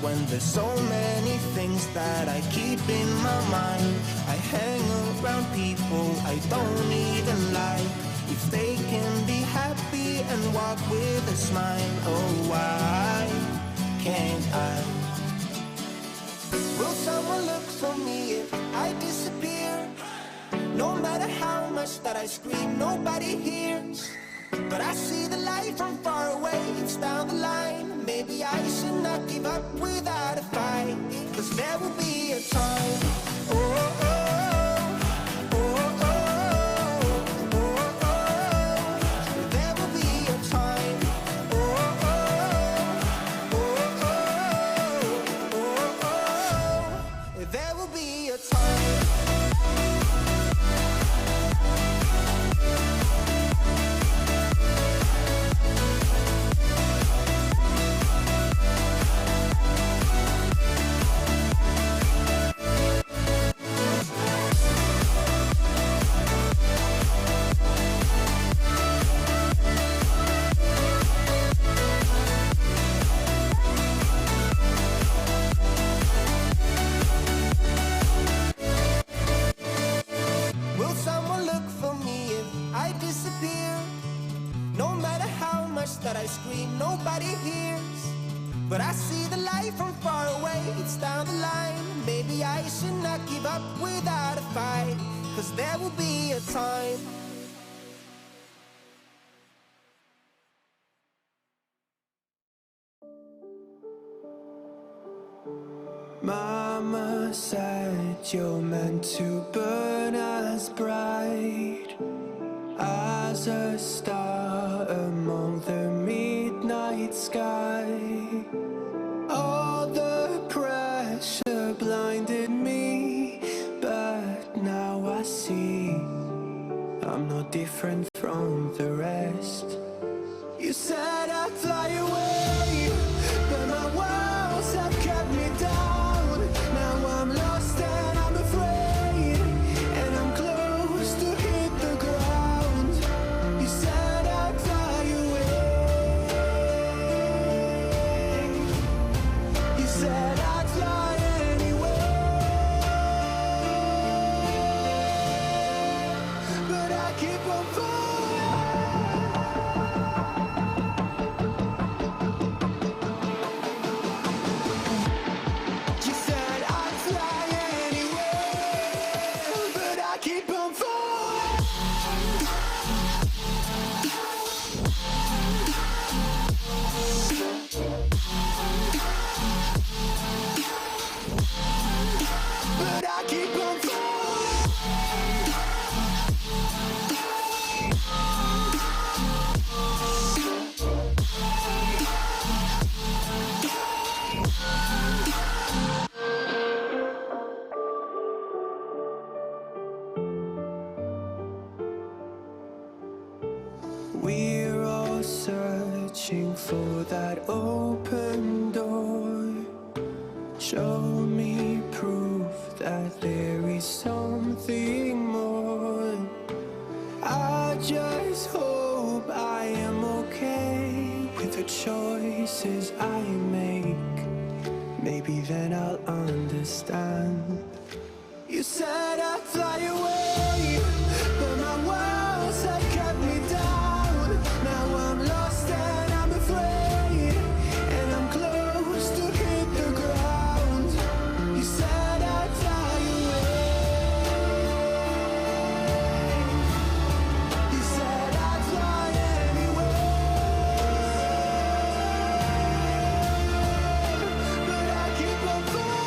when there's so many things that I keep in my mind. I hang around people I don't even like. If they can be happy and walk with a smile, oh why can't I? Will someone look for me if I disappear? No matter how much that I scream, nobody hears. But I see the light from far away, it's down the line. Maybe I should not give up without a fight, 'cause there will be a time. Oh, oh, oh, oh, oh, oh, oh. There will be a time. Oh, oh, oh, oh, oh, oh. There will be a time. That I scream, nobody hears. But I see the light from far away, it's down the line. Maybe I should not give up without a fight, 'cause there will be a time. Mama said you're meant to burn as bright as a star among the midnight sky. All the pressure blinded me, but now I see I'm no different from the rest. You said I'd fly away, but my walls have kept me down. Now I'm lost and I'm afraid, and I'm close to hit the ground. You said I'd fly away. You said I'd fly anyway, but I keep on falling. You said I'd fly anyway, but I keep on falling. But I keep on falling. We're all searching for that open door. Show me proof that there is something more. I just hope I am okay with the choices I make. Maybe then I'll understand. You said I'd fly away, but my walls have kept me down. Now I'm lost and I'm afraid, and I'm close to hit the ground. You said I'd fly away. You said I'd fly anyway, but I keep on falling.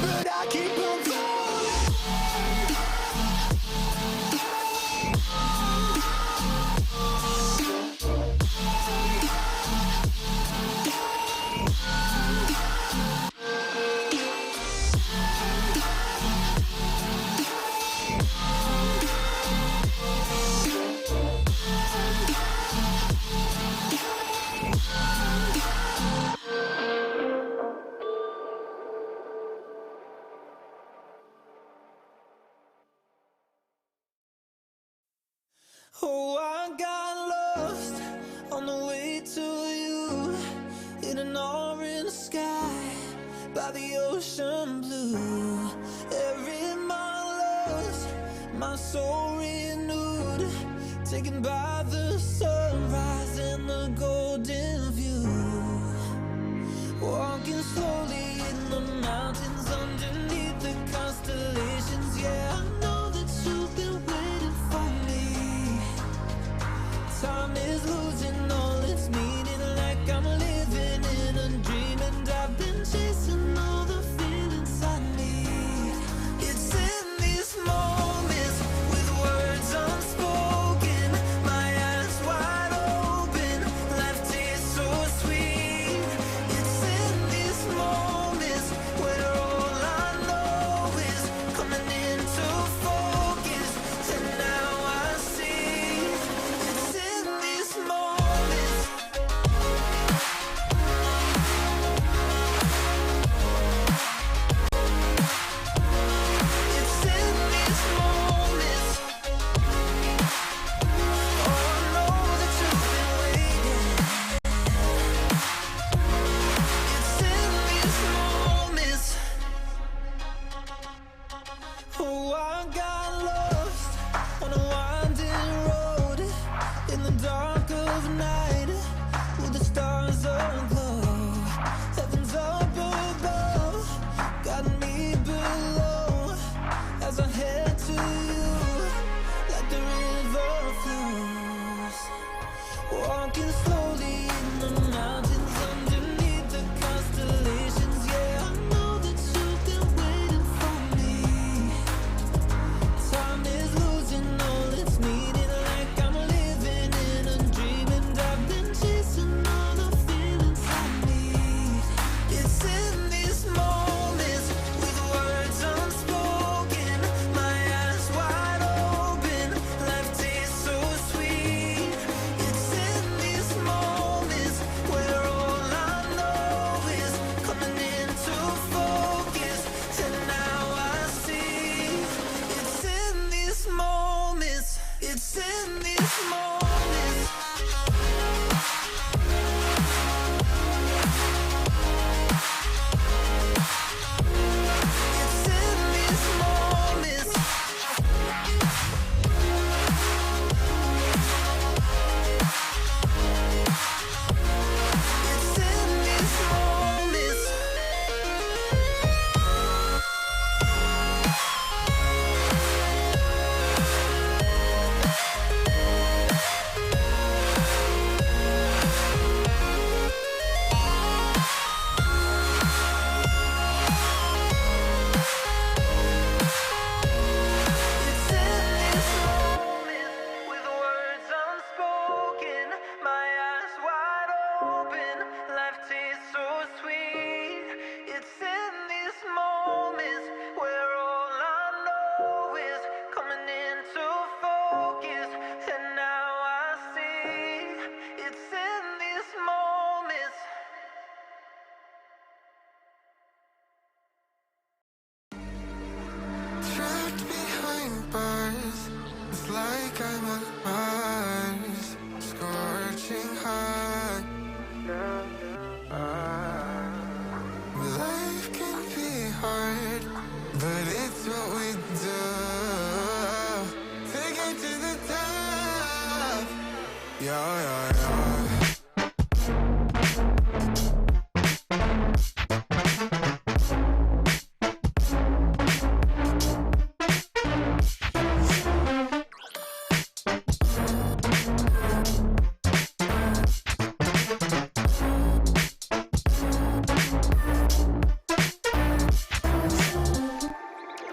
But I keep on falling. Oh, I got lost on the way to you, in an orange sky by the ocean blue. Every mile lost, my soul renewed, taken by the sunrise and the golden view. Walking slowly in the mountains underneath the constellations. Yeah, I know that you've been waiting for me. Time is losing all its meaning, like I'm living in a dream, and I've been chasing all the feelings I need. It's in these moments with words unspoken, my eyes wide open, life tastes so sweet. It's in these moments where all I know is coming into focus, and now I see. It's in these moments. It's in these moments. Oh, I know that you've been waiting. It's in these moments. Oh, I got lost on a winding road in the dark of night, with the stars aglow. Heaven's up above, got me below, as I head to you like the river flows. Walking slowly in the mountains underneath the constellations. Yeah, I know that you've been waiting for me. Time is losing all its meaning, like I'm living in a dream, and I've been chasing all the feelings I need. It's in these moments with words unspoken, my eyes wide open, life tastes so sweet. It's in these moments where all I know is coming into focus, and now I see. It's in these moments. It's in these moments. It's in these moments. It's in these moments. It's in these moments with words unspoken, my eyes wide open, life tastes so sweet. It's in these moments where all I know is coming into focus, and now I see. It's in these moments. Trapped behind bars, it's like I'm on Mars, scorching hot. Life can be hard, but it's what we do. Take it to the top. Yeah, yeah, yeah.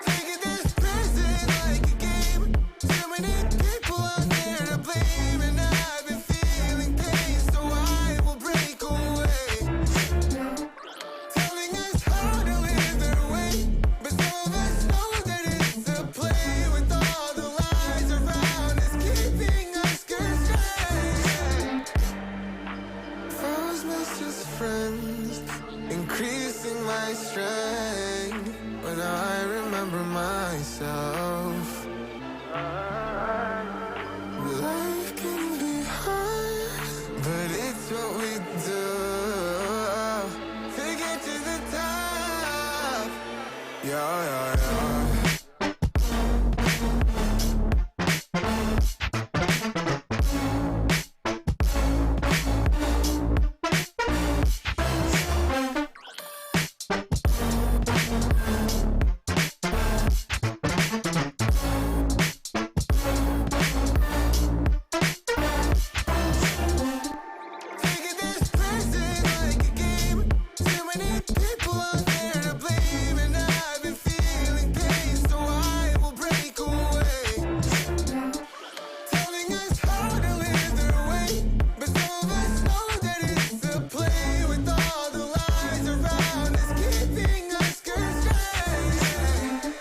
Taking this present like a game. Too many people out there to blame, and I've been feeling pain, so I will break away. Telling us how to live their way, but some of us know that it's a play, with all the lies around us keeping us constrained. Foes miss just friends, increasing my strength when I remember myself. Will I Taking this prison like a game. Too many people out there to blame, and I've been feeling pain, so I will break away. Telling us how to live their way, but some of us know that it's a play. With all the lies around us, keeping us constrained.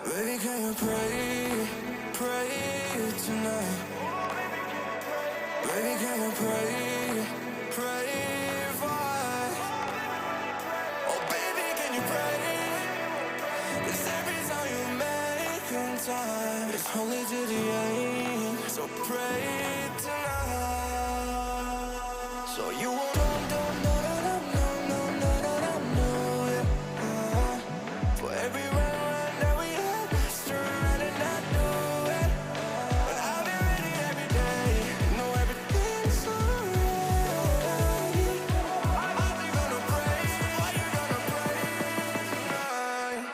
Baby, can you pray, pray tonight? Baby, can you pray, pray for us? Oh, baby, can you pray? 'Cause every time you make time, it's only to the end. So pray tonight. So you won't for every run that we had, turn around and not do it. But I'll be ready every day. Know everything's alright. Are you gonna pray? Are you gonna pray tonight?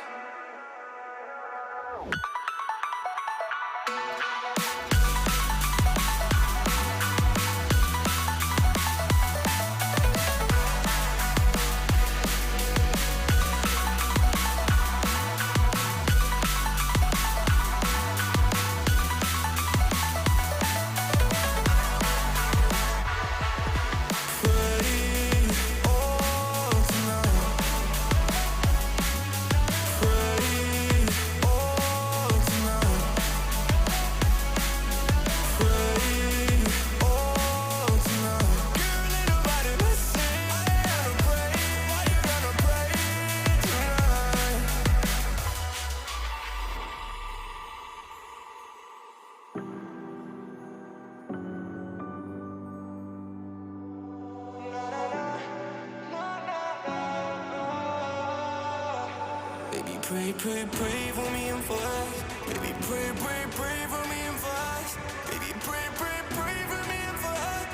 Baby, pray, pray, pray for me and for us. Baby, pray, pray, pray for me and for us. Baby, pray, pray, pray for me and for us.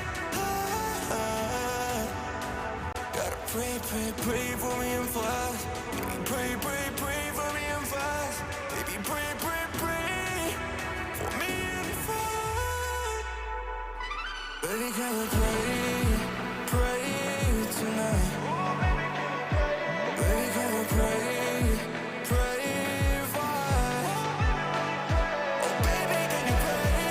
Gotta pray, pray, pray for me and for us. Baby, pray, pray, pray for me and for us. Baby, pray, pray, pray for me and for us. Baby, can you pray, pray tonight? Baby, can you pray? Pray for us. Oh, baby, can you pray?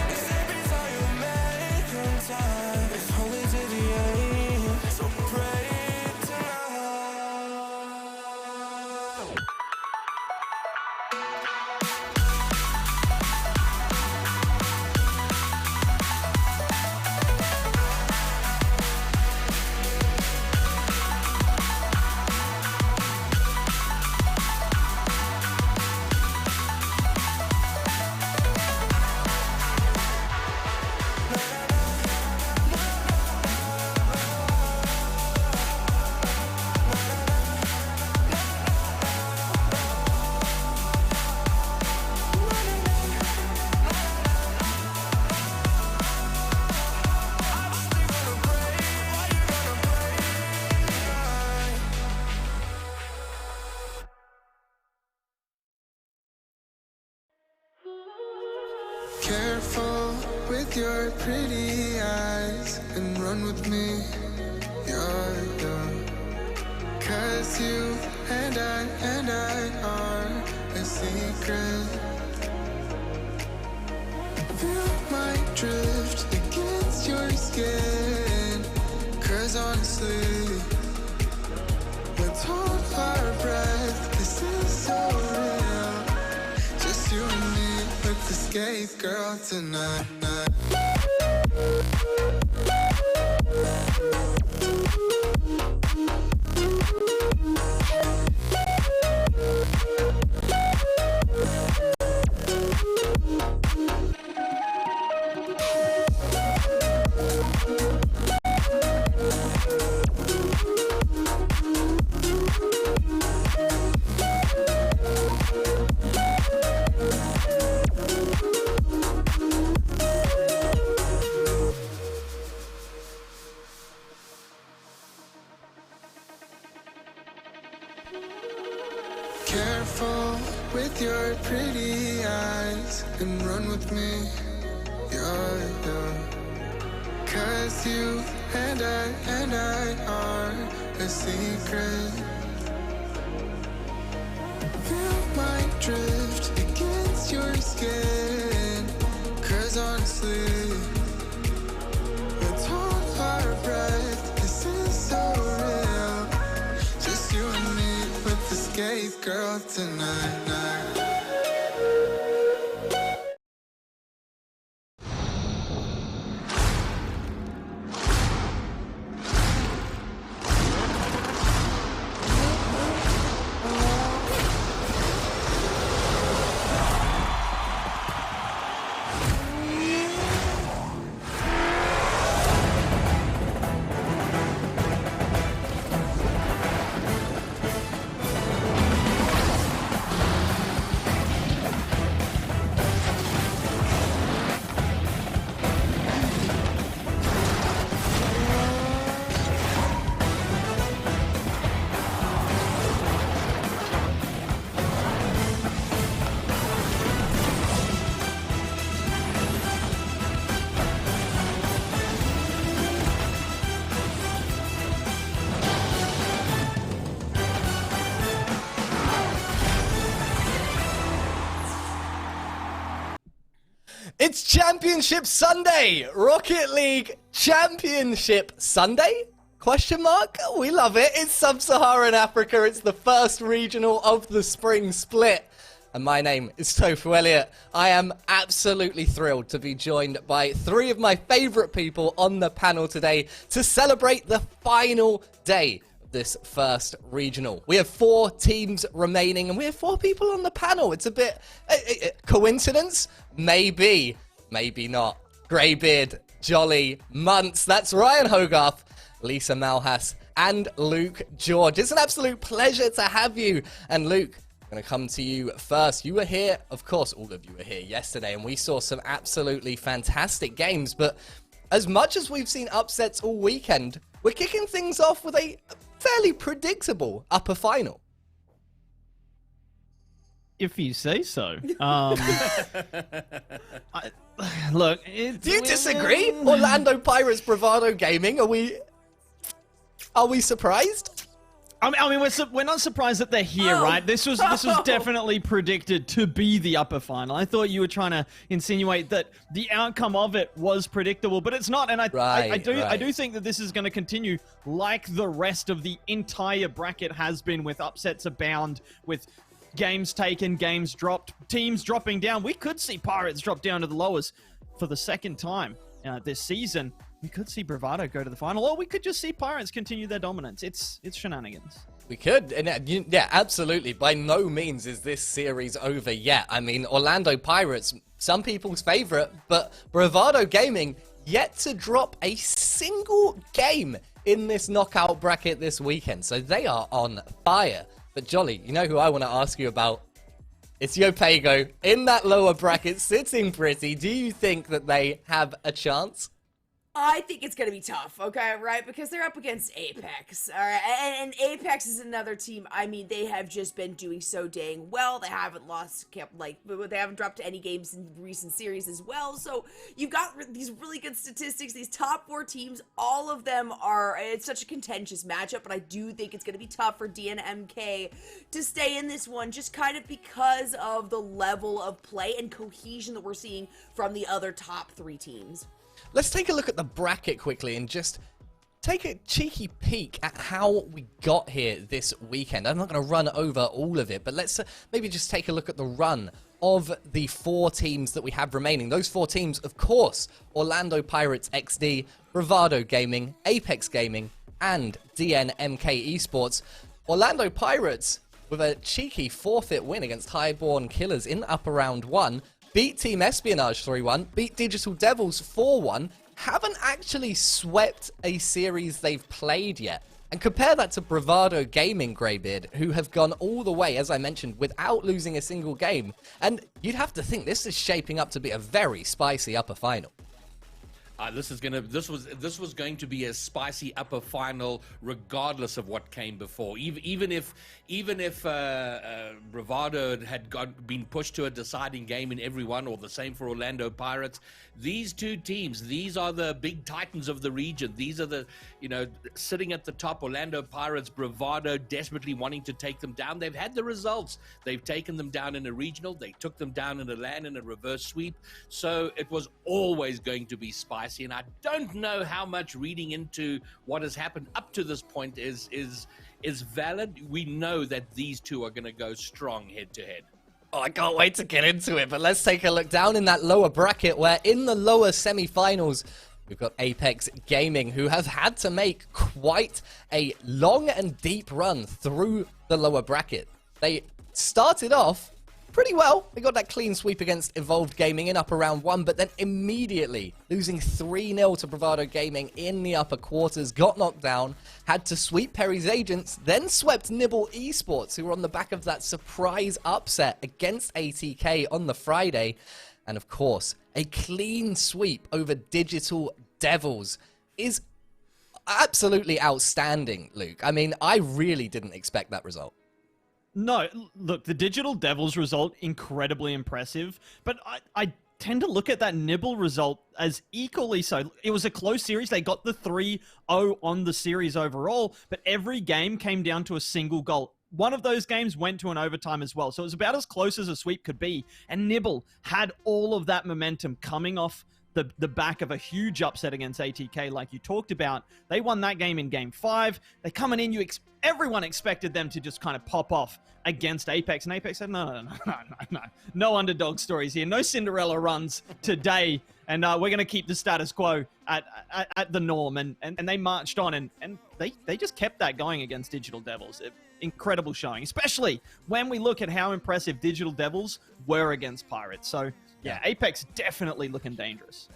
'Cause every time you make time, it's only to the end. So pray tonight. Careful with your pretty eyes and run with me, you're done. 'Cause you and I are a secret. Feel my drift against your skin. on sleep. Let's hold our breath, this is so real. Just you and me, let's escape, girl, tonight. Careful with your pretty eyes and run with me, yeah. Cause you and I are a secret. Feel my drift against your skin. Cause honestly, let's hold our breath, this is so real. Just you and me, let's escape, girl, tonight. It's Championship Sunday! Rocket League Championship Sunday? Question mark? We love it. It's Sub-Saharan Africa. It's the first regional of the spring split. And my name is Tofu Elliott. I am absolutely thrilled to be joined by three of my favorite people on the panel today to celebrate the final day of this first regional. We have 4 teams remaining and we have 4 people on the panel. It's a bit coincidence? Maybe. Maybe not. Greybeard, Jolly, Muntz. That's Ryan Hogarth, Lisa Malhas, and Luke George. It's an absolute pleasure to have you. And Luke, I'm going to come to you first. You were here, of course, all of you were here yesterday, and we saw some absolutely fantastic games. But as much as we've seen upsets all weekend, we're kicking things off with a fairly predictable upper final. If you say so. Look, do you disagree? Orlando Pirates Bravado Gaming, are we surprised? I mean, we're not surprised that they're here, right? This was definitely predicted to be the upper final. I thought you were trying to insinuate that the outcome of it was predictable, but it's not. And I do think that this is going to continue like the rest of the entire bracket has been, with upsets abound, with games taken, games dropped, teams dropping down. We could see Pirates drop down to the lowers for the second time this season. We could see Bravado go to the final, or we could just see Pirates continue their dominance. It's shenanigans. We could, and yeah, absolutely. By no means is this series over yet. I mean, Orlando Pirates, some people's favorite, but Bravado Gaming yet to drop a single game in this knockout bracket this weekend. So they are on fire. But Jolly, you know who I want to ask you about? It's Yopego in that lower bracket, sitting pretty. Do you think that they have a chance? I think it's going to be tough, okay, right? Because they're up against Apex, all right? And Apex is another team. I mean, they have just been doing so dang well. They haven't they haven't dropped any games in recent series as well. So you've got these really good statistics. These top 4 teams, all of them it's such a contentious matchup, but I do think it's going to be tough for DNMK to stay in this one, just kind of because of the level of play and cohesion that we're seeing from the other top 3 teams. Let's take a look at the bracket quickly and just take a cheeky peek at how we got here this weekend. I'm not going to run over all of it, but let's maybe just take a look at the run of the 4 teams that we have remaining. Those 4 teams, of course, Orlando Pirates XD, Bravado Gaming, Apex Gaming, and DNMK Esports. Orlando Pirates, with a cheeky forfeit win against Highborn Killers in upper round 1, beat Team Espionage 3-1, beat Digital Devils 4-1, haven't actually swept a series they've played yet. And compare that to Bravado Gaming, Greybeard, who have gone all the way, as I mentioned, without losing a single game. And you'd have to think this is shaping up to be a very spicy upper final. This was going to be a spicy upper final, regardless of what came before. Even if Bravado had been pushed to a deciding game in every one, or the same for Orlando Pirates, these 2 teams, these are the big titans of the region. These are the, sitting at the top. Orlando Pirates, Bravado, desperately wanting to take them down. They've had the results. They've taken them down in a regional. They took them down in a LAN in a reverse sweep. So it was always going to be spicy. And I don't know how much reading into what has happened up to this point is valid. We know that these 2 are going to go strong head to head. Oh, I can't wait to get into it, but let's take a look down in that lower bracket where in the lower semi-finals, we've got Apex Gaming, who have had to make quite a long and deep run through the lower bracket. They started off pretty well. They got that clean sweep against Evolved Gaming in upper round 1, but then immediately losing 3-0 to Bravado Gaming in the upper quarters, got knocked down, had to sweep Perry's Agents, then swept Nibble Esports, who were on the back of that surprise upset against ATK on the Friday, and of course, a clean sweep over Digital Devils is absolutely outstanding, Luke. I mean, I really didn't expect that result. No, look, the Digital Devils result, incredibly impressive, but I tend to look at that Nibble result as equally so. It was a close series. They got the 3-0 on the series overall, but every game came down to a single goal. One of those games went to an overtime as well, so it was about as close as a sweep could be, and Nibble had all of that momentum coming off the back of a huge upset against ATK like you talked about. They won that game in Game 5. They coming in, everyone expected them to just kind of pop off against Apex, and Apex said, no. No underdog stories here. No Cinderella runs today, and we're going to keep the status quo at the norm, and they marched on, and they just kept that going against Digital Devils. Incredible showing, especially when we look at how impressive Digital Devils were against Pirates. So, yeah, Apex definitely looking dangerous.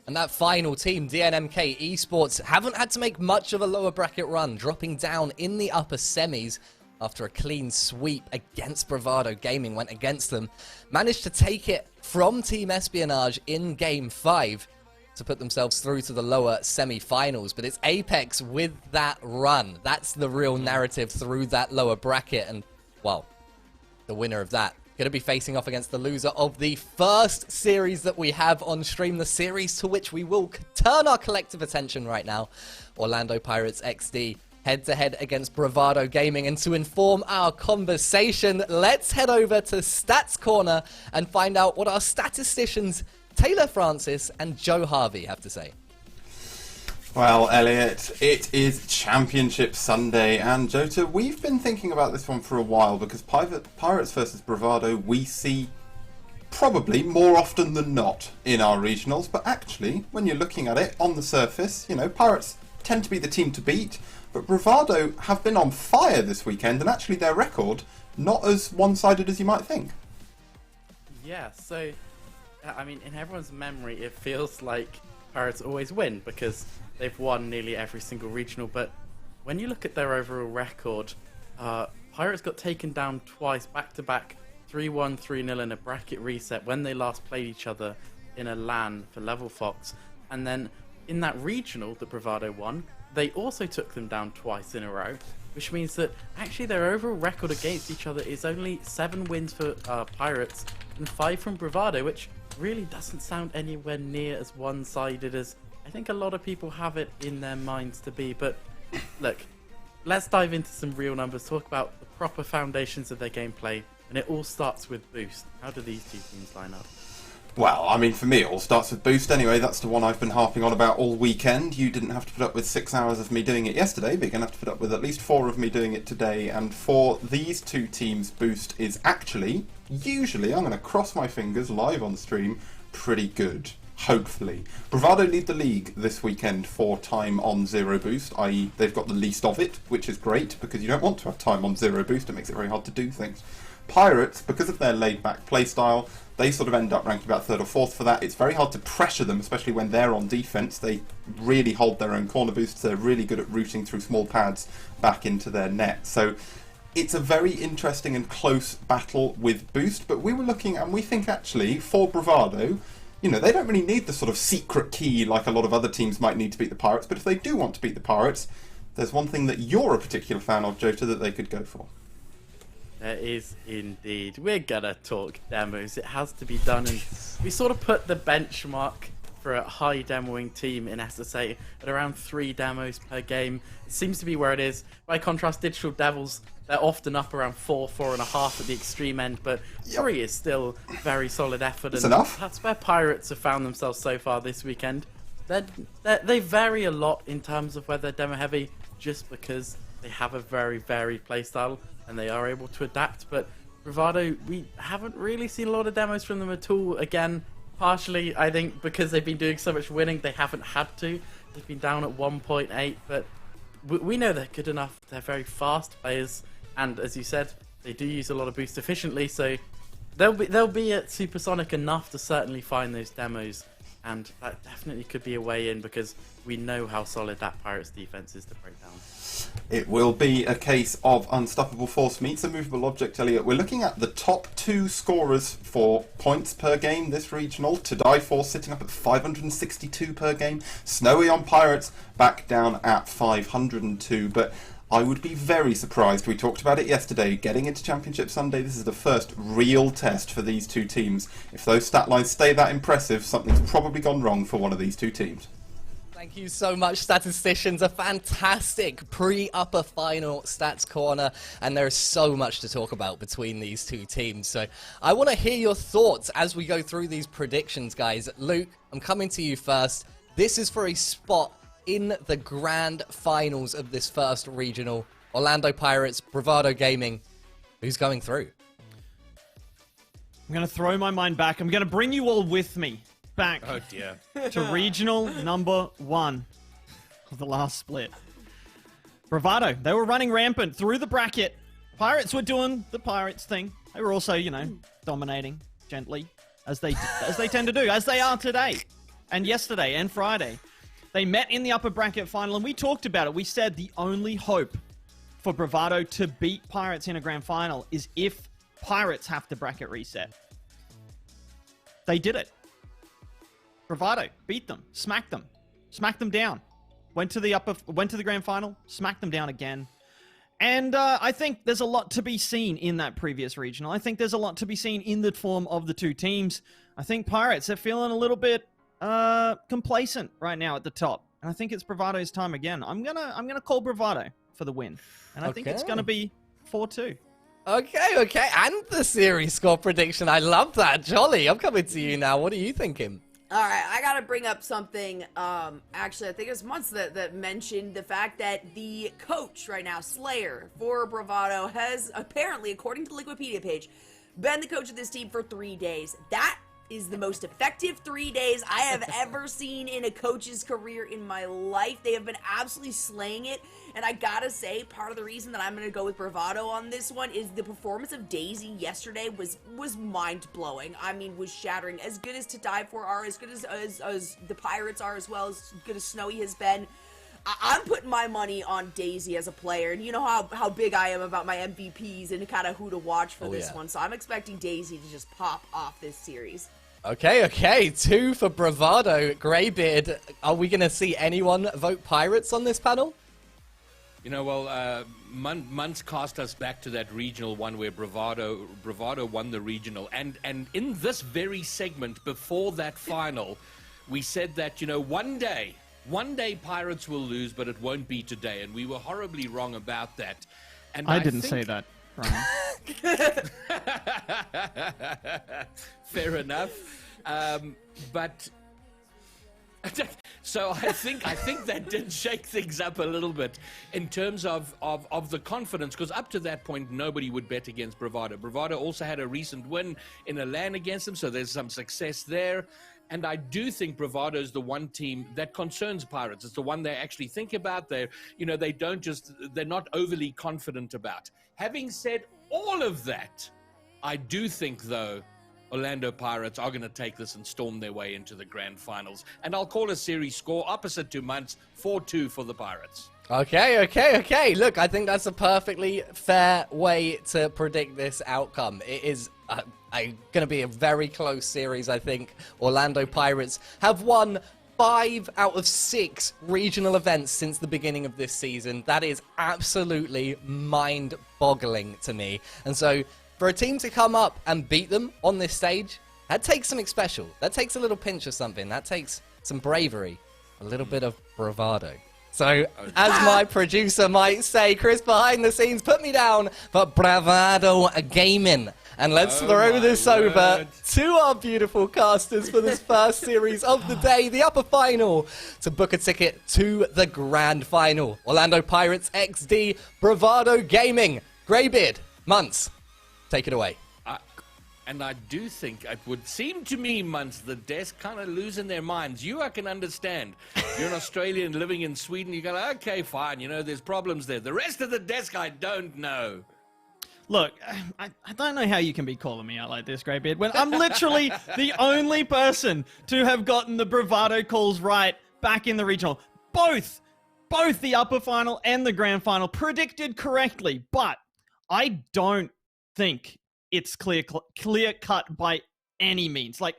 And that final team, DNMK Esports, haven't had to make much of a lower bracket run, dropping down in the upper semis after a clean sweep against Bravado Gaming went against them. Managed to take it from Team Espionage in Game 5 to put themselves through to the lower semi-finals. But it's Apex with that run. That's the real narrative through that lower bracket. And, well, the winner of that going to be facing off against the loser of the first series that we have on stream, the series to which we will turn our collective attention right now. Orlando Pirates XD head-to-head against Bravado Gaming. And to inform our conversation, let's head over to Stats Corner and find out what our statisticians Taylor Francis and Joe Harvey have to say. Well, Elliot, it is Championship Sunday, and Jota, we've been thinking about this one for a while because Pirates versus Bravado we see probably more often than not in our regionals, but actually, when you're looking at it on the surface, Pirates tend to be the team to beat, but Bravado have been on fire this weekend, and actually their record not as one-sided as you might think. Yeah, so, I mean, in everyone's memory, it feels like Pirates always win because they've won nearly every single regional, but when you look at their overall record, Pirates got taken down twice, back-to-back, 3-1, 3-0 in a bracket reset when they last played each other in a LAN for Level Fox, and then in that regional that Bravado won, they also took them down twice in a row, which means that actually their overall record against each other is only 7 wins for Pirates and 5 from Bravado, which really doesn't sound anywhere near as one-sided as I think a lot of people have it in their minds to be. But look, let's dive into some real numbers, talk about the proper foundations of their gameplay, and it all starts with Boost. How do these two teams line up? Well, I mean, for me, it all starts with Boost anyway. That's the one I've been harping on about all weekend. You didn't have to put up with 6 hours of me doing it yesterday, but you're going to have to put up with at least 4 of me doing it today. And for these two teams, Boost is actually, usually, I'm going to cross my fingers live on stream, pretty good. Hopefully. Bravado lead the league this weekend for time on zero boost, i.e. they've got the least of it, which is great, because you don't want to have time on zero boost, it makes it very hard to do things. Pirates, because of their laid-back playstyle, they sort of end up ranked about 3rd or 4th for that. It's very hard to pressure them, especially when they're on defense. They really hold their own corner boosts. They're really good at routing through small pads back into their net. So it's a very interesting and close battle with Boost, but we were looking, and we think actually, for Bravado, you know, they don't really need the sort of secret key like a lot of other teams might need to beat the Pirates, but if they do want to beat the Pirates, there's one thing that you're a particular fan of, Jota, that they could go for. There is indeed. We're gonna talk demos. It has to be done, and we sort of put the benchmark for a high demoing team in SSA at around 3 demos per game. It seems to be where it is. By contrast, Digital Devils, they're often up around 4, 4.5 at the extreme end, but 3 is still very solid effort. That's and enough. That's where Pirates have found themselves so far this weekend. They vary a lot in terms of whether they're demo heavy, just because they have a very varied playstyle and they are able to adapt. But Bravado, we haven't really seen a lot of demos from them at all. Again, partially, I think, because they've been doing so much winning, they haven't had to. They've been down at 1.8, but we know they're good enough. They're very fast players, and as you said, they do use a lot of boost efficiently, so they'll be at supersonic enough to certainly find those demos, and that definitely could be a way in, because we know how solid that Pirates defense is to break down. It will be a case of unstoppable force meets a movable object, Elliot. We're looking at the top 2 scorers for points per game this regional. To Die For sitting up at 562 per game. Snowy on Pirates back down at 502. But I would be very surprised. We talked about it yesterday. Getting into Championship Sunday, this is the first real test for these two teams. If those stat lines stay that impressive, something's probably gone wrong for one of these two teams. Thank you so much, statisticians. A fantastic pre-upper final stats corner, and there is so much to talk about between these two teams. So I want to hear your thoughts as we go through these predictions, guys. Luke, I'm coming to you first. This is for a spot in the grand finals of this first regional. Orlando Pirates, Bravado Gaming. Who's going through? I'm going to throw my mind back. I'm going to bring you all with me. Back Oh dear. to regional number 1 of the last split. Bravado, they were running rampant through the bracket. Pirates were doing the Pirates thing. They were also, you know, dominating gently, as they tend to do, as they are today and yesterday and Friday. They met in the upper bracket final, and we talked about it. We said the only hope for Bravado to beat Pirates in a grand final is if Pirates have to bracket reset. They did it. Bravado beat them, smacked them down. Went to the grand final, smacked them down again. And I think there's a lot to be seen in that previous regional. I think there's a lot to be seen in the form of the two teams. I think Pirates are feeling a little bit complacent right now at the top, and I think it's Bravado's time again. I'm gonna call Bravado for the win, and I think it's gonna be 4-2. Okay, and the series score prediction. I love that. Jolly, I'm coming to you now. What are you thinking? All right, I gotta bring up something. Actually, I think it was Months that mentioned the fact that the coach right now, Slayer, for Bravado, has apparently, according to the Wikipedia page, been the coach of this team for 3 days. That is the most effective 3 days I have ever seen in a coach's career in my life. They have been absolutely slaying it, and I gotta say, part of the reason that I'm gonna go with Bravado on this one is the performance of Daisy yesterday was mind-blowing. I mean, was shattering. As good as To Die For are, as good as the Pirates are, as well as good as Snowy has been. I'm putting my money on Daisy as a player, and you know how big I am about my MVPs and kind of who to watch for this one, so I'm expecting Daisy to just pop off this series. Okay, 2 for Bravado. Greybeard, are we going to see anyone vote Pirates on this panel? You know, well, Months cast us back to that regional one where Bravado won the regional, and in this very segment before that final, we said that, you know, one day Pirates will lose, but it won't be today, and we were horribly wrong about that. And I didn't say that, Ryan. Fair enough. But so I think that did shake things up a little bit in terms of the confidence, because up to that point nobody would bet against Bravado. Bravado also had a recent win in a LAN against them, so there's some success there. And I do think Bravado is the one team that concerns Pirates. It's the one they actually think about. They're not overly confident about. Having said all of that, I do think, though, Orlando Pirates are going to take this and storm their way into the grand finals. And I'll call a series score opposite to Muntz, 4-2 for the Pirates. Okay. Look, I think that's a perfectly fair way to predict this outcome. It is going to be a very close series, I think. Orlando Pirates have won 5 out of 6 regional events since the beginning of this season. That is absolutely mind-boggling to me. And so, for a team to come up and beat them on this stage, that takes something special. That takes a little pinch of something. That takes some bravery, a little bit of bravado. So, as my producer might say, Chris behind the scenes, put me down for Bravado Gaming. And let's throw this over to our beautiful casters for this first series of the day, the upper final, to book a ticket to the grand final. Orlando Pirates XD, Bravado Gaming, Greybeard, Muntz, take it away. And I do think, it would seem to me, Muntz, the desk kind of losing their minds. I can understand. You're an Australian living in Sweden. You go, okay, fine, there's problems there. The rest of the desk, I don't know. Look, I don't know how you can be calling me out like this, Greybeard, when I'm literally the only person to have gotten the Bravado calls right back in the regional. Both the upper final and the grand final predicted correctly, but I don't think it's clear cut by any means. Like,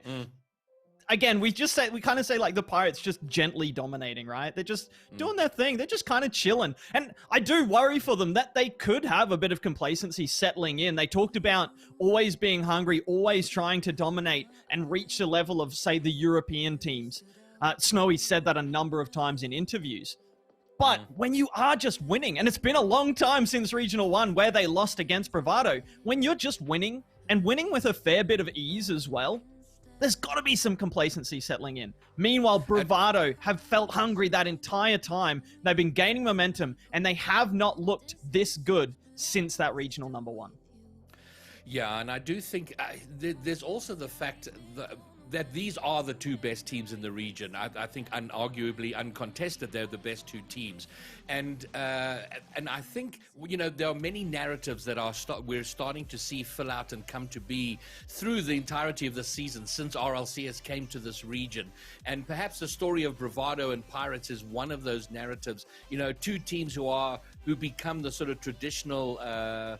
again, we kind of say like the Pirates just gently dominating, right? They're just doing their thing. They're just kind of chilling. And I do worry for them that they could have a bit of complacency settling in. They talked about always being hungry, always trying to dominate and reach the level of, say, the European teams. Snowy said that a number of times in interviews. But when you are just winning, and it's been a long time since Regional 1 where they lost against Bravado, when you're just winning, and winning with a fair bit of ease as well, there's got to be some complacency settling in. Meanwhile, Bravado have felt hungry that entire time. They've been gaining momentum, and they have not looked this good since that Regional number 1. Yeah, and I do think there's also the fact that these are the 2 best teams in the region. I think unarguably, uncontested, they're the best 2 teams. And I think, there are many narratives that we're starting to see fill out and come to be through the entirety of the season since RLCS came to this region. And perhaps the story of Bravado and Pirates is one of those narratives. 2 teams who become the sort of traditional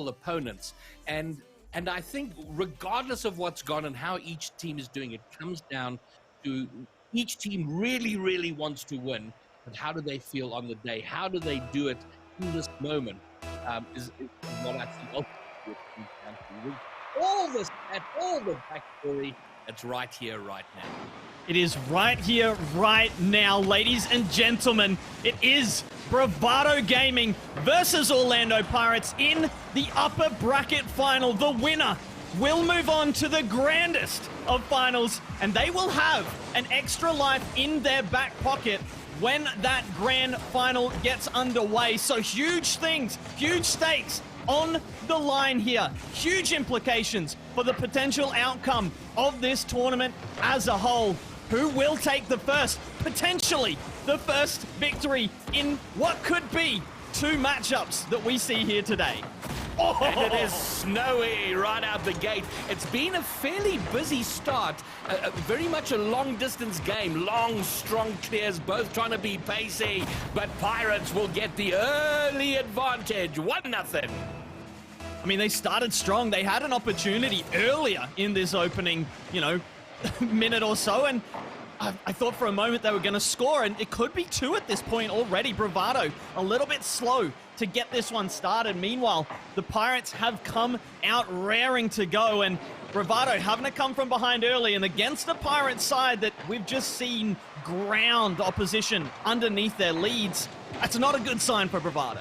opponents. And I think regardless of what's gone and how each team is doing, it comes down to each team really, really wants to win. But how do they feel on the day? How do they do it in this moment? Is what I think ultimately all this and all the backstory. It's right here, right now. It is right here, right now, ladies and gentlemen. It is Bravado Gaming versus Orlando Pirates in the upper bracket final. The winner will move on to the grandest of finals, and they will have an extra life in their back pocket when that grand final gets underway. So huge things, huge stakes on the line here. Huge implications for the potential outcome of this tournament as a whole. Who will take potentially the first victory in what could be 2 matchups that we see here today? And it is Snowy right out the gate. It's been a fairly busy start. Very much a long-distance game. Long, strong clears, both trying to be pacey. But Pirates will get the early advantage. 1-0. I mean, they started strong. They had an opportunity earlier in this opening, minute or so, and I thought for a moment they were going to score, and it could be 2 at this point already. Bravado a little bit slow to get this one started. Meanwhile, the Pirates have come out raring to go, and Bravado having to come from behind early, and against the Pirates side that we've just seen ground opposition underneath their leads, that's not a good sign for Bravado.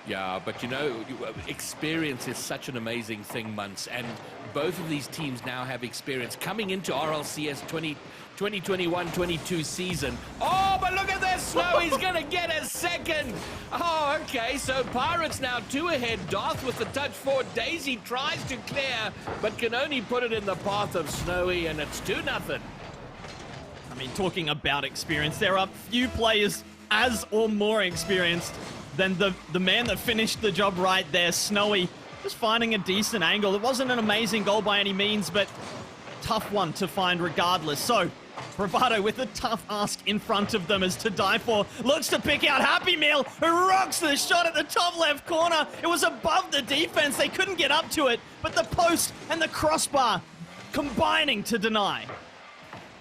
Yeah, but you know, experience is such an amazing thing, Munts, and both of these teams now have experience coming into RLCS 2021-22 season. Oh, but look at this, Snowy's gonna get a second. Oh, okay, so Pirates now 2 ahead. Darth with the touch forward. Daisy tries to clear, but can only put it in the path of Snowy, and it's 2-0. I mean, talking about experience, there are few players as or more experienced than the man that finished the job right there, Snowy. Just finding a decent angle. It wasn't an amazing goal by any means, but tough one to find regardless. So, Bravado with a tough ask in front of them as To Die For looks to pick out Happy Meal, who rocks the shot at the top left corner. It was above the defense. They couldn't get up to it, but the post and the crossbar combining to deny.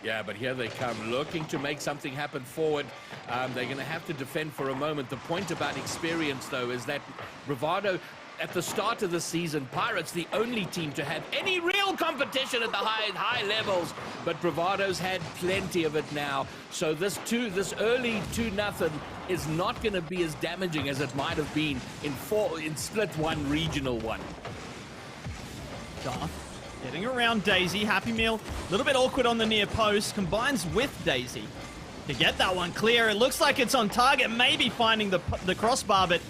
Yeah, but here they come, looking to make something happen forward. They're going to have to defend for a moment. The point about experience, though, is that Bravado, at the start of the season, Pirates, the only team to have any real competition at the high levels, but Bravado's had plenty of it now. So this early 2-0 is not going to be as damaging as it might have been in split one, regional one. Darth getting around Daisy. Happy Meal, a little bit awkward on the near post, combines with Daisy to get that one clear. It looks like it's on target, maybe finding the crossbar, but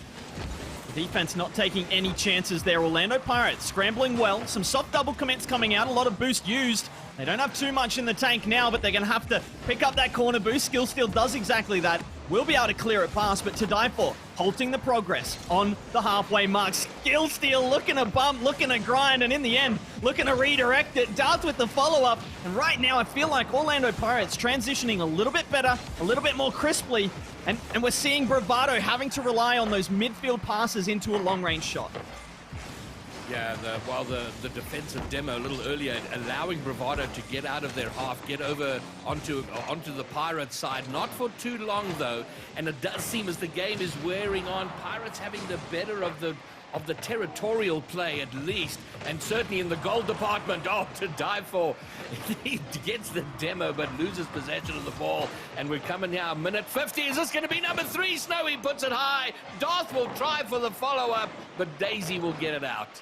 the defense not taking any chances there. Orlando Pirates scrambling well. Some soft double commits coming out, a lot of boost used. They don't have too much in the tank now, but they're going to have to pick up that corner boost. Skill Steal does exactly that. Will be able to clear it past, but To Die For halting the progress on the halfway mark. Skill Steal looking to bump, looking to grind, and in the end, looking to redirect it. Darth with the follow-up, and right now I feel like Orlando Pirates transitioning a little bit better, a little bit more crisply, and we're seeing Bravado having to rely on those midfield passes into a long-range shot. Yeah, while the defensive demo a little earlier, allowing Bravado to get out of their half, get over onto the Pirates side. Not for too long, though, and it does seem as the game is wearing on, Pirates having the better of the territorial play at least, and certainly in the goal department. Oh, To Die For. He gets the demo but loses possession of the ball, and we're coming now, minute 50. Is this going to be number 3? Snowy puts it high. Darth will try for the follow-up, but Daisy will get it out.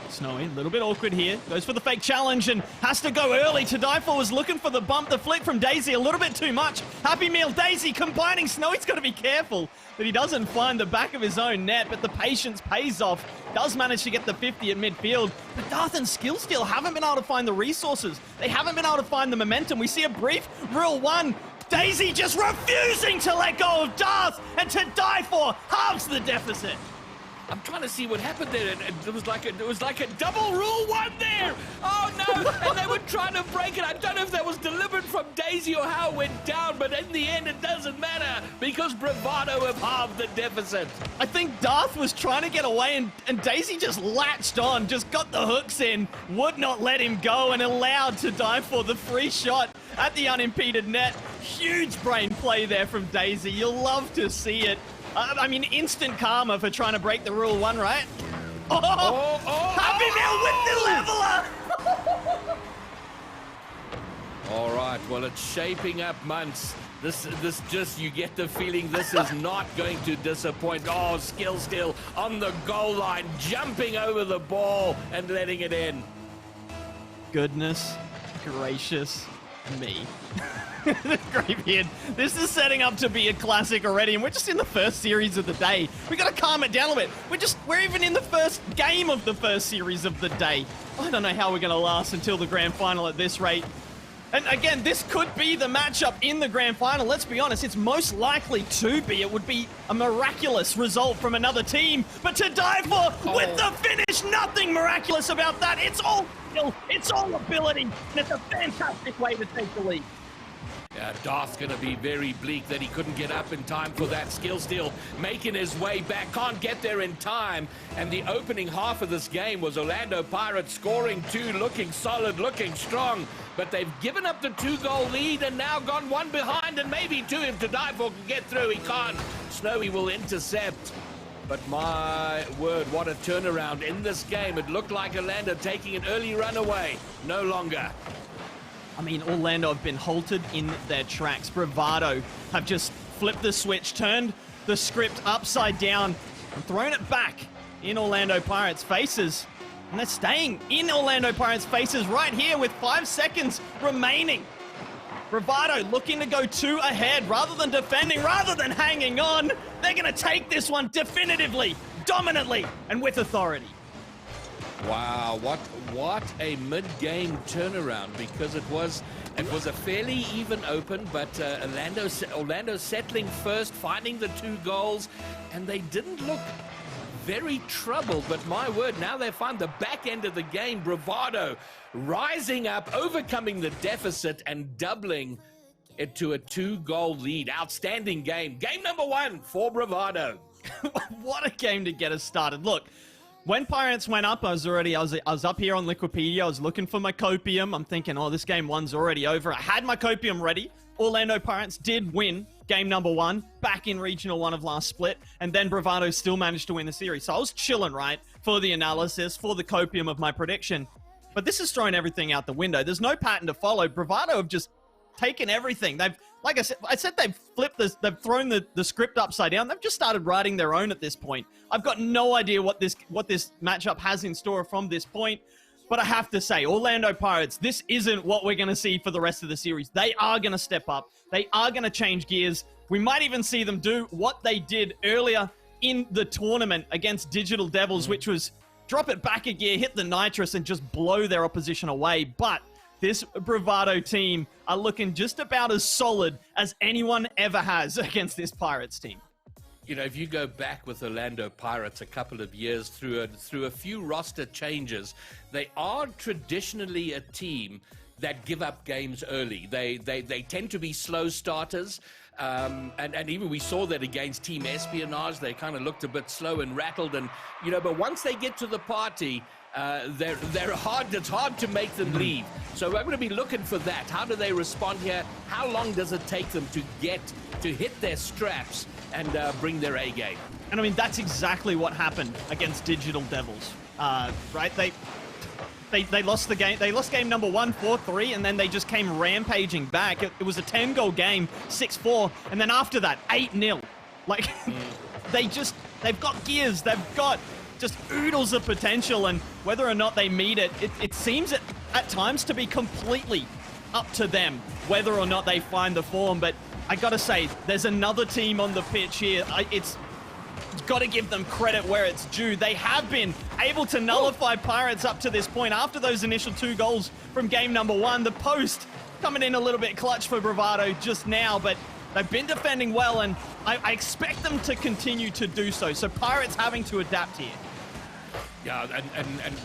Snowy, a little bit awkward here. Goes for the fake challenge and has to go early. To Die For was looking for the bump. The flick from Daisy, a little bit too much. Happy Meal, Daisy combining. Snowy's got to be careful that he doesn't find the back of his own net, but the patience pays off. Does manage to get the 50 at midfield, but Darth and Skill Steal haven't been able to find the resources. They haven't been able to find the momentum. We see a brief rule one. Daisy just refusing to let go of Darth, and To Die For halves the deficit. I'm trying to see what happened there. It was like a double rule one there. Oh no! And they were trying to break it. I don't know if that was delivered from Daisy or how it went down, but in the end, it doesn't matter because Bravado have halved the deficit. I think Darth was trying to get away, and Daisy just latched on, just got the hooks in, would not let him go, and allowed To Die For the free shot at the unimpeded net. Huge brain play there from Daisy. You'll love to see it. I mean, instant karma for trying to break the rule one, right? Happy Meal with the leveler! All right, well, it's shaping up, Munts. This just, you get the feeling this is not going to disappoint. Oh, Skill Steal on the goal line, jumping over the ball and letting it in. Goodness gracious me. Gravebeard, this is setting up to be a classic already, and we're just in the first series of the day. We gotta calm it down a bit. We're even in the first game of the first series of the day. I don't know how we're gonna last until the grand final at this rate. And again, this could be the matchup in the grand final. Let's be honest, it's most likely to be. It would be a miraculous result from another team. But To Die For with the finish, nothing miraculous about that. It's all skill, it's all ability, and it's a fantastic way to take the lead. Yeah, Darth's going to be very bleak that he couldn't get up in time for that. Skill Steal making his way back, can't get there in time. And the opening half of this game was Orlando Pirates scoring 2, looking solid, looking strong. But they've given up the 2-goal lead and now gone 1 behind, and maybe 2 if To Die For can get through. He can't. Snowy will intercept. But my word, what a turnaround in this game. It looked like Orlando taking an early run away. No longer. I mean, Orlando have been halted in their tracks. Bravado have just flipped the switch, turned the script upside down, and throwing it back in Orlando Pirates' faces. And they're staying in Orlando Pirates' faces right here with 5 seconds remaining. Bravado looking to go 2 ahead rather than defending, rather than hanging on. They're going to take this one definitively, dominantly, and with authority. Wow, what a mid-game turnaround, because it was a fairly even open, but Orlando settling first, finding the 2 goals, and they didn't look very troubled, but my word, now they find the back end of the game. Bravado rising up, overcoming the deficit and doubling it to a 2-goal lead. Outstanding game. Game number 1 for Bravado. What a game to get us started. Look, when Pirates went up, I was up here on Liquipedia. I was looking for my copium. I'm thinking, oh, this game 1's already over. I had my copium ready. Orlando Pirates did win game number 1 back in Regional 1 of last split, and then Bravado still managed to win the series. So I was chilling, right, for the analysis, for the copium of my prediction. But this has thrown everything out the window. There's no pattern to follow. Bravado have just taken everything. They've, like I said they've flipped this, they've thrown the script upside down. They've just started writing their own at this point. I've got no idea what this matchup has in store from this point. But I have to say, Orlando Pirates, this isn't what we're going to see for the rest of the series. They are going to step up. They are going to change gears. We might even see them do what they did earlier in the tournament against Digital Devils, which was drop it back a gear, hit the nitrous, and just blow their opposition away. But this Bravado team are looking just about as solid as anyone ever has against this Pirates team. You know, if you go back with Orlando Pirates a couple of years through a few roster changes, they are traditionally a team that give up games early. They tend to be slow starters, and even we saw that against Team Espionage. They kind of looked a bit slow and rattled, and but once they get to the party, they're hard. It's hard to make them leave. So we're going to be looking for that. How do they respond here? How long does it take them to hit their straps and bring their A game? And I mean, that's exactly what happened against Digital Devils, right? They lost the game. They lost game number 1, 4-3, and then they just came rampaging back. It was a 10-goal game, 6-4, and then after that, 8-0. Like, they've got gears. They've got just oodles of potential, and whether or not they meet it seems at times to be completely up to them whether or not they find the form. But I gotta say, there's another team on the pitch here. It's got to give them credit where it's due. They have been able to nullify Pirates up to this point after those initial 2 goals from game number 1. The post coming in a little bit clutch for Bravado just now, but they've been defending well, and I expect them to continue to do so. So Pirates having to adapt here. Yeah, and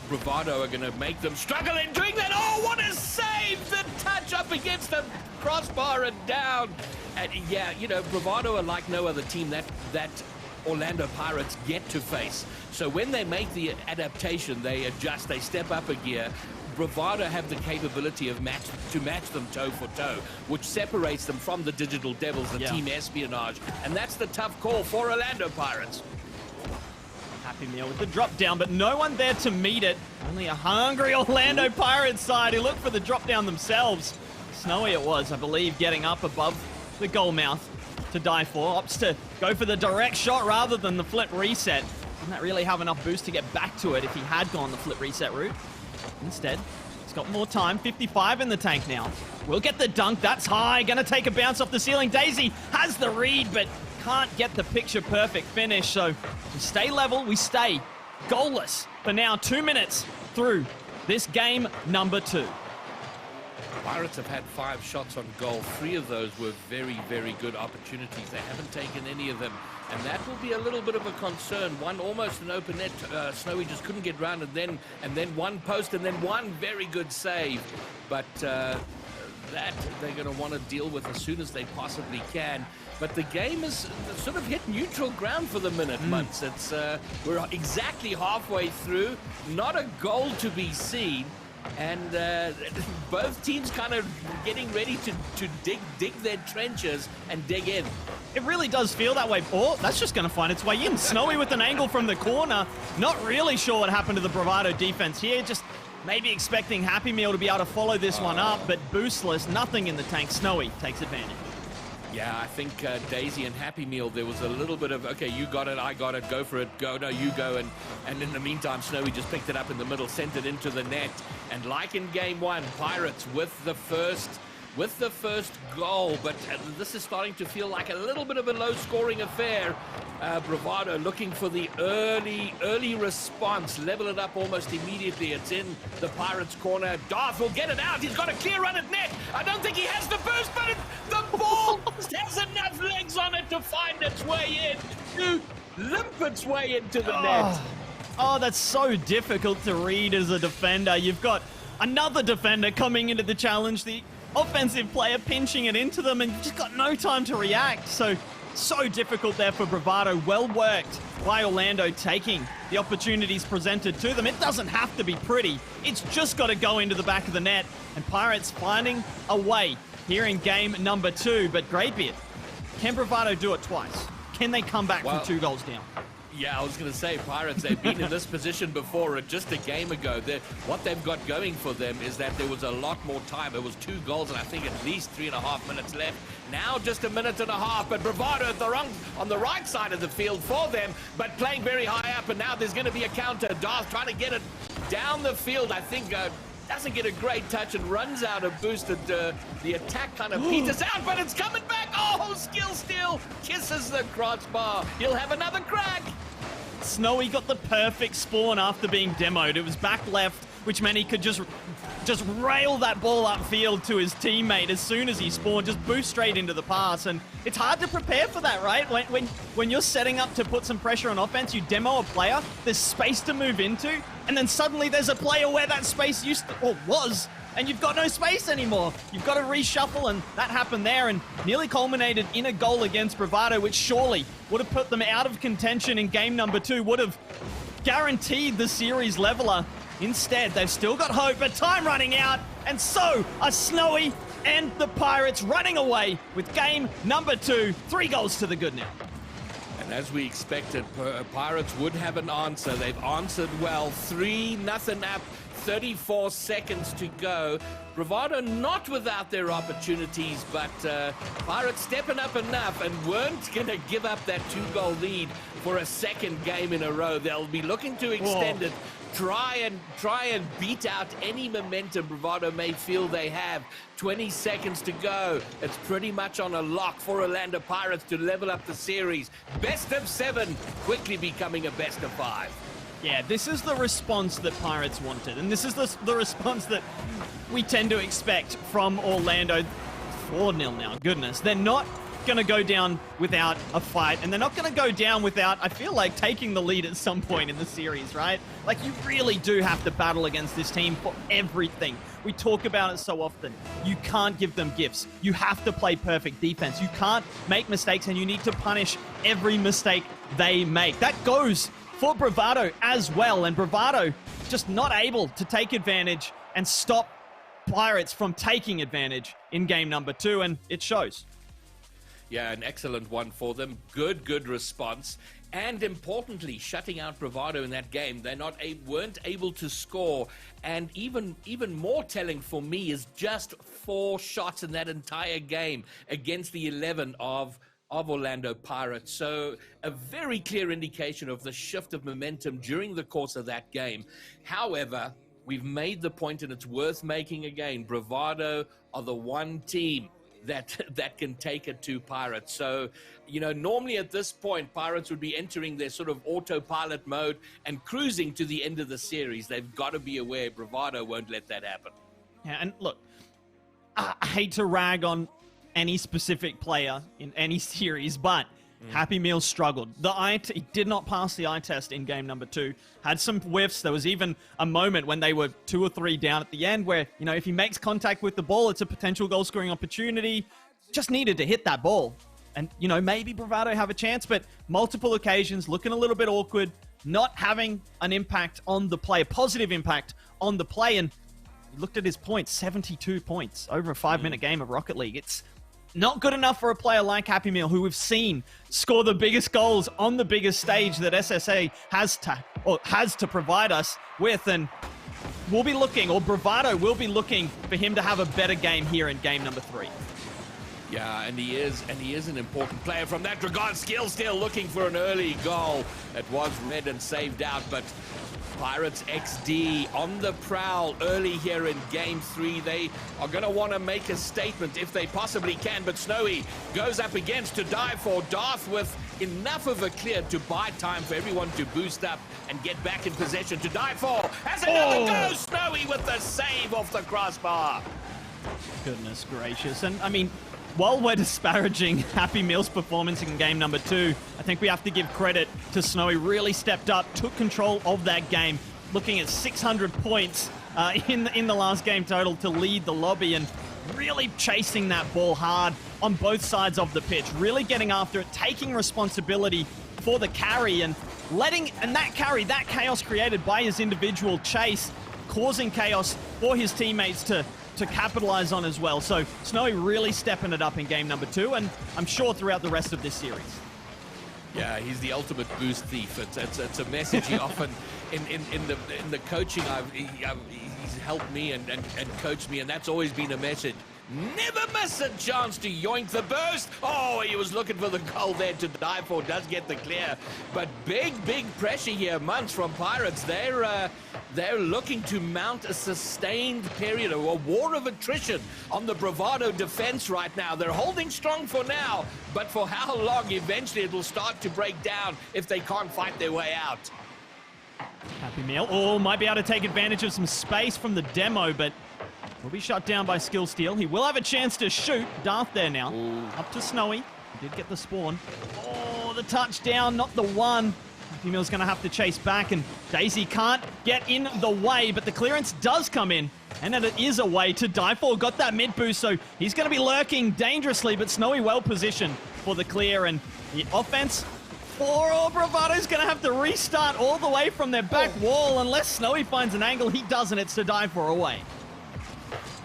Bravado are going to make them struggle in doing that. Oh, what a save! The touch up against the crossbar and down. And yeah, Bravado are like no other team that Orlando Pirates get to face. So when they make the adaptation, they adjust, they step up a gear. Bravado have the capability of match them toe for toe, which separates them from the Digital Devils, the Team Espionage. And that's the tough call for Orlando Pirates. Happy Meal with the drop down, but no one there to meet it. Only a hungry Orlando Pirates side who looked for the drop down themselves. Snowy it was, I believe, getting up above the goal mouth to die for. Opts to go for the direct shot rather than the flip reset. Didn't that really have enough boost to get back to it if he had gone the flip reset route? Instead, he's got more time. 55 in the tank now. We'll get the dunk. That's high. Gonna take a bounce off the ceiling. Daisy has the read, but can't get the picture perfect finish. So we stay level. We stay goalless for now. 2 minutes through this game number 2. Pirates have had 5 shots on goal. 3 of those were very, very good opportunities. They haven't taken any of them, and that will be a little bit of a concern. One almost an open net. Snowy just couldn't get round, and then one post, and then one very good save. But that they're going to want to deal with as soon as they possibly can. But the game has sort of hit neutral ground for the minute, Months. It's we're exactly halfway through. Not a goal to be seen. And both teams kind of getting ready to dig their trenches and dig in. It really does feel that way. Oh, that's just going to find its way in. Snowy with an angle from the corner. Not really sure what happened to the Bravado defense here. Just maybe expecting Happy Meal to be able to follow this one up, but boostless, nothing in the tank. Snowy takes advantage. Yeah, I think Daisy and Happy Meal, there was a little bit of, okay, you got it, I got it, go for it, go, no, you go. And in the meantime, Snowy just picked it up in the middle, sent it into the net. And like in game one, Pirates with the first goal, but this is starting to feel like a little bit of a low-scoring affair. Bravado looking for the early response, level it up almost immediately. It's in the Pirates' corner. Darth will get it out. He's got a clear run at net. I don't think he has the boost, but the ball has enough legs on it to find its way in, to limp its way into the net. Oh, that's so difficult to read as a defender. You've got another defender coming into the challenge, the offensive player pinching it into them, and you've just got no time to react. So difficult there for Bravado. Well worked by Orlando, taking the opportunities presented to them. It doesn't have to be pretty. It's just got to go into the back of the net. And Pirates finding a way here in game number 2. But Greybeard, can Bravado do it twice? Can they come back from 2 goals down? Yeah, I was going to say, Pirates, they've been in this position before, just a game ago. What they've got going for them is that there was a lot more time. It was 2 goals and I think at least 3.5 minutes left. Now just 1.5 minutes, but Bravado on the right side of the field for them, but playing very high up, and now there's going to be a counter. Darth trying to get it down the field, I think, doesn't get a great touch and runs out of boost. The attack kind of peters out, but it's coming back. Oh, skill steal kisses the crossbar. He'll have another crack. Snowy got the perfect spawn after being demoed. It was back left, which meant he could just rail that ball upfield to his teammate as soon as he spawned, just boost straight into the pass. And it's hard to prepare for that, right? When you're setting up to put some pressure on offense, you demo a player, there's space to move into, and then suddenly there's a player where that space was, and you've got no space anymore. You've got to reshuffle, and that happened there and nearly culminated in a goal against Bravado, which surely would have put them out of contention in game number 2, would have guaranteed the series leveler. Instead, they've still got hope, but time running out, and so are Snowy and the Pirates running away with game number 2. 3 goals to the good now. And as we expected, Pirates would have an answer. They've answered well. 3-0 up, 34 seconds to go. Bravado not without their opportunities, but Pirates stepping up enough and weren't going to give up that 2-goal lead for a second game in a row. They'll be looking to extend it. Try and beat out any momentum Bravado may feel they have. 20 seconds to go. It's pretty much on a lock for Orlando Pirates to level up the series. Best of 7, quickly becoming a best of 5. Yeah, this is the response that Pirates wanted, and this is the response that we tend to expect from Orlando. 4-0 now, goodness. They're not going to go down without a fight, and they're not going to go down without, I feel like, taking the lead at some point in the series, right? Like, you really do have to battle against this team for everything. We talk about it so often. You can't give them gifts. You have to play perfect defense. You can't make mistakes, and you need to punish every mistake they make. That goes for Bravado as well, and Bravado just not able to take advantage and stop Pirates from taking advantage in game number 2, and it shows. Yeah, an excellent one for them. Good response. And importantly, shutting out Bravado in that game. They weren't able to score. And even more telling for me is just 4 shots in that entire game against the 11 of Orlando Pirates. So a very clear indication of the shift of momentum during the course of that game. However, we've made the point, and it's worth making again, Bravado are the one team that can take it to Pirates. So, normally at this point, Pirates would be entering their sort of autopilot mode and cruising to the end of the series. They've got to be aware Bravado won't let that happen. Yeah, and look, I hate to rag on any specific player in any series, but Happy Meal struggled. He did not pass the eye test in game number 2. Had some whiffs. There was even a moment when they were 2 or 3 down at the end where, if he makes contact with the ball, it's a potential goal-scoring opportunity. Just needed to hit that ball. And, maybe Bravado have a chance, but multiple occasions, looking a little bit awkward, not having an impact on the play, a positive impact on the play. And you looked at his points, 72 points over a 5-minute game of Rocket League. It's not good enough for a player like Happy Meal, who we've seen score the biggest goals on the biggest stage that SSA has to provide us with. And we'll be looking, or Bravado will be looking for him to have a better game here in game number 3. Yeah, and he is an important player from that regard. Skill still looking for an early goal. It was read and saved out, but Pirates XD on the prowl early here in Game 3. They are going to want to make a statement if they possibly can, but Snowy goes up against to die for Darth with enough of a clear to buy time for everyone to boost up and get back in possession to die for. As another goes, Snowy with the save off the crossbar. Goodness gracious. And I mean, while we're disparaging Happy Meal's performance in game number 2, I think we have to give credit to Snowy. Really stepped up, took control of that game, looking at 600 points in the last game total to lead the lobby, and really chasing that ball hard on both sides of the pitch, really getting after it, taking responsibility for the carry, and that chaos created by his individual chase, causing chaos for his teammates to capitalize on as well. So Snowy really stepping it up in game number 2, and I'm sure throughout the rest of this series. Yeah, he's the ultimate boost thief. It's a message he often in the coaching he's helped me and coached me, and that's always been a message. Never miss a chance to yoink the burst. Oh, he was looking for the goal there to die for. Does get the clear, but big pressure here. Months from Pirates. They're looking to mount a sustained period, a war of attrition on the Bravado defense right now. They're holding strong for now, but for how long? Eventually it will start to break down if they can't fight their way out. Happy Meal, might be able to take advantage of some space from the demo, but will be shut down by Skill Steal. He will have a chance to shoot. Darth there now. Ooh. Up to Snowy. He did get the spawn. Oh, the touchdown, not the one. Happy Meal's going to have to chase back, and Daisy can't get in the way, but the clearance does come in, and it is a way to die for. Got that mid boost, so he's going to be lurking dangerously, but Snowy well positioned for the clear, and the offense for Bravado's going to have to restart all the way from their back wall unless Snowy finds an angle. He doesn't. It's to die for away.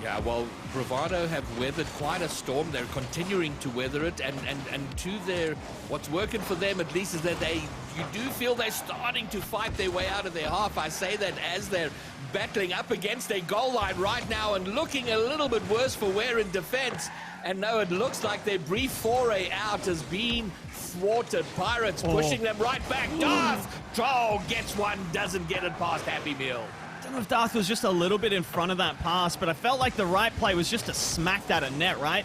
Yeah, well, Bravado have weathered quite a storm. They're continuing to weather it, and to their, what's working for them at least is that you do feel they're starting to fight their way out of their half. I say that as they're battling up against their goal line right now and looking a little bit worse for wear in defense. And no, it looks like their brief foray out has been thwarted. Pirates pushing them right back. Darth gets one, doesn't get it past Happy Meal. I don't know if Darth was just a little bit in front of that pass, but I felt like the right play was just to smack that at net, right?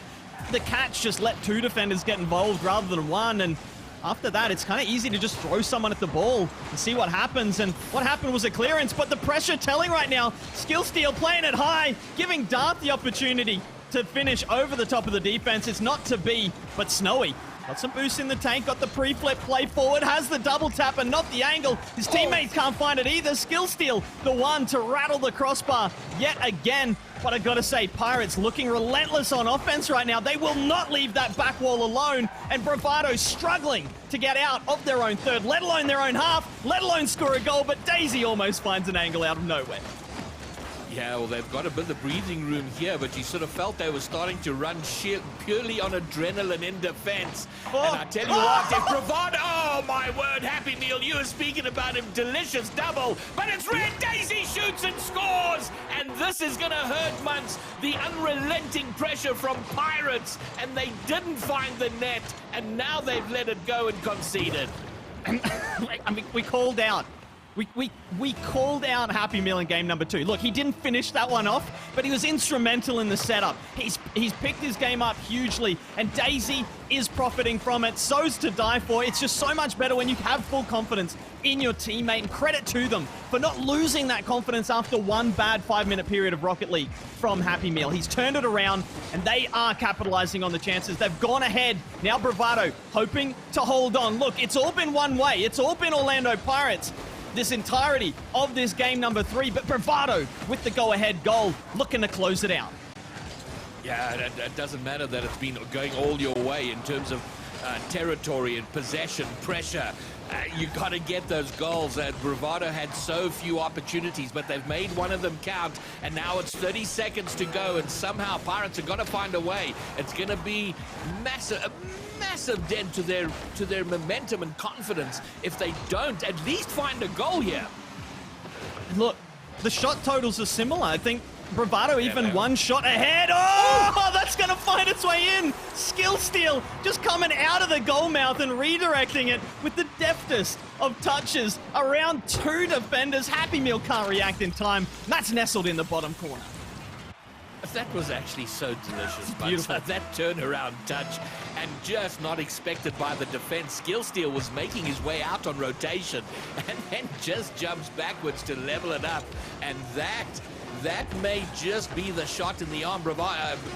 The catch just let 2 defenders get involved rather than 1, and after that, it's kind of easy to just throw someone at the ball and see what happens, and what happened was a clearance, but the pressure telling right now. Skill Steal playing it high, giving Darth the opportunity to finish over the top of the defense. It's not to be, but Snowy got some boost in the tank, got the pre-flip play forward, has the double tap and not the angle. His teammates can't find it either. Skill Steal, the one to rattle the crossbar yet again. But I gotta say, Pirates looking relentless on offense right now. They will not leave that back wall alone, and Bravado struggling to get out of their own third, let alone their own half, let alone score a goal, but Daisy almost finds an angle out of nowhere. Yeah, well, they've got a bit of breathing room here, but you sort of felt they were starting to run purely on adrenaline in defense. And I tell you what, if Bravado, oh my word, Happy Meal, you were speaking about him, delicious double, but it's red. Daisy shoots and scores, and this is going to hurt Munts. The unrelenting pressure from Pirates, and they didn't find the net, and now they've let it go and conceded. I mean, we called out. We called out Happy Meal in game number 2. Look, he didn't finish that one off, but he was instrumental in the setup. He's picked his game up hugely, and Daisy is profiting from it. So's to die for. It's just so much better when you have full confidence in your teammate, and credit to them for not losing that confidence after one bad 5-minute period of Rocket League from Happy Meal. He's turned it around, and they are capitalizing on the chances. They've gone ahead. Now Bravado hoping to hold on. Look, it's all been one way. It's all been Orlando Pirates this entirety of this game number 3, but Bravado with the go-ahead goal, looking to close it out. Yeah, it doesn't matter that it's been going all your way in terms of territory and possession, pressure. You got to get those goals. Bravado had so few opportunities, but they've made one of them count, and now it's 30 seconds to go, and somehow Pirates are going to find a way. It's going to be massive dent to their momentum and confidence if they don't at least find a goal here. Look, the shot totals are similar. I think Bravado even one shot ahead. Oh, that's going to find its way in. Skill steal just coming out of the goal mouth and redirecting it with the deftest of touches around 2 defenders. Happy Meal can't react in time. That's nestled in the bottom corner. That was actually so delicious. Beautiful. But that turnaround touch, and just not expected by the defense. Skill Steal was making his way out on rotation and then just jumps backwards to level it up. And that may just be the shot in the arm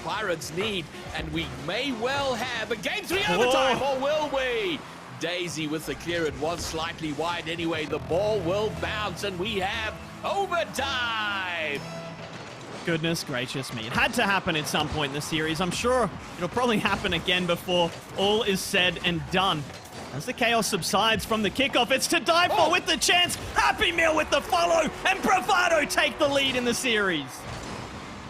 Pirates need, and we may well have a Game 3 overtime, or will we? Daisy with the clear. It was slightly wide anyway. The ball will bounce, and we have overtime. Goodness gracious me. It had to happen at some point in the series. I'm sure it'll probably happen again before all is said and done. As the chaos subsides from the kickoff, it's to die for with the chance. Happy Meal with the follow, and Bravado take the lead in the series.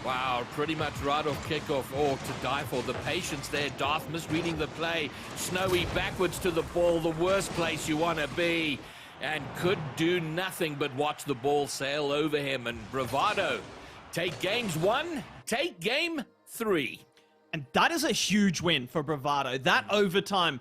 Wow, pretty much right off kickoff. Oh, to die for. The patience there. Darth misreading the play. Snowy backwards to the ball. The worst place you want to be. And could do nothing but watch the ball sail over him. And Bravado take games 1, take game 3. And that is a huge win for Bravado. That overtime,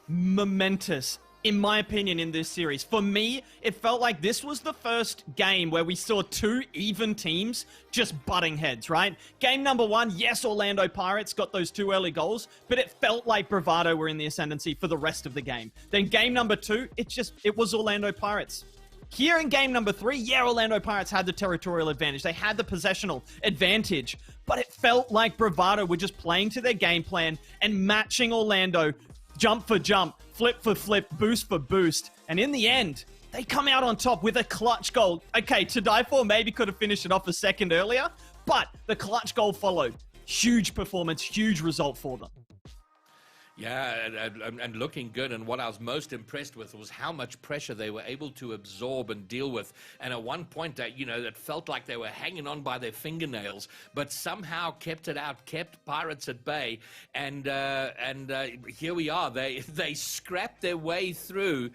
momentous, in my opinion, in this series. For me, it felt like this was the first game where we saw 2 even teams just butting heads, right? Game number 1, yes, Orlando Pirates got those 2 early goals, but it felt like Bravado were in the ascendancy for the rest of the game. Then game number 2, it was Orlando Pirates. Here in game number 3, yeah, Orlando Pirates had the territorial advantage. They had the possessional advantage, but it felt like Bravado were just playing to their game plan and matching Orlando jump for jump, flip for flip, boost for boost. And in the end, they come out on top with a clutch goal. Okay, to die for maybe could have finished it off a second earlier, but the clutch goal followed. Huge performance, huge result for them. Yeah, and looking good. And what I was most impressed with was how much pressure they were able to absorb and deal with. And at one point, that felt like they were hanging on by their fingernails, but somehow kept it out, kept Pirates at bay. And here we are. They scrapped their way through,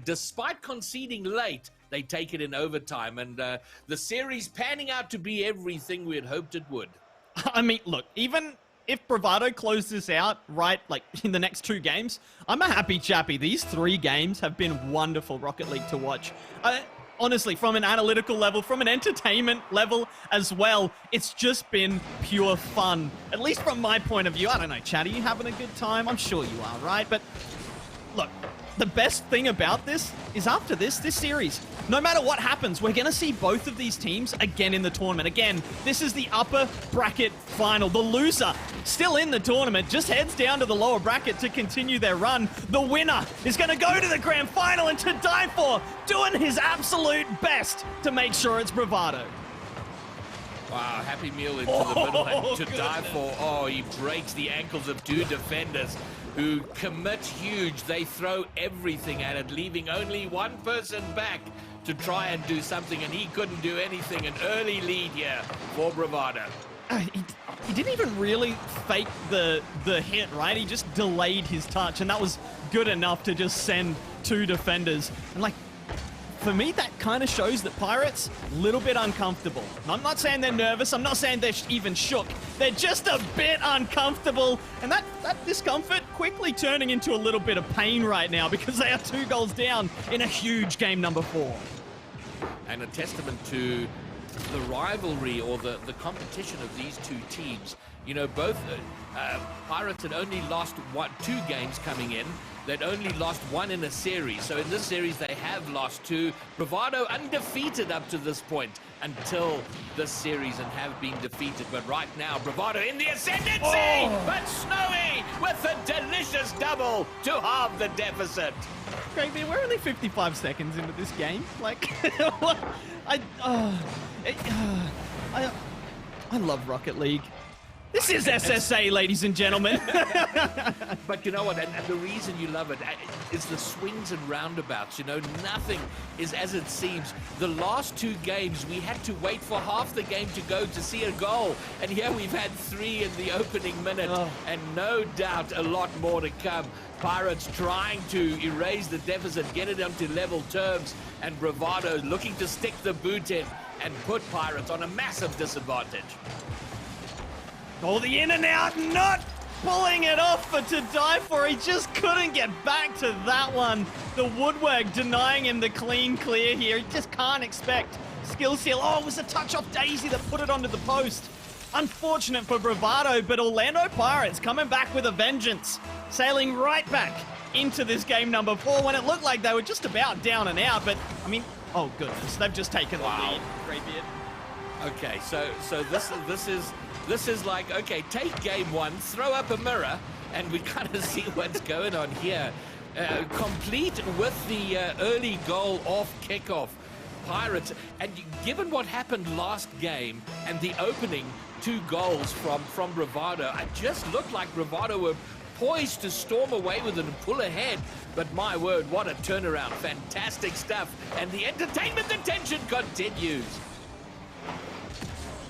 despite conceding late. They take it in overtime, and the series panning out to be everything we had hoped it would. I mean, look, even if Bravado closed this out, right, like in the next 2 games, I'm a happy chappy. These 3 games have been wonderful Rocket League to watch. Honestly, from an analytical level, from an entertainment level as well, it's just been pure fun. At least from my point of view. I don't know, Chad, are you having a good time? I'm sure you are, right? But look, the best thing about this is after this series, no matter what happens, we're going to see both of these teams again in the tournament. Again, this is the upper bracket final. The loser, still in the tournament, just heads down to the lower bracket to continue their run. The winner is going to go to the grand final, and to die for, doing his absolute best to make sure it's Bravado. Wow, Happy Meal into the middle, and to die for. Oh, he breaks the ankles of 2 defenders who commit huge. They throw everything at it, leaving only one person back to try and do something, and he couldn't do anything. An early lead here for Bravado. He didn't even really fake the hit, right? He just delayed his touch, and that was good enough to just send 2 defenders. And like, for me, that kind of shows that Pirates, a little bit uncomfortable. And I'm not saying they're nervous. I'm not saying they're even shook. They're just a bit uncomfortable. And that discomfort quickly turning into a little bit of pain right now, because they are 2 goals down in a huge game number 4. And a testament to the rivalry or the competition of these 2 teams. You know, both Pirates had only lost 2 games coming in. They'd only lost 1 in a series. So in this series, they have lost 2. Bravado undefeated up to this point until this series, and have been defeated. But right now, Bravado in the ascendancy! Oh. But Snowy with a delicious double to halve the deficit. Greg, we're only 55 seconds into this game. Like, I love Rocket League. This is SSA, ladies and gentlemen. But you know what? And the reason you love it is the swings and roundabouts. You know, nothing is as it seems. The last 2 games, we had to wait for half the game to go to see a goal. And here we've had 3 in the opening minute. And no doubt a lot more to come. Pirates trying to erase the deficit, get it onto level terms. And Bravado looking to stick the boot in and put Pirates on a massive disadvantage. Oh, the in and out, not pulling it off for To Die For. He just couldn't get back to that one. The woodwork denying him the clean clear here. He just can't expect skill seal. Oh, it was a touch off Daisy that put it onto the post. Unfortunate for Bravado, but Orlando Pirates coming back with a vengeance. Sailing right back into this game number 4 when it looked like they were just about down and out. But, I mean, oh goodness, they've just taken the lead. Greybeard. Okay, so this is like, okay, take game 1, throw up a mirror, and we kind of see what's going on here. Complete with the early goal off kickoff. Pirates, and given what happened last game and the opening 2 goals from Bravado, it just looked like Bravado were poised to storm away with it and pull ahead. But my word, what a turnaround. Fantastic stuff. And the entertainment attention continues.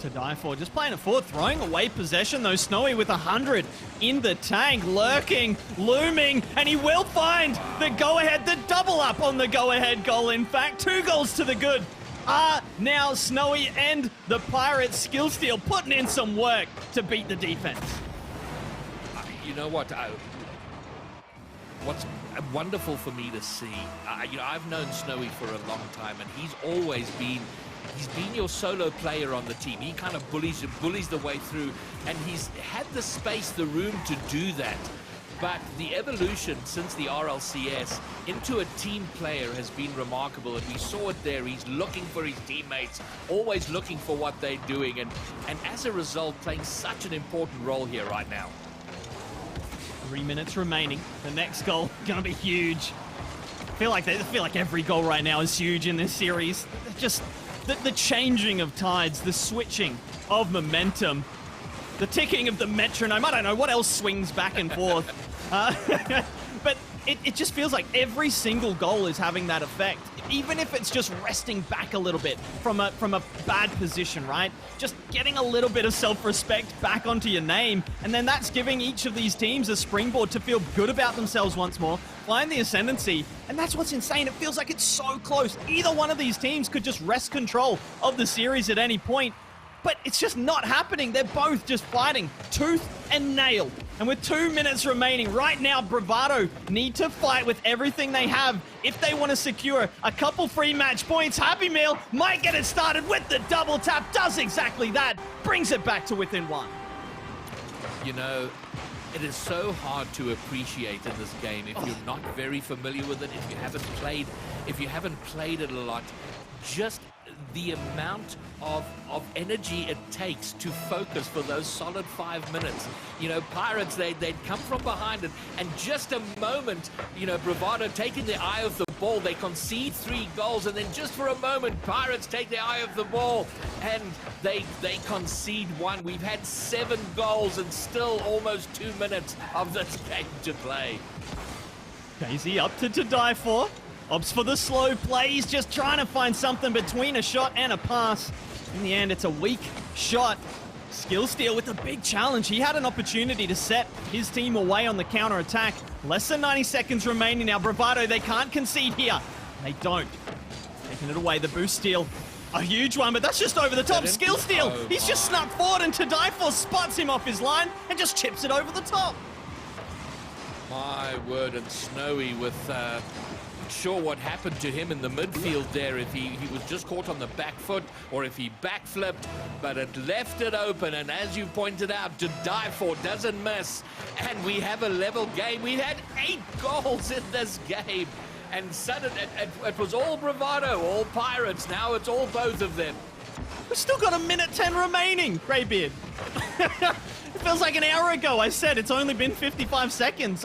To Die For, just playing it forward, throwing away possession, though. Snowy with 100 in the tank, lurking, looming, and he will find the go-ahead, the double up on the go-ahead goal. In fact, 2 goals to the good are now Snowy and the Pirates skill steal, putting in some work to beat the defense. You know what? What's wonderful for me to see, you know, I've known Snowy for a long time, and he's always been your solo player on the team. He kind of bullies the way through, and he's had the space, the room to do that. But the evolution since the RLCS into a team player has been remarkable, and we saw it there. He's looking for his teammates, always looking for what they're doing, and as a result, playing such an important role here right now. 3 minutes remaining. The next goal gonna be huge. I feel like every goal right now is huge in this series. Just the changing of tides, the switching of momentum, the ticking of the metronome. I don't know what else swings back and forth. But it just feels like every single goal is having that effect. Even if it's just resting back a little bit from a bad position, right? Just getting a little bit of self-respect back onto your name, and then that's giving each of these teams a springboard to feel good about themselves once more, find the ascendancy, and that's what's insane. It feels like it's so close. Either one of these teams could just wrest control of the series at any point, but it's just not happening. They're both just fighting tooth and nail. And with 2 minutes remaining, right now, Bravado need to fight with everything they have if they want to secure a couple free match points. Happy Meal might get it started with the double tap, does exactly that, brings it back to within 1. You know, it is so hard to appreciate in this game if you're not very familiar with it, if you haven't played it a lot. Just the amount of energy it takes to focus for those solid 5 minutes. You know, Pirates, they'd come from behind and just a moment, you know, Bravado taking the eye of the ball, they concede 3 goals, and then just for a moment, Pirates take the eye of the ball and they concede 1. We've had 7 goals and still almost 2 minutes of this game to play. Daisy up to Die For. Opts for the slow play. He's just trying to find something between a shot and a pass. In the end, it's a weak shot. Skill steal with a big challenge. He had an opportunity to set his team away on the counter-attack. Less than 90 seconds remaining now. Bravado, they can't concede here. They don't. Taking it away, the boost steal. A huge one, but that's just over the top. Skill steal. He's just snuck forward, and To Die For spots him off his line and just chips it over the top. My word, and Snowy with... sure what happened to him in the midfield there, if he was just caught on the back foot or if he backflipped, but it left it open, and as you pointed out, To Die For doesn't miss, and we have a level game. We had 8 goals in this game, and suddenly it was all Bravado, all Pirates. Now it's all both of them. We've still got 1:10 remaining, Greybeard. It feels like an hour ago I said it's only been 55 seconds.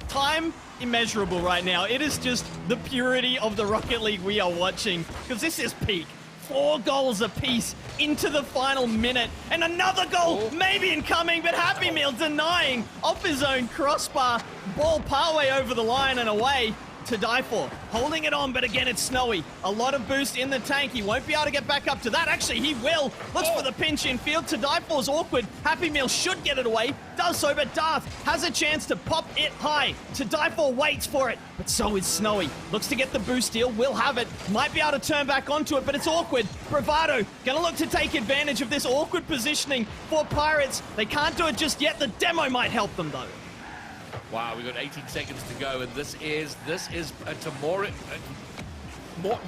Time immeasurable right now. It is just the purity of the Rocket League we are watching, because this is peak. 4 goals apiece into the final minute. And another goal maybe incoming, but Happy Meal denying off his own crossbar. Ball partway over the line and away to die for. Holding it on, but again, it's Snowy. A lot of boost in the tank. He won't be able to get back up to that. Actually, he will. Looks for the pinch in field. To die for is awkward. Happy Meal should get it away. Does so, but Darth has a chance to pop it high. To die for waits for it, but so is Snowy. Looks to get the boost steal. Will have it. Might be able to turn back onto it, but it's awkward. Bravado gonna look to take advantage of this awkward positioning for Pirates. They can't do it just yet. The demo might help them, though. Wow, we've got 18 seconds to go, and this is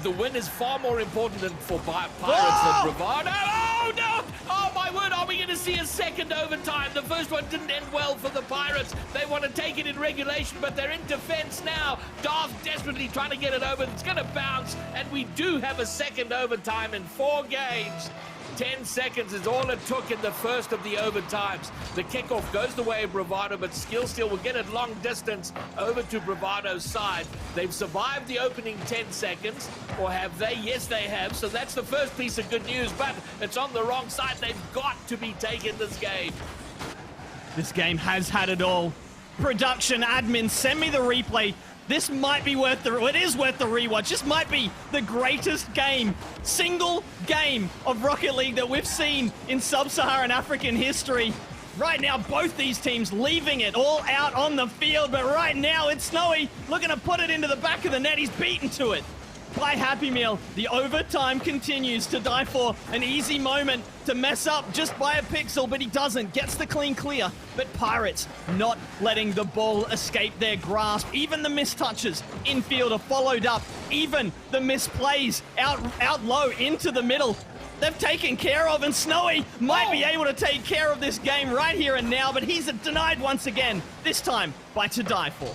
the win is far more important than for Pirates than Bravado. Oh no! Oh my word! Are we going to see a second overtime? The first one didn't end well for the Pirates. They want to take it in regulation, but they're in defense now. Darth desperately trying to get it over. It's going to bounce, and we do have a second overtime in 4 games. 10 seconds is all it took in the first of the overtimes. The kickoff goes the way of Bravado, but Skill Steal will get it long distance over to Bravado's side. They've survived the opening 10 seconds, or have they? Yes, they have. So that's the first piece of good news, but it's on the wrong side. They've got to be taking this game. This game has had it all. Production, admin, send me the replay. This might be worth it is worth the rewatch. This might be the greatest game, single game of Rocket League that we've seen in sub-Saharan African history. Right now, both these teams leaving it all out on the field, but right now it's Snowy looking to put it into the back of the net. He's beaten to it by Happy Meal. The overtime continues. To die for an easy moment to mess up just by a pixel, but he doesn't. Gets the clean clear, but Pirates not letting the ball escape their grasp. Even the mistouches infield are followed up. Even the misplays out low into the middle. They've taken care of, and Snowy might be able to take care of this game right here and now, but he's denied once again, this time by To Die For.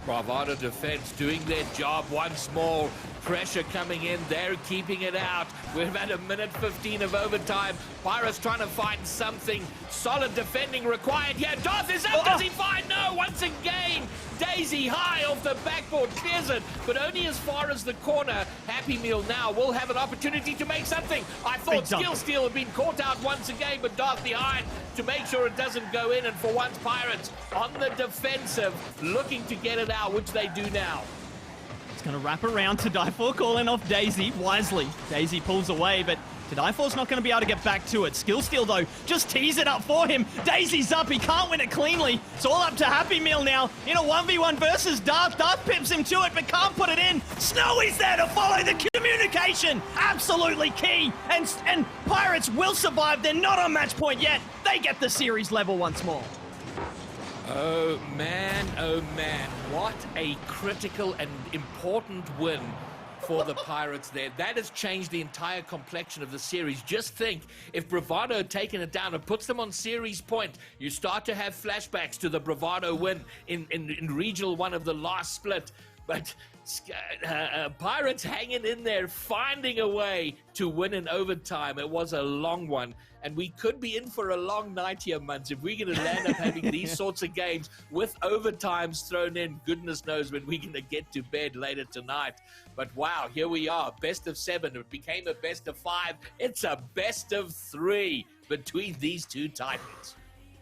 Bravado defense doing their job once more. Pressure coming in, they're keeping it out. We've had 1:15 of overtime. Pirates trying to find something. Solid defending required here. Darth is up, does he find? No, once again. Daisy high off the backboard, clears it, but only as far as the corner. Happy Meal now will have an opportunity to make something. I thought Skill Steal had been caught out once again, but Darth behind to make sure it doesn't go in, and for once Pirates on the defensive, looking to get it out, which they do now. Going to wrap around. To Die For calling off Daisy wisely. Daisy pulls away, but To Die For's not going to be able to get back to it. Skill Steal, though, just tees it up for him. Daisy's up. He can't win it cleanly. It's all up to Happy Meal now in a 1v1 versus Darth. Darth pips him to it, but can't put it in. Snowy's there to follow the communication. Absolutely key. And Pirates will survive. They're not on match point yet. They get the series level once more. Oh man, what a critical and important win for the Pirates there. That has changed the entire complexion of the series. Just think, if Bravado had taken it down, it puts them on series point. You start to have flashbacks to the Bravado win in Regional 1 of the last split. But Pirates hanging in there, finding a way to win in overtime. It was a long one, and we could be in for a long night here, Muns, if we're going to land up having these sorts of games with overtimes thrown in. Goodness knows when we're going to get to bed later tonight. But wow, here we are, best of 7. It became a best of 5. It's a best of 3 between these two titans.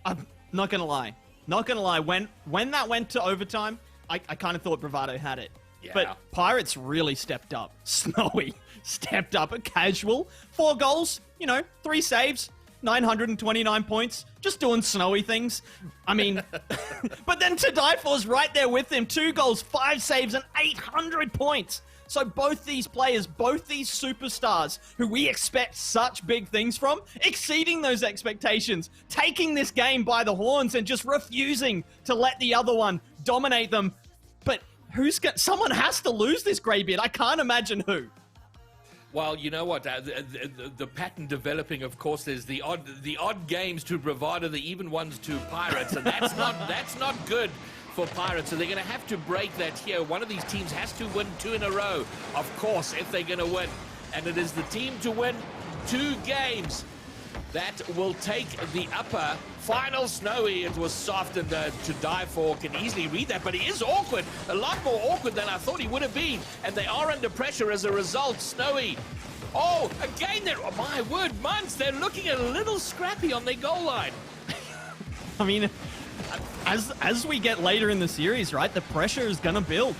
I'm not going to lie. Not going to lie. When that went to overtime, I kind of thought Bravado had it. Yeah. But Pirates really stepped up. Snowy stepped up. A casual. 4 goals, 3 saves, 929 points. Just doing Snowy things. I mean, but then To Die For's right there with him. 2 goals, 5 saves, and 800 points. So both these players, both these superstars who we expect such big things from, exceeding those expectations, taking this game by the horns and just refusing to let the other one dominate them. But someone has to lose this greybeard. I can't imagine who. Well, you know what? The pattern developing, of course, there's the odd games to Bravado, the even ones to Pirates, and that's not good for Pirates. So they're going to have to break that here. One of these teams has to win 2 in a row, of course, if they're going to win. And it is the team to win 2 games that will take the upper. Final Snowy, it was soft, and To Die For can easily read that, but he is awkward, a lot more awkward than I thought he would have been, and they are under pressure as a result. Snowy Oh, again, oh, my word, Munts, they're looking a little scrappy on their goal line. I mean, as we get later in the series, right, the pressure is going to build.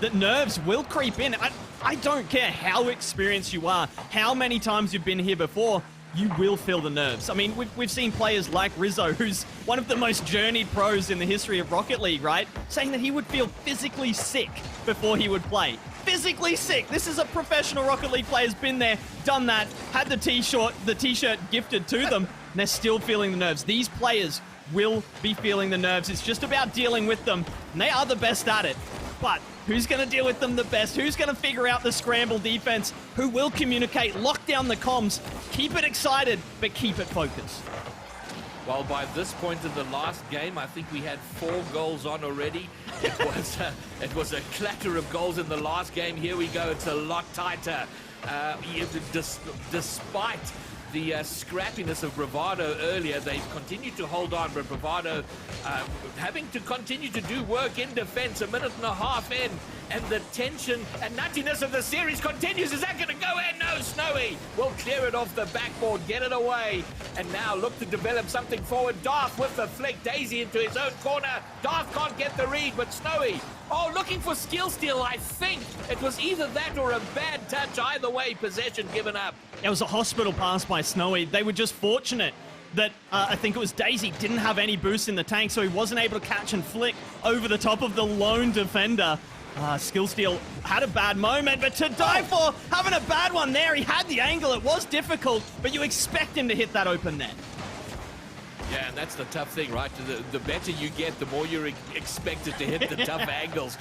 The nerves will creep in. I don't care how experienced you are, how many times you've been here before, you will feel the nerves. I mean, we've seen players like Rizzo, who's one of the most journeyed pros in the history of Rocket League, right? Saying that he would feel physically sick before he would play. Physically sick. This is a professional Rocket League player's been there, done that, had the t-shirt gifted to them, and they're still feeling the nerves. These players will be feeling the nerves. It's just about dealing with them, and they are the best at it. But who's going to deal with them the best? Who's going to figure out the scramble defense? Who will communicate, lock down the comms, keep it excited, but keep it focused? Well, by this point in the last game, I think we had 4 goals on already. It was a clatter of goals in the last game. Here we go. It's a lot tighter. Despite the scrappiness of Bravado earlier, they've continued to hold on, but Bravado having to continue to do work in defense, a minute and a half in, and the tension and nuttiness of the series continues. Is that going to go in? No, Snowy will clear it off the backboard, get it away, and now look to develop something forward. Darth with the flick, Daisy into his own corner. Darth can't get the read, but Snowy, oh, looking for skill steal, I think. It was either that or a bad touch. Either way, possession given up. It was a hospital pass by Snowy. They were just fortunate that I think it was Daisy didn't have any boost in the tank, so he wasn't able to catch and flick over the top of the lone defender. Skill steal had a bad moment, but to die for having a bad one there. He had the angle. It was difficult, but you expect him to hit that open net. Yeah, and that's the tough thing, right? The better you get, the more you're expected to hit the tough angles.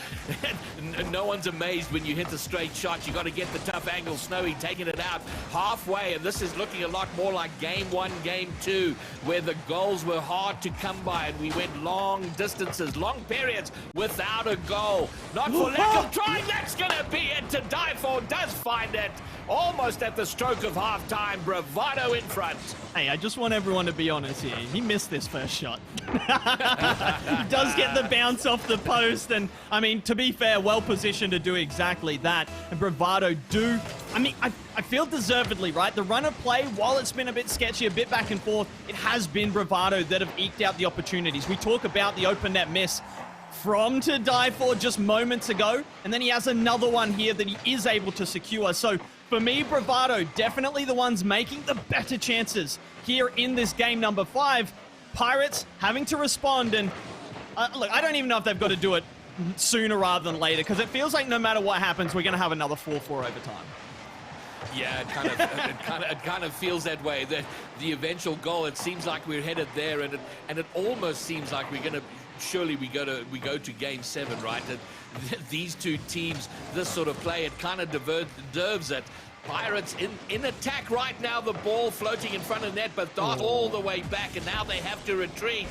No one's amazed when you hit the straight shot. You got to get the tough angle. Snowy taking it out halfway, and this is looking a lot more like game 1, game 2, where the goals were hard to come by, and we went long distances, long periods without a goal. Not for lack of trying. That's going to be it. To Die For does find it. Almost at the stroke of halftime. Bravado in front. Hey, I just want everyone to be honest here. He missed this first shot. He does get the bounce off the post, and I mean, to be fair, well positioned to do exactly that. And Bravado do, I mean, I feel deservedly, right? The run of play, while it's been a bit sketchy, a bit back and forth, it has been Bravado that have eked out the opportunities. We talk about the open net miss from To Die For just moments ago, and then he has another one here that he is able to secure. So for me, Bravado, definitely the ones making the better chances here in this game number 5. Pirates having to respond, and look, I don't even know if they've got to do it sooner rather than later, because it feels like no matter what happens, we're going to have another 4-4 overtime. Yeah, it kind of feels that way. The eventual goal, it seems like we're headed there, and it almost seems like we're going to. Surely we go to game 7, right? These two teams, this sort of play, it kind of deserves it. Pirates in attack right now, the ball floating in front of net, but Dart all the way back, and now they have to retreat.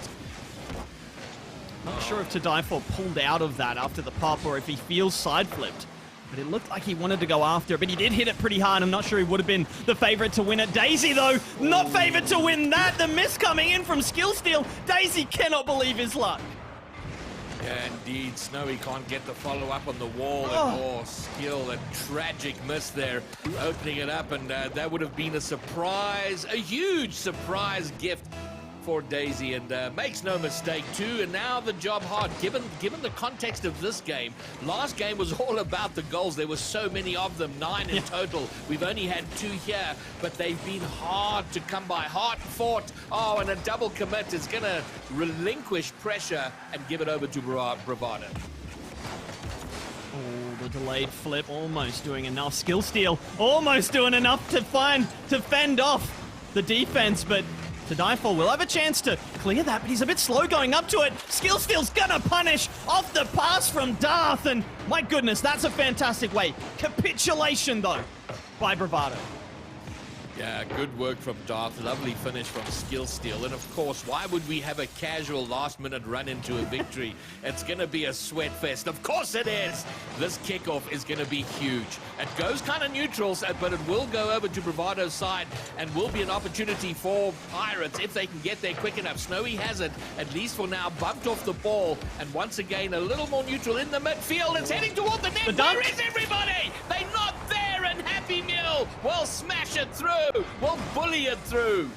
Not sure if To Die For pulled out of that after the pop, or if he feels side flipped. But it looked like he wanted to go after it, but he did hit it pretty hard. I'm not sure he would have been the favorite to win it. Daisy, though, not favored to win that. The miss coming in from Skill Steal. Daisy cannot believe his luck. Yeah, indeed. Snowy can't get the follow-up on the wall. And more skill. A tragic miss there, opening it up. And that would have been a surprise, a huge surprise gift for Daisy. And makes no mistake, too. And now the job hard. Given the context of this game, last game was all about the goals. There were so many of them, 9 in total. We've only had 2 here, but they've been hard to come by. Hard fought. Oh, and a double commit is going to relinquish pressure and give it over to Bravado. Oh, the delayed flip almost doing enough. Skill Steal almost doing enough to fend off the defense, but To Die For will have a chance to clear that, but he's a bit slow going up to it. Skill Steal's gonna punish off the pass from Darth, and my goodness, that's a fantastic way. Capitulation, though, by Bravado. Yeah, good work from Darth. Lovely finish from Skill Steal. And of course, why would we have a casual last-minute run into a victory? It's going to be a sweat fest. Of course it is. This kickoff is going to be huge. It goes kind of neutral, but it will go over to Bravado's side and will be an opportunity for Pirates if they can get there quick enough. Snowy has it, at least for now, bumped off the ball. And once again, a little more neutral in the midfield. It's heading toward the net. Where is everybody? They're not there, and Happy Meal We'll smash it through. We'll bully it through.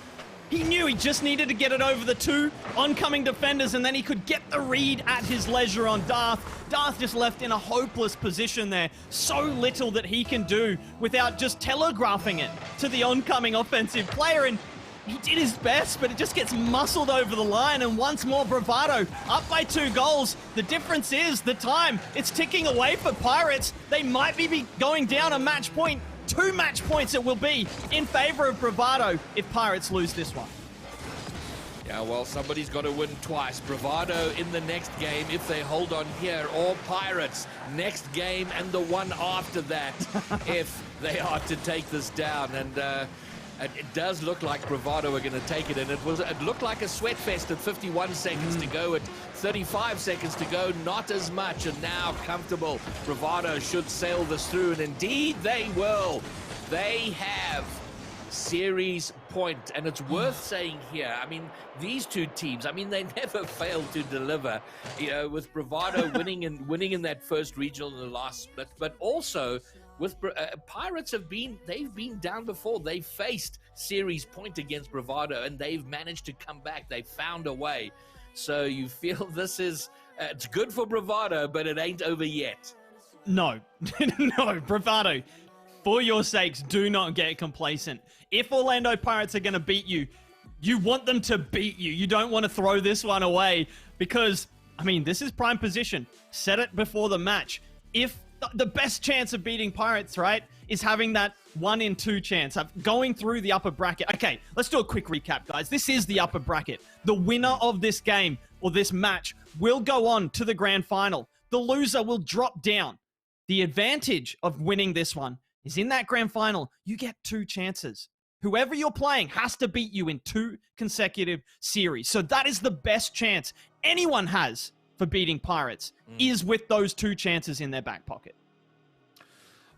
He knew he just needed to get it over the two oncoming defenders, and then he could get the read at his leisure on Darth. Darth just left in a hopeless position there. So little that he can do without just telegraphing it to the oncoming offensive player, and he did his best, but it just gets muscled over the line, and once more Bravado up by 2 goals. The difference is the time. It's ticking away for Pirates. They might be going down a match point. 2 match points it will be in favor of Bravado if Pirates lose this one. Yeah, well, somebody's got to win twice. Bravado in the next game if they hold on here, or Pirates next game and the one after that if they are to take this down. And it does look like Bravado are going to take it, and it looked like a sweat fest at 51 seconds to go, at 35 seconds to go, not as much, and now comfortable. Bravado should sail this through, and indeed they will. They have series point, and it's worth saying here, I mean, these two teams, I mean, they never fail to deliver, you know, with Bravado winning in that first regional in the last split, but also with Pirates they've been down before. They've faced series point against Bravado, and they've managed to come back. They've found a way. So you feel this is, it's good for Bravado, but it ain't over yet. No, no, Bravado, for your sakes, do not get complacent. If Orlando Pirates are going to beat you, you want them to beat you. You don't want to throw this one away because, I mean, this is prime position. Set it before the match. If the best chance of beating Pirates, right, is having that 1 in 2 chance of going through the upper bracket. Okay, let's do a quick recap, guys. This is the upper bracket. The winner of this game or this match will go on to the grand final. The loser will drop down. The advantage of winning this one is in that grand final, you get 2 chances. Whoever you're playing has to beat you in 2 consecutive series. So that is the best chance anyone has for beating Pirates, is with those 2 chances in their back pocket.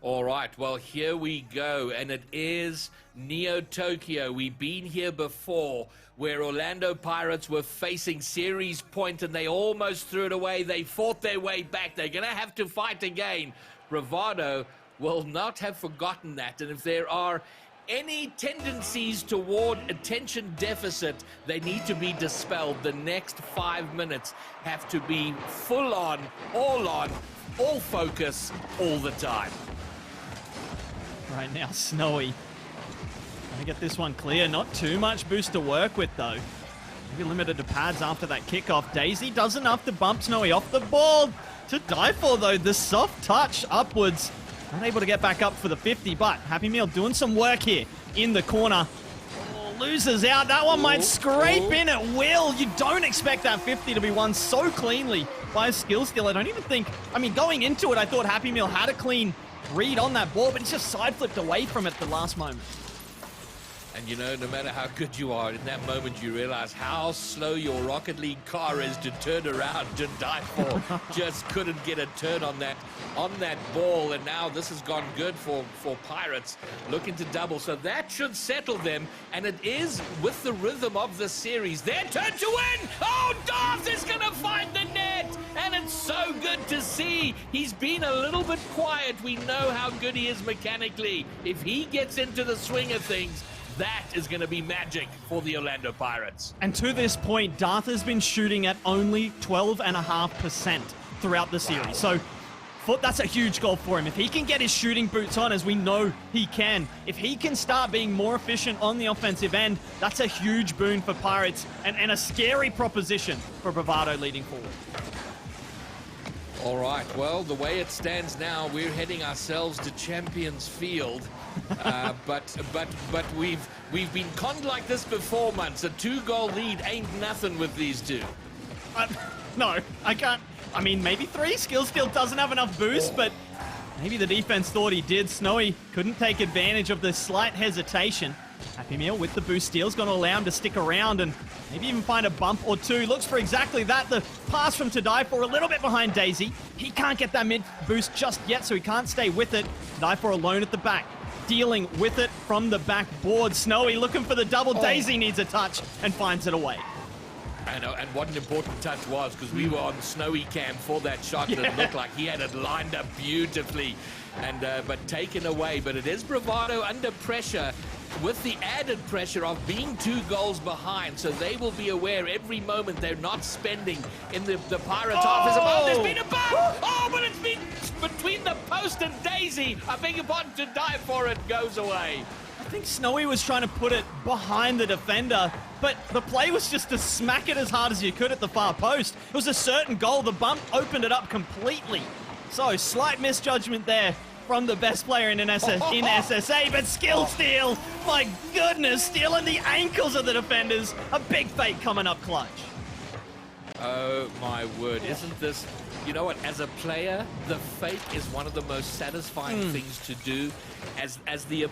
All right, well, here we go, and it is Neo Tokyo. We've been here before, where Orlando Pirates were facing series point, and they almost threw it away. They fought their way back. They're going to have to fight again. Bravado will not have forgotten that, and if there are any tendencies toward attention deficit, they need to be dispelled. The next 5 minutes have to be full on, all focus, all the time. Right now, Snowy. Trying to get this one clear. Not too much boost to work with, though. Maybe limited to pads after that kickoff. Daisy does enough to bump Snowy off the ball. To die for, though, the soft touch upwards. Not able to get back up for the 50, but Happy Meal doing some work here in the corner. Oh, loses out. That one might scrape in at will. You don't expect that 50 to be won so cleanly by a skill steal. I don't even think, I mean, going into it, I thought Happy Meal had a clean read on that ball, but he's just side flipped away from it at the last moment. And you know, no matter how good you are, in that moment you realize how slow your Rocket League car is to turn around to die for. Just couldn't get a turn on that ball, and now this has gone good for Pirates, looking to double. So that should settle them, and it is with the rhythm of the series. Their turn to win! Oh, Darth is going to find the net! And it's so good to see. He's been a little bit quiet. We know how good he is mechanically. If he gets into the swing of things, that is going to be magic for the Orlando Pirates. And to this point, Darth has been shooting at only 12.5% throughout the series. So that's a huge goal for him. If he can get his shooting boots on, as we know he can, if he can start being more efficient on the offensive end, that's a huge boon for Pirates and a scary proposition for Bravado leading forward. All right, well, the way it stands now, we're heading ourselves to Champions Field. But we've been conned like this before, months. A 2-goal lead ain't nothing with these two. No, I can't. I mean, maybe 3. Skill still doesn't have enough boost, but maybe the defense thought he did. Snowy couldn't take advantage of the slight hesitation. Happy Meal with the boost steal's going to allow him to stick around and maybe even find a bump or 2. Looks for exactly that. The pass from To Die For a little bit behind Daisy. He can't get that mid boost just yet, so he can't stay with it. To Die For alone at the back, dealing with it from the backboard. Snowy looking for the double. Daisy needs a touch and finds it away. I know, and what an important touch was, because we were on snowy cam for that shot, and it looked like he had it lined up beautifully, and but taken away. But it is Bravado under pressure, with the added pressure of being 2 goals behind, so they will be aware every moment they're not spending in the Pirates' half is about. There's been a bump! Oh, but it's been between the post and Daisy. I beg your pardon, to die for it goes away. I think Snowy was trying to put it behind the defender, but the play was just to smack it as hard as you could at the far post. It was a certain goal. The bump opened it up completely. So, slight misjudgment there from the best player in SSA, but skill steal. My goodness, stealing the ankles of the defenders. A big fake coming up clutch. Oh my word, isn't this... You know what, as a player, the fake is one of the most satisfying things to do. As the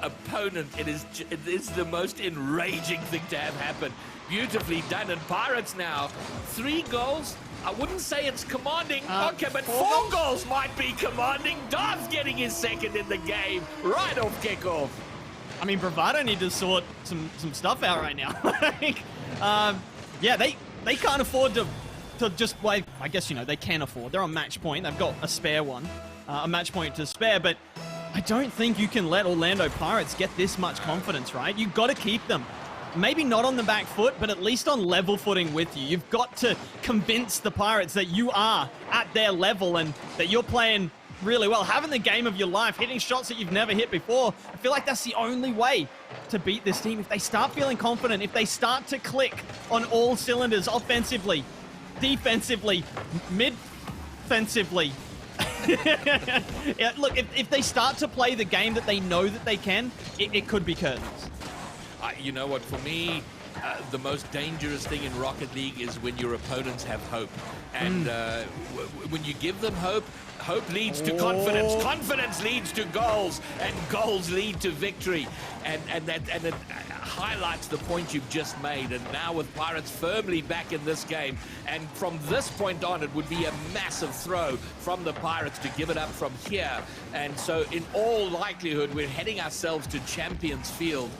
opponent, it is the most enraging thing to have happen. Beautifully done, and Pirates now, 3 goals. I wouldn't say it's commanding, okay, but 4 goals might be commanding. Dar's getting his second in the game, right off kickoff. I mean, Bravado need to sort some stuff out right now. Yeah, they can't afford to just, well, I guess, you know, they can afford. They're on match point. They've got a spare one, a match point to spare, but I don't think you can let Orlando Pirates get this much confidence, right? You've got to keep them. Maybe not on the back foot, but at least on level footing with you. You've got to convince the Pirates that you are at their level and that you're playing really well, having the game of your life, hitting shots that you've never hit before. I feel like that's the only way to beat this team. If they start feeling confident, if they start to click on all cylinders offensively, defensively, mid-fensively. Yeah, look, if they start to play the game that they know that they can, it could be curtains. You know what, for me, the most dangerous thing in Rocket League is when your opponents have hope. And when you give them hope, hope leads to confidence. Confidence leads to goals, and goals lead to victory. And it highlights the point you've just made. And now with Pirates firmly back in this game, and from this point on, it would be a massive throw from the Pirates to give it up from here. And so in all likelihood, we're heading ourselves to Champions Field.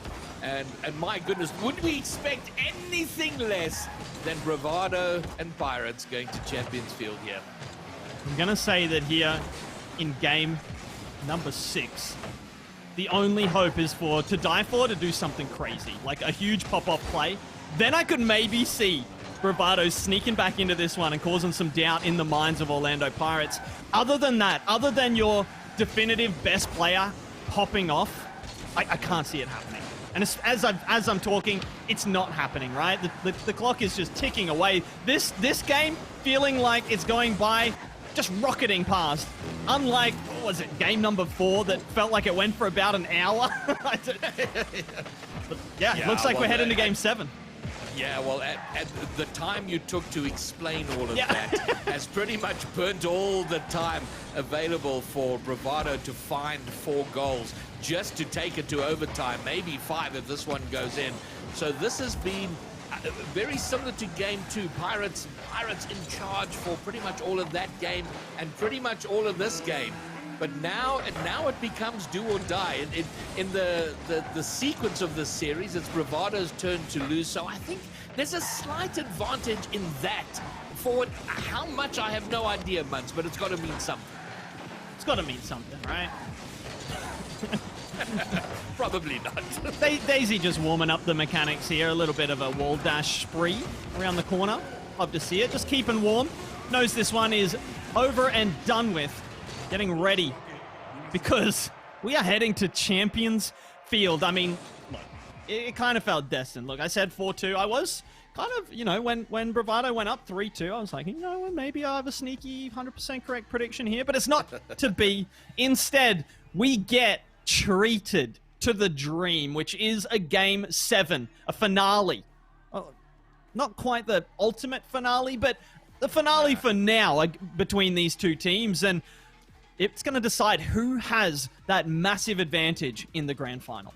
And my goodness, would we expect anything less than Bravado and Pirates going to Champions Field here? I'm going to say that here in game number 6, the only hope is for To Die For to do something crazy, like a huge pop-off play. Then I could maybe see Bravado sneaking back into this one and causing some doubt in the minds of Orlando Pirates. Other than that, other than your definitive best player popping off, I can't see it happening. And as I'm talking, it's not happening, right? The clock is just ticking away. This game feeling like it's going by, just rocketing past. Unlike, what was it, game number 4 that felt like it went for about an hour? But yeah, it looks like we're heading to game 7. Yeah, well, at the time you took to explain all of that has pretty much burnt all the time available for Bravado to find 4 goals just to take it to overtime, maybe 5 if this one goes in. So this has been very similar to game 2. Pirates in charge for pretty much all of that game and pretty much all of this game. But now it becomes do or die. In the sequence of this series, it's Bravado's turn to lose. So I think there's a slight advantage in that. For how much, I have no idea, Muntz, but it's got to mean something. It's got to mean something, right? Probably not. Daisy just warming up the mechanics here. A little bit of a wall dash spree around the corner. Love to see it. Just keeping warm. Knows this one is over and done with. Getting ready, because we are heading to Champions Field. I mean, look, it kind of felt destined. Look, I said 4-2. I was kind of, you know, when Bravado went up 3-2, I was like, you know, maybe I have a sneaky 100% correct prediction here, but it's not to be. Instead, we get treated to the dream, which is a game 7, a finale. Not quite the ultimate finale, but the finale for now, like, between these two teams, and it's going to decide who has that massive advantage in the grand final.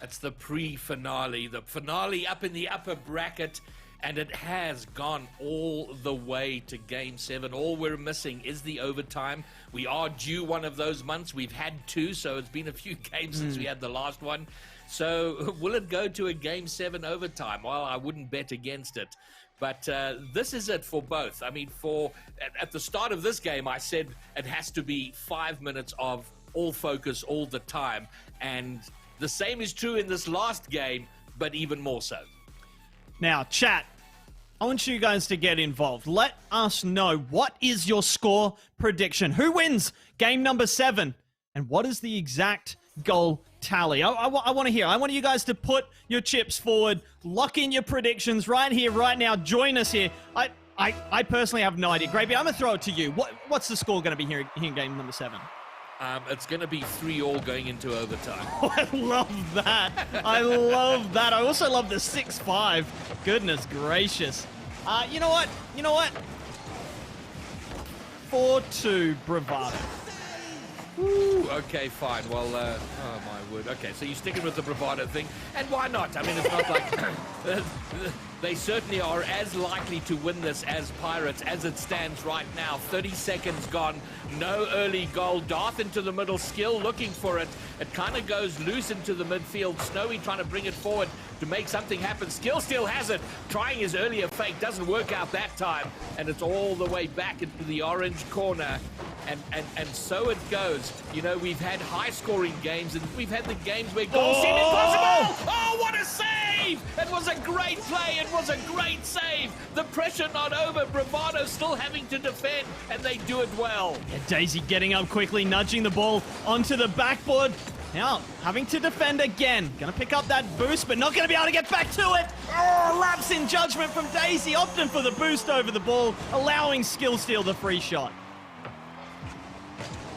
That's the pre-finale. The finale up in the upper bracket and it has gone all the way to Game 7. All we're missing is the overtime. We are due one of those months. We've had 2, so it's been a few games since we had the last one. So will it go to a Game 7 overtime? Well, I wouldn't bet against it. But this is it for both. I mean, at the start of this game, I said it has to be 5 minutes of all focus all the time. And the same is true in this last game, but even more so. Now, chat, I want you guys to get involved. Let us know, what is your score prediction? Who wins game number 7? And what is the exact goal tally? I want to hear. I want you guys to put your chips forward, lock in your predictions right here, right now. Join us here. I personally have no idea. Gravy, I'm going to throw it to you. What's the score going to be here in game number 7? It's going to be 3-3 going into overtime. Oh, I love that. I love that. I also love the 6-5. Goodness gracious. You know what? 4-2 Bravado. Ooh, okay, fine. Well, oh my word. Okay, so you're sticking with the Bravado thing, and why not? I mean, it's not like they certainly are as likely to win this as Pirates as it stands right now. 30 seconds gone, no early goal. Darth into the middle, Skill looking for it. It kind of goes loose into the midfield. Snowy trying to bring it forward to make something happen. Skill still has it, trying his earlier fake, doesn't work out that time, and it's all the way back into the orange corner. And so it goes. You know, we've had high-scoring games, and we've had the games where goals seem impossible. Oh, what a save! It was a great play. It was a great save. The pressure not over. Bravado still having to defend, and they do it well. Yeah, Daisy getting up quickly, nudging the ball onto the backboard. Now, having to defend again. Gonna pick up that boost, but not gonna be able to get back to it. Oh, lapse in judgment from Daisy, opting for the boost over the ball, allowing Skill steal the free shot.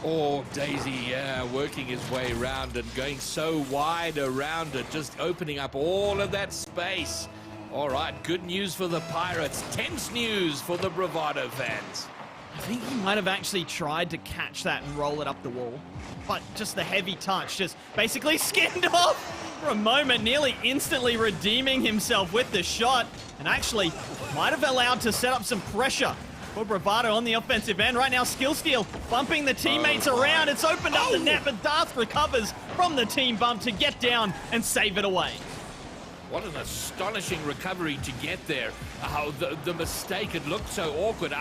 Oh, Daisy, working his way around and going so wide around it, just opening up all of that space. All right, good news for the Pirates, tense news for the Bravado fans. I think he might have actually tried to catch that and roll it up the wall, but just the heavy touch just basically skinned off for a moment, nearly instantly redeeming himself with the shot, and actually might have allowed to set up some pressure for Bravado on the offensive end. Right now, Skill Steal bumping the teammates around. It's opened up the net, but Darth recovers from the team bump to get down and save it away. What an astonishing recovery to get there. The mistake, it looked so awkward.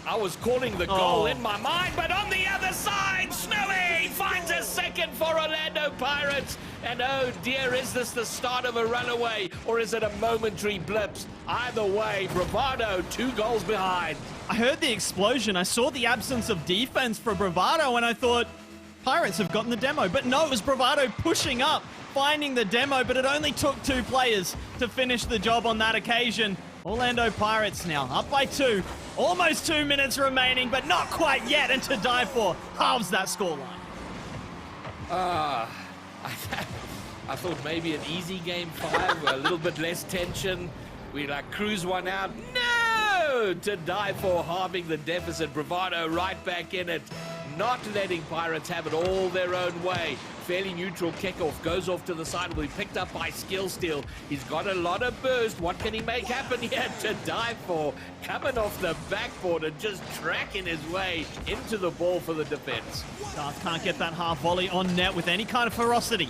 I was calling the goal in my mind, but on the other side, Snowy finds a second for Orlando Pirates. And oh dear, is this the start of a runaway, or is it a momentary blip? Either way, Bravado 2 goals behind. I heard the explosion. I saw the absence of defense for Bravado, and I thought Pirates have gotten the demo. But no, it was Bravado pushing up, finding the demo, but it only took 2 players to finish the job on that occasion. Orlando Pirates now up by 2. Almost 2 minutes remaining, but not quite yet. And to die for halves that scoreline. I thought maybe an easy game 5, a little bit less tension. We cruise one out. No! To die for, halving the deficit. Bravado right back in it. Not letting Pirates have it all their own way. Fairly neutral kickoff. Goes off to the side. Will be picked up by Skill Steal. He's got a lot of burst. What can he make happen here? To die for. Coming off the backboard and just tracking his way into the ball for the defense. Darth can't get that half volley on net with any kind of ferocity.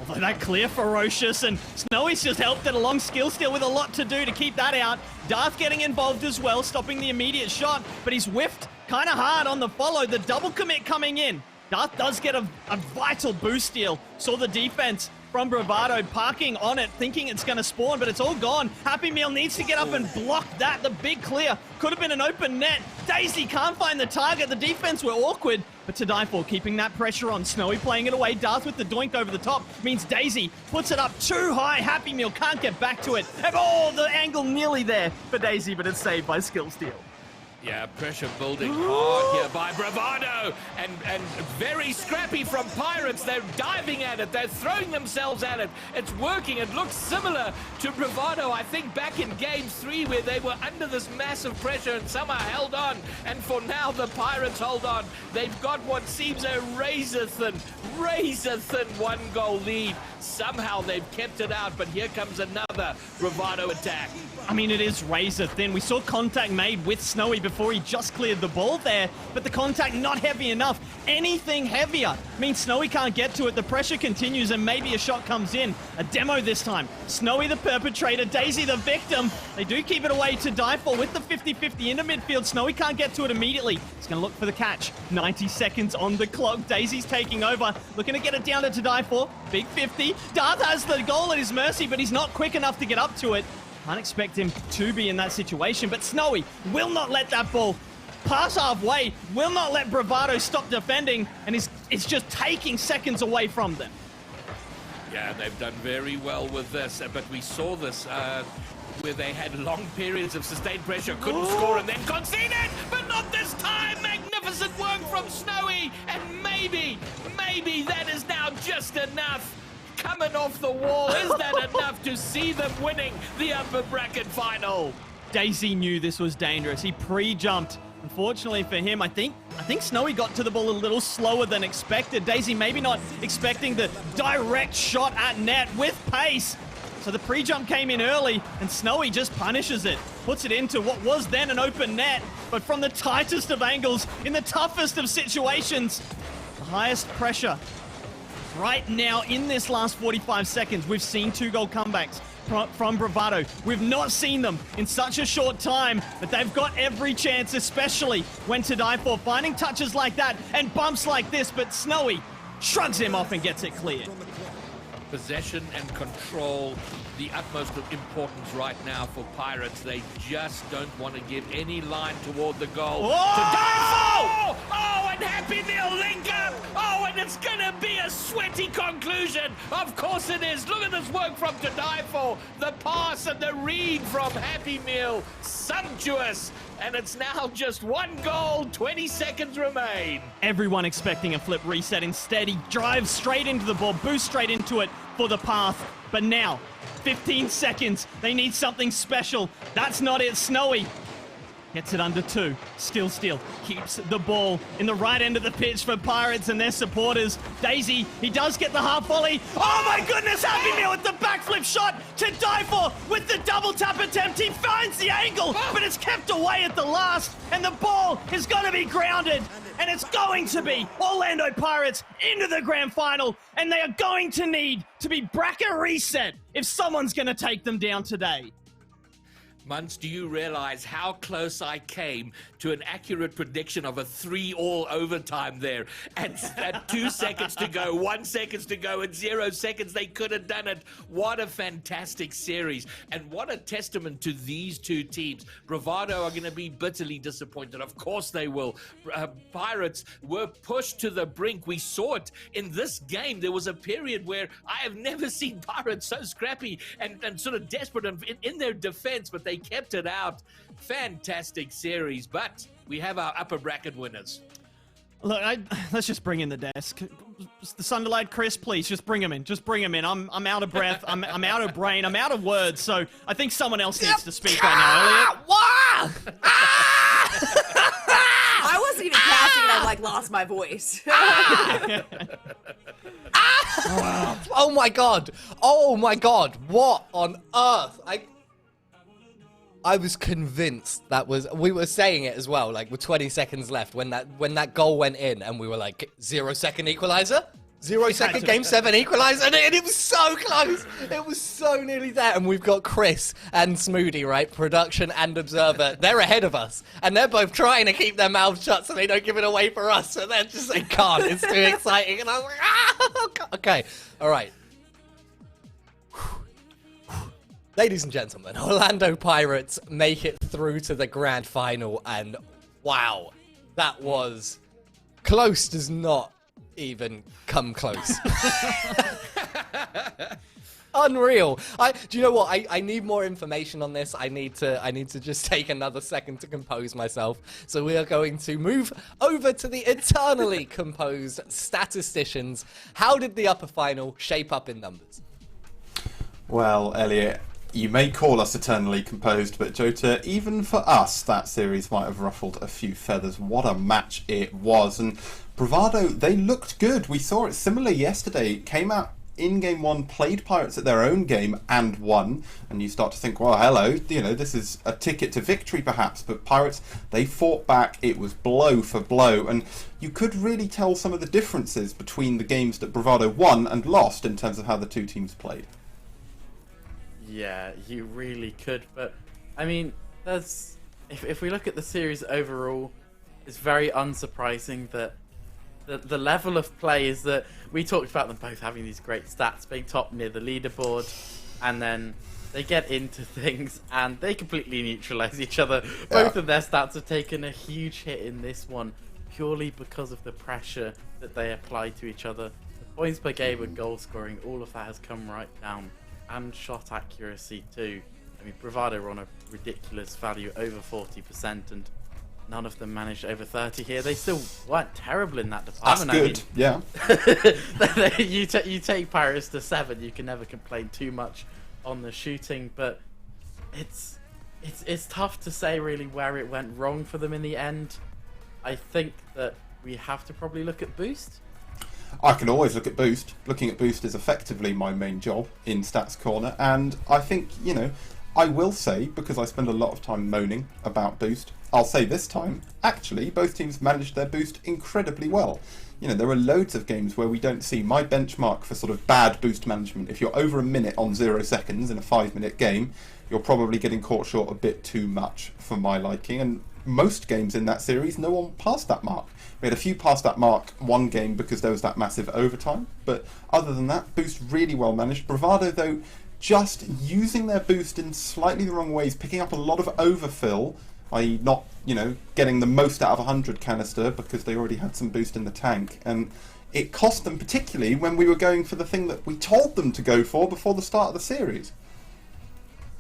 Although that clear ferocious, and Snowy's just helped it along. Skill Steal with a lot to do to keep that out. Darth getting involved as well, stopping the immediate shot, but he's whiffed kind of hard on the follow. The double commit coming in. Darth does get a vital boost steal. Saw the defense from Bravado parking on it, thinking it's going to spawn, but it's all gone. Happy Meal needs to get up and block that. The big clear could have been an open net. Daisy can't find the target. The defense were awkward, but to die for, keeping that pressure on. Snowy playing it away. Darth with the doink over the top means Daisy puts it up too high. Happy Meal can't get back to it. Oh, the angle nearly there for Daisy, but it's saved by Skill Steal. Yeah, pressure building hard here by Bravado, and very scrappy from Pirates. They're diving at it. They're throwing themselves at it. It's working. It looks similar to Bravado, I think, back in Game 3, where they were under this massive pressure and somehow held on. And for now, the Pirates hold on. They've got what seems a razor-thin one-goal lead. Somehow they've kept it out, but here comes another Bravado attack. I mean, it is razor thin. We saw contact made with Snowy before he just cleared the ball there, but the contact not heavy enough. Anything heavier means Snowy can't get to it. The pressure continues and maybe a shot comes in. A demo this time. Snowy the perpetrator, Daisy the victim. They do keep it away to die for with the 50-50 into midfield. Snowy can't get to it immediately. He's going to look for the catch. 90 seconds on the clock. Daisy's taking over, looking to get it down to die for. Big 50. Darth has the goal at his mercy, but he's not quick enough to get up to it. Can't expect him to be in that situation, but Snowy will not let that ball pass halfway, will not let Bravado stop defending, and it's just taking seconds away from them. Yeah, they've done very well with this, but we saw this where they had long periods of sustained pressure, couldn't score, and then conceded, but not this time. Magnificent work from Snowy, and maybe that is now just enough. Coming off the wall, is that enough to see them winning the upper bracket final? Daisy knew this was dangerous. He pre-jumped. Unfortunately for him, I think Snowy got to the ball a little slower than expected. Daisy maybe not expecting the direct shot at net with pace. So the pre-jump came in early, and Snowy just punishes it. Puts it into what was then an open net, but from the tightest of angles, in the toughest of situations. The highest pressure. Right now, in this last 45 seconds, we've seen 2-goal comebacks from Bravado. We've not seen them in such a short time, but they've got every chance, especially when to die for. Finding touches like that and bumps like this, but Snowy shrugs him off and gets it cleared. Possession and control, the utmost of importance right now for Pirates. They just don't want to give any line toward the goal. Oh! To die for! Oh, and Happy Meal link up! Oh, and it's gonna be a sweaty conclusion. Of course it is. Look at this work from To Die For. The pass and the read from Happy Meal. Sumptuous. And it's now just 1 goal, 20 seconds remain. Everyone expecting a flip reset. Instead, he drives straight into the ball, boosts straight into it for the path. But now, 15 seconds. They need something special. That's not it. Snowy gets it under 2. Still keeps the ball in the right end of the pitch for Pirates and their supporters. Daisy, he does get the half volley. Oh my goodness, Happy Meal with the backflip shot to die for with the double tap attempt. He finds the angle, but it's kept away at the last, and the ball is going to be grounded. And it's going to be Orlando Pirates into the grand final, and they are going to need to be bracket reset if someone's going to take them down today. Muntz, do you realize how close I came to an accurate prediction of a 3-all overtime there? At 2 seconds to go, 1 second to go, and 0 seconds, they could have done it. What a fantastic series. And what a testament to these two teams. Bravado are going to be bitterly disappointed. Of course they will. Pirates were pushed to the brink. We saw it in this game. There was a period where I have never seen Pirates so scrappy and sort of desperate in their defense, but they kept it out. Fantastic series, but we have our upper bracket winners. Look, let's just bring in the desk. The Sunderlad Chris, please, just bring him in. Just bring him in. I'm out of breath. I'm out of brain. I'm out of words. So I think someone else needs to speak right now, Elliot. What? I wasn't even casting and I lost my voice. Oh my god. Oh my god. What on earth? I was convinced we were saying it as well, with 20 seconds left when that goal went in, and we were like, 0 second equalizer? 0 second game 7 equalizer? And it was so close. It was so nearly there. And we've got Chris and Smoody, right? Production and Observer. They're ahead of us. And they're both trying to keep their mouths shut so they don't give it away for us. So they're just like, can't. It's too exciting. And I was like, ah! Okay. All right. Ladies and gentlemen, Orlando Pirates make it through to the grand final, and wow, that was close does not even come close. unreal. Do you know what? I need more information on this. I need to just take another second to compose myself. So we are going to move over to the eternally composed statisticians. How did the upper final shape up in numbers? Well, Elliot, you may call us eternally composed, but Jota, even for us, that series might have ruffled a few feathers. What a match it was. And Bravado, they looked good. We saw it similarly yesterday. It came out in game one, played Pirates at their own game and won. And you start to think, well, hello, you know, this is a ticket to victory perhaps. But Pirates, they fought back. It was blow for blow. And you could really tell some of the differences between the games that Bravado won and lost in terms of how the two teams played. Yeah, you really could, but I mean, if we look at the series overall, it's very unsurprising that the level of play is that we talked about them both having these great stats, being top near the leaderboard, and then they get into things and they completely neutralize each other. Both of their stats have taken a huge hit in this one purely because of the pressure that they apply to each other. The points per game and goal scoring, all of that has come right down. And shot accuracy too. I mean, Bravado were on a ridiculous value, over 40%, and none of them managed over 30 here. They still weren't terrible in that department. That's good, yeah. You take Pirates to 7, you can never complain too much on the shooting, but it's tough to say really where it went wrong for them in the end. I think that we have to probably look at Boost. I can always look at Boost. Looking at Boost is effectively my main job in Stats Corner, and I think, you know, I will say, because I spend a lot of time moaning about Boost, I'll say this time, actually, both teams managed their Boost incredibly well. You know, there are loads of games where we don't see my benchmark for sort of bad Boost management. If you're over a minute on 0 seconds in a 5-minute game, you're probably getting caught short a bit too much for my liking, and most games in that series, no one passed that mark. We had a few past that mark one game because there was that massive overtime, but other than that, Boost really well managed. Bravado, though, just using their Boost in slightly the wrong ways, picking up a lot of overfill, i.e. not, you know, getting the most out of 100 canister because they already had some Boost in the tank, and it cost them particularly when we were going for the thing that we told them to go for before the start of the series.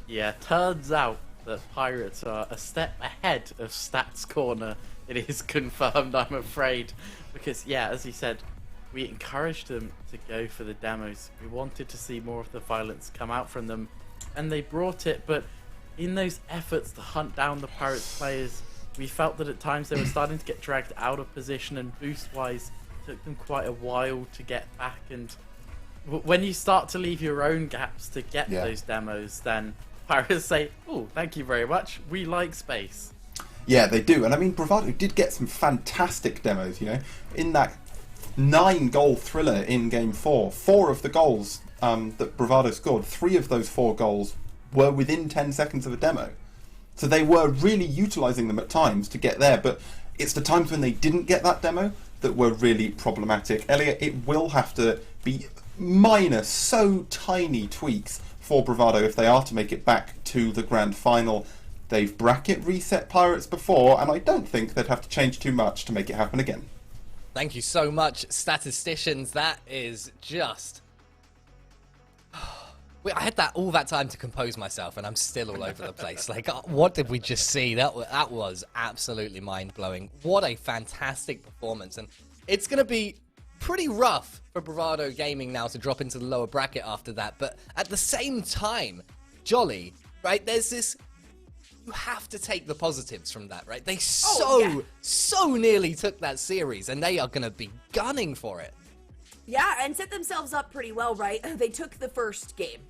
Yeah, turns out that Pirates are a step ahead of Stats Corner. It is confirmed, I'm afraid, because, yeah, as you said, we encouraged them to go for the demos. We wanted to see more of the violence come out from them, and they brought it, but in those efforts to hunt down the Pirates players, we felt that at times they were starting to get dragged out of position, and boost-wise, it took them quite a while to get back, and when you start to leave your own gaps to get those demos, then Pirates say, oh, thank you very much, we like space. Yeah, they do. And I mean, Bravado did get some fantastic demos, you know. In that 9-goal thriller in Game 4, 4 of the goals that Bravado scored, 3 of those 4 goals were within 10 seconds of a demo. So they were really utilising them at times to get there, but it's the times when they didn't get that demo that were really problematic. Elliot, it will have to be minor, so tiny tweaks for Bravado if they are to make it back to the grand final. They've bracket reset Pirates before, and I don't think they'd have to change too much to make it happen again. Thank you so much, statisticians. That is just... I had all that time to compose myself, and I'm still all over the place. Like, what did we just see? That was absolutely mind-blowing. What a fantastic performance. And it's going to be pretty rough for Bravado Gaming now to drop into the lower bracket after that. But at the same time, Jolly, right, there's this... You have to take the positives from that, right? They so nearly took that series, and they are going to be gunning for it. Yeah, and set themselves up pretty well, right? They took the first game.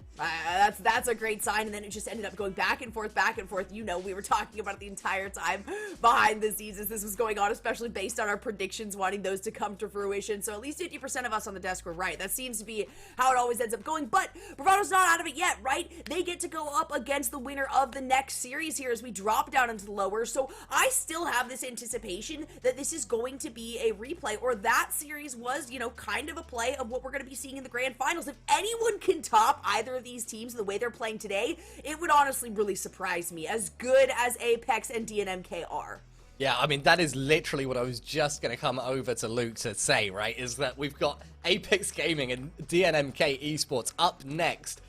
That's a great sign, and then it just ended up going back and forth, back and forth. You know, we were talking about it the entire time behind the scenes as this was going on, especially based on our predictions, wanting those to come to fruition. So at least 50% of us on the desk were right. That seems to be how it always ends up going, but Bravado's not out of it yet, right? They get to go up against the winner of the next series here as we drop down into the lower. So I still have this anticipation that this is going to be a replay, or that series was, you know, kind of a play of what we're going to be seeing in the grand finals. If anyone can top either of these teams the way they're playing today, it would honestly really surprise me, as good as Apex and DNMK are. Yeah, I mean, that is literally what I was just going to come over to Luke to say, right? Is that we've got Apex Gaming and DNMK Esports up next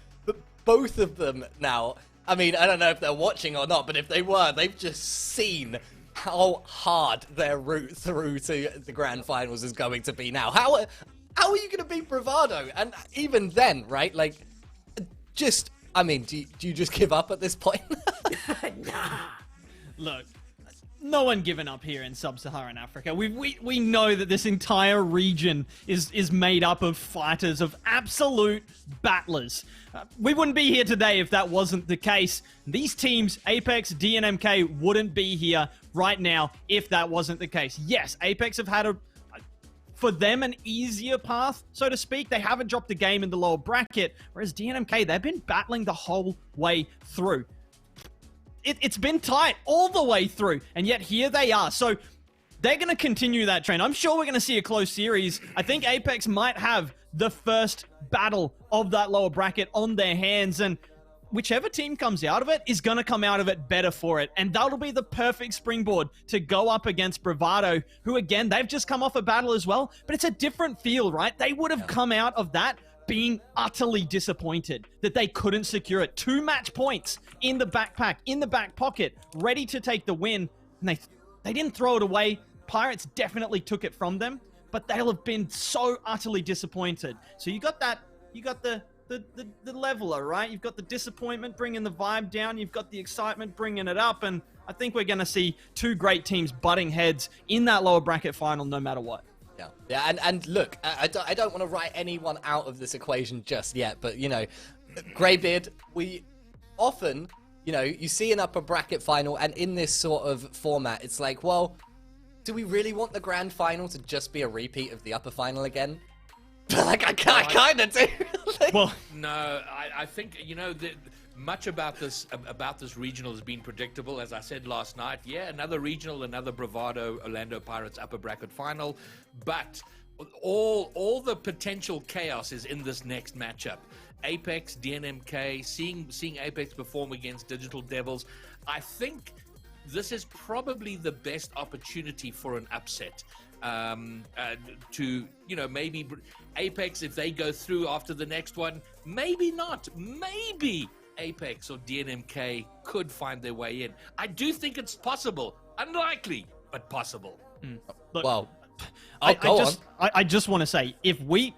both of them now, I mean, I don't know if they're watching or not, but if they were, they've just seen how hard their route through to the grand finals is going to be now. How are you going to beat Bravado? And even then, right, like, just, I mean, do you just give up at this point? Nah. Look, no one giving up here in sub-Saharan Africa. We know that this entire region is made up of fighters, of absolute battlers. We wouldn't be here today if that wasn't the case. These teams, Apex, DNMK, wouldn't be here right now if that wasn't the case. Yes, Apex have had for them, an easier path, so to speak. They haven't dropped the game in the lower bracket, whereas DNMK, they've been battling the whole way through. It's been tight all the way through, and yet here they are. So they're going to continue that trend. I'm sure we're going to see a close series. I think Apex might have the first battle of that lower bracket on their hands, and whichever team comes out of it is going to come out of it better for it. And that'll be the perfect springboard to go up against Bravado, who, again, they've just come off a battle as well, but it's a different feel, right? They would have come out of that being utterly disappointed that they couldn't secure it. 2 match points in the backpack, in the back pocket, ready to take the win. And they didn't throw it away. Pirates definitely took it from them, but they'll have been so utterly disappointed. So you got that, you got the leveler, right? You've got the disappointment bringing the vibe down. You've got the excitement bringing it up. And I think we're going to see 2 great teams butting heads in that lower bracket final no matter what. Yeah, and look, I don't want to write anyone out of this equation just yet, but, you know, Greybeard, we often, you know, you see an upper bracket final, and in this sort of format, it's like, well, do we really want the grand final to just be a repeat of the upper final again? Like, I kind of do. Well, No, I think, you know, much about this regional has been predictable. As I said last night, yeah, another regional, another Bravado Orlando Pirates upper bracket final, but all the potential chaos is in this next matchup. Apex, DNMK, seeing Apex perform against Digital Devils, I think this is probably the best opportunity for an upset. To, you know, maybe Apex, if they go through after the next one, maybe not, maybe Apex or DNMK could find their way in. I do think it's possible. Unlikely, but possible. look, Well, I just want to say, if we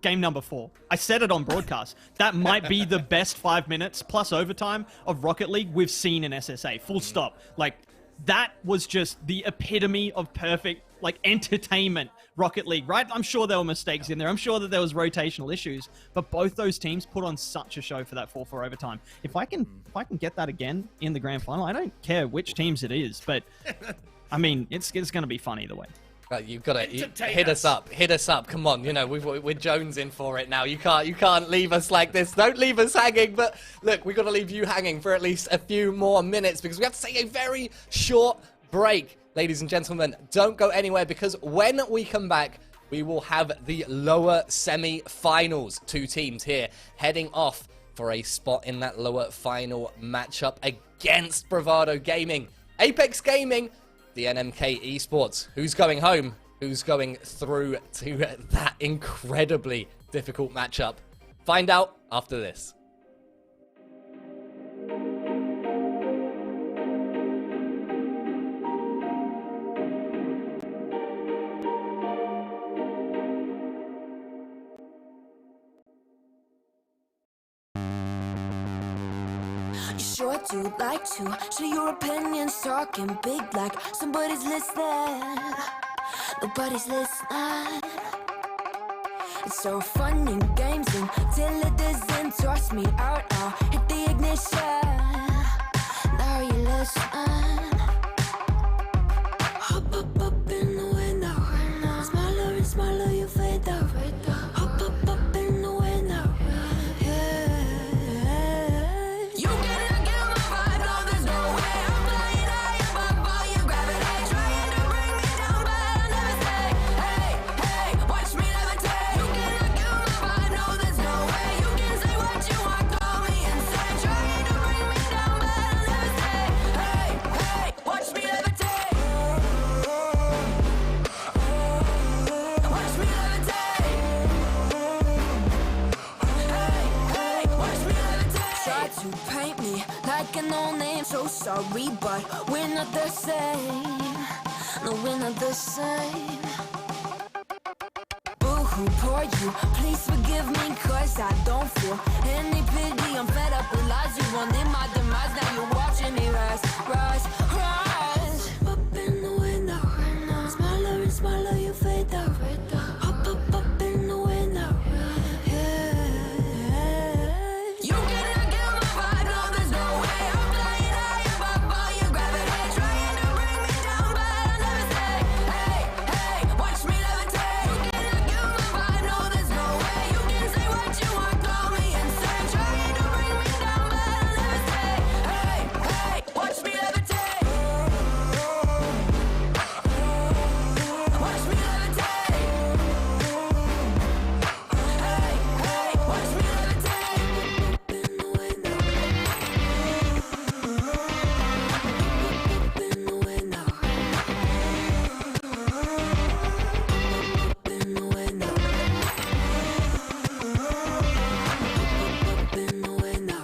game number 4, I said it on broadcast, that might be the best 5 minutes plus overtime of Rocket League we've seen in SSA. Full stop. Like, that was just the epitome of perfect, like, entertainment Rocket League, right? I'm sure there were mistakes in there. I'm sure that there was rotational issues, but both those teams put on such a show for that 4-4 overtime. If I can get that again in the grand final, I don't care which teams it is, but I mean, it's going to be fun either way. You've got to hit us up. Hit us up. Come on, you know, we're jonesing for it now. You can't leave us like this. Don't leave us hanging. But look, we've got to leave you hanging for at least a few more minutes because we have to take a very short break. Ladies and gentlemen, don't go anywhere because when we come back, we will have the lower semi-finals. 2 teams here heading off for a spot in that lower final matchup against Bravado Gaming, Apex Gaming, the NMK Esports. Who's going home? Who's going through to that incredibly difficult matchup? Find out after this. You sure do like to share your opinions, talking big like somebody's listening. Nobody's listening. It's so fun and games until it doesn't. Toss me out, I'll hit the ignition. Now you listen. Hop up in the window. Smaller and smaller you fade out. Hop up in the window. You cannot kill my vibe, no, there's no way. I'm flying high above all your gravity, trying to bring me down, but I'll never stay. Hey, watch me levitate. You cannot kill my vibe, no, there's no way. You can say what you want, call me insane, trying to bring me down, but I'll never stay. Hey, sorry, but we're not the same. No, we're not the same. Boo-hoo, poor you, please forgive me, cause I don't feel any pity. I'm fed up with lies, you wanted my demise. Now you're watching me rise, rise, rise. Up in the window, smaller and smaller you fade out. Up in the window, yeah. You cannot get my vibe, no, there's no way. I'm flying high above all your gravity, trying to bring me down, but I'll never stay. Hey, hey, watch me levitate. You cannot get my vibe, no, there's no way. You can say what you want, call me insane, trying to bring me down, but I'll never stay. Hey, hey, watch me levitate. Watch me levitate. Hey, hey, watch me levitate. Up in the window. Up in the window. Up in the window. Up in the window.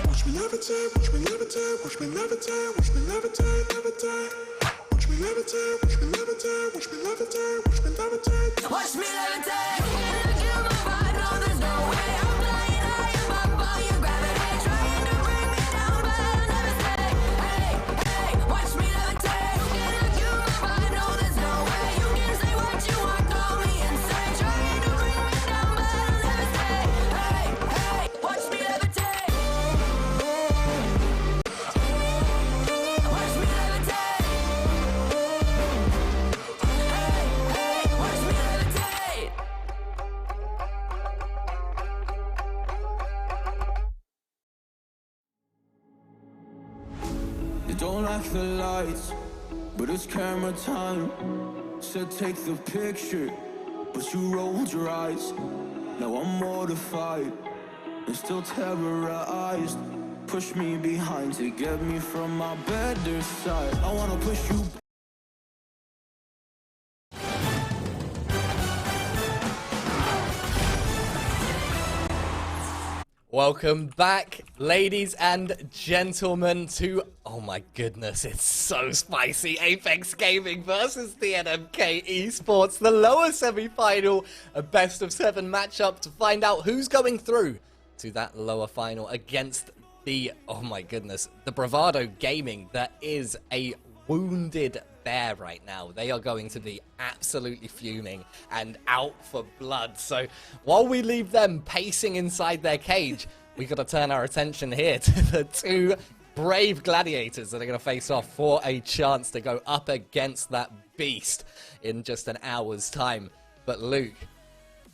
Watch me levitate, watch me levitate, watch me levitate, watch me levitate, levitate. Watch me levitate, watch me levitate, watch me levitate, watch me levitate. Watch me levitate. You cannot kill my vibe, no, there's no way. I'm flying high above all your gravity, trying to bring me down, but I'll never stay. Hey, hey, watch me levitate. You cannot kill my vibe, no, there's no way. You can say what you want, call me insane, trying to bring me down, but I'll never stay. Hey, hey, watch me levitate. Watch me levitate. Hey, hey, watch me levitate. You don't like the lights, but it's camera time. Said take the picture, but you rolled your eyes. Now I'm mortified and still terrorized. Push me behind to get me from my better side. I wanna push you. Welcome back, ladies and gentlemen, to, oh my goodness, it's so spicy, Apex Gaming versus the NMK Esports, the lower semi-final, a best of 7 matchup to find out who's going through to that lower final against the, oh my goodness, the Bravado Gaming that is a wounded bear right now. They are going to be absolutely fuming and out for blood. So while we leave them pacing inside their cage, we got to turn our attention here to the two brave gladiators that are going to face off for a chance to go up against that beast in just an hour's time. But Luke,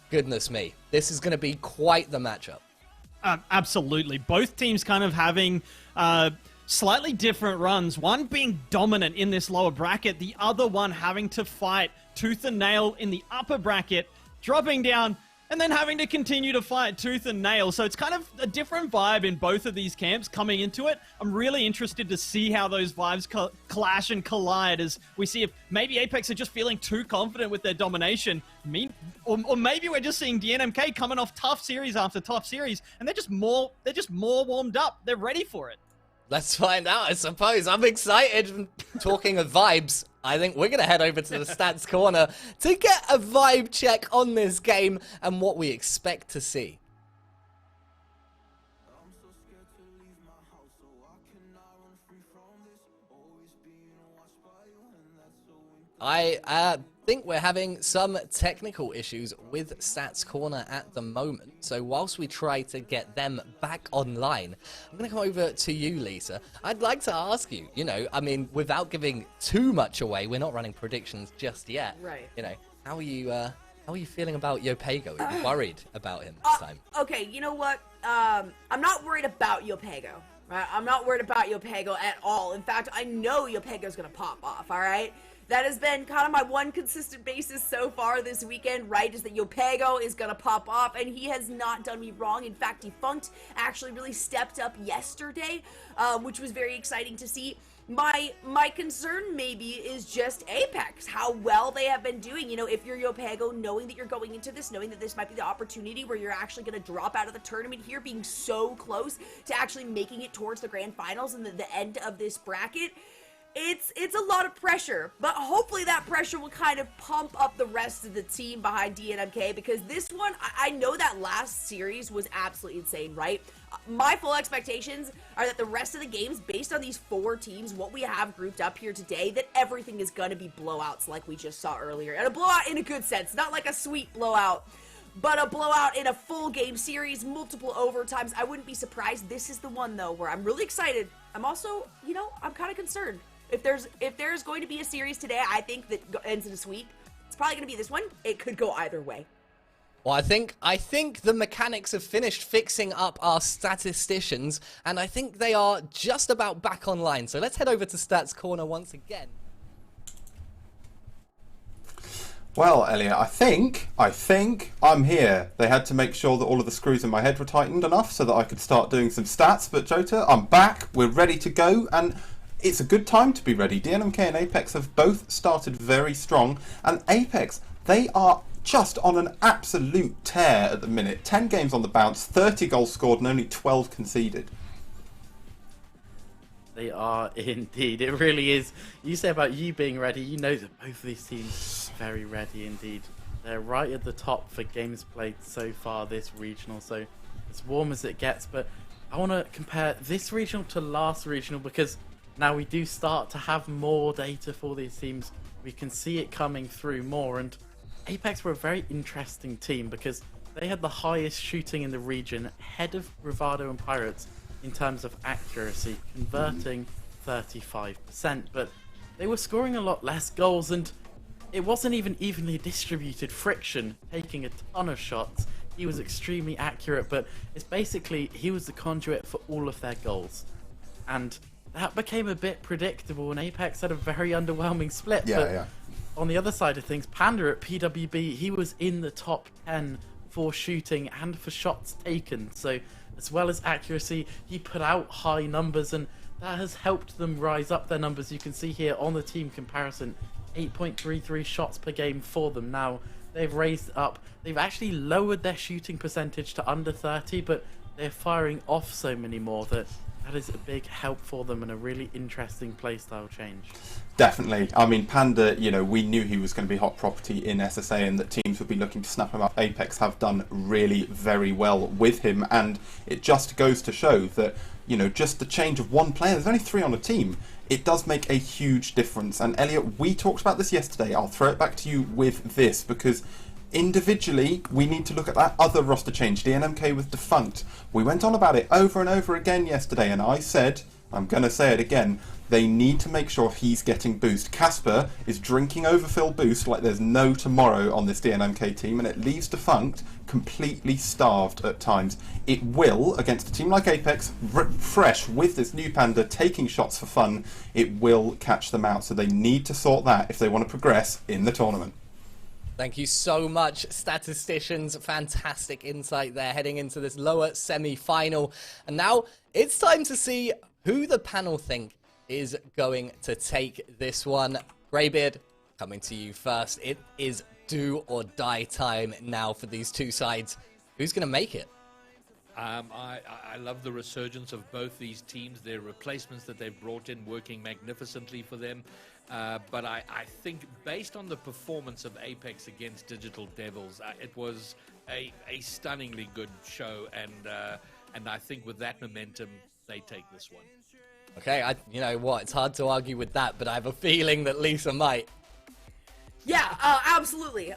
goodness me, this is going to be quite the matchup. Absolutely. Both teams kind of having slightly different runs. One being dominant in this lower bracket, the other one having to fight tooth and nail in the upper bracket, dropping down, and then having to continue to fight tooth and nail. So it's kind of a different vibe in both of these camps coming into it. I'm really interested to see how those vibes clash and collide as we see if maybe Apex are just feeling too confident with their domination. Or maybe we're just seeing DNMK coming off tough series after tough series, and they're just more warmed up. They're ready for it. Let's find out, I suppose. I'm excited. Talking of vibes, I think we're going to head over to the stats corner to get a vibe check on this game and what we expect to see. I'm so scared to leave my house, so I cannot run free from this. Always being watched by you, and that's so I think we're having some technical issues with Stats Corner at the moment. So whilst we try to get them back online, I'm going to come over to you, Lisa. I'd like to ask you, you know, I mean, without giving too much away, we're not running predictions just yet. Right. You know, how are you feeling about Yopego? Are you worried about him this time? Okay, you know what? I'm not worried about Yopego. Right? I'm not worried about Yopego at all. In fact, I know Yopego's gonna pop off, alright? That has been kind of my one consistent basis so far this weekend, right? Is that Yopego is gonna pop off, and he has not done me wrong. In fact, Defunct actually really stepped up yesterday, which was very exciting to see. My concern maybe is just Apex, how well they have been doing. You know, if you're Yopego, knowing that you're going into this, knowing that this might be the opportunity where you're actually going to drop out of the tournament here, being so close to actually making it towards the grand finals and the end of this bracket, it's a lot of pressure, but hopefully that pressure will kind of pump up the rest of the team behind DNMK, because this one, I know that last series was absolutely insane, right? My full expectations are that the rest of the games, based on these 4 teams, what we have grouped up here today, that everything is going to be blowouts like we just saw earlier. And a blowout in a good sense, not like a sweet blowout, but a blowout in a full game series, multiple overtimes. I wouldn't be surprised. This is the one, though, where I'm really excited. I'm also, you know, I'm kind of concerned. If there's going to be a series today, I think that ends in a sweep, it's probably going to be this one. It could go either way. Well, I think the mechanics have finished fixing up our statisticians, and I think they are just about back online. So let's head over to Stats Corner once again. Well, Elliot, I think I'm here. They had to make sure that all of the screws in my head were tightened enough so that I could start doing some stats. But Jota, I'm back. We're ready to go, and it's a good time to be ready. DNMK and Apex have both started very strong, and Apex, they are just on an absolute tear at the minute. 10 games on the bounce, 30 goals scored, and only 12 conceded. They are indeed. It really is. You say about you being ready, you know that both of these teams are very ready indeed. They're right at the top for games played so far this regional, so as warm as it gets. But I want to compare this regional to last regional, because now we do start to have more data for these teams. We can see it coming through more, and Apex were a very interesting team because they had the highest shooting in the region, ahead of Bravado and Pirates in terms of accuracy, converting 35%, but they were scoring a lot less goals, and it wasn't even evenly distributed. Friction taking a ton of shots, he was extremely accurate, but it's basically he was the conduit for all of their goals, and that became a bit predictable, and Apex had a very underwhelming split. Yeah. On the other side of things, Panda at PWB, he was in the top 10 for shooting and for shots taken, so as well as accuracy, he put out high numbers, and that has helped them rise up their numbers. You can see here on the team comparison, 8.33 shots per game for them. Now, they've raised up, they've actually lowered their shooting percentage to under 30, but they're firing off so many more that is a big help for them, and a really interesting playstyle change. Definitely. I mean, Panda, you know, we knew he was going to be hot property in SSA and that teams would be looking to snap him up. Apex have done really very well with him, and it just goes to show that, you know, just the change of one player, there's only 3 on a team, it does make a huge difference. And Elliot, we talked about this yesterday. I'll throw it back to you with this, because individually, we need to look at that other roster change. DNMK was defunct. We went on about it over and over again yesterday, and I said, I'm going to say it again, they need to make sure he's getting boost. Casper is drinking overfill boost like there's no tomorrow on this DNMK team, and it leaves defunct completely starved at times. It will, against a team like Apex, fresh with this new Panda taking shots for fun, it will catch them out. So they need to sort that if they want to progress in the tournament. Thank you so much, statisticians. Fantastic insight there heading into this lower semi-final. And now it's time to see who the panel think is going to take this one. Greybeard, coming to you first. It is do or die time now for these two sides. Who's going to make it? I love the resurgence of both these teams. Their replacements that they've brought in working magnificently for them. But I think based on the performance of Apex against Digital Devils, it was a stunningly good show, and I think with that momentum, they take this one. Okay, you know what? It's hard to argue with that, but I have a feeling that Lisa might. Yeah, absolutely.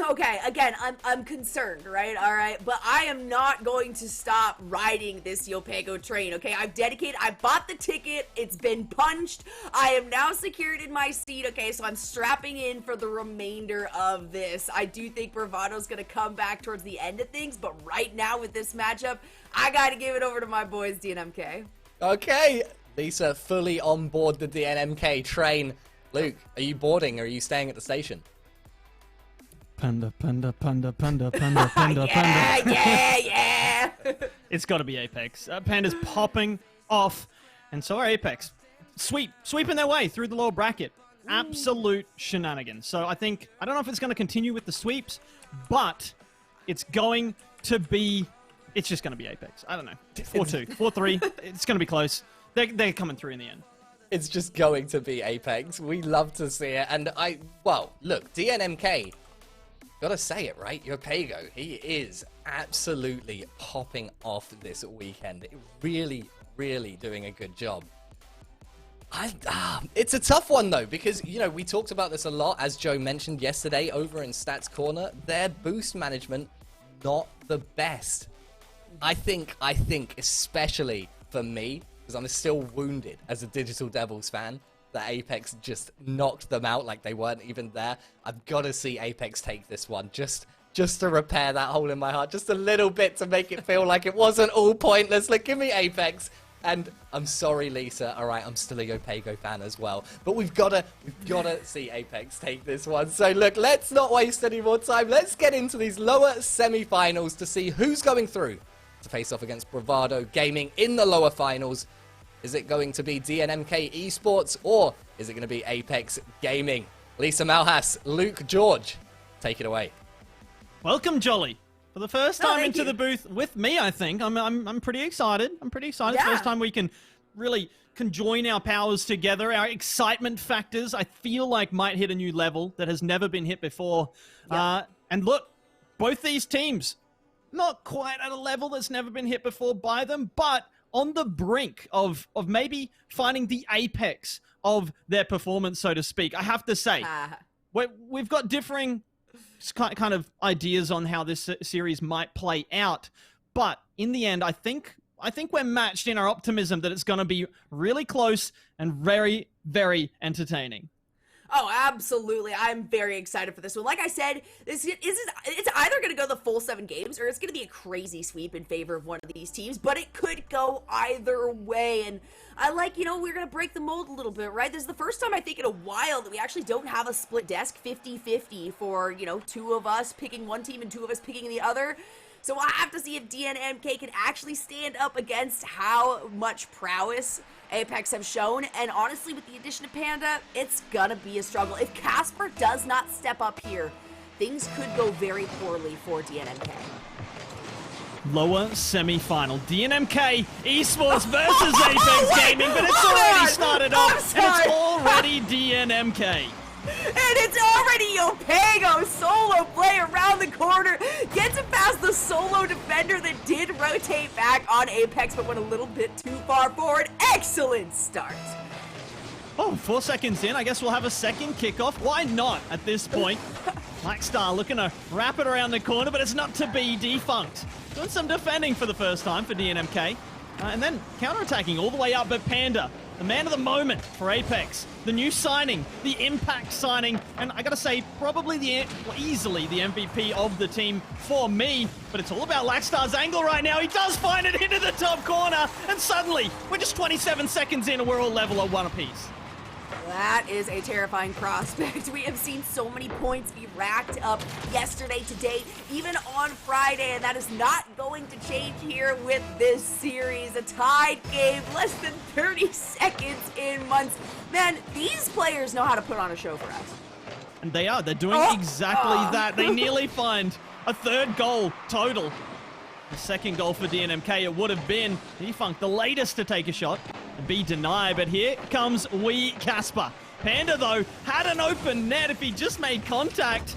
Okay, again, I'm concerned, right? All right, but I am not going to stop riding this Yopego train, okay? I've dedicated, I bought the ticket, it's been punched, I am now secured in my seat, okay? So I'm strapping in for the remainder of this. I do think Bravado's gonna come back towards the end of things, but right now with this matchup, I gotta give it over to my boys, DNMK. Okay, Lisa fully on board the DNMK train. Luke, are you boarding or are you staying at the station? Panda, panda, panda, panda, panda, panda, panda. Yeah. It's got to be Apex. Panda's popping off, and so are Apex. sweeping their way through the lower bracket. Absolute shenanigans. So I don't know if it's going to continue with the sweeps, but it's going to be, it's just going to be Apex. I don't know. 4-2, 4-3. It's going to be close. They're coming through in the end. It's just going to be Apex. We love to see it. And well, look, DNMK, gotta say it, right? Yopego, he is absolutely popping off this weekend. Really, really doing a good job. It's a tough one, though, because, you know, we talked about this a lot, as Joe mentioned yesterday over in Stats Corner. Their boost management, not the best. I think, especially for me, because I'm still wounded as a Digital Devils fan, that Apex just knocked them out like they weren't even there. I've got to see Apex take this one, just to repair that hole in my heart, just a little bit to make it feel like it wasn't all pointless. Like, give me Apex. And I'm sorry, Lisa. All right, I'm still a Yopego fan as well. But we've got to see Apex take this one. So look, let's not waste any more time. Let's get into these lower semi-finals to see who's going through to face off against Bravado Gaming in the lower finals. Is it going to be DNMK Esports, or is it going to be Apex Gaming? Lisa Malhas, Luke George, take it away. Welcome, Jolly. For the first time into the booth with me, I think. I'm pretty excited. I'm pretty excited. Yeah. First time we can join our powers together. Our excitement factors, I feel like, might hit a new level that has never been hit before. Yep. And look, both these teams, not quite at a level that's never been hit before by them, but on the brink of maybe finding the apex of their performance, so to speak. I have to say, we've got differing kind of ideas on how this series might play out, but in the end, I think we're matched in our optimism that it's going to be really close and very, very entertaining. Oh, absolutely. I'm very excited for this one. Like I said, it's either going to go the full 7 games, or it's going to be a crazy sweep in favor of one of these teams, but it could go either way. And we're going to break the mold a little bit, right? This is the first time, I think, in a while that we actually don't have a split desk 50-50 for, 2 of us picking one team and 2 of us picking the other. So I have to see if DNMK can actually stand up against how much prowess Apex have shown. And honestly, with the addition of Panda, it's gonna be a struggle. If Casper does not step up here, things could go very poorly for DNMK. Lower semi-final. DNMK Esports versus Apex Gaming, but it's already started off, and it's already DNMK. And it's already Yopego solo play around the corner. Gets it past the solo defender that did rotate back on Apex, but went a little bit too far forward. Excellent start. Oh, 4 seconds in. I guess we'll have a second kickoff. Why not at this point? Blackstar looking to wrap it around the corner, but it's not to be. Defunct doing some defending for the first time for DNMK. And then counterattacking all the way up, but Panda, the man of the moment for Apex, the new signing, the impact signing, and I gotta say, probably easily the MVP of the team for me, but it's all about Blackstar's angle right now. He does find it into the top corner, and suddenly, we're just 27 seconds in and we're all level at 1 apiece. That is a terrifying prospect. We have seen so many points be racked up yesterday, today, even on Friday, and that is not going to change here with this series. A tied game, less than 30 seconds in months. Man, these players know how to put on a show for us. And they are. They're doing exactly that. They nearly find a 3rd goal total. The 2nd goal for DNMK, it would have been Defunct, the latest to take a shot and be denied, but here comes wee Casper. Panda, though, had an open net if he just made contact.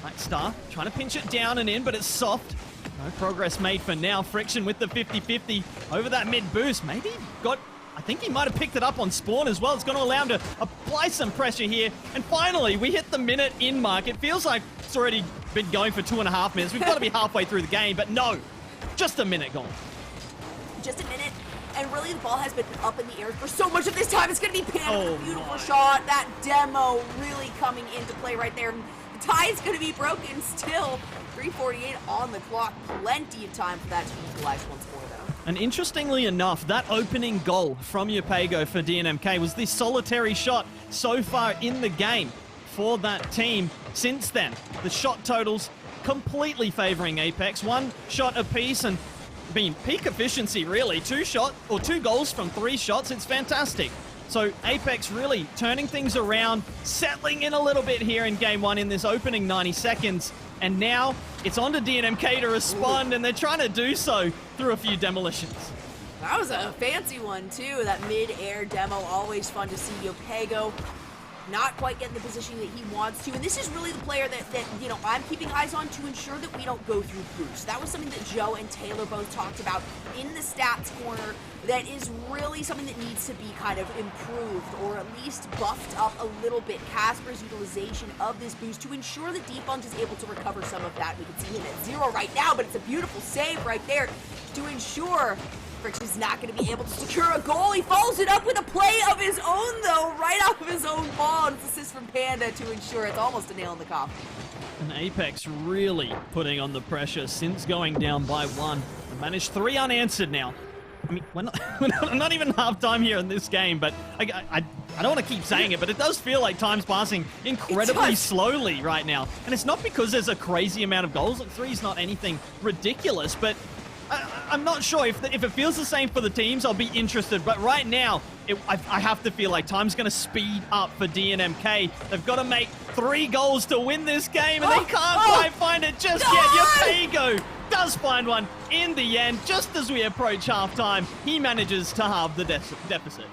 Blackstar trying to pinch it down and in, but it's soft. No progress made for now. Friction with the 50-50 over that mid boost. Maybe I think he might have picked it up on spawn as well. It's going to allow him to apply some pressure here. And finally, we hit the minute in mark. It feels like it's already been going for 2.5 minutes. We've got to be halfway through the game, but no. Just a minute gone. Just a minute, and really the ball has been up in the air for so much of this time. It's going to be Panda with a beautiful shot. That demo really coming into play right there. The tie is going to be broken still. 3:48 on the clock. Plenty of time for that to equalize once more, though. And interestingly enough, that opening goal from Yopego for DNMK was the solitary shot so far in the game for that team. Since then, the shot totals completely favoring Apex. 1 shot apiece, and peak efficiency really. 2 goals from 3 shots. It's fantastic. So Apex really turning things around, settling in a little bit here in game one in this opening 90 seconds. And now it's on to DNMK to respond, and they're trying to do so through a few demolitions. That was a fancy one, too. That mid-air demo, always fun to see. Yopego not quite getting the position that he wants to. And this is really the player that you know, I'm keeping eyes on to ensure that we don't go through boost. That was something that Joe and Taylor both talked about in the stats corner. That is really something that needs to be kind of improved or at least buffed up a little bit. Casper's utilization of this boost to ensure that Defunct is able to recover some of that. We can see him at 0 right now, but it's a beautiful save right there to ensure Friction's not going to be able to secure a goal. He follows it up with a play of his own, though, right off of his own ball. And it's assist from Panda to ensure it's almost a nail in the coffin. And Apex really putting on the pressure since going down by 1. They managed 3 unanswered now. I mean, we're not even half-time here in this game, but I don't want to keep saying it, but it does feel like time's passing incredibly slowly right now. And it's not because there's a crazy amount of goals. Like, 3's not anything ridiculous, but I'm not sure if it feels the same for the teams. I'll be interested, but right now I have to feel like time's going to speed up for DNMK. They've got to make 3 goals to win this game, and they can't quite find it just yet. Yopego does find one in the end. Just as we approach halftime, he manages to halve the deficit.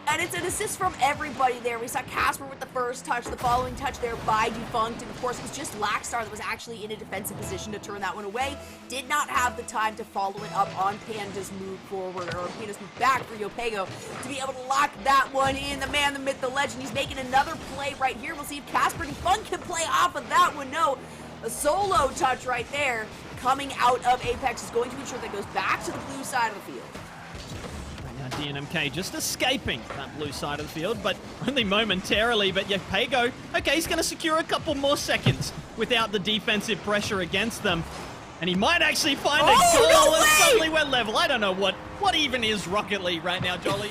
And it's an assist from everybody there. We saw Casper with the first touch, the following touch there by Defunct, and of course it was just Lackstar that was actually in a defensive position to turn that one away. Did not have the time to follow it up on Panda's move forward, or Panda's move back for Yopego to be able to lock that one in. The man, the myth, the legend, he's making another play right here. We'll see if Casper Defunct can play off of that one. No, a solo touch right there coming out of Apex is going to ensure that goes back to the blue side of the field. DNMK just escaping that blue side of the field, but only momentarily. But Yopego, okay, he's going to secure a couple more seconds without the defensive pressure against them. And he might actually find a goal, and suddenly we're level. I don't know what even is Rocket League right now, Jolly.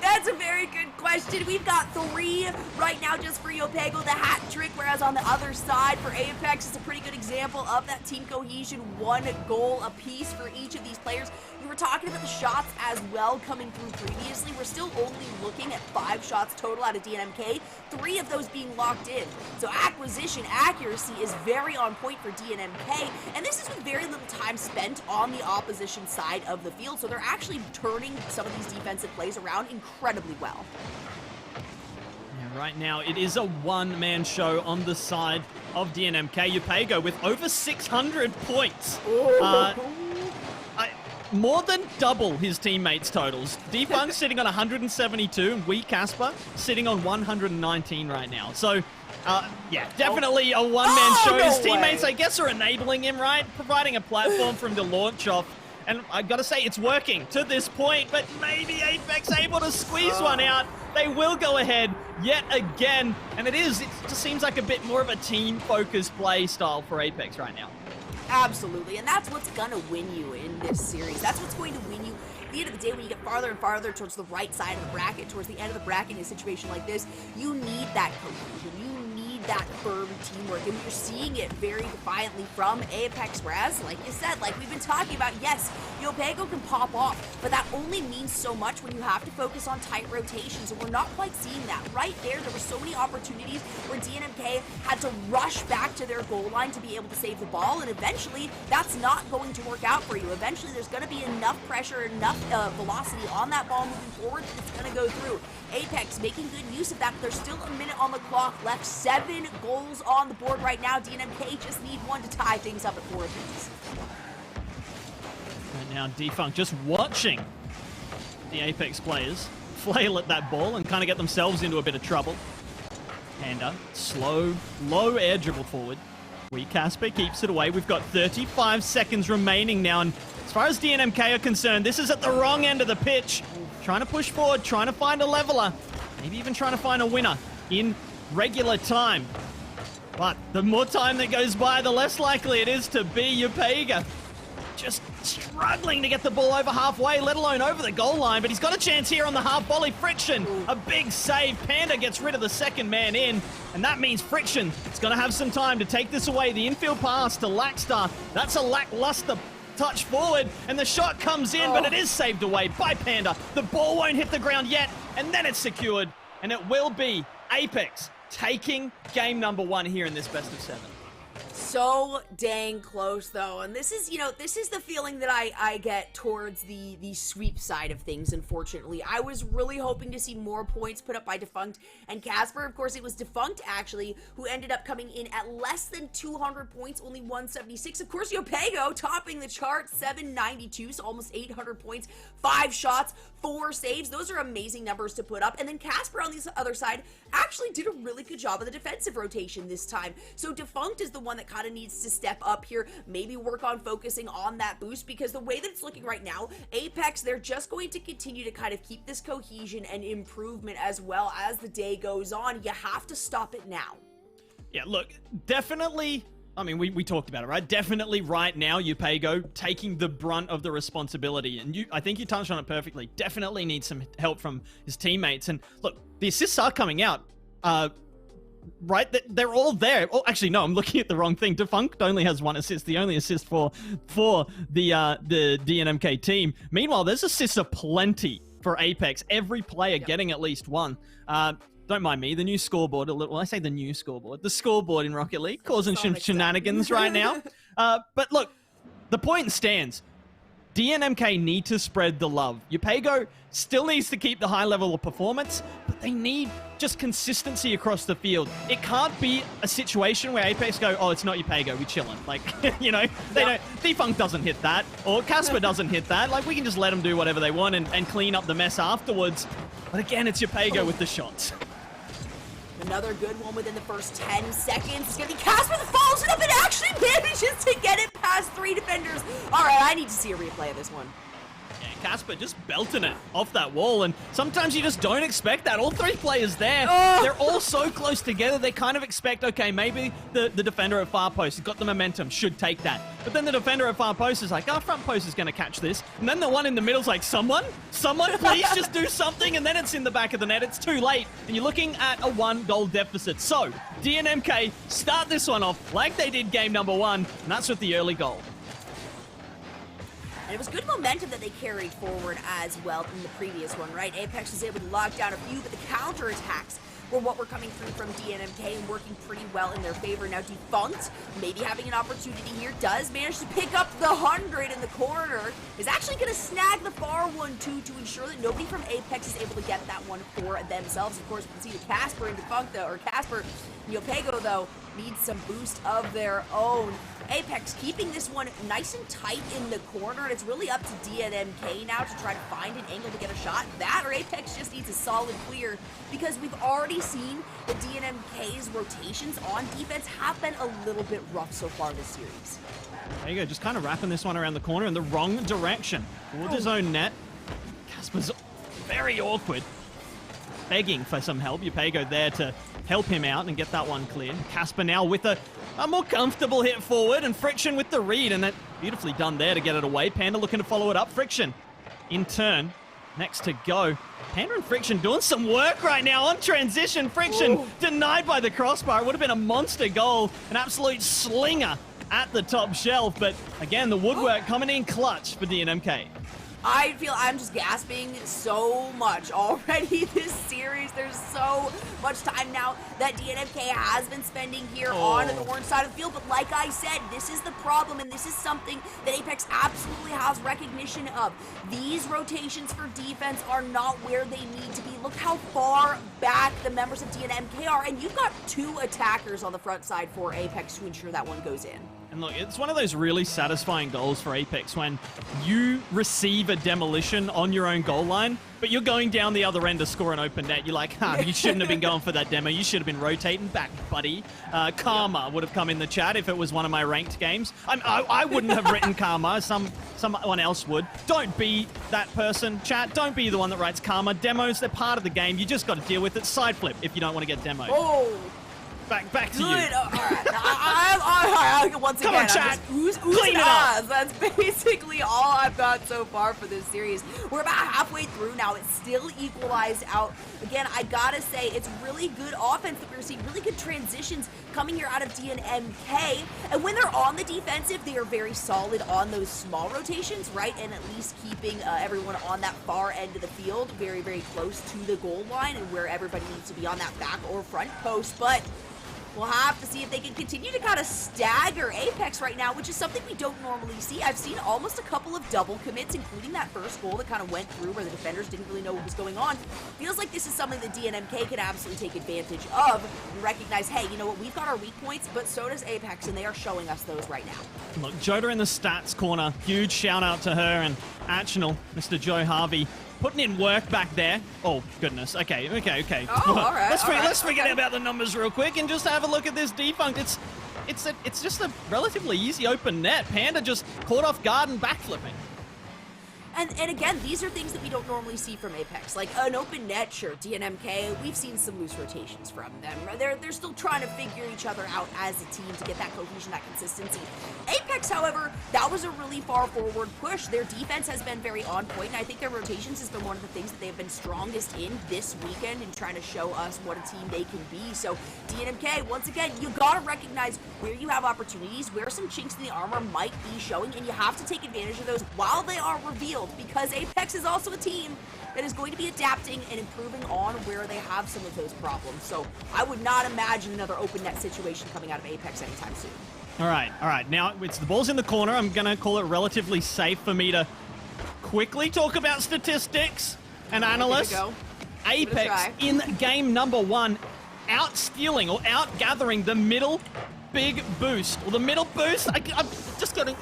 That's a very good question. We've got 3 right now just for Yopego, the hat trick, whereas on the other side for Apex, it's a pretty good example of that team cohesion, 1 goal apiece for each of these players. We were talking about the shots as well coming through previously. We're still only looking at 5 shots total out of DNMK, 3 of those being locked in. So acquisition accuracy is very on point for DNMK, and this is with very little time spent on the opposition side of the field, so they're actually turning some of these defensive plays around incredibly well. Yeah, right now it is a one-man show on the side of DNMK. Yopego with over 600 points. More than double his teammates' totals. Defunct sitting on 172, and we, Casper, sitting on 119 right now. So, yeah, definitely a one-man show. His teammates, I guess, are enabling him, right? Providing a platform for him to launch off. And I gotta say, it's working to this point, but maybe Apex able to squeeze one out. They will go ahead yet again. And it just seems like a bit more of a team-focused play style for Apex right now. Absolutely, and that's what's going to win you in this series. That's what's going to win you at the end of the day when you get farther and farther towards the right side of the bracket, towards the end of the bracket in a situation like this. You need that cohesion. You need that firm teamwork, and you're seeing it very defiantly from Apex, whereas, like you said, like we've been talking about, yes, Yopego can pop off, but that only means so much when you have to focus on tight rotations, and we're not quite seeing that. Right there were so many opportunities where DNMK had to rush back to their goal line to be able to save the ball, and eventually that's not going to work out for you. Eventually there's going to be enough pressure, enough velocity on that ball moving forward that it's going to go through. Apex making good use of that, but there's still a minute on the clock left. 7 goals on the board right now. DNMK just need 1 to tie things up at 4 apiece. Right now, Defunct just watching the Apex players flail at that ball and kind of get themselves into a bit of trouble. Panda, slow, low air dribble forward. Casper keeps it away. We've got 35 seconds remaining now, and as far as DNMK are concerned, this is at the wrong end of the pitch. Trying to push forward, trying to find a leveler, maybe even trying to find a winner in regular time. But the more time that goes by, the less likely it is to be Yopego. Just struggling to get the ball over halfway, let alone over the goal line, but he's got a chance here on the half volley. Friction, a big save. Panda gets rid of the second man in, and that means Friction is going to have some time to take this away. The infield pass to Lackstar, that's a lackluster touch forward, and the shot comes in, but it is saved away by Panda. The ball won't hit the ground yet, and then it's secured, and it will be Apex taking game number 1 here in this best of 7. So dang close though, and this is, this is the feeling that I get towards the sweep side of things. Unfortunately, I was really hoping to see more points put up by Defunct and Casper. Of course, it was Defunct actually who ended up coming in at less than 200 points, only 176. Of course, Yopego topping the chart, 792, so almost 800 points, 5 shots, 4 saves. Those are amazing numbers to put up. And then Casper on the other side actually did a really good job of the defensive rotation this time. So Defunct is the one that kind of needs to step up here, maybe work on focusing on that boost, because the way that it's looking right now, Apex, they're just going to continue to kind of keep this cohesion and improvement as well as the day goes on. You have to stop it now. Yeah, look, definitely, I mean, we talked about it, right? Definitely right now, Yopego taking the brunt of the responsibility, and I think you touched on it perfectly. Definitely needs some help from his teammates, and look, the assists are coming out, right? They're all there. Oh, actually, no, I'm looking at the wrong thing. Defunct only has 1 assist, the only assist for the DNMK team. Meanwhile, there's assists aplenty for Apex. Every player getting at least 1. Don't mind me, the new scoreboard, I say the new scoreboard, the scoreboard in Rocket League, causing some shenanigans right now. But look, the point stands. DNMK need to spread the love. Yopego still needs to keep the high level of performance, but they need just consistency across the field. It can't be a situation where Apex go, oh, it's not Yopego, we chillin'. Like, they don't, Defunct doesn't hit that, or Casper doesn't hit that. Like, we can just let them do whatever they want and clean up the mess afterwards. But again, it's Yopego with the shots. Another good one within the first 10 seconds. It's going to be Casper that follows it up and actually manages to get it past 3 defenders. All right, I need to see a replay of this one. Yeah, Casper just belting it off that wall, and sometimes you just don't expect that. All 3 players there, they're all so close together, they kind of expect, okay, maybe the defender at far post has got the momentum, should take that. But then the defender at far post is like, our front post is going to catch this. And then the one in the middle's like, someone please just do something. And then it's in the back of the net. It's too late. And you're looking at a 1-goal deficit. So DNMK start this one off like they did game number 1. And that's with the early goal. And it was good momentum that they carried forward as well in the previous one, right? Apex was able to lock down a few, but the counterattacks were what were coming through from DNMK and working pretty well in their favor. Now Defunct, maybe having an opportunity here, does manage to pick up the 100 in the corner, is actually going to snag the far one too to ensure that nobody from Apex is able to get that one for themselves. Of course, we can see that Casper and Defunct, or Casper and Yopego, though, need some boost of their own. Apex keeping this one nice and tight in the corner, and it's really up to DNMK now to try to find an angle to get a shot. That or Apex just needs a solid clear, because we've already seen that DNMK's rotations on defense have been a little bit rough so far this series. There you go, just kind of wrapping this one around the corner in the wrong direction towards his own net. Casper's very awkward, begging for some help. Yopego there to help him out and get that one cleared. Casper now with a more comfortable hit forward, and Friction with the read, and that beautifully done there to get it away. Panda looking to follow it up. Friction in turn, next to go. Panda and Friction doing some work right now on transition. Friction denied by the crossbar. It would have been a monster goal, an absolute slinger at the top shelf, but again, the woodwork coming in clutch for DNMK. I feel I'm just gasping so much already this series. There's so much time now that DNMK has been spending here on the orange side of the field. But like I said, this is the problem, and this is something that Apex absolutely has recognition of. These rotations for defense are not where they need to be. Look how far back the members of DNMK are, and you've got 2 attackers on the front side for Apex to ensure that one goes in. And look, it's one of those really satisfying goals for Apex when you receive a demolition on your own goal line, but you're going down the other end to score an open net. You're like, you shouldn't have been going for that demo. You should have been rotating back, buddy. Karma would have come in the chat if it was one of my ranked games. I wouldn't have written Karma. Someone else would. Don't be that person, chat. Don't be the one that writes Karma. Demos, they're part of the game. You just got to deal with it. Side flip if you don't want to get demoed. Oh. Back to Good. you. All right. once Come again, on, I'm chat. just Clean it up. ahs. That's basically all I've got so far for this series. We're about halfway through now. It's still equalized out. Again, I gotta say, it's really good offense that we're seeing, really good transitions coming here out of DNMK. And when they're on the defensive, they are very solid on those small rotations, right? And at least keeping everyone on that far end of the field very, very close to the goal line and where everybody needs to be on that back or front post. But we'll have to see if they can continue to kind of stagger Apex right now, which is something we don't normally see. I've seen almost a couple of double commits, including that first goal that kind of went through where the defenders didn't really know what was going on. Feels like this is something that DNMK can absolutely take advantage of and recognize, hey, you know what, we've got our weak points, but so does Apex, and they are showing us those right now. Look, Joda in the stats corner. Huge shout out to her and Actional, Mr. Joe Harvey. Putting in work back there. Oh, goodness. Okay. Oh, all right, Let's forget about the numbers real quick and just have a look at this defunct. It's just a relatively easy open net. Panda just caught off guard and backflipping. And again, these are things that we don't normally see from Apex. Like an open net, sure, DNMK, we've seen some loose rotations from them. They're still trying to figure each other out as a team to get that cohesion, that consistency. Apex, however, that was a really far forward push. Their defense has been very on point, and I think their rotations has been one of the things that they've been strongest in this weekend in trying to show us what a team they can be. So DNMK, once again, you gotta recognize where you have opportunities, where some chinks in the armor might be showing, and you have to take advantage of those while they are revealed. Because Apex is also a team that is going to be adapting and improving on where they have some of those problems. So I would not imagine another open net situation coming out of Apex anytime soon. All right. Now, it's the ball's in the corner. I'm going to call it relatively safe for me to quickly talk about statistics and analysts. Go. Apex in game number 1, out-stealing or out-gathering the middle big boost. Or the middle boost. I'm just going to...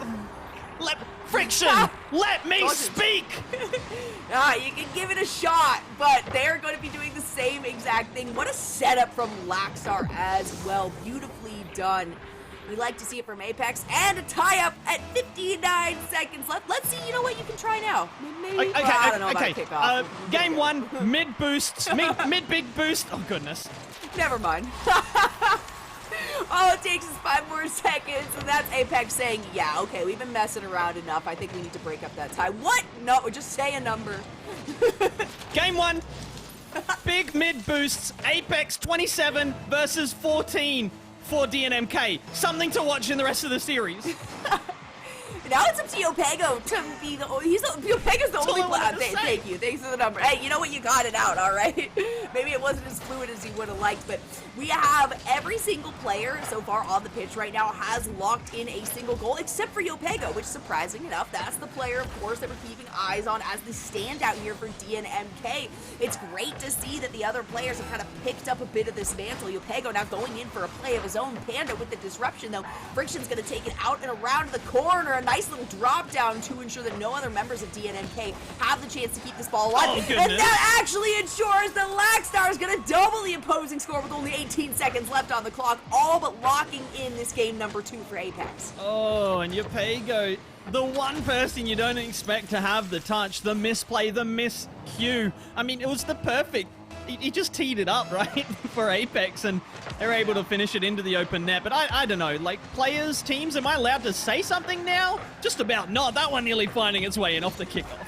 Friction! Let me speak! You can give it a shot, but they're going to be doing the same exact thing. What a setup from Laxar as well. Beautifully done. We like to see it from Apex. And a tie-up at 59 seconds left. Let's see, you know what, you can try now. Maybe, I don't know about a kickoff. Game 1, mid boosts, mid big boost. Oh, goodness. Never mind. All it takes is 5 more seconds, and that's Apex saying, yeah, okay, we've been messing around enough. I think we need to break up that tie. What? No, just say a number. Game 1, big mid boosts, Apex 27 versus 14 for DNMK. Something to watch in the rest of the series. Now it's up to Yopego to be the... Yopego's the only player. Thank you. Thanks for the number. Hey, you know what? You got it out, all right? Maybe it wasn't as fluid as you would have liked, but we have every single player so far on the pitch right now has locked in a single goal, except for Yopego, which, surprising enough, that's the player, of course, that we're keeping eyes on as the standout here for DNMK. It's great to see that the other players have kind of picked up a bit of this mantle. Yopego now going in for a play of his own. Panda with the disruption, though. Friction's going to take it out and around the corner. A nice little drop down to ensure that no other members of DNMK have the chance to keep this ball alive. Oh, and that actually ensures that Laxstar is going to double the opposing score with only 18 seconds left on the clock, all but locking in this game number 2 for Apex. Oh, and Yopego, the one person you don't expect to have the touch, the misplay, the miscue. I mean, it was the perfect... He just teed it up, right, for Apex, and they're able to finish it into the open net. But I don't know, like, players, teams, am I allowed to say something now? Just about not. That one nearly finding its way in off the kickoff.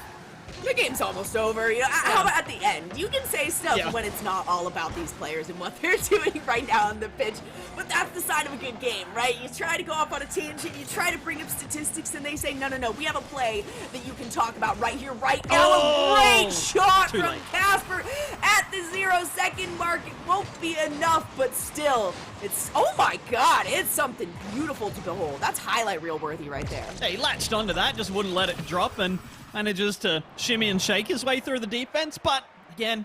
The game's almost over. You know, how about at the end? You can say stuff when it's not all about these players and what they're doing right now on the pitch. But that's the sign of a good game, right? You try to go off on a tangent, you try to bring up statistics, and they say, no, we have a play that you can talk about right here, right now. Oh! A great shot Too from late. Casper at the 0-second mark. It won't be enough, but still, it's, oh my God, it's something beautiful to behold. That's highlight reel worthy right there. Yeah, he latched onto that, just wouldn't let it drop, and manages to shimmy and shake his way through the defense. But again,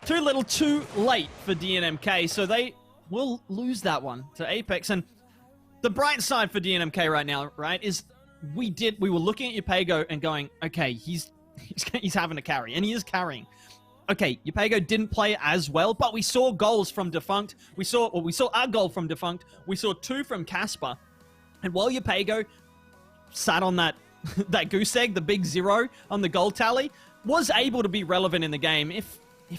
too little, too late for DNMK, so they will lose that one to Apex. And the bright side for DNMK right now, right, is we were looking at Yopego and going, okay, he's having a carry, and he is carrying. Okay, Yopego didn't play as well, but we saw goals from Defunct. We saw our goal from Defunct. We saw 2 from Casper. And while Yopego sat on that goose egg, the big 0 on the goal tally, was able to be relevant in the game, if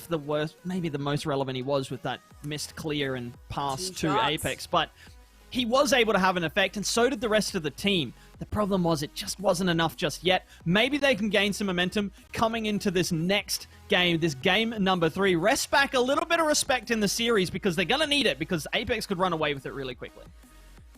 the worst, maybe the most relevant he was with that missed clear and pass 2 to shots. Apex. But he was able to have an effect, and so did the rest of the team. The problem was it just wasn't enough just yet. Maybe they can gain some momentum coming into this next game, this game number 3. Rest back a little bit of respect in the series because they're going to need it, because Apex could run away with it really quickly.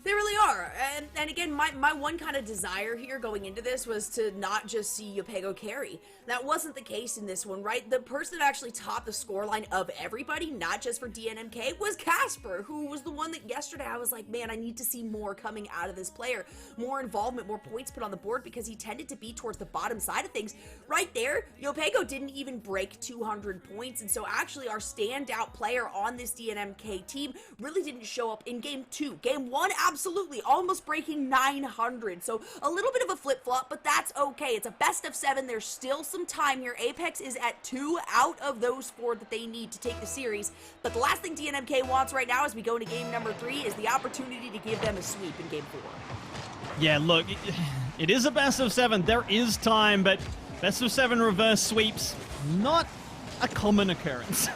They really are. And again, my one kind of desire here going into this was to not just see Yopego carry. That wasn't the case in this one, right? The person that actually topped the scoreline of everybody, not just for DNMK, was Casper, who was the one that yesterday I was like, man, I need to see more coming out of this player. More involvement, more points put on the board, because he tended to be towards the bottom side of things. Right there, Yopego didn't even break 200 points, and so actually our standout player on this DNMK team really didn't show up in Game 2. Game 1, absolutely, almost breaking 900, so a little bit of a flip-flop, but that's okay. It's a best of 7. There's still some time here. Apex is at 2 out of those 4 that they need to take the series, but the last thing DNMK wants right now as we go into game number 3 is the opportunity to give them a sweep in game 4. Yeah, look, it is a best of 7. There is time, but best of 7 reverse sweeps, not a common occurrence,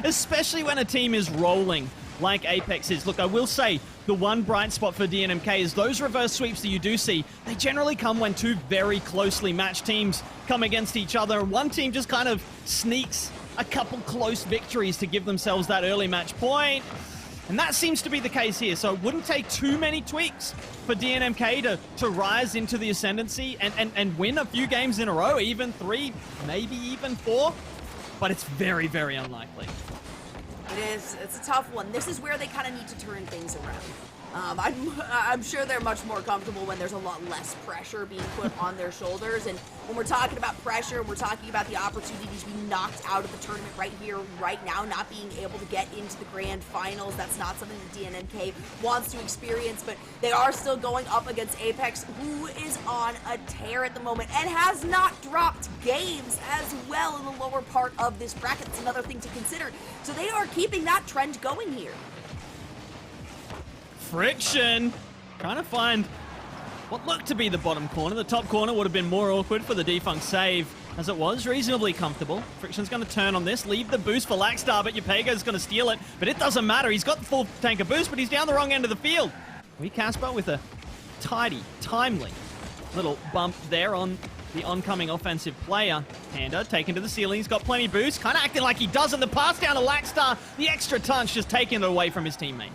especially when a team is rolling like Apex is. Look, I will say the one bright spot for DNMK is those reverse sweeps that you do see, they generally come when 2 very closely matched teams come against each other, and one team just kind of sneaks a couple close victories to give themselves that early match point. And that seems to be the case here, so it wouldn't take too many tweaks for DNMK to rise into the ascendancy and win a few games in a row, even 3, maybe even 4, but it's very, very unlikely. It is. It's a tough one. This is where they kind of need to turn things around. I'm sure they're much more comfortable when there's a lot less pressure being put on their shoulders. And when we're talking about pressure, we're talking about the opportunities we knocked out of the tournament right here, right now, not being able to get into the grand finals. That's not something that DNMK wants to experience, but they are still going up against Apex, who is on a tear at the moment and has not dropped games as well in the lower part of this bracket. It's another thing to consider. So they are keeping that trend going here. Friction, trying to find what looked to be the bottom corner. The top corner would have been more awkward for the defunct save, as it was reasonably comfortable. Friction's going to turn on this, leave the boost for Lackstar, but Yopego's going to steal it. But it doesn't matter. He's got the full tank of boost, but he's down the wrong end of the field. Casper with a tidy, timely little bump there on the oncoming offensive player. Panda taken to the ceiling. He's got plenty boost, kind of acting like he doesn't. The pass down to Lackstar, the extra touch just taking it away from his teammate.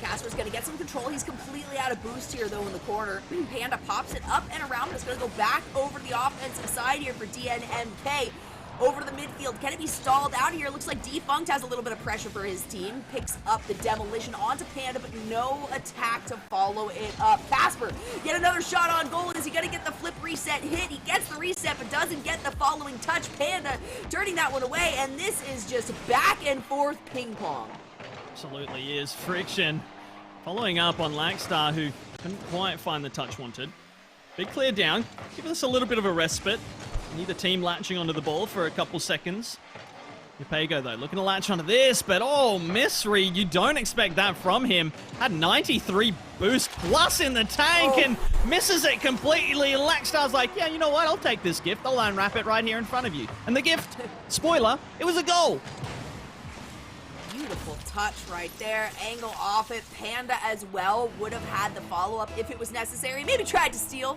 Casper's going to get some control. He's completely out of boost here, though, in the corner. Panda pops it up and around, but it's going to go back over the offensive side here for DNMK. Over to the midfield. Can it be stalled out here? Looks like Defunct has a little bit of pressure for his team. Picks up the demolition onto Panda, but no attack to follow it up. Casper, get another shot on goal. Is he going to get the flip reset hit? He gets the reset, but doesn't get the following touch. Panda turning that one away, and this is just back and forth ping pong. Absolutely is. Friction following up on Lackstar, who couldn't quite find the touch wanted. Big clear down, giving us a little bit of a respite. Neither team latching onto the ball for a couple seconds. Yopego, though, looking to latch onto this, but oh, misread. You don't expect that from him. Had 93 boost plus in the tank and misses it completely. And Lackstar's like, yeah, you know what? I'll take this gift. I'll unwrap it right here in front of you. And the gift, spoiler, it was a goal. Beautiful touch right there. Angle off it. Panda as well would have had the follow-up if it was necessary. Maybe tried to steal.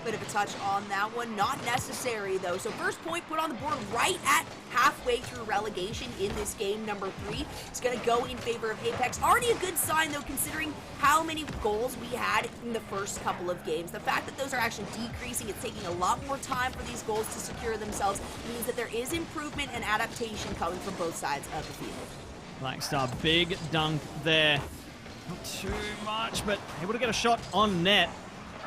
Bit of a touch on that one. Not necessary, though. So first point put on the board right at halfway through relegation in this game number 3. It's going to go in favor of Apex. Already a good sign, though, considering how many goals we had in the first couple of games. The fact that those are actually decreasing, it's taking a lot more time for these goals to secure themselves, means that there is improvement and adaptation coming from both sides of the field. Lackstar, big dunk there. Not too much, but able to get a shot on net.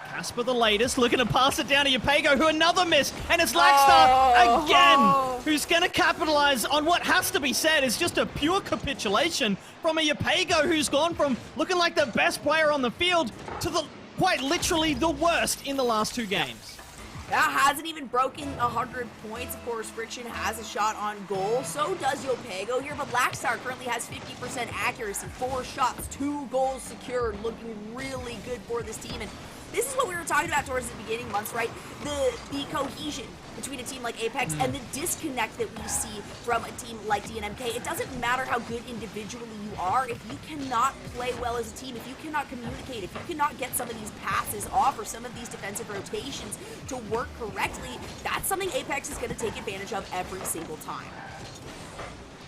Casper the latest, looking to pass it down to Yopego, who another miss, and it's Lackstar again, who's going to capitalize on what has to be said is just a pure capitulation from a Yopego who's gone from looking like the best player on the field to the quite literally the worst in the last 2 games. That hasn't even broken 100 points. Of course, Friction has a shot on goal. So does Yopego here, but Lackstar currently has 50% accuracy, 4 shots, 2 goals secured, looking really good for this team. And this is what we were talking about towards the beginning months, right? The cohesion between a team like Apex and the disconnect that we see from a team like DNMK. It doesn't matter how good individually you are, if you cannot play well as a team, if you cannot communicate, if you cannot get some of these passes off or some of these defensive rotations to work correctly, that's something Apex is going to take advantage of every single time.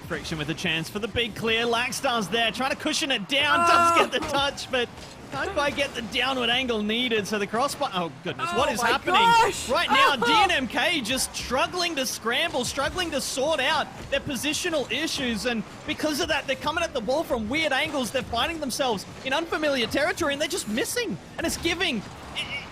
Friction with a chance for the big clear. Lackstar's there, trying to cushion it down. Does get the touch, but can't quite get the downward angle needed. So the crossbar. Oh, goodness. What is happening? Gosh. Right now, DNMK just struggling to scramble, struggling to sort out their positional issues. And because of that, they're coming at the ball from weird angles. They're finding themselves in unfamiliar territory, and they're just missing. And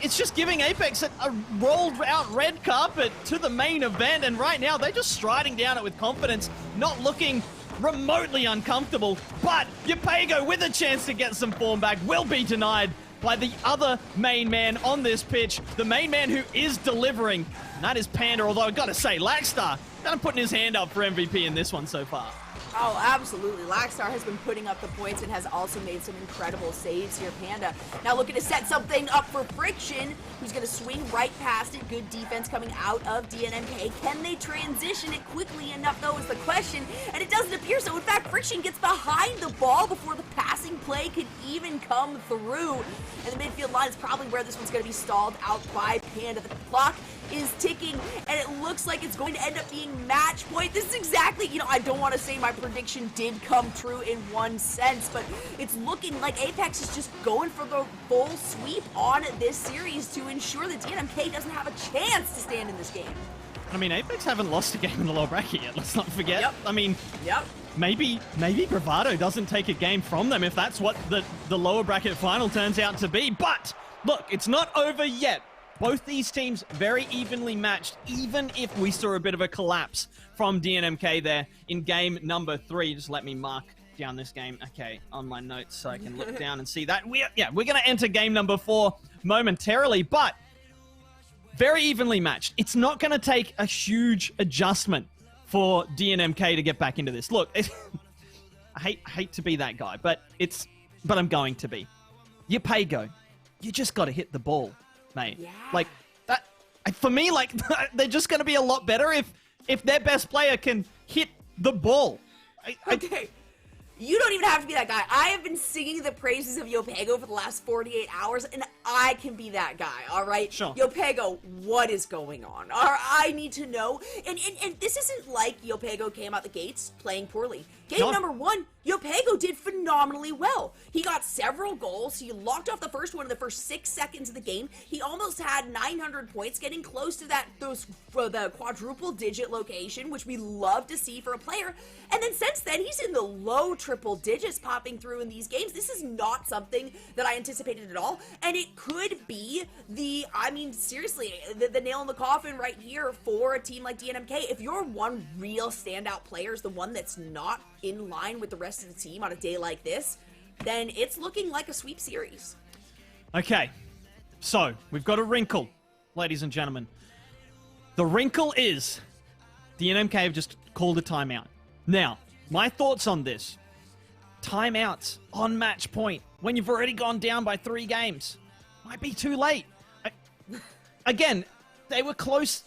it's just giving Apex a rolled out red carpet to the main event, and right now they're just striding down it with confidence, not looking remotely uncomfortable. But Yapego, with a chance to get some form back, will be denied by the other main man on this pitch, the main man who is delivering, and that is Panda, although I've got to say, Lackstar kind of putting his hand up for MVP in this one so far. Oh, absolutely. Lackstar has been putting up the points and has also made some incredible saves here, Panda. Now looking to set something up for Friction, who's going to swing right past it. Good defense coming out of DNMK. Can they transition it quickly enough, though, is the question. And it doesn't appear so. In fact, Friction gets behind the ball before the passing play could even come through. And the midfield line is probably where this one's going to be stalled out by Panda. The clock is ticking, and it looks like it's going to end up being match point. This is exactly, I don't want to say my prediction did come true in one sense, but it's looking like Apex is just going for the full sweep on this series to ensure that DNMK doesn't have a chance to stand in this game. I mean, Apex haven't lost a game in the lower bracket yet, let's not forget. Yep. I mean, maybe Bravado doesn't take a game from them if that's what the lower bracket final turns out to be. But, look, it's not over yet. Both these teams very evenly matched, even if we saw a bit of a collapse from DNMK there in game number 3. Just let me mark down this game, okay, on my notes so I can look down and see that. We're going to enter game number 4 momentarily, but very evenly matched. It's not going to take a huge adjustment for DNMK to get back into this. Look, I hate to be that guy, but I'm going to be. Yapego, you just got to hit the ball, mate. Yeah. Like that for me, like they're just going to be a lot better if their best player can hit the ball. Okay. You don't even have to be that guy. I have been singing the praises of Yapego for the last 48 hours, and I can be that guy, all right? Sure. Yapego, what is going on? I need to know. And this isn't like Yapego came out the gates playing poorly. Game number 1, Yapego did phenomenally well. He got several goals. He locked off the first one in the first 6 seconds of the game. He almost had 900 points, getting close to the quadruple digit location, which we love to see for a player. And then since then, he's in the low triple digits popping through in these games. This is not something that I anticipated at all. And it could be seriously, the nail in the coffin right here for a team like DNMK. If your one real standout player is the one that's not in line with the rest of the team on a day like this, then it's looking like a sweep series. Okay, so we've got a wrinkle, ladies and gentlemen. The wrinkle is DNMK have just called a timeout. Now, my thoughts on this. Timeouts on match point when you've already gone down by 3 games might be too late. Again, they were close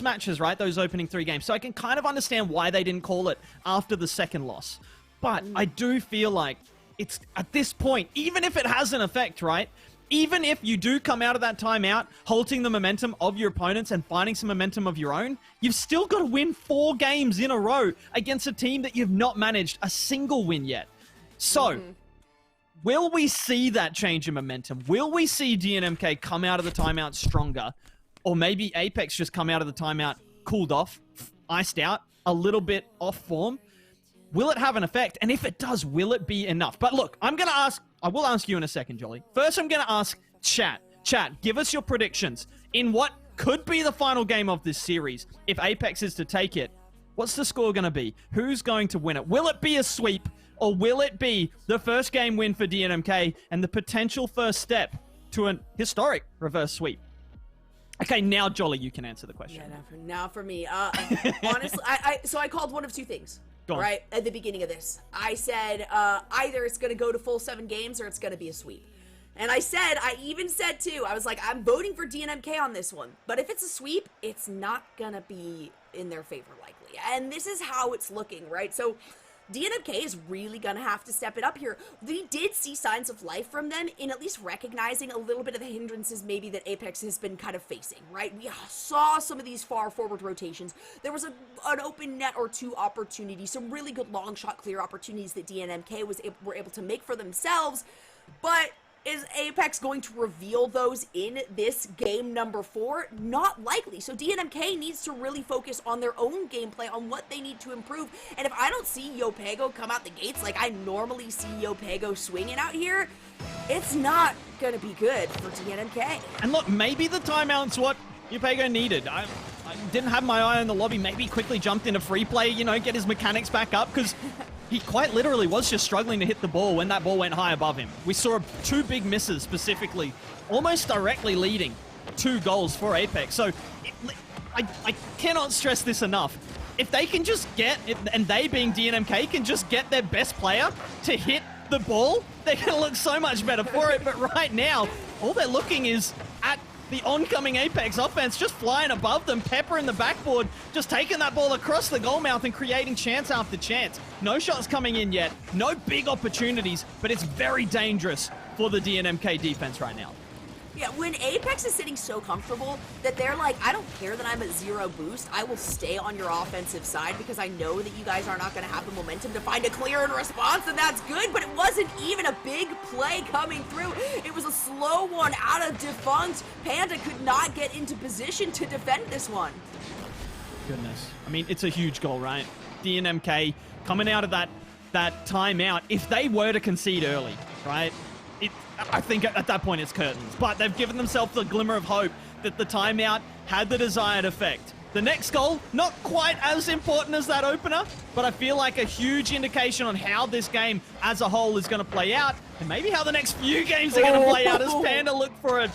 matches, right? Those opening 3 games. So I can kind of understand why they didn't call it after the second loss. But I do feel like it's at this point, even if it has an effect, right? Even if you do come out of that timeout, halting the momentum of your opponents and finding some momentum of your own, you've still got to win 4 games in a row against a team that you've not managed a single win yet. So, will we see that change in momentum? Will we see DNMK come out of the timeout stronger? Or maybe Apex just come out of the timeout cooled off, iced out, a little bit off form? Will it have an effect? And if it does, will it be enough? But look, I will ask you in a second, Jolly. First, I'm going to ask chat. Chat, give us your predictions in what could be the final game of this series. If Apex is to take it, what's the score going to be? Who's going to win it? Will it be a sweep? Or will it be the first game win for DNMK and the potential first step to an historic reverse sweep? Okay, now, Jolly, you can answer the question. Yeah, now for me. Honestly, so I called one of 2 things. Right at the beginning of this. I said either it's going to go to full 7 games or it's going to be a sweep. And I even said too, I was like, I'm voting for DNMK on this one. But if it's a sweep, it's not gonna be in their favor likely. And this is how it's looking, right? So DNMK is really gonna have to step it up here. We did see signs of life from them in at least recognizing a little bit of the hindrances maybe that Apex has been kind of facing, right? We saw some of these far forward rotations. There was an open net or two opportunities, some really good long shot clear opportunities that DNMK were able to make for themselves, but is Apex going to reveal those in this game number 4? Not likely. So DNMK needs to really focus on their own gameplay, on what they need to improve. And if I don't see Yopego come out the gates like I normally see Yopego swinging out here, it's not going to be good for DNMK. And look, maybe the timeout's what Yopego needed. I didn't have my eye on the lobby. Maybe quickly jumped into free play, you know, get his mechanics back up, because he quite literally was just struggling to hit the ball when that ball went high above him. We saw 2 big misses specifically, almost directly leading 2 goals for Apex. So I cannot stress this enough. If they can just get, and they being DNMK, can just get their best player to hit the ball, they're going to look so much better for it. But right now, all they're looking is at the oncoming Apex offense just flying above them, Pepper in the backboard, just taking that ball across the goal mouth and creating chance after chance. No shots coming in yet, no big opportunities, but it's very dangerous for the DNMK defense right now. Yeah, when Apex is sitting so comfortable that they're like, I don't care that I'm at 0 boost, I will stay on your offensive side because I know that you guys are not going to have the momentum to find a clear and response, and that's good, but it wasn't even a big play coming through. It was a slow one out of Defunct. Panda could not get into position to defend this one. Goodness. I mean, it's a huge goal, right? DNMK coming out of that timeout, if they were to concede early, right? I think at that point it's curtains, but they've given themselves the glimmer of hope that the timeout had the desired effect. The next goal, not quite as important as that opener, but I feel like a huge indication on how this game as a whole is going to play out, and maybe how the next few games are going to play out as Panda look for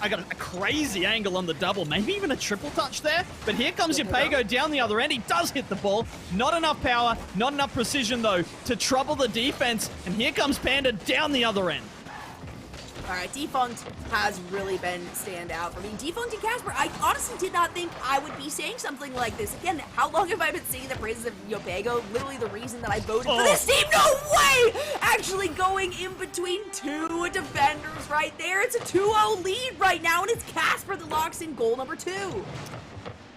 I got a crazy angle on the double, maybe even a triple touch there, but here comes Yopego down the other end. He does hit the ball. Not enough power, not enough precision though to trouble the defense, and here comes Panda down the other end. All right, Defunct has really been standout for me. Defunct and Casper, I honestly did not think I would be saying something like this. Again, how long have I been singing the praises of Yopego? Literally the reason that I voted for this team. No way! Actually going in between 2 defenders right there. It's a 2-0 lead right now, and it's Casper that locks in goal number 2.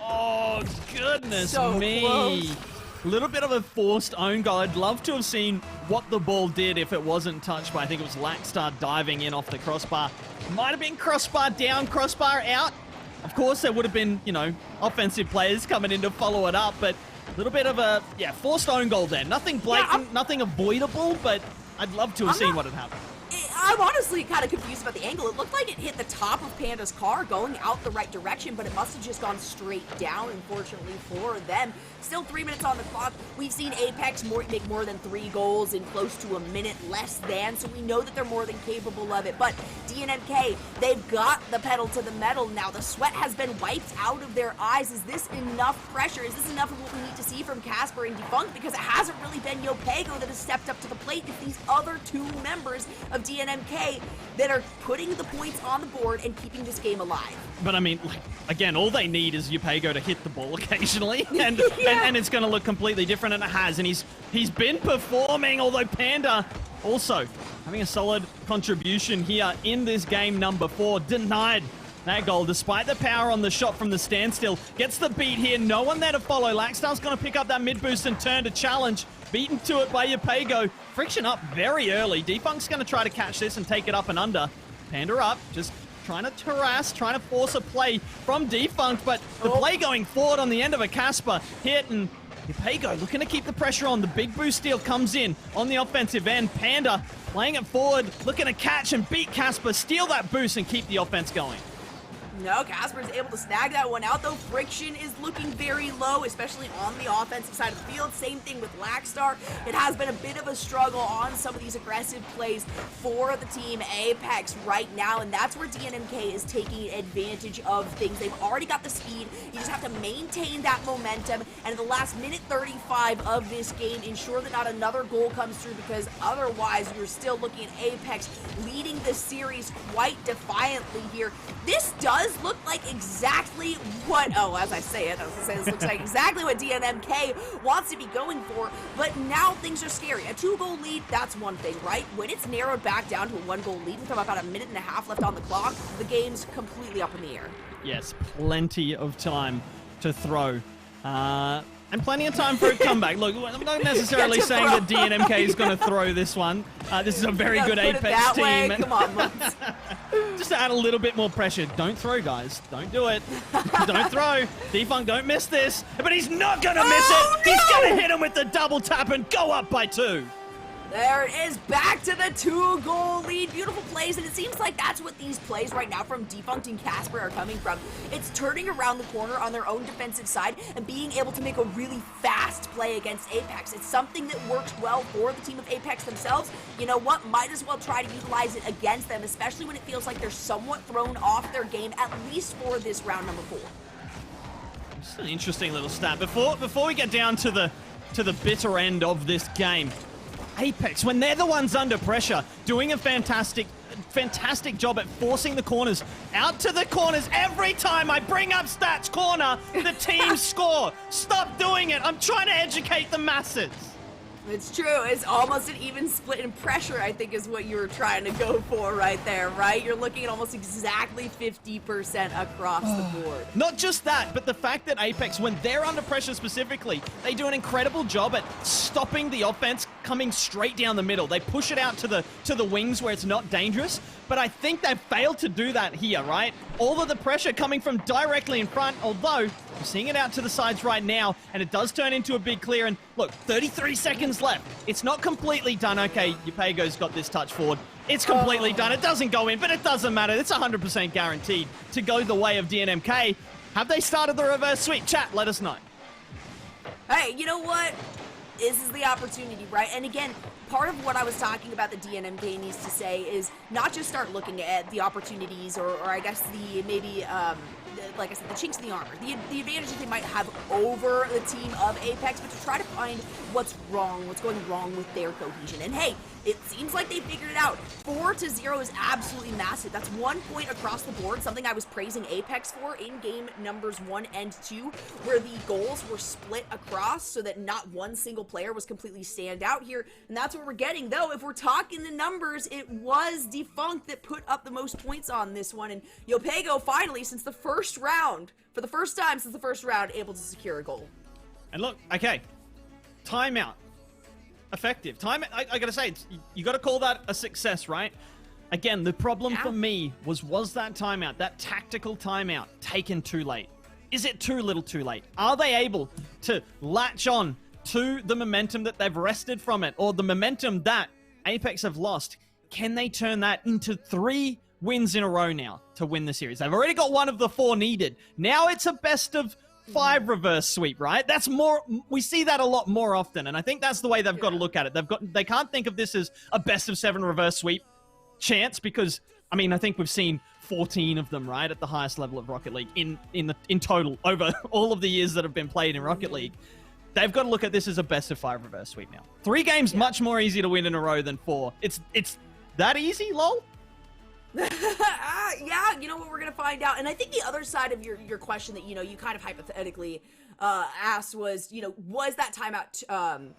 Oh, goodness So me. close. A little bit of a forced own goal. I'd love to have seen what the ball did if it wasn't touched by, I think it was Lackstar diving in off the crossbar. Might have been crossbar down, crossbar out. Of course, there would have been, you know, offensive players coming in to follow it up, but a little bit of a, forced own goal there. Nothing blatant, nothing avoidable, but I'd love to have seen what had happened. I'm honestly kind of confused about the angle. It looked like it hit the top of Panda's car going out the right direction, but it must have just gone straight down, unfortunately, for them. Still 3 minutes on the clock. We've seen Apex make more than 3 goals in close to a minute less than, so we know that they're more than capable of it. But DNMK, they've got the pedal to the metal now. The sweat has been wiped out of their eyes. Is this enough pressure? Is this enough of what we need to see from Casper and Defunct? Because it hasn't really been Yopego that has stepped up to the plate. It's these other 2 members of DNMK that are putting the points on the board and keeping this game alive. But I mean, like, again, all they need is Yopego to hit the ball occasionally, and it's going to look completely different, and it has. And he's been performing, although Panda also having a solid contribution here in this game number 4. Denied that goal, despite the power on the shot from the standstill. Gets the beat here, no one there to follow. Lackstar's going to pick up that mid boost and turn to challenge. Beaten to it by Yopego. Friction up very early. Defunct's going to try to catch this and take it up and under. Panda up, just trying to harass, trying to force a play from Defunct, but the play going forward on the end of a Casper hit, and Yopego looking to keep the pressure on. The big boost steal comes in on the offensive end. Panda playing it forward, looking to catch and beat Casper, steal that boost and keep the offense going. No, Casper is able to snag that one out, though. Friction is looking very low, especially on the offensive side of the field. Same thing with Lackstar. It has been a bit of a struggle on some of these aggressive plays for the team Apex right now, and that's where DNMK is taking advantage of things. They've already got the speed. You just have to maintain that momentum, and in the last minute 35 of this game, ensure that not another goal comes through, because otherwise you're still looking at Apex leading the series quite defiantly here. This does look like exactly what, as I say it, this looks like exactly what DNMK wants to be going for, but now things are scary. A 2-goal lead, that's one thing, right? When it's narrowed back down to a 1-goal lead with about a minute and a half left on the clock, the game's completely up in the air. Yes, plenty of time to throw. And plenty of time for a comeback. Look, I'm not necessarily saying that DNMK is going to throw this one. This is a very good Apex team. Come on, Mons. Just to add a little bit more pressure. Don't throw, guys. Don't do it. Don't throw. Defunct, don't miss this. But he's not going to miss it. No! He's going to hit him with the double tap and go up by 2. There it is, back to the 2-goal lead. Beautiful plays, and it seems like that's what these plays right now from Defunct and Casper are coming from. It's turning around the corner on their own defensive side and being able to make a really fast play against Apex. It's something that works well for the team of Apex themselves. You know what? Might as well try to utilize it against them, especially when it feels like they're somewhat thrown off their game, at least for this round number 4. It's an interesting little stat. Before we get down to the bitter end of this game, Apex, when they're the ones under pressure, doing a fantastic job at forcing the corners out to the corners. Every time I bring up stats corner, the team score. Stop doing it. I'm trying to educate the masses. It's true. It's almost an even split in pressure, I think, is what you were trying to go for right there, right? You're looking at almost exactly 50% across the board. Not just that, but the fact that Apex, when they're under pressure specifically, they do an incredible job at stopping the offense coming straight down the middle. They push it out to the wings where it's not dangerous, but I think they've failed to do that here, right? All of the pressure coming from directly in front, although I'm seeing it out to the sides right now, and it does turn into a big clear, and look, 33 seconds left. It's not completely done. Okay, Yupego's got this touch forward. It's completely done. It doesn't go in, but it doesn't matter. It's 100% guaranteed to go the way of DNMK. Have they started the reverse sweep? Chat, let us know. Hey, you know what? This is the opportunity, right? And again, part of what I was talking about that DNMK needs to say is not just start looking at the opportunities or I guess the maybe, like I said, the chinks in the armor, the advantages they might have over the team of Apex, but to try to find what's going wrong with their cohesion. And hey, it seems like they figured it out. 4-0 is absolutely massive. That's 1 point across the board, something I was praising Apex for in game numbers 1 and 2, where the goals were split across so that not one single player was completely stand out here. And that's what we're getting. Though, if we're talking the numbers, it was Defunct that put up the most points on this one. And Yopego finally, since the first round, for the first time since the first round, able to secure a goal. And look, okay, timeout. Effective. I gotta say, you gotta call that a success, right? Again, the problem for me was that timeout, that tactical timeout, taken too late? Is it too little too late? Are they able to latch on to the momentum that they've wrested from it, or the momentum that Apex have lost? Can they turn that into 3 wins in a row now to win the series? They've already got 1 of the 4 needed. Now it's a best of 5 reverse sweep, right? That's more, we see that a lot more often, and I think that's the way they've got to look at it. They can't think of this as a best of 7 reverse sweep chance, because I mean, I think we've seen 14 of them, right, at the highest level of Rocket League in total over all of the years that have been played in Rocket League. They've got to look at this as a best of 5 reverse sweep now. 3 games much more easy to win in a row than 4. It's that easy, lol. Yeah, you know what, we're gonna find out. And I think the other side of your question that, you know, you kind of hypothetically asked was, you know, was that timeout,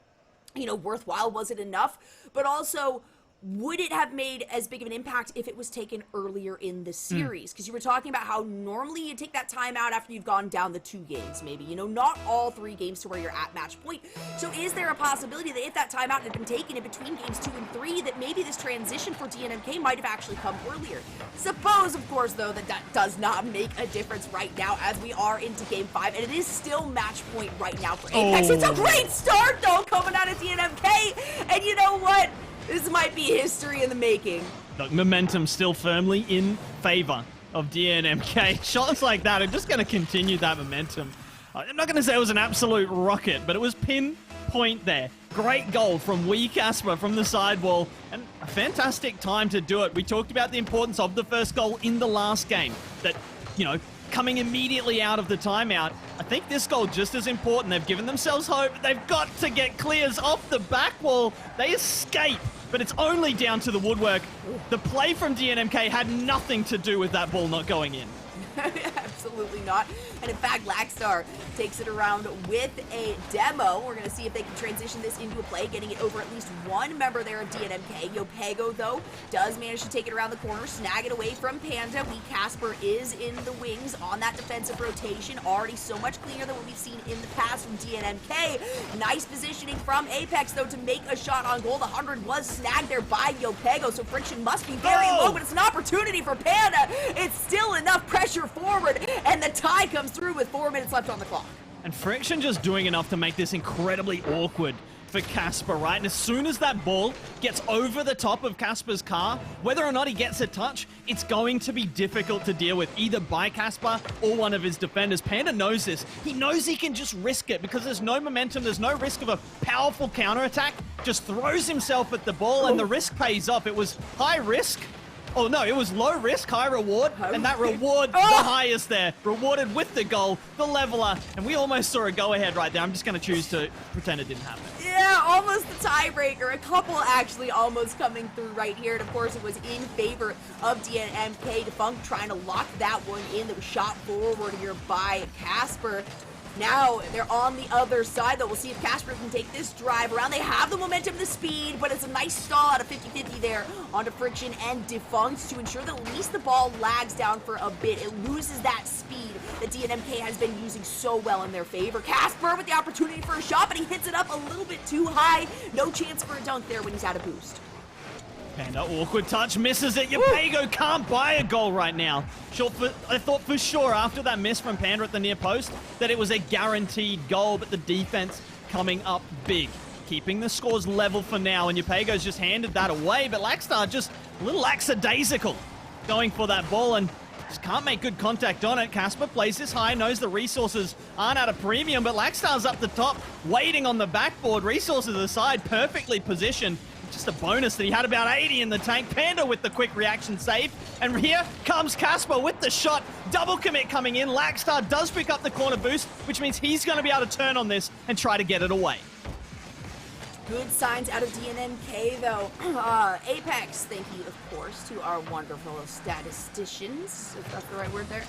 you know, worthwhile? Was it enough? But also, would it have made as big of an impact if it was taken earlier in the series? Because you were talking about how normally you take that timeout after you've gone down the 2 games, maybe, you know, not all 3 games to where you're at match point. So is there a possibility that if that timeout had been taken in between games 2 and 3, that maybe this transition for DNMK might have actually come earlier? Suppose, of course, though, that does not make a difference right now as we are into game 5, and it is still match point right now for Apex. It's a great start, though, coming out of DNMK, and you know what? This might be history in the making. Look, momentum still firmly in favor of DNMK. Shots like that are just going to continue that momentum. I'm not going to say it was an absolute rocket, but it was pinpoint there. Great goal from Wee Casper from the sidewall, and a fantastic time to do it. We talked about the importance of the first goal in the last game, that, you know, coming immediately out of the timeout. I think this goal just as important. They've given themselves hope. They've got to get clears off the back wall. They escape, but it's only down to the woodwork. The play from DNMK had nothing to do with that ball not going in. Absolutely not. And in fact, Lackstar takes it around with a demo. We're going to see if they can transition this into a play, getting it over at least one member there of DNMK. Yopego, though, does manage to take it around the corner, snag it away from Panda. Wee Casper is in the wings on that defensive rotation. Already so much cleaner than what we've seen in the past from DNMK. Nice positioning from Apex, though, to make a shot on goal. The 100 was snagged there by Yopego, so friction must be very low, but it's an opportunity for Panda. It's still enough pressure forward, and the tie comes through with 4 minutes left on the clock. And friction just doing enough to make this incredibly awkward for Casper, right? And as soon as that ball gets over the top of Casper's car, whether or not he gets a touch, it's going to be difficult to deal with, either by Casper or one of his defenders. Panda knows this. He knows he can just risk it because there's no momentum, there's no risk of a powerful counterattack. Just throws himself at the ball, and the risk pays off. It was high risk. Oh no, it was low risk, high reward, and that reward, the highest there. Rewarded with the goal, the leveler, and we almost saw a go-ahead right there. I'm just going to choose to pretend it didn't happen. Yeah, almost the tiebreaker. A couple actually almost coming through right here, and of course it was in favor of DNMK. Defunct trying to lock that one in. That was shot forward here by Casper. Now they're on the other side, though. We'll see if Casper can take this drive around. They have the momentum, the speed, but it's a nice stall out of 50-50 there onto Friction and Defunct to ensure that at least the ball lags down for a bit. It loses that speed that DNMK has been using so well in their favor. Casper with the opportunity for a shot, but he hits it up a little bit too high. No chance for a dunk there when he's out of boost. Panda, awkward touch, misses it. Yopego can't buy a goal right now. I thought for sure after that miss from Panda at the near post that it was a guaranteed goal, but the defense coming up big, keeping the scores level for now, and Yopego's just handed that away, but Lackstar just a little lackadaisical going for that ball and just can't make good contact on it. Casper plays this high, knows the resources aren't at a premium, but Lackstar's up the top, waiting on the backboard. Resources aside, perfectly positioned. Just a bonus that he had about 80 in the tank. Panda with the quick reaction save. And here comes Casper with the shot. Double commit coming in. Lackstar does pick up the corner boost, which means he's going to be able to turn on this and try to get it away. Good signs out of DNMK, though. Apex, thank you, of course, to our wonderful statisticians, if that's the right word there.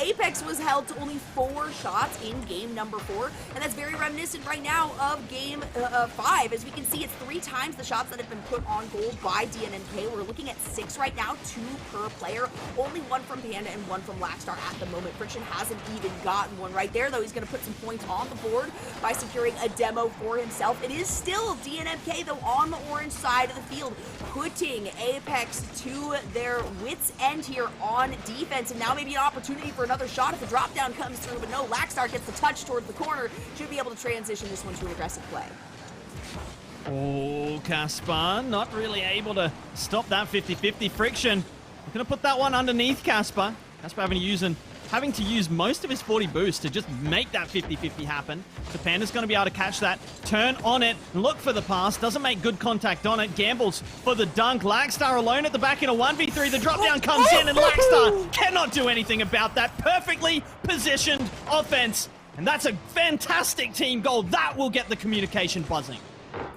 Apex was held to only 4 shots in game number 4, and that's very reminiscent right now of game 5. As we can see, it's 3 times the shots that have been put on goal by DNMK. We're looking at 6 right now, 2 per player. Only 1 from Panda and 1 from Lackstar at the moment. Friction hasn't even gotten one right there, though. He's going to put some points on the board by securing a demo for himself. It is still DNMK, though, on the orange side of the field, putting Apex to their wits' end here on defense, and now maybe an opportunity for another shot if the drop down comes through, but no, Lackstar gets the touch towards the corner, should be able to transition this one to an aggressive play. Oh, Casper, not really able to stop that 50-50 Friction. We're going to put that one underneath Casper. Casper having to use most of his 40 boost to just make that 50-50 happen. The Panda's going to be able to catch that, turn on it, look for the pass, doesn't make good contact on it, gambles for the dunk. Lackstar alone at the back in a 1v3, the drop down comes in, and Lackstar cannot do anything about that. Perfectly positioned offense, and that's a fantastic team goal. That will get the communication buzzing.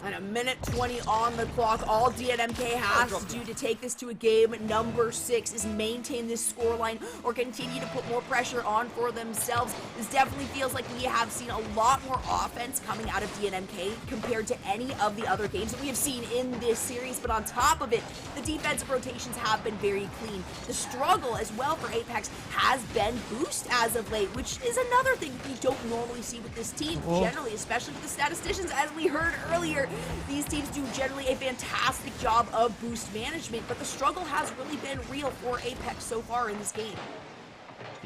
And a minute 20 on the clock. All DNMK has to do to take this to a game number 6 is maintain this scoreline or continue to put more pressure on for themselves. This definitely feels like we have seen a lot more offense coming out of DNMK compared to any of the other games that we have seen in this series. But on top of it, the defensive rotations have been very clean. The struggle as well for Apex has been boost as of late, which is another thing we don't normally see with this team, generally, especially with the statisticians. As we heard earlier, these teams do generally a fantastic job of boost management, but the struggle has really been real for Apex so far in this game.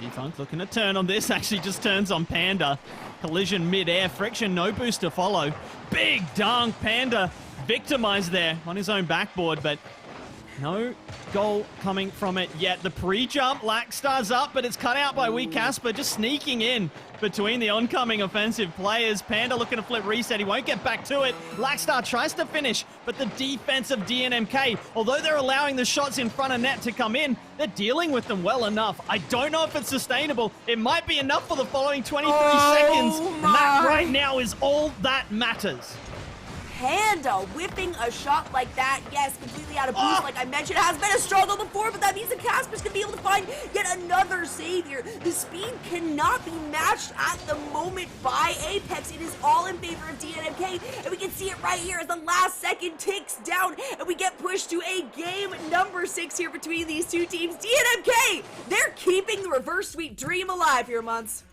Defunct looking to turn on this, actually just turns on Panda. Collision mid-air, Friction, no boost to follow. Big dunk, Panda victimized there on his own backboard, but No goal coming from it yet. The pre-jump, Lackstar's up, but it's cut out by Wee Casper, just sneaking in between the oncoming offensive players. Panda looking to flip reset. He won't get back to it. Lackstar tries to finish, but the defense of DNMK, although they're allowing the shots in front of net to come in, they're dealing with them well enough. I don't know if it's sustainable. It might be enough for the following 23 seconds. And that right now is all that matters. Panda whipping a shot like that, yes, completely out of boost. Like I mentioned, has been a struggle before, but that means that Casper's gonna be able to find yet another save here. The speed cannot be matched at the moment by Apex. It is all in favor of DNMK, and we can see it right here as the last second ticks down, and we get pushed to a game number 6 here between these two teams. DNMK, they're keeping the reverse sweep dream alive here, Months.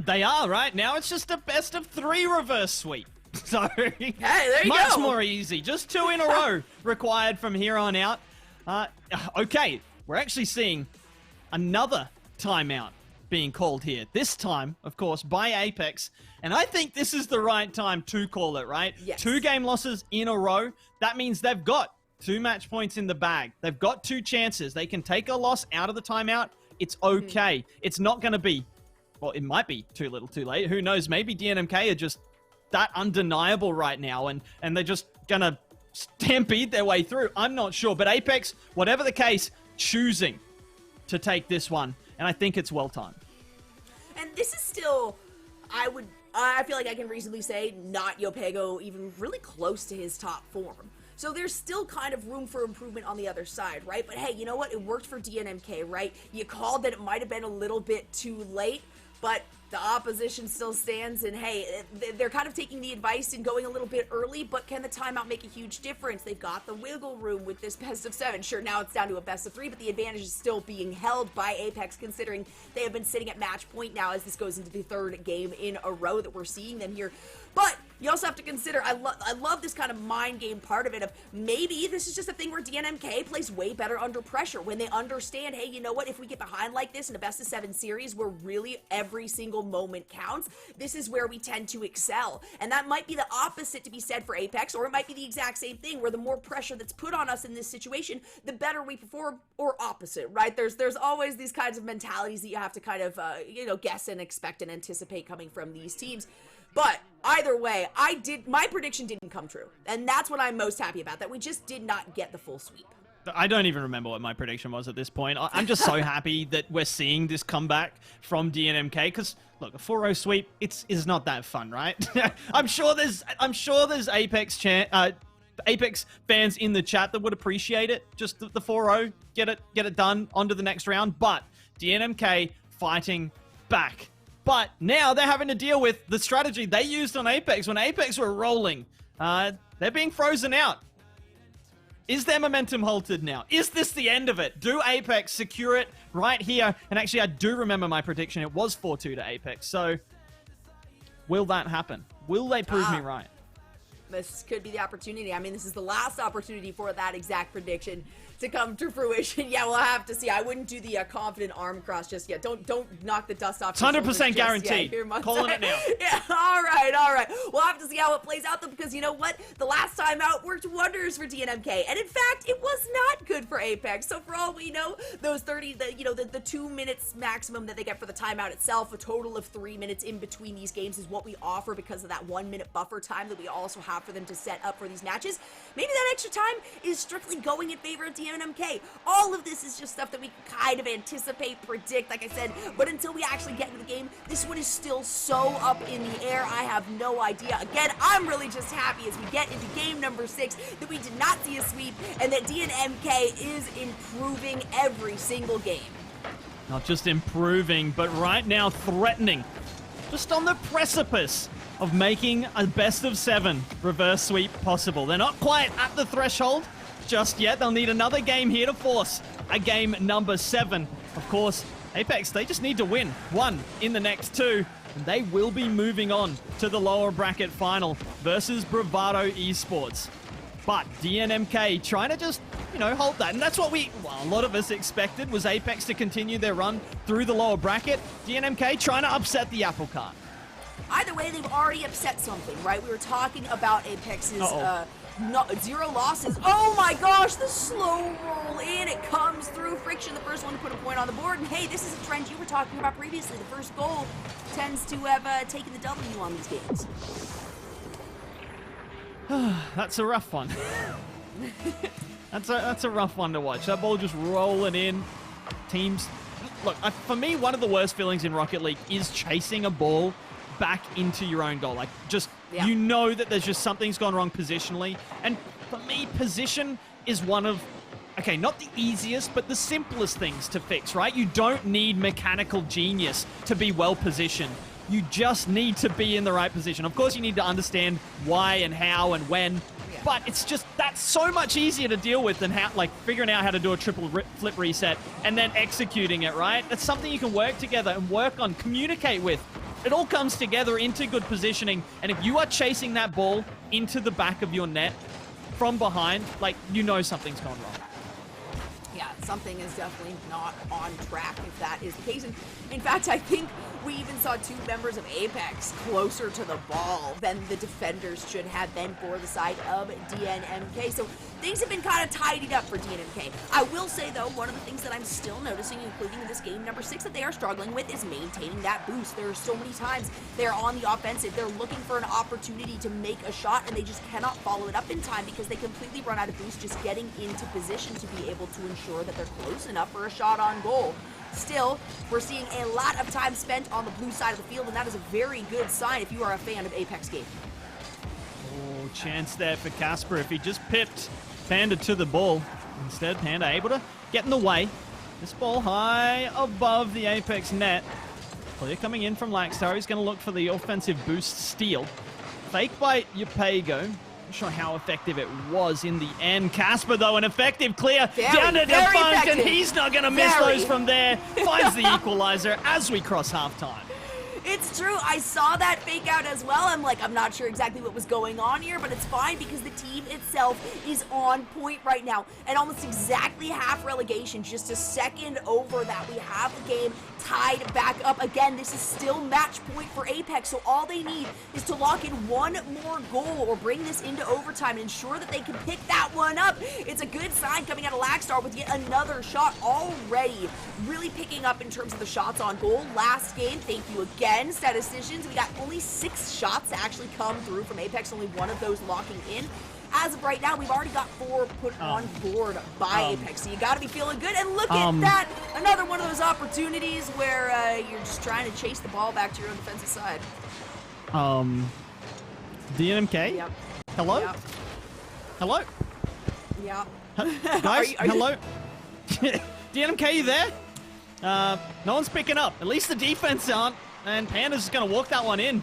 They are, right? Now it's just a best of 3 reverse sweep. So, hey, there you much go. more easy. Just 2 in a row required from here on out. Okay, we're actually seeing another timeout being called here. This time, of course, by Apex. And I think this is the right time to call it, right? Yes. 2 game losses in a row. That means they've got 2 match points in the bag. They've got 2 chances. They can take a loss out of the timeout. It's okay. It's not going to be, well, it might be too little too late. Who knows? Maybe DNMK are just that undeniable right now, and they're just gonna stampede their way through. I'm not sure, but Apex, whatever the case, choosing to take this one, and I think it's well timed. And this is still, I feel like I can reasonably say, not Yopego even really close to his top form. So there's still kind of room for improvement on the other side, right? But hey, you know what? It worked for DNMK, right? You called that it might have been a little bit too late, but the opposition still stands, and hey, they're kind of taking the advice and going a little bit early, but can the timeout make a huge difference? They've got the wiggle room with this best of 7. Sure, now it's down to a best of 3, but the advantage is still being held by Apex, considering they have been sitting at match point now as this goes into the 3rd game in a row that we're seeing them here. But you also have to consider, I love this kind of mind game part of it, of maybe this is just a thing where DNMK plays way better under pressure when they understand, hey, you know what, if we get behind like this in a best of 7 series where really every single moment counts, this is where we tend to excel. And that might be the opposite to be said for Apex, or it might be the exact same thing where the more pressure that's put on us in this situation, the better we perform, or opposite, right? There's always these kinds of mentalities that you have to kind of, guess and expect and anticipate coming from these teams. But either way, my prediction didn't come true. And that's what I'm most happy about, that we just did not get the full sweep. I don't even remember what my prediction was at this point. I'm just so happy that we're seeing this comeback from DNMK, because look, a 4-0 sweep, is not that fun, right? I'm sure there's Apex fans in the chat that would appreciate it. Just the 4-0, get it done, onto the next round. But DNMK fighting back. But now they're having to deal with the strategy they used on Apex when Apex were rolling. They're being frozen out. Is their momentum halted now? Is this the end of it? Do Apex secure it right here? And actually, I do remember my prediction. It was 4-2 to Apex. So, will that happen? Will they prove me right? This could be the opportunity. I mean, this is the last opportunity for that exact prediction to come to fruition. Yeah, we'll have to see. I wouldn't do the confident arm cross just yet. Don't knock the dust off. It's 100% guaranteed. Calling it now. Yeah, all right. We'll have to see how it plays out, though, because you know what? The last time out worked wonders for DNMK, and in fact, it was not good for Apex. So for all we know, those the 2 minutes maximum that they get for the timeout itself, a total of 3 minutes in between these games is what we offer because of that 1 minute buffer time that we also have for them to set up for these matches. Maybe that extra time is strictly going in favor of DNMK. All of this is just stuff that we kind of anticipate, predict, like I said, but until we actually get into the game, this one is still so up in the air. I have no idea. Again, I'm really just happy as we get into game number 6 that we did not see a sweep and that DNMK is improving every single game. Not just improving, but right now threatening. Just on the precipice of making a best of 7 reverse sweep possible. They're not quite at the threshold just yet. They'll need another game here to force a game number 7. Of course, Apex, they just need to win 1 in the next 2, and they will be moving on to the lower bracket final versus Bravado Esports. But DNMK trying to just, hold that. And that's what a lot of us expected, was Apex to continue their run through the lower bracket. DNMK trying to upset the apple cart. Either way, they've already upset something, right? We were talking about Apex's 0 losses. Oh my gosh, the slow roll in. It comes through. Friction, the first one to put a point on the board. And hey, this is a trend you were talking about previously. The first goal tends to have taken the W on these games. That's a rough one. That's a rough one to watch. That ball just rolling in. Teams... Look, for me, one of the worst feelings in Rocket League is chasing a ball back into your own goal. Like, just, you know that there's just something's gone wrong positionally. And for me, position is one of, okay, not the easiest, but the simplest things to fix, right? You don't need mechanical genius to be well positioned. You just need to be in the right position. Of course, you need to understand why and how and when. But it's just, that's so much easier to deal with than how, like, figuring out how to do a triple flip reset and then executing it, right? That's something you can work together and work on, communicate with. It all comes together into good positioning. And if you are chasing that ball into the back of your net from behind, like, you know something's gone wrong. Yeah, something is definitely not on track if that is the case. And in fact, I think we even saw 2 members of Apex closer to the ball than the defenders should have been for the side of DNMK. So things have been kind of tidied up for DNMK. I will say, though, one of the things that I'm still noticing, including in this game number 6, that they are struggling with is maintaining that boost. There are so many times they're on the offensive. They're looking for an opportunity to make a shot, and they just cannot follow it up in time because they completely run out of boost just getting into position to be able to ensure that they're close enough for a shot on goal. Still, we're seeing a lot of time spent on the blue side of the field, and that is a very good sign if you are a fan of Apex game. Oh, chance there for Casper if he just pipped Panda to the ball. Instead, Panda able to get in the way. This ball high above the Apex net. Clear coming in from Laxstar. He's going to look for the offensive boost steal. Fake by Yapego. Not sure how effective it was in the end. Casper, though, an effective clear down to Defunct, and he's not going to miss those from there. Finds the equalizer as we cross halftime. It's true. I saw that fake out as well. I'm like, I'm not sure exactly what was going on here, but it's fine because the team itself is on point right now. And almost exactly half relegation, just a second over that. We have the game tied back up. Again, this is still match point for Apex, so all they need is to lock in one more goal or bring this into overtime and ensure that they can pick that one up. It's a good sign coming out of Laxstar with yet another shot already. Really picking up in terms of the shots on goal. Last game, thank you again, statisticians. We got only 6 shots to actually come through from Apex, only 1 of those locking in. As of right now, we've already got 4 put on board by Apex, so you gotta be feeling good. And look at that, another one of those opportunities where you're just trying to chase the ball back to your own defensive side. DNMK? Yep. Hello? Yep. Hello? Yeah. Guys, are you- hello? DNMK, you there? No one's picking up. At least the defense aren't. And Panda's just going to walk that one in.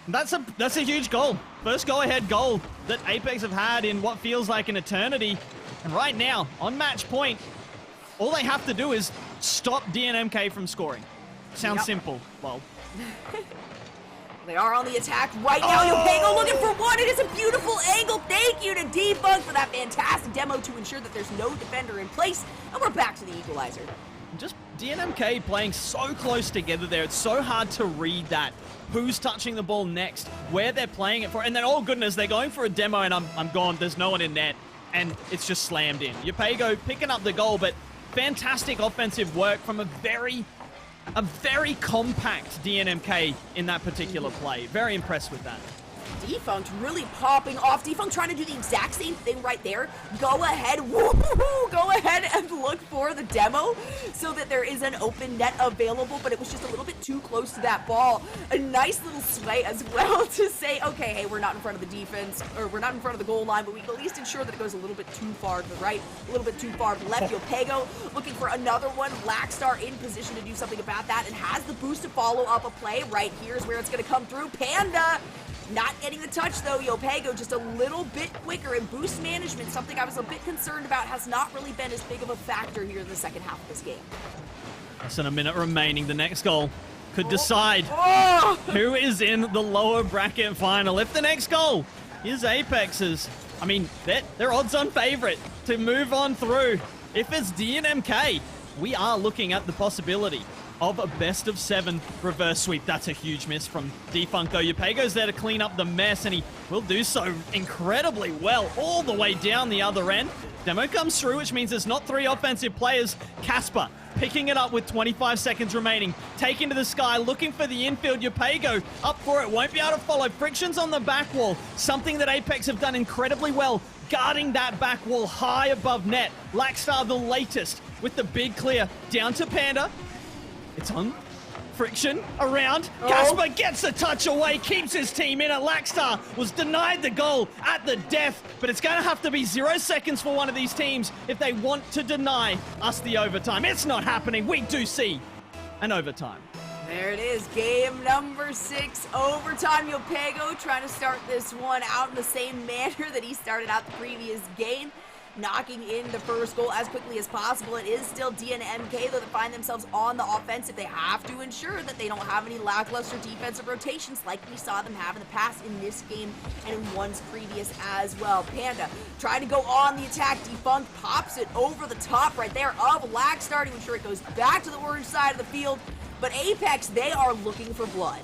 That's a huge goal. First go-ahead goal that Apex have had in what feels like an eternity. And right now, on match point, all they have to do is stop DNMK from scoring. Sounds simple. Well. They are on the attack right now. Yapego looking for one. It is a beautiful angle. Thank you to Defunct for that fantastic demo to ensure that there's no defender in place. And we're back to the equalizer. Just DNMK playing so close together there. It's so hard to read that. Who's touching the ball next, where they're playing it for. And then, oh goodness, they're going for a demo and I'm gone. There's no one in net. And it's just slammed in. Yapego picking up the goal, but fantastic offensive work from a very compact DNMK in that particular play. Very impressed with that. Defunct really popping off. Defunct trying to do the exact same thing right there. Go ahead, woo-hoo-hoo, go ahead and look for the demo so that there is an open net available, but it was just a little bit too close to that ball. A nice little sway as well to say, okay, hey, we're not in front of the defense, or we're not in front of the goal line, but we can at least ensure that it goes a little bit too far to the right, a little bit too far to the left. Yapego looking for another one. Laxstar in position to do something about that and has the boost to follow up a play. Right here's where it's going to come through. Panda not getting the touch, though. Yapego just a little bit quicker, and boost management, something I was a bit concerned about, has not really been as big of a factor here in the second half of this game. Less than a minute remaining. The next goal could decide who is in the lower bracket final. If the next goal is Apex's, I mean, they're odds-on favorite to move on through. If it's DNMK, we are looking at the possibility of a best of 7 reverse sweep. That's a huge miss from Defunct, though. Yupego's there to clean up the mess, and he will do so incredibly well all the way down the other end. Demo comes through, which means there's not 3 offensive players. Casper picking it up with 25 seconds remaining. Taking to the sky, looking for the infield. Yupego up for it, won't be able to follow. Friction's on the back wall, something that Apex have done incredibly well, guarding that back wall high above net. Lackstar the latest with the big clear down to Panda. It's on. Friction around. Casper gets the touch away, keeps his team in it. Lackstar was denied the goal at the death, but it's going to have to be 0 seconds for one of these teams if they want to deny us the overtime. It's not happening. We do see an overtime. There it is, game number 6, overtime. Yupego trying to start this one out in the same manner that he started out the previous game, knocking in the first goal as quickly as possible. It is still DNMK, though, that find themselves on the offensive. They have to ensure that they don't have any lackluster defensive rotations like we saw them have in the past in this game and in ones previous as well. Panda trying to go on the attack. Defunct pops it over the top right there of Lackstar to ensure it goes back to the orange side of the field. But Apex, they are looking for blood.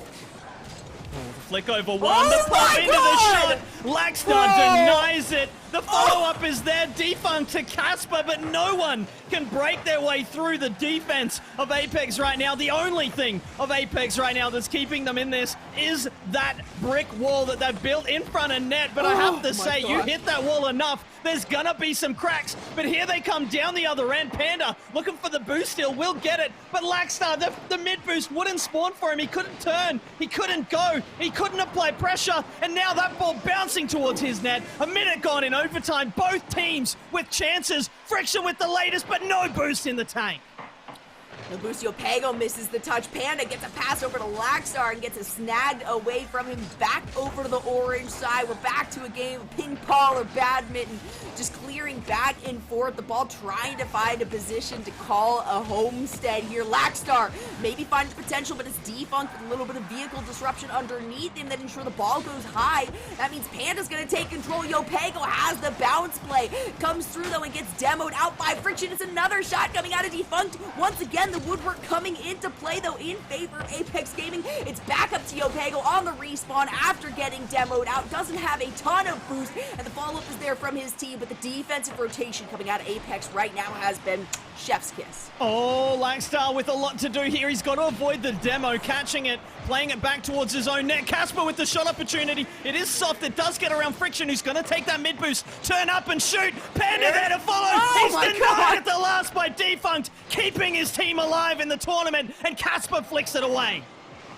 Flick over one, the pop into the shot. Lackstar denies it. The follow-up is there, Defunct to Casper, but no one can break their way through the defense of Apex right now. The only thing of Apex right now that's keeping them in this is that brick wall that they've built in front of net. But I have to say, you hit that wall enough, there's gonna be some cracks. But here they come down the other end. Panda looking for the boost still, will get it. But Lackstar, the mid boost wouldn't spawn for him. He couldn't turn, he couldn't go, he couldn't apply pressure. And now that ball bouncing towards his net. A minute gone in overtime. Both teams with chances. Friction with the latest, but no boost in the tank. The boost, Yupego misses the touch. Panda gets a pass over to Lackstar and gets it snagged away from him back over to the orange side. We're back to a game of ping pong or badminton, just clearing back and forth. The ball trying to find a position to call a homestead here. Lackstar maybe finds potential, but it's Defunct with a little bit of vehicle disruption underneath him that ensure the ball goes high. That means Panda's going to take control. Yupego has the bounce play. Comes through, though, and gets demoed out by Friction. It's another shot coming out of Defunct. Once again, the woodwork coming into play, though, in favor of Apex Gaming. It's back up to Yupego on the respawn after getting demoed out. Doesn't have a ton of boost, and the follow-up is there from his team, but the defensive rotation coming out of Apex right now has been chef's kiss. Oh, Lackstar with a lot to do here. He's got to avoid the demo, catching it, playing it back towards his own net. Casper with the shot opportunity. It is soft. It does get around Friction, who's going to take that mid boost, turn up and shoot. Panda there to follow. He's denied at the last by Defunct, keeping his team alive in the tournament, and Casper flicks it away.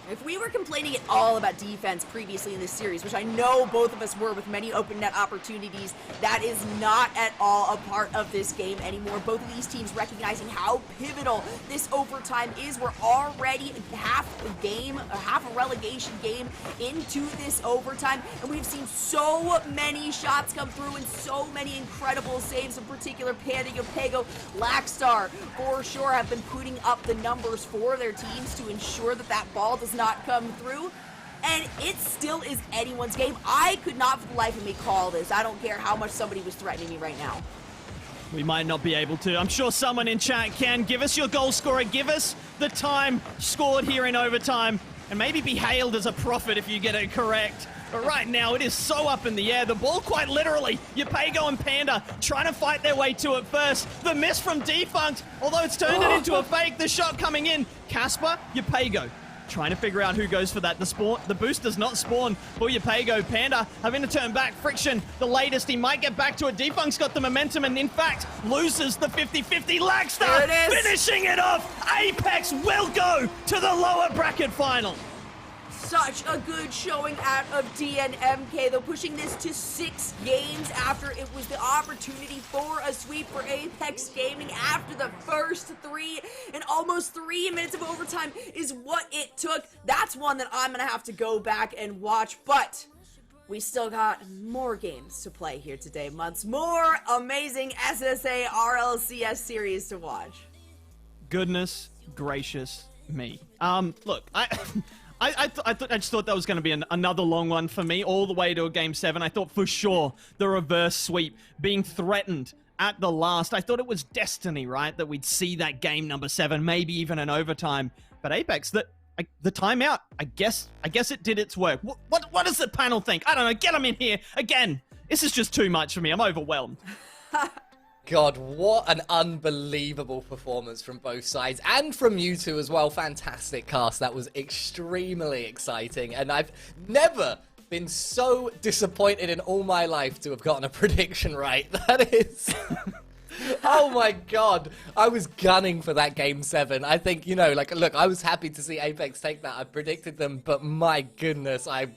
If we were complaining at all about defense previously in this series, which I know both of us were with many open net opportunities, that is not at all a part of this game anymore. Both of these teams recognizing how pivotal this overtime is. We're already half a relegation game into this overtime, and we've seen so many shots come through and so many incredible saves, in particular Panda, Yupego, Lackstar, for sure have been putting up the numbers for their teams to ensure that that ball does not come through, and it still is anyone's game. I could not for the life of me call this. I don't care how much somebody was threatening me right now. We might not be able to. I'm sure someone in chat can. Give us your goal scorer. Give us the time scored here in overtime, and maybe be hailed as a prophet if you get it correct. But right now, it is so up in the air. The ball, quite literally, Yupego and Panda trying to fight their way to it first. The miss from Defunct, although it's turned it into a fake. The shot coming in. Casper, Yupego trying to figure out who goes for that. The boost does not spawn for Yupego. Panda having to turn back. Friction, the latest. He might get back to it. Defunct's got the momentum and, in fact, loses the 50-50. Lackstar finishing it off. Apex will go to the lower bracket final. Such a good showing out of DNMK, though, pushing this to 6 games after it was the opportunity for a sweep for Apex Gaming after the first 3, and almost 3 minutes of overtime is what it took. That's one that I'm going to have to go back and watch, but we still got more games to play here today, Months. More amazing SSA RLCS series to watch. Goodness gracious me. Look, I just thought that was going to be another long one for me, all the way to a Game 7. I thought for sure the reverse sweep being threatened at the last. I thought it was destiny, right? That we'd see that game number 7, maybe even an overtime. But Apex, the timeout, I guess it did its work. What does the panel think? I don't know. Get them in here again. This is just too much for me. I'm overwhelmed. God, what an unbelievable performance from both sides, and from you two as well. Fantastic cast. That was extremely exciting, and I've never been so disappointed in all my life to have gotten a prediction right. That is... Oh my God, I was gunning for that game 7. I think, look, I was happy to see Apex take that. I predicted them, but my goodness, I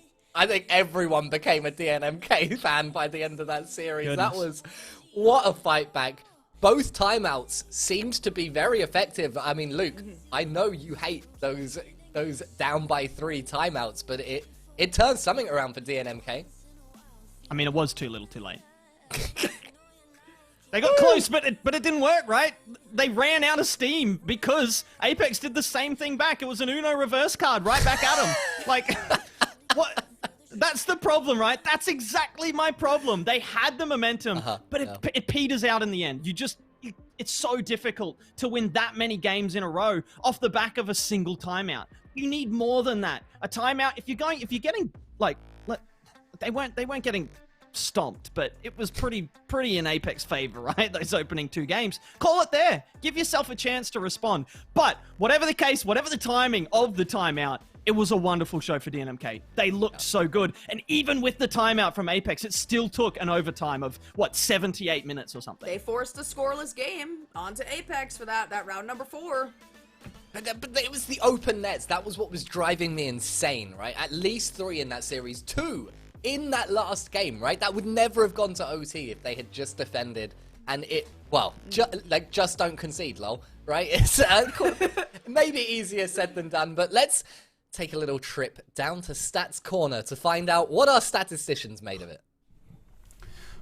think everyone became a DNMK fan by the end of that series. Goodness. That was... What a fight back. Both timeouts seemed to be very effective. I mean, Luke, I know you hate those down by 3 timeouts, but it turned something around for DNMK. I mean, it was too little too late. They got close, but it didn't work, right? They ran out of steam because Apex did the same thing back. It was an Uno reverse card right back at them. Like, what... That's the problem, right? That's exactly my problem. They had the momentum, but it peters out in the end. It's so difficult to win that many games in a row off the back of a single timeout. You need more than that. A timeout, if you're getting they weren't getting stomped, but it was pretty in Apex favor, right? Those opening 2 games. Call it there. Give yourself a chance to respond. But whatever the case, whatever the timing of the timeout, it was a wonderful show for DNMK. They looked so good. And even with the timeout from Apex, it still took an overtime of, 78 minutes or something. They forced a scoreless game onto Apex for that round number 4. But it was the open nets. That was what was driving me insane, right? At least 3 in that series. 2 in that last game, right? That would never have gone to OT if they had just defended. And just don't concede, lol, right? It's maybe easier said than done, but let's take a little trip down to Stats Corner to find out what our statisticians made of it.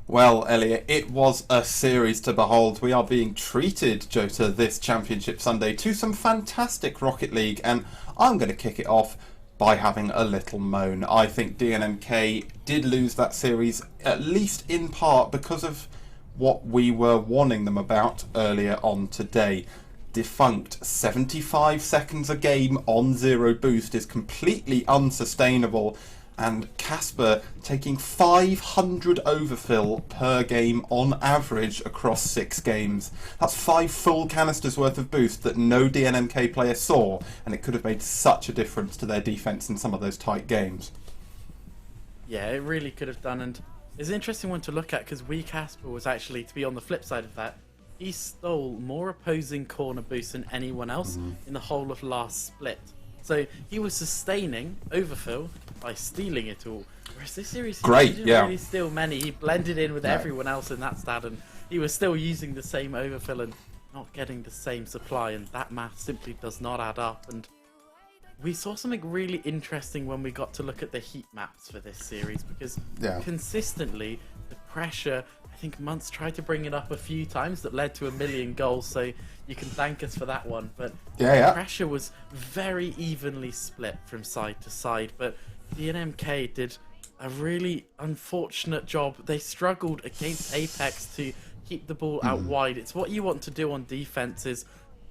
Well, Elliot, it was a series to behold. We are being treated, Jota, this Championship Sunday to some fantastic Rocket League, and I'm going to kick it off by having a little moan. I think DNMK did lose that series, at least in part because of what we were warning them about earlier on today. Defunct 75 seconds a game on 0 boost is completely unsustainable, and Casper taking 500 overfill per game on average across 6 games. That's 5 full canisters worth of boost that no DNMK player saw, and it could have made such a difference to their defense in some of those tight games. Yeah, it really could have done, and it's an interesting one to look at because Casper was actually, to be on the flip side of that, he stole more opposing corner boosts than anyone else in the whole of last split. So he was sustaining overfill by stealing it all. Whereas this series, he didn't really steal many. He blended in with everyone else in that stat, and he was still using the same overfill and not getting the same supply, and that math simply does not add up. And we saw something really interesting when we got to look at the heat maps for this series, because consistently the pressure, I think Muntz tried to bring it up a few times, that led to 1 million goals, so you can thank us for that one. But the pressure was very evenly split from side to side, but the NMK did a really unfortunate job. They struggled against Apex to keep the ball out wide. It's what you want to do on defense, is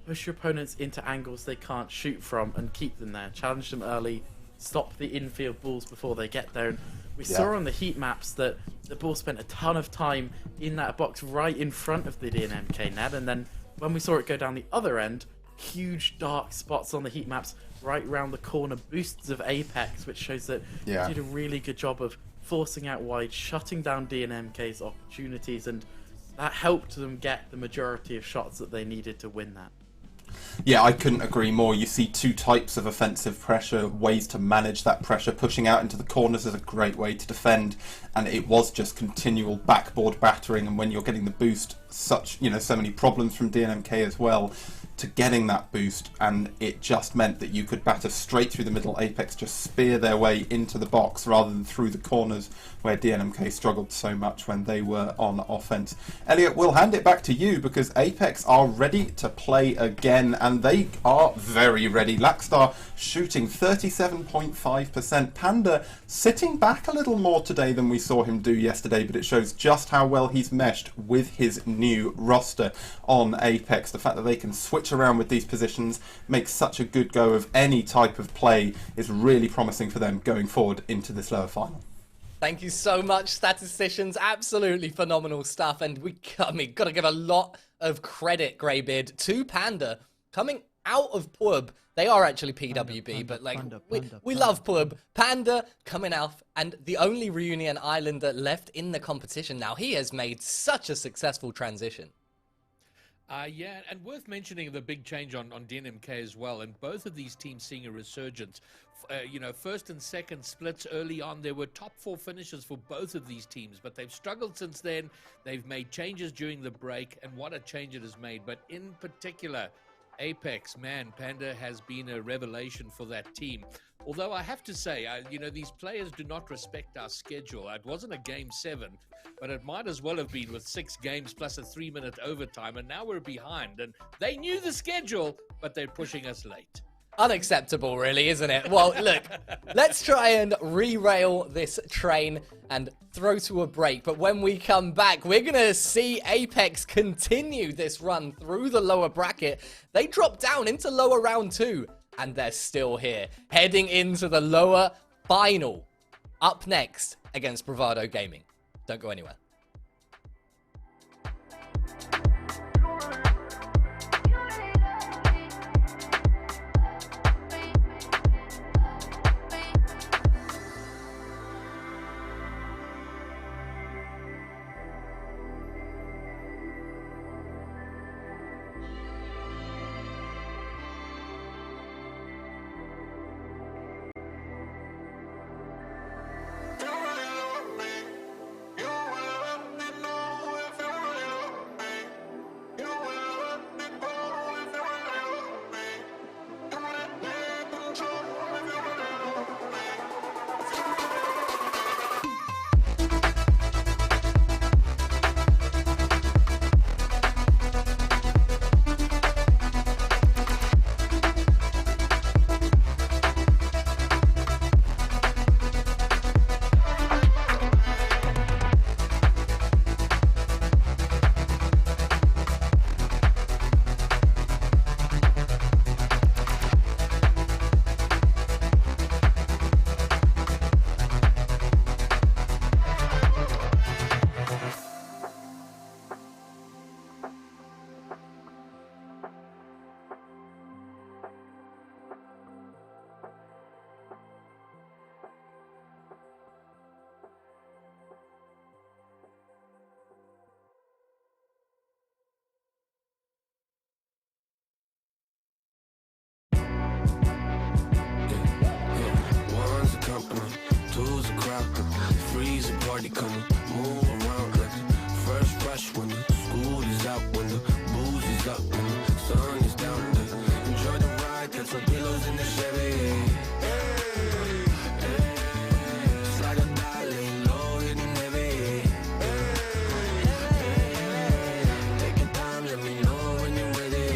push your opponents into angles they can't shoot from and keep them there. Challenge them early, stop the infield balls before they get there. And we saw on the heat maps that the ball spent a ton of time in that box right in front of the DNMK net, and then when we saw it go down the other end, huge dark spots on the heat maps right around the corner boosts of Apex, which shows that they did a really good job of forcing out wide, shutting down DNMK's opportunities, and that helped them get the majority of shots that they needed to win that. Yeah, I couldn't agree more. You see 2 types of offensive pressure, ways to manage that pressure. Pushing out into the corners is a great way to defend, and it was just continual backboard battering. And when you're getting the boost, so many problems from DNMK as well. to getting that boost, and it just meant that you could batter straight through the middle. Apex just spear their way into the box rather than through the corners where DNMK struggled so much when they were on offense. Elliot, we'll hand it back to you because Apex are ready to play again, and they are very ready. Lackstar shooting 37.5%. Panda sitting back a little more today than we saw him do yesterday, but it shows just how well he's meshed with his new roster on Apex. The fact that they can switch around with these positions, make such a good go of any type of play, is really promising for them going forward into this lower final. Thank you so much, statisticians. Absolutely phenomenal stuff. And got to give a lot of credit, Greybeard, to Panda coming out of PUB. They are actually PWB, but like we love PUB. Panda coming out, and the only Reunion Islander left in the competition now. He has made such a successful transition. Yeah, and worth mentioning the big change on DNMK as well, and both of these teams seeing a resurgence. First and second splits early on, there were top 4 finishes for both of these teams, but they've struggled since then. They've made changes during the break, and what a change it has made. But in particular, Apex, man, Panda has been a revelation for that team. Although I have to say, these players do not respect our schedule. It wasn't a game 7, but it might as well have been with 6 games plus a 3-minute overtime, and now we're behind. And they knew the schedule, but they're pushing us late. Unacceptable, really, isn't it? Well, look, let's try and re-rail this train and throw to a break. But when we come back, we're going to see Apex continue this run through the lower bracket. They drop down into lower round 2, and they're still here, heading into the lower final. Up next against Bravado Gaming. Don't go anywhere. party coming, move around like first rush when the school is out, when the booze is up, when the sun is down. Enjoy the ride, got some pillows in the Chevy. Slide a dollar, low in the heavy. Take your time, let me know when you're ready.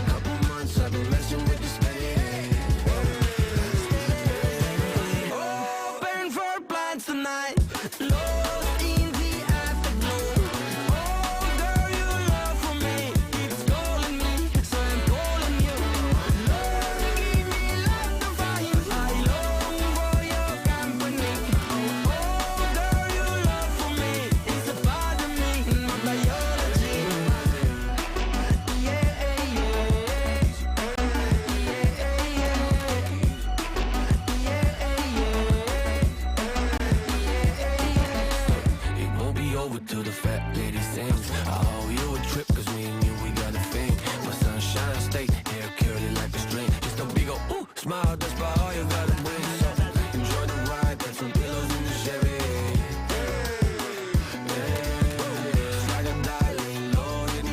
Couple months I've been messing with this steady. Oh, burn for plans tonight. Lost in the afterglow. Oh, girl, your love for me keeps calling me, so I'm calling you. Lord, give me love to find. I long for your company. Oh, girl, your love for me is a part of me, my biology. It won't be over till the fat lady sings. I owe you a trip, cause me and you, we got a thing. My sunshine state, hair curly like a string. Just a big ol' ooh, smile, that's about all you gotta bring. So enjoy the ride, got some pillows in the Chevy. Slide a dollar, low in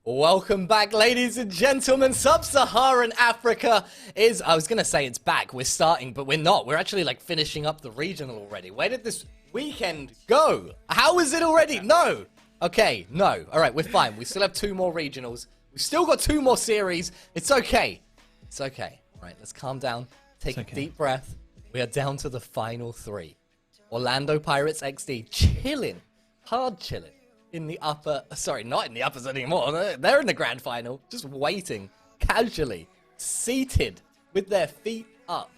Welcome back, ladies and gentlemen. Sub-Saharan Africa is, I was going to say it's back. We're starting, but we're not. We're actually like finishing up the regional already. Where did this weekend go? How is it already? No. Okay, no. All right, we're fine. We still have 2 more regionals. We've still got 2 more series. It's okay. It's okay. All right, let's calm down. Take a deep breath. We are down to the final 3. Orlando Pirates XD chilling, hard chilling. In the upper, sorry, not in the uppers anymore. They're in the grand final, just waiting, casually, seated, with their feet up.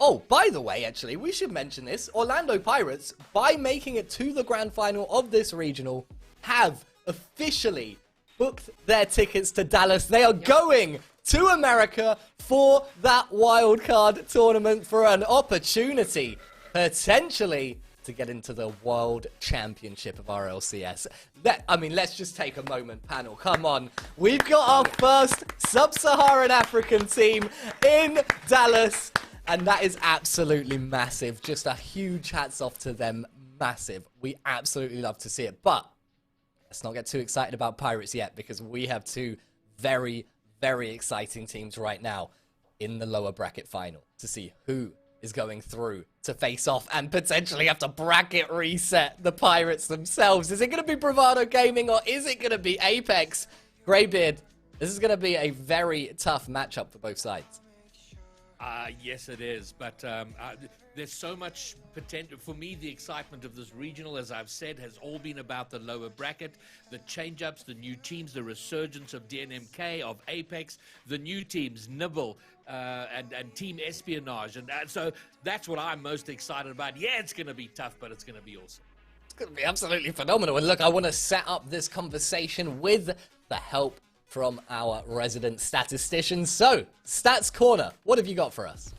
Oh, by the way, actually, we should mention this. Orlando Pirates, by making it to the grand final of this regional, have officially booked their tickets to Dallas. They are going to America for that wildcard tournament for an opportunity, potentially, to get into the World Championship of RLCS. Let's just take a moment, panel. Come on. We've got our first Sub-Saharan African team in Dallas, and that is absolutely massive. Just a huge hats off to them. Massive. We absolutely love to see it. But let's not get too excited about Pirates yet, because we have 2 very, very exciting teams right now in the lower bracket final to see who is going through to face off and potentially have to bracket reset the Pirates themselves. Is it going to be Bravado Gaming or is it going to be Apex? Greybeard, this is going to be a very tough matchup for both sides. Yes, it is. But there's so much potential. For me, the excitement of this regional, as I've said, has all been about the lower bracket, the change-ups, the new teams, the resurgence of DNMK, of Apex, the new teams, Nibble, and Team Espionage. And so that's what I'm most excited about. Yeah, it's going to be tough, but it's going to be awesome. It's going to be absolutely phenomenal. And look, I want to set up this conversation with the help from our resident statistician. So, Stats Corner, what have you got for us?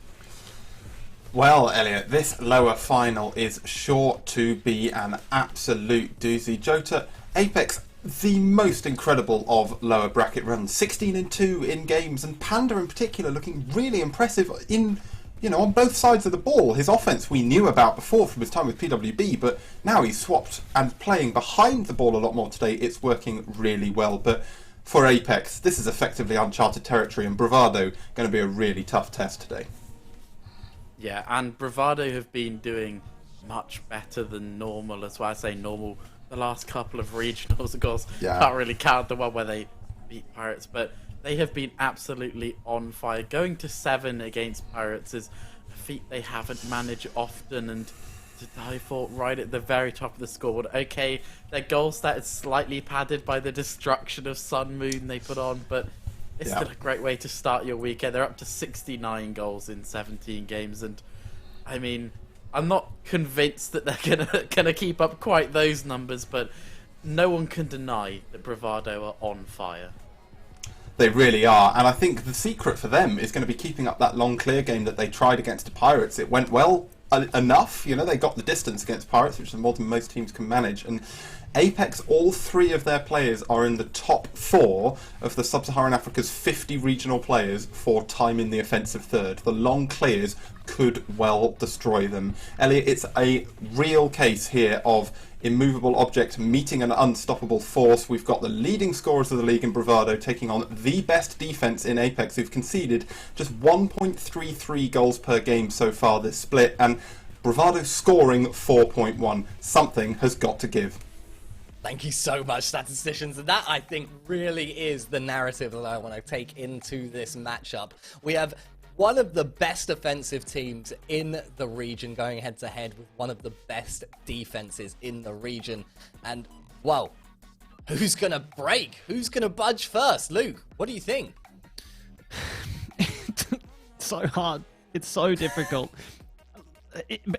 Well, Elliot, this lower final is sure to be an absolute doozy. Jota, Apex, the most incredible of lower bracket runs. 16-2 in games, and Panda in particular looking really impressive on both sides of the ball. His offense we knew about before from his time with PWB, but now he's swapped and playing behind the ball a lot more today. It's working really well, but for Apex, this is effectively uncharted territory, and Bravado going to be a really tough test today. Yeah, and Bravado have been doing much better than normal. That's why I say normal. The last couple of regionals, of course, can't really count the one where they beat Pirates, but they have been absolutely on fire. Going to 7 against Pirates is a feat they haven't managed often, and I thought right at the very top of the scoreboard. Okay, their goal stat is slightly padded by the destruction of Sun Moon they put on, but it's still a great way to start your weekend. They're up to 69 goals in 17 games, and I mean, I'm not convinced that they're gonna keep up quite those numbers, but no one can deny that Bravado are on fire. They really are, and I think the secret for them is going to be keeping up that long clear game that they tried against the Pirates. It went well enough, they got the distance against Pirates, which is more than most teams can manage, and Apex, all 3 of their players are in the top 4 of the Sub-Saharan Africa's 50 regional players for time in the offensive third. The long clears could well destroy them. Elliot, it's a real case here of immovable object meeting an unstoppable force. We've got the leading scorers of the league in Bravado taking on the best defense in Apex, who've conceded just 1.33 goals per game so far this split, and Bravado scoring 4.1. Something has got to give. Thank you so much, statisticians. And that, I think, really is the narrative that I want to take into this matchup. We have one of the best offensive teams in the region going head-to-head with one of the best defenses in the region. And, well, who's going to break? Who's going to budge first? Luke, what do you think? It's so hard. It's so difficult.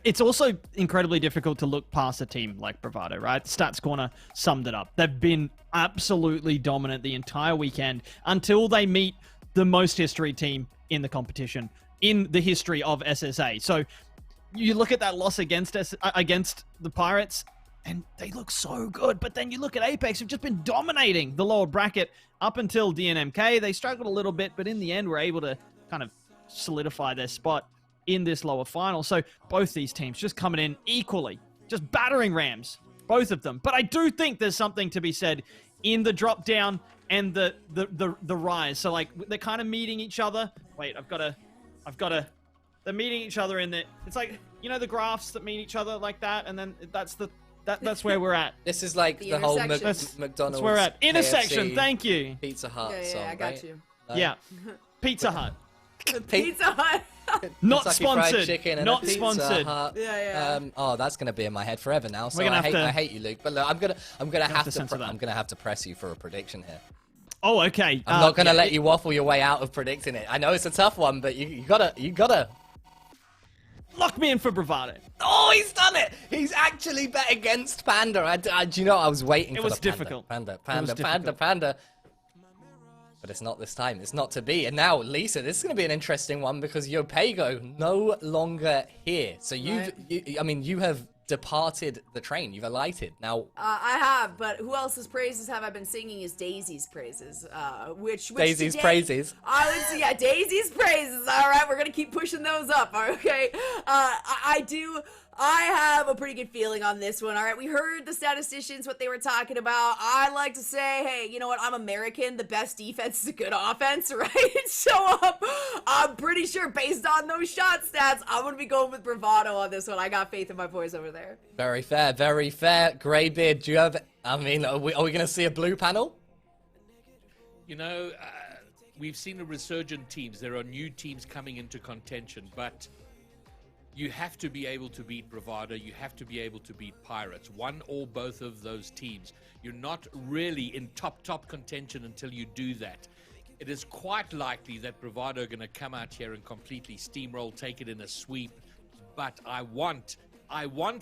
It's also incredibly difficult to look past a team like Bravado, right? Stats Corner summed it up. They've been absolutely dominant the entire weekend until they meet the most history team in the competition in the history of SSA. So you look at that loss against the Pirates, and they look so good. But then you look at Apex, who've just been dominating the lower bracket up until DNMK. They struggled a little bit, but in the end were able to kind of solidify their spot in this lower final. So both these teams just coming in equally, just battering Rams, both of them. But I do think there's something to be said in the drop down and the rise. So like they're kind of meeting each other. Wait, I've got to. They're meeting each other in the. It's like, you know, the graphs that meet each other like that, and then that's where we're at. This is like the whole McDonald's. That's where we're at. Intersection. KFC, Thank you. Pizza Hut Yeah, song, I got right? you. No? Yeah. Pizza Hut. Pizza Hut. Not Kentucky Fried sponsored. Chicken and Not a Pizza sponsored. Hut. Yeah. Oh, that's gonna be in my head forever now. So We're gonna I have to- hate you, Luke. But look, I'm gonna have to censor that. I'm gonna have to press you for a prediction here. Oh, okay. I'm not gonna let you waffle your way out of predicting it. I know it's a tough one, but you gotta. Lock me in for Bravado. Oh, he's done it! He's actually bet against Panda. Do you know, I was waiting for was the Panda. difficult. Panda. But it's not this time. It's not to be. And now, Lisa, this is going to be an interesting one because Yopego no longer here. So you have departed the train. You've alighted. Now, I have, but who else's praises have I been singing is Daisy's praises, which Daisy's today, praises. I would say, yeah, Daisy's praises. All right, we're gonna keep pushing those up. Okay, I have a pretty good feeling on this one. All right, we heard the statisticians, what they were talking about. I like to say, hey, you know what? I'm American. The best defense is a good offense, right? So I'm pretty sure based on those shot stats, I'm going to be going with Bravado on this one. I got faith in my boys over there. Very fair, very fair. Greybeard, do you have... I mean, are we going to see a blue panel? You know, we've seen a resurgent teams. There are new teams coming into contention, but you have to be able to beat Bravado. You have to be able to beat Pirates. One or both of those teams. You're not really in top contention until you do that. It is quite likely that Bravado are going to come out here and completely steamroll, take it in a sweep. But I want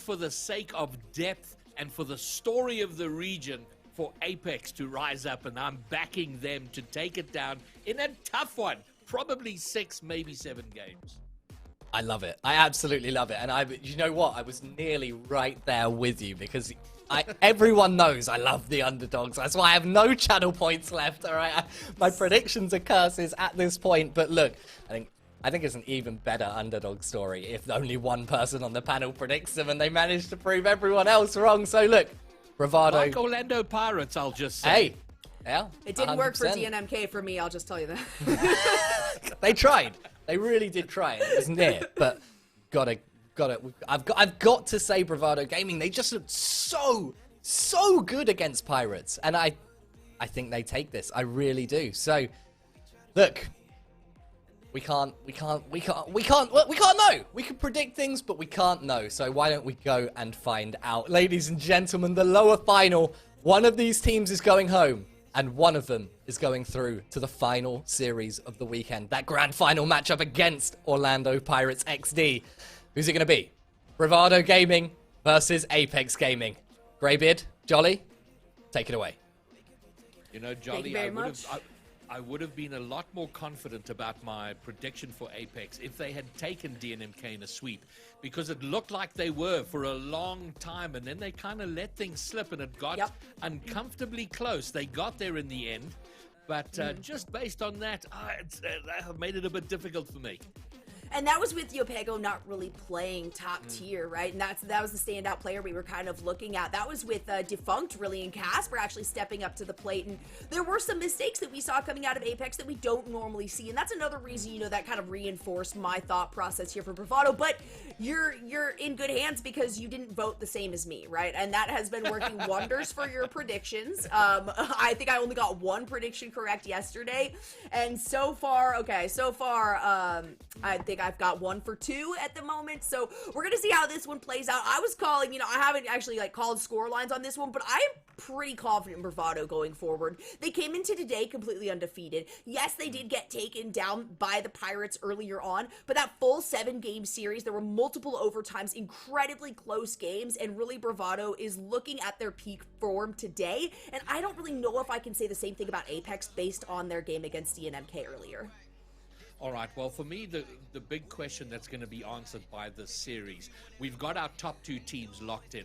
for the sake of depth and for the story of the region, for Apex to rise up, and I'm backing them to take it down in a tough one. Probably 6, maybe 7 games. I love it. I absolutely love it. And you know what? I was nearly right there with you because everyone knows I love the underdogs. That's why I have no channel points left. All right, my predictions are curses at this point. But look, I think it's an even better underdog story if only one person on the panel predicts them and they manage to prove everyone else wrong. So look, Bravado. Like Orlando Pirates, I'll just say. Hey, yeah, It didn't work for 100%. DNMK for me, I'll just tell you that. They tried. They really did try. It was near, but I've got to say, Bravado Gaming, they just looked so good against Pirates, and I think they take this. I really do. So, look, we can't know. We can predict things, but we can't know. So why don't we go and find out, ladies and gentlemen? The lower final. One of these teams is going home, and one of them is going through to the final series of the weekend. That grand final matchup against Orlando Pirates XD. Who's it going to be? Bravado Gaming versus Apex Gaming. Greybeard, Jolly, take it away. You know, Thank Jolly, you very much. I would have been a lot more confident about my prediction for Apex if they had taken DNMK in a sweep, because it looked like they were for a long time, and then they kind of let things slip, and it got uncomfortably close. They got there in the end, but just based on that, that made it a bit difficult for me. And that was with Yopego not really playing top tier, right? And that was the standout player we were kind of looking at. That was with Defunct, really, and Casper actually stepping up to the plate. And there were some mistakes that we saw coming out of Apex that we don't normally see. And that's another reason, you know, that kind of reinforced my thought process here for Bravado. But you're in good hands because you didn't vote the same as me, right? And that has been working wonders for your predictions. I think I only got one prediction correct yesterday. And so far, I think I've got 1 for 2 at the moment, so we're gonna see how this one plays out. I was calling, you know, I haven't actually called score lines on this one, but I am pretty confident in Bravado going forward. They came into today completely undefeated. Yes, they did get taken down by the Pirates earlier on, but that full 7-game series, there were multiple overtimes, incredibly close games, and really Bravado is looking at their peak form today, and I don't really know if I can say the same thing about Apex based on their game against DNMK earlier. All right, well, for me, the big question that's going to be answered by this series, we've got our top 2 teams locked in.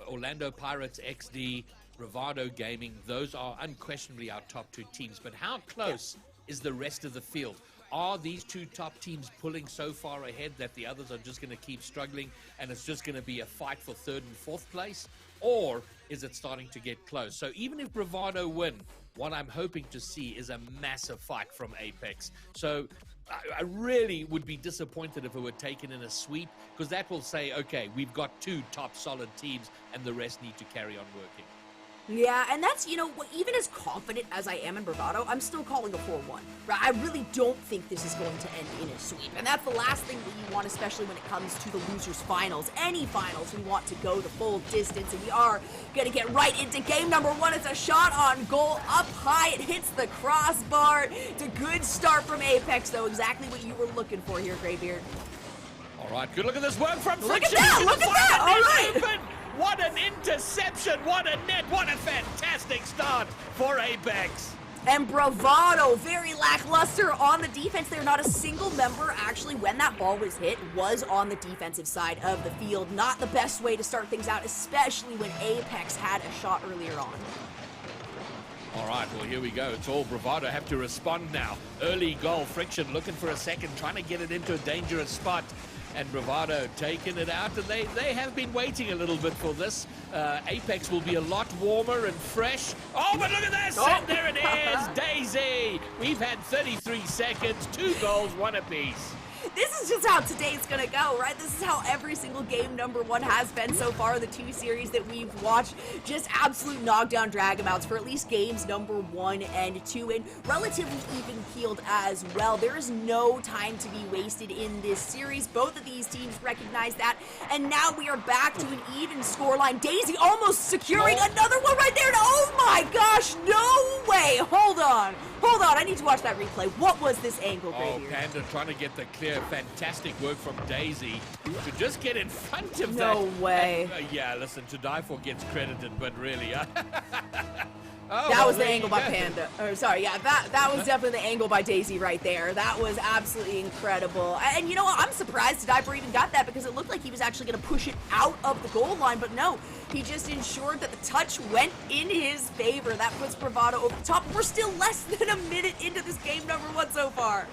Orlando Pirates, XD, Bravado Gaming, those are unquestionably our top 2 teams. But how close is the rest of the field? are these two top teams pulling so far ahead that the others are just going to keep struggling and it's just going to be a fight for third and fourth place? Or is it starting to get close? So even if Bravado win, what I'm hoping to see is a massive fight from Apex. So I really would be disappointed if it were taken in a sweep, because that will say, okay, we've got two top solid teams and the rest need to carry on working. Yeah, and that's, even as confident as I am in Bravado, I'm still calling a 4-1. Right? I really don't think this is going to end in a sweep. And that's the last thing that you want, especially when it comes to the losers finals. Any finals, we want to go the full distance, and we are going to get right into game number 1. It's a shot on goal, up high, it hits the crossbar. It's a good start from Apex, though, exactly what you were looking for here, Greybeard. All right, good look at this work from Look at Friction. that, look at that, all right. Open. What an interception, what a net, what a fantastic start for Apex. And Bravado, very lackluster on the defense there. Not a single member, actually, when that ball was hit, was on the defensive side of the field. Not the best way to start things out, especially when Apex had a shot earlier on. All right, well, here we go. It's all Bravado have to respond now. Early goal, Friction looking for a second, trying to get it into a dangerous spot. And Bravado taking it out, and they have been waiting a little bit for this. Apex will be a lot warmer and fresh. Oh, but look at this! Oh. And there it is, Daisy! We've had 33 seconds, 2 goals, 1 apiece. This is just how today's gonna go, right? This is how every single game number 1 has been so far, the 2 series that we've watched. Just absolute knockdown drag-em-outs for at least games number 1 and 2, and relatively even-keeled as well. There is no time to be wasted in this series. Both of these teams recognize that, and now we are back to an even scoreline. Daisy almost securing another one right there. Oh my gosh, no way! Hold on, I need to watch that replay. What was this angle, Oh, Grady? Panda trying to get the clear. Fantastic work from Daisy to just get in front of that. No way. And, yeah, listen, To Die For gets credited, but really, That was the angle by Panda. Or sorry, yeah, that was definitely the angle by Daisy right there. That was absolutely incredible. And you know what? I'm surprised Diaper even got that, because it looked like he was actually going to push it out of the goal line, but no. He just ensured that the touch went in his favor. That puts Bravado over the top. We're still less than a minute into this game number 1 so far.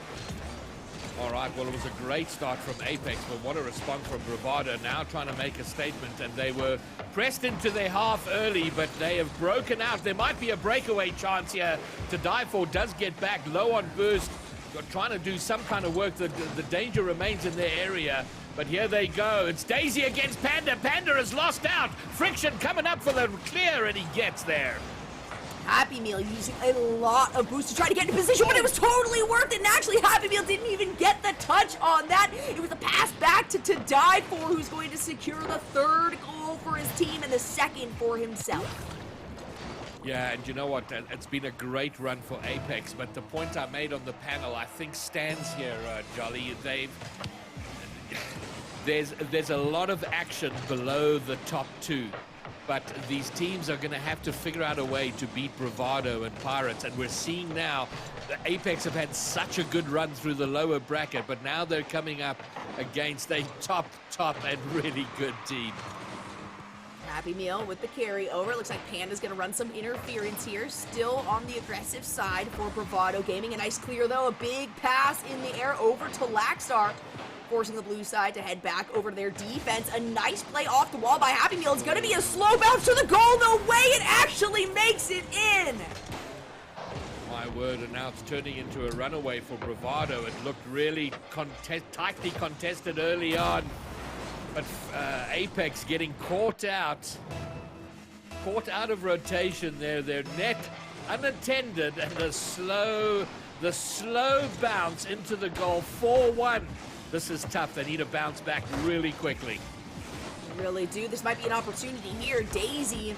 All right, well, it was a great start from Apex, but what a response from Bravado, now trying to make a statement, and they were pressed into their half early, but they have broken out. There might be a breakaway chance here. To Die For does get back low on burst, trying to do some kind of work. The danger remains in their area, but here they go. It's Daisy against Panda. Panda has lost out. Friction coming up for the clear, and he gets there. Happy Meal using a lot of boost to try to get into position, but it was totally worth it. And actually, Happy Meal didn't even get the touch on that. It was a pass back to Die For, who's going to secure the 3rd goal for his team and the 2nd for himself. Yeah, and you know what? It's been a great run for Apex, but the point I made on the panel, I think, stands here, Jolly. There's a lot of action below the top 2. But these teams are going to have to figure out a way to beat Bravado and Pirates. And we're seeing now the Apex have had such a good run through the lower bracket, but now they're coming up against a top and really good team. Happy Meal with the carry over. It looks like Panda's going to run some interference here. Still on the aggressive side for Bravado Gaming. A nice clear, though. A big pass in the air over to Lackstar, forcing the blue side to head back over to their defense. A nice play off the wall by Happy Meal. It's going to be a slow bounce to the goal. No way, it actually makes it in. My word, and now it's turning into a runaway for Bravado. It looked really tightly contested early on, but Apex getting caught out of rotation there. Their net unattended, and the slow bounce into the goal. 4-1. This is tough. They need to bounce back really quickly. Really do. This might be an opportunity here. Daisy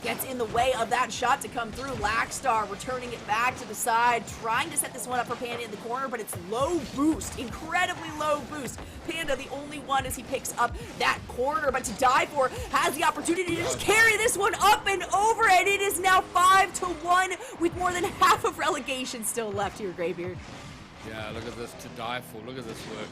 gets in the way of that shot to come through. Lackstar returning it back to the side, trying to set this one up for Panda in the corner, but it's low boost, incredibly low boost. Panda the only one as he picks up that corner, but To Die For has the opportunity to just carry this one up and over, and it is now 5-1 with more than half of relegation still left here, Greybeard. Yeah, look at this To Die For. Look at this work.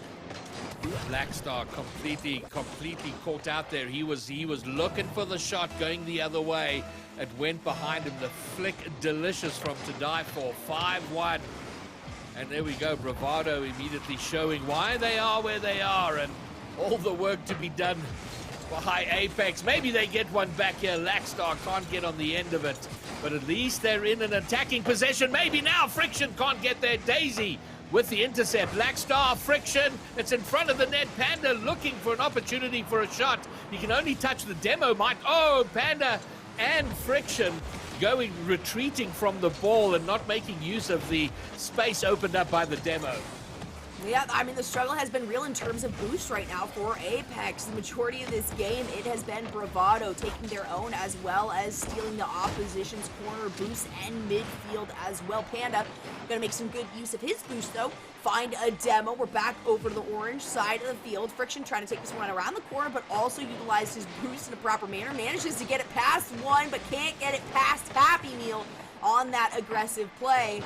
Blackstar completely caught out there. He was looking for the shot going the other way. It went behind him. The flick delicious from To Die For. 5-1. And there we go, Bravado immediately showing why they are where they are and all the work to be done by Apex. Maybe they get one back here. Lackstar can't get on the end of it, but at least they're in an attacking possession. Maybe now Friction can't get there. Daisy with the intercept. Lackstar, Friction, it's in front of the net. Panda looking for an opportunity for a shot. He can only touch the demo mic. Oh, Panda and Friction retreating from the ball and not making use of the space opened up by the demo. Yeah, I mean, the struggle has been real in terms of boost right now for Apex. The majority of this game, it has been Bravado taking their own as well as stealing the opposition's corner boost and midfield as well. Panda gonna make some good use of his boost, though. Find a demo. We're back over to the orange side of the field. Friction trying to take this one around the corner, but also utilize his boost in a proper manner. Manages to get it past one, but can't get it past Happy Meal on that aggressive play.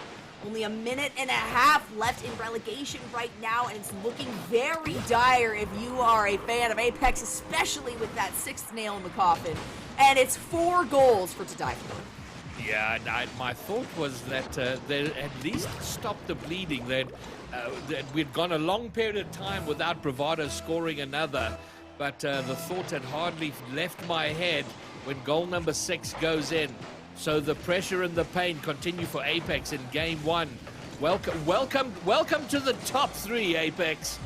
Only a minute and a half left in relegation right now, and it's looking very dire if you are a fan of Apex, especially with that sixth nail in the coffin. And it's 4 goals for to die for. Yeah, my thought was that they'd at least stop the bleeding. That we'd gone a long period of time without Bravado scoring another, but the thought had hardly left my head when goal number 6 goes in. So the pressure and the pain continue for Apex in game 1. Welcome to the top 3, Apex.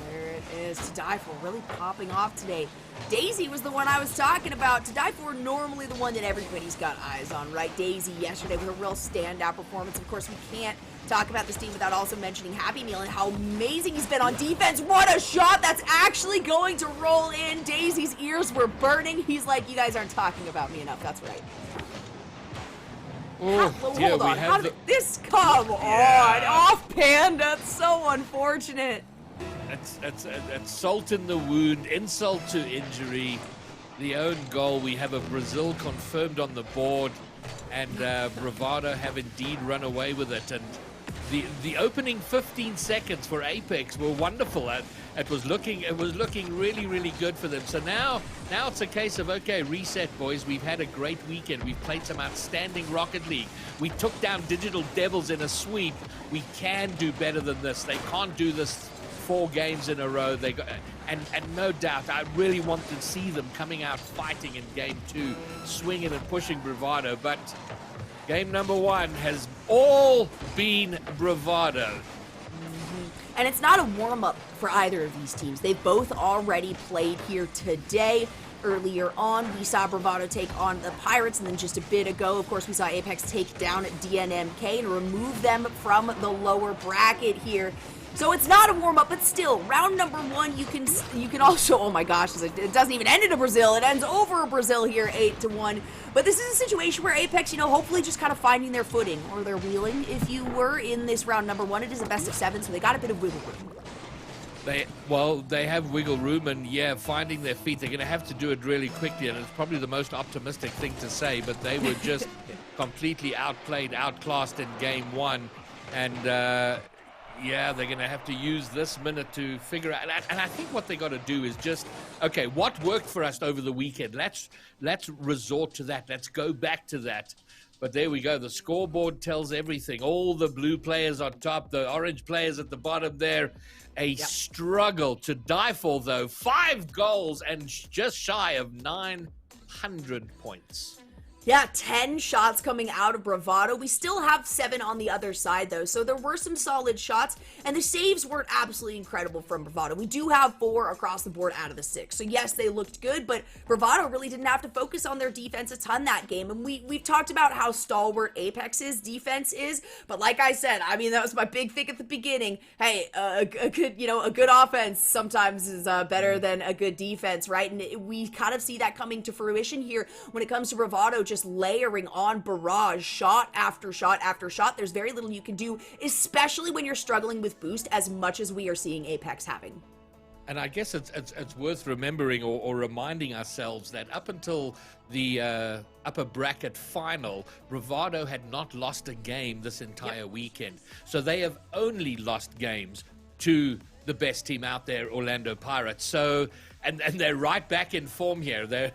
There it is. To Die For really popping off today. Daisy was the one I was talking about. To Die For normally the one that everybody's got eyes on, right? Daisy yesterday with a real standout performance. Of course, we can't talk about this team without also mentioning Happy Meal and how amazing he's been on defense. What a shot that's actually going to roll in. Daisy's ears were burning. He's like, you guys aren't talking about me enough. That's right. Hold on. How did this come on? Off Panda. It's so unfortunate. It's salt in the wound, insult to injury. The own goal, we have a Brazil confirmed on the board, and Bravado have indeed run away with it. And the opening 15 seconds for Apex were wonderful. It was looking really, really good for them. So now it's a case of, okay, reset, boys. We've had a great weekend. We've played some outstanding Rocket League. We took down Digital Devils in a sweep. We can do better than this. They can't do this 4 games in a row. And no doubt, I really want to see them coming out fighting in game 2, swinging and pushing Bravado. But game number 1 has all been Bravado. And it's not a warm-up for either of these teams. They've both already played here today. Earlier on, we saw Bravado take on the Pirates, and then just a bit ago, of course, we saw Apex take down DNMK and remove them from the lower bracket here. So it's not a warm-up, but still, round number 1, you can also, oh my gosh, it doesn't even end in a Brazil. It ends over a Brazil here, 8-1. But this is a situation where Apex, hopefully just kind of finding their footing, or their wheeling, if you were, in this round number 1. It is a best of 7, so they got a bit of wiggle room. They have wiggle room, and yeah, finding their feet. They're going to have to do it really quickly, and it's probably the most optimistic thing to say, but they were just completely outplayed, outclassed in game 1, and yeah, they're going to have to use this minute to figure out. And I think what they got to do is just, okay, what worked for us over the weekend? Let's resort to that. Let's go back to that. But there we go. The scoreboard tells everything. All the blue players on top, the orange players at the bottom there. A struggle to die for, though. 5 goals and just shy of 900 points. Yeah, 10 shots coming out of Bravado. We still have 7 on the other side, though, so there were some solid shots, and the saves weren't absolutely incredible from Bravado. We do have 4 across the board out of the 6, so yes, they looked good, but Bravado really didn't have to focus on their defense a ton that game, and we've talked about how stalwart Apex's defense is, but like I said, I mean, that was my big thing at the beginning. Hey, a good offense sometimes is better than a good defense, right? And we kind of see that coming to fruition here when it comes to Bravado, just layering on barrage, shot after shot after shot. There's very little you can do, especially when you're struggling with boost as much as we are seeing Apex having. And I guess it's worth remembering or reminding ourselves that up until the upper bracket final, Bravado had not lost a game this entire weekend. So they have only lost games to the best team out there, Orlando Pirates. So, and they're right back in form here. They're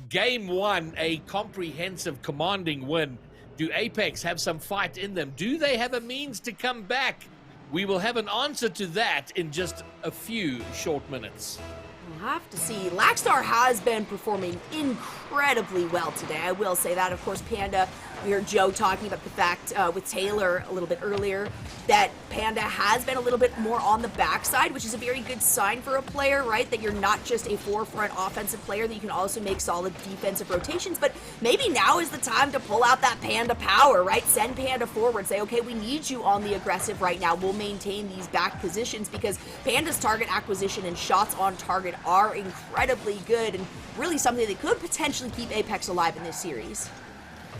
game 1, a comprehensive, commanding win. Do Apex have some fight in them? Do they have a means to come back? We will have an answer to that in just a few short minutes. We'll have to see. Lackstar has been performing incredibly well today. I will say that. Of course, Panda, we heard Joe talking about the fact with Taylor a little bit earlier that Panda has been a little bit more on the backside, which is a very good sign for a player, right? That you're not just a forefront offensive player, that you can also make solid defensive rotations. But maybe now is the time to pull out that Panda power, right? Send Panda forward. Say, okay, we need you on the aggressive right now. We'll maintain these back positions because Panda's target acquisition and shots on target are incredibly good and really something that could potentially keep Apex alive in this series.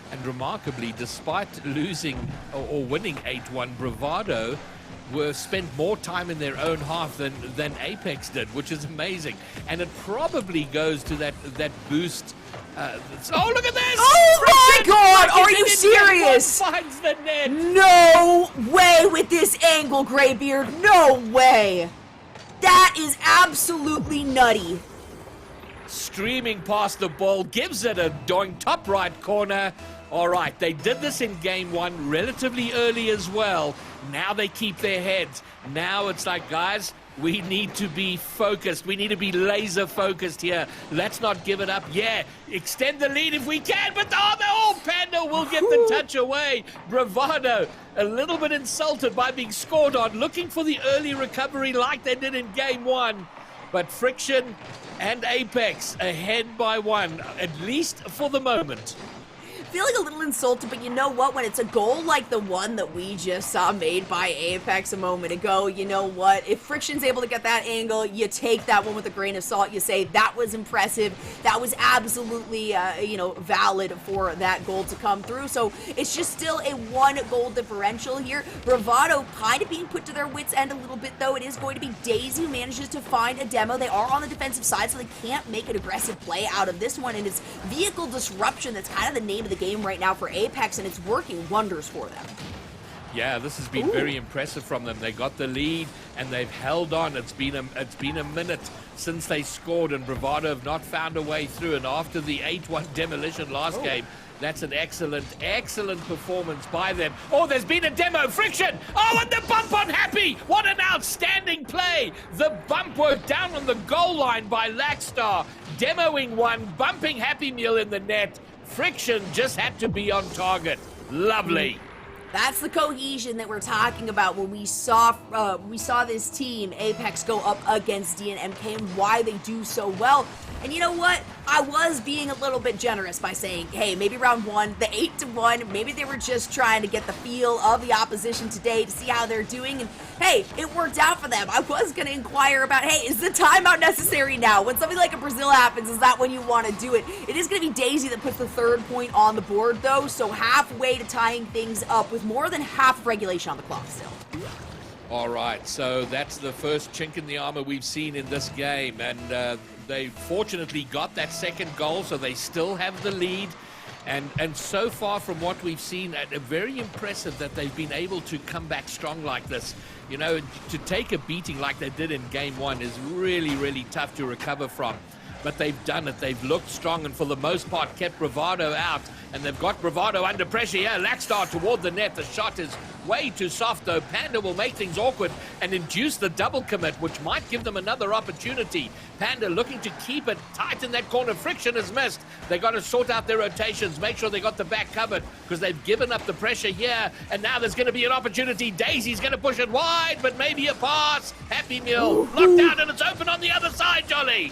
And remarkably, despite losing or winning 8-1, Bravado were spent more time in their own half than Apex did, which is amazing. And it probably goes to that boost. Oh, look at this! Oh my God! Are you serious? Finds the net. No way with this angle, Graybeard. No way. That is absolutely nutty. Streaming past the ball, gives it a doink, top right corner. All right, they did this in game one relatively early as well. Now they keep their heads. Now it's like, guys, we need to be focused. We need to be laser focused here. Let's not give it up. Yeah, extend the lead if we can, but Panda will get the touch away. Bravado, a little bit insulted by being scored on, looking for the early recovery like they did in game one. But Friction and Apex ahead by one, at least for the moment. Feeling a little insulted, but you know what? When it's a goal like the one that we just saw made by Apex a moment ago, you know what? If Friction's able to get that angle, you take that one with a grain of salt. You say, that was impressive. That was absolutely, valid for that goal to come through. So it's just still a 1 goal differential here. Bravado kind of being put to their wits' end a little bit, though. It is going to be Daisy who manages to find a demo. They are on the defensive side, so they can't make an aggressive play out of this one. And it's vehicle disruption that's kind of the name of the game right now for Apex, and it's working wonders for them. Yeah, this has been very impressive from them. They got the lead and they've held on. It's been a minute since they scored, and Bravado have not found a way through. And after the 8-1 demolition last game, that's an excellent performance by them. Oh, there's been a demo. Friction! Oh, and the bump on Happy! What an outstanding play! The bump worked down on the goal line by Lackstar. Demoing one, bumping Happy Meal in the net. Friction just had to be on target. Lovely. That's the cohesion that we're talking about when we saw this team, Apex, go up against DNMK and why they do so well. And you know what? I was being a little bit generous by saying, hey, maybe round one, the 8-1, maybe they were just trying to get the feel of the opposition today to see how they're doing. And hey, it worked out for them. I was going to inquire about, hey, is the timeout necessary now? When something like a Brazil happens, is that when you want to do it? It is going to be Daisy that puts the 3rd point on the board, though, so halfway to tying things up with more than half of regulation on the clock still. All right, so that's the first chink in the armor we've seen in this game, and they fortunately got that 2nd goal, so they still have the lead. And so far from what we've seen, very impressive that they've been able to come back strong like this. You know, to take a beating like they did in game one is really, really tough to recover from. But they've done it. They've looked strong and for the most part kept Bravado out. And they've got Bravado under pressure here. Lackstar toward the net. The shot is way too soft though. Panda will make things awkward and induce the double commit, which might give them another opportunity. Panda looking to keep it tight in that corner. Friction is missed. They got to sort out their rotations, make sure they got the back covered because they've given up the pressure here. And now there's going to be an opportunity. Daisy's going to push it wide, but maybe a pass. Happy Meal locked down and it's open on the other side, Jolly.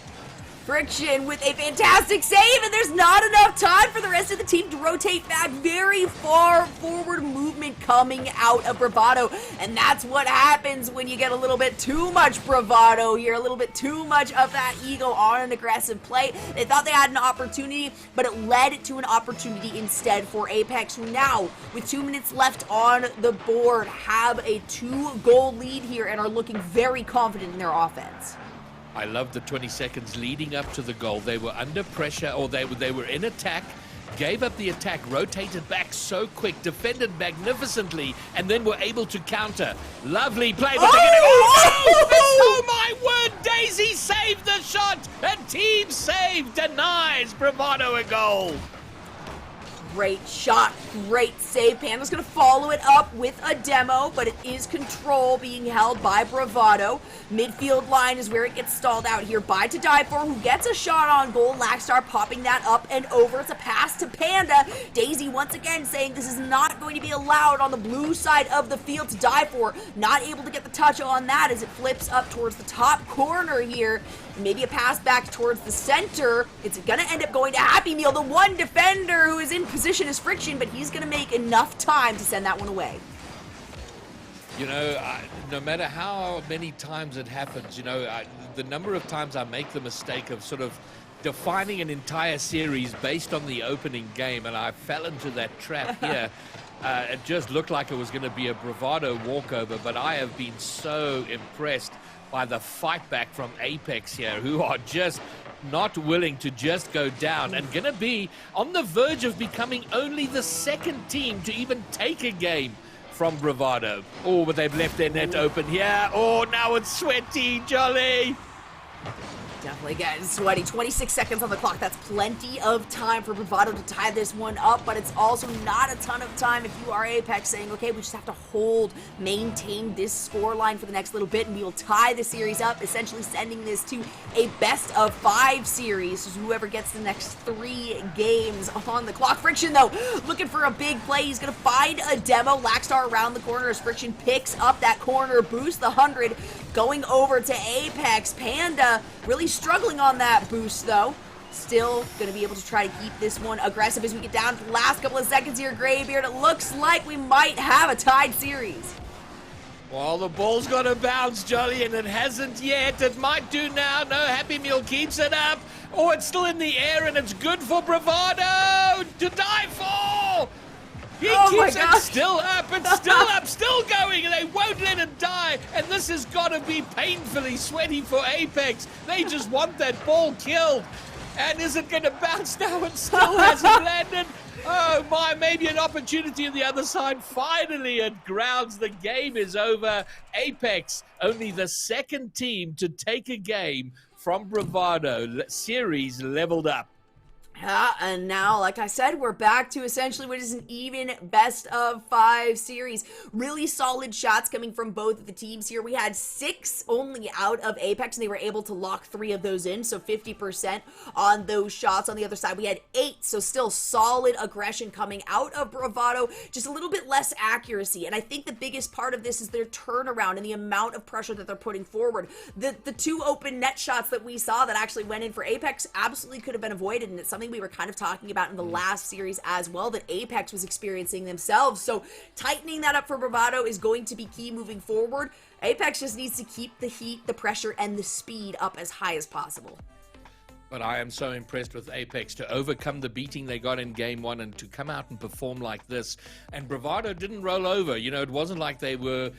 Friction with a fantastic save, and there's not enough time for the rest of the team to rotate back. Very far forward movement coming out of Bravado, and that's what happens when you get a little bit too much Bravado here, a little bit too much of that ego on an aggressive play. They thought they had an opportunity, but it led to an opportunity instead for Apex, who now, with 2 minutes left on the board, have a 2-goal lead here and are looking very confident in their offense. I love the 20 seconds leading up to the goal. They were under pressure, or they were in attack, gave up the attack, rotated back so quick, defended magnificently, and then were able to counter. Lovely play, but they're going to... Oh my word! Daisy saved the shot! A team save denies Bravado a goal. Great shot Great save. Panda's going to follow it up with a demo, but it is control being held by Bravado. Midfield line is where it gets stalled out here by To Die For, who gets a shot on goal. Lackstar popping that up and over. It's a pass to Panda. Daisy once again saying this is not going to be allowed on the blue side of the field. To Die For not able to get the touch on that as it flips up towards the top corner here. Maybe a pass back towards the center. It's going to end up going to Happy Meal. The one defender who is in position is Friction, but he's going to make enough time to send that one away. You know, no matter how many times it happens, you know, the number of times I make the mistake of sort of defining an entire series based on the opening game, and I fell into that trap here. It just looked like it was going to be a Bravado walkover, but I have been so impressed by the fight back from Apex here, who are just not willing to just go down and going to be on the verge of becoming only the second team to even take a game from Bravado. Oh, but they've left their net open here. Oh, now it's sweaty, Jolly. Definitely getting sweaty. 26 seconds on the clock. That's plenty of time for Bravado to tie this one up, but it's also not a ton of time if you are Apex saying, okay, we just have to maintain this score line for the next little bit, and we will tie the series up, essentially sending this to a best-of-5 series. So whoever gets the next 3 games on the clock. Friction, though, looking for a big play. He's going to find a demo. Lackstar around the corner as Friction picks up that corner boost, the 100, going over to Apex. Panda really struggling on that boost, though. Still going to be able to try to keep this one aggressive as we get down to the last couple of seconds here. Graybeard, it looks like we might have a tied series. Well, the ball's got to bounce, Jolly, and it hasn't yet. It might do now. No, Happy Meal keeps it up. Oh, it's still in the air, and it's good for Bravado. To Die For! He keeps it still up, it's still up, still going, and they won't let it die. And this has got to be painfully sweaty for Apex. They just want that ball killed. And is it going to bounce now? It still hasn't landed. Oh my, maybe an opportunity on the other side. Finally, it grounds. The game is over. Apex, only the second team to take a game from Bravado. Series leveled up. And now, like I said, we're back to essentially what is an even best-of-5 series. Really solid shots coming from both of the teams here. We had 6 only out of Apex, and they were able to lock 3 of those in, so 50% on those shots. On the other side, we had 8, so still solid aggression coming out of Bravado, just a little bit less accuracy. And I think the biggest part of this is their turnaround and the amount of pressure that they're putting forward. The 2 open net shots that we saw that actually went in for Apex absolutely could have been avoided, and it's something we were kind of talking about in the last series as well that Apex was experiencing themselves. So tightening that up for Bravado is going to be key moving forward. Apex just needs to keep the heat, the pressure, and the speed up as high as possible. But I am so impressed with Apex to overcome the beating they got in game 1 and to come out and perform like this. And Bravado didn't roll over. You know, it wasn't like they were,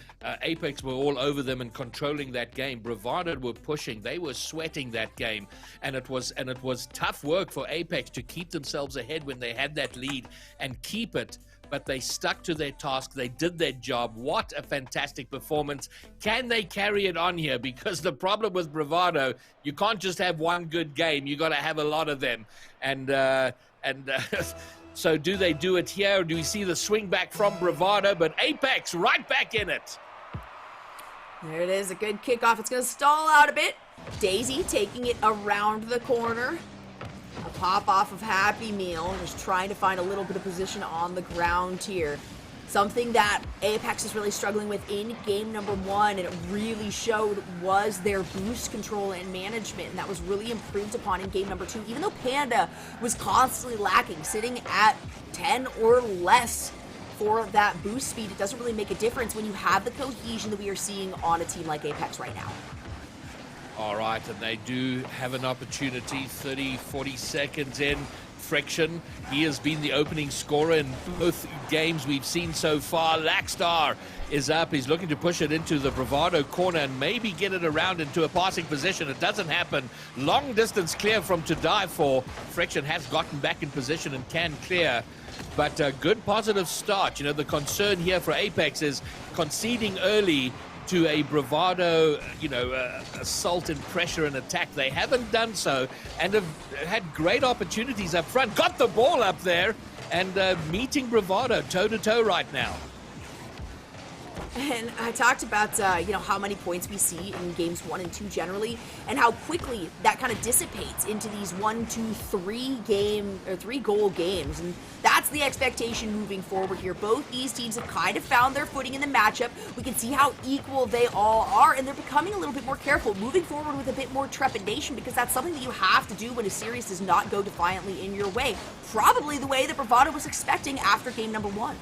Apex were all over them and controlling that game. Bravado were pushing. They were sweating that game. And it was tough work for Apex to keep themselves ahead when they had that lead and keep it. But they stuck to their task. They did their job. What a fantastic performance. Can they carry it on here? Because the problem with Bravado, you can't just have one good game. You got to have a lot of them. And so do they do it here? Or do we see the swing back from Bravado? But Apex right back in it. There it is, a good kickoff. It's going to stall out a bit. Daisy taking it around the corner. A pop off of Happy Meal, just trying to find a little bit of position on the ground here. Something that Apex is really struggling with in game number 1, and it really showed, was their boost control and management, and that was really improved upon in game number 2. Even though Panda was constantly lacking, sitting at 10 or less for that boost speed, it doesn't really make a difference when you have the cohesion that we are seeing on a team like Apex right now. All right, and they do have an opportunity. 30, 40 seconds in. Friction, he has been the opening scorer in both games we've seen so far. Lackstar is up. He's looking to push it into the Bravado corner and maybe get it around into a passing position. It doesn't happen. Long distance clear from To Die For. Friction has gotten back in position and can clear. But a good positive start. You know, the concern here for Apex is conceding early to a Bravado, assault and pressure and attack. They haven't done so and have had great opportunities up front. Got the ball up there. and meeting Bravado toe-to-toe right now. And I talked about, how many points we see in games 1 and 2 generally, and how quickly that kind of dissipates into these 1, 2, 3 goal games. And that's the expectation moving forward here. Both these teams have kind of found their footing in the matchup. We can see how equal they all are, and they're becoming a little bit more careful, moving forward with a bit more trepidation, because that's something that you have to do when a series does not go defiantly in your way. Probably the way that Bravado was expecting after game number 1.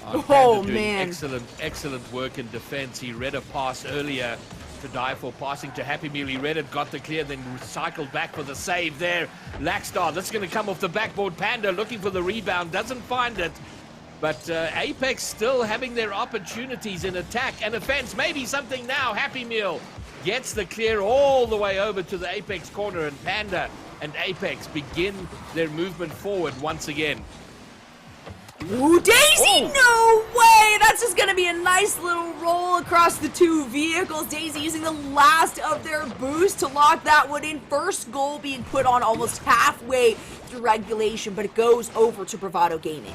Panda doing man. Excellent work in defense. He read a pass earlier to die for passing to Happy Meal. He read it, got the clear, then cycled back for the save there. Lackstar, that's going to come off the backboard. Panda looking for the rebound, doesn't find it. But Apex still having their opportunities in attack and offense. Maybe something now. Happy Meal gets the clear all the way over to the Apex corner, and Panda and Apex begin their movement forward once again. Ooh, Daisy, no way! That's just gonna be a nice little roll across the two vehicles. Daisy using the last of their boost to lock that one in. First goal being put on almost halfway through regulation, but it goes over to Bravado Gaming.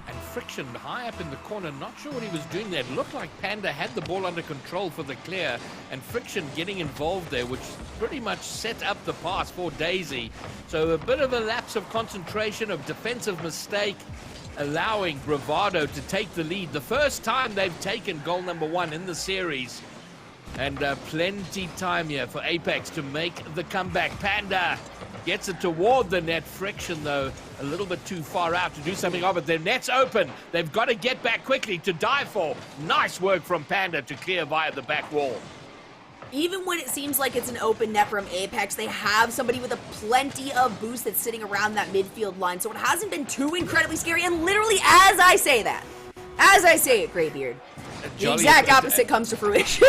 And Friction high up in the corner, not sure what he was doing there. It looked like Panda had the ball under control for the clear, and Friction getting involved there, which pretty much set up the pass for Daisy. So a bit of a lapse of concentration, of defensive mistake, allowing Bravado to take the lead. The first time they've taken goal number 1 in the series. And plenty time here for Apex to make the comeback. Panda gets it toward the net. Friction, though, a little bit too far out to do something of it. Their net's open. They've got to get back quickly to die for. Nice work from Panda to clear via the back wall. Even when it seems like it's an open net from Apex, they have somebody with a plenty of boost that's sitting around that midfield line, so it hasn't been too incredibly scary. And literally, as I say it, Greybeard, the exact opposite comes to fruition.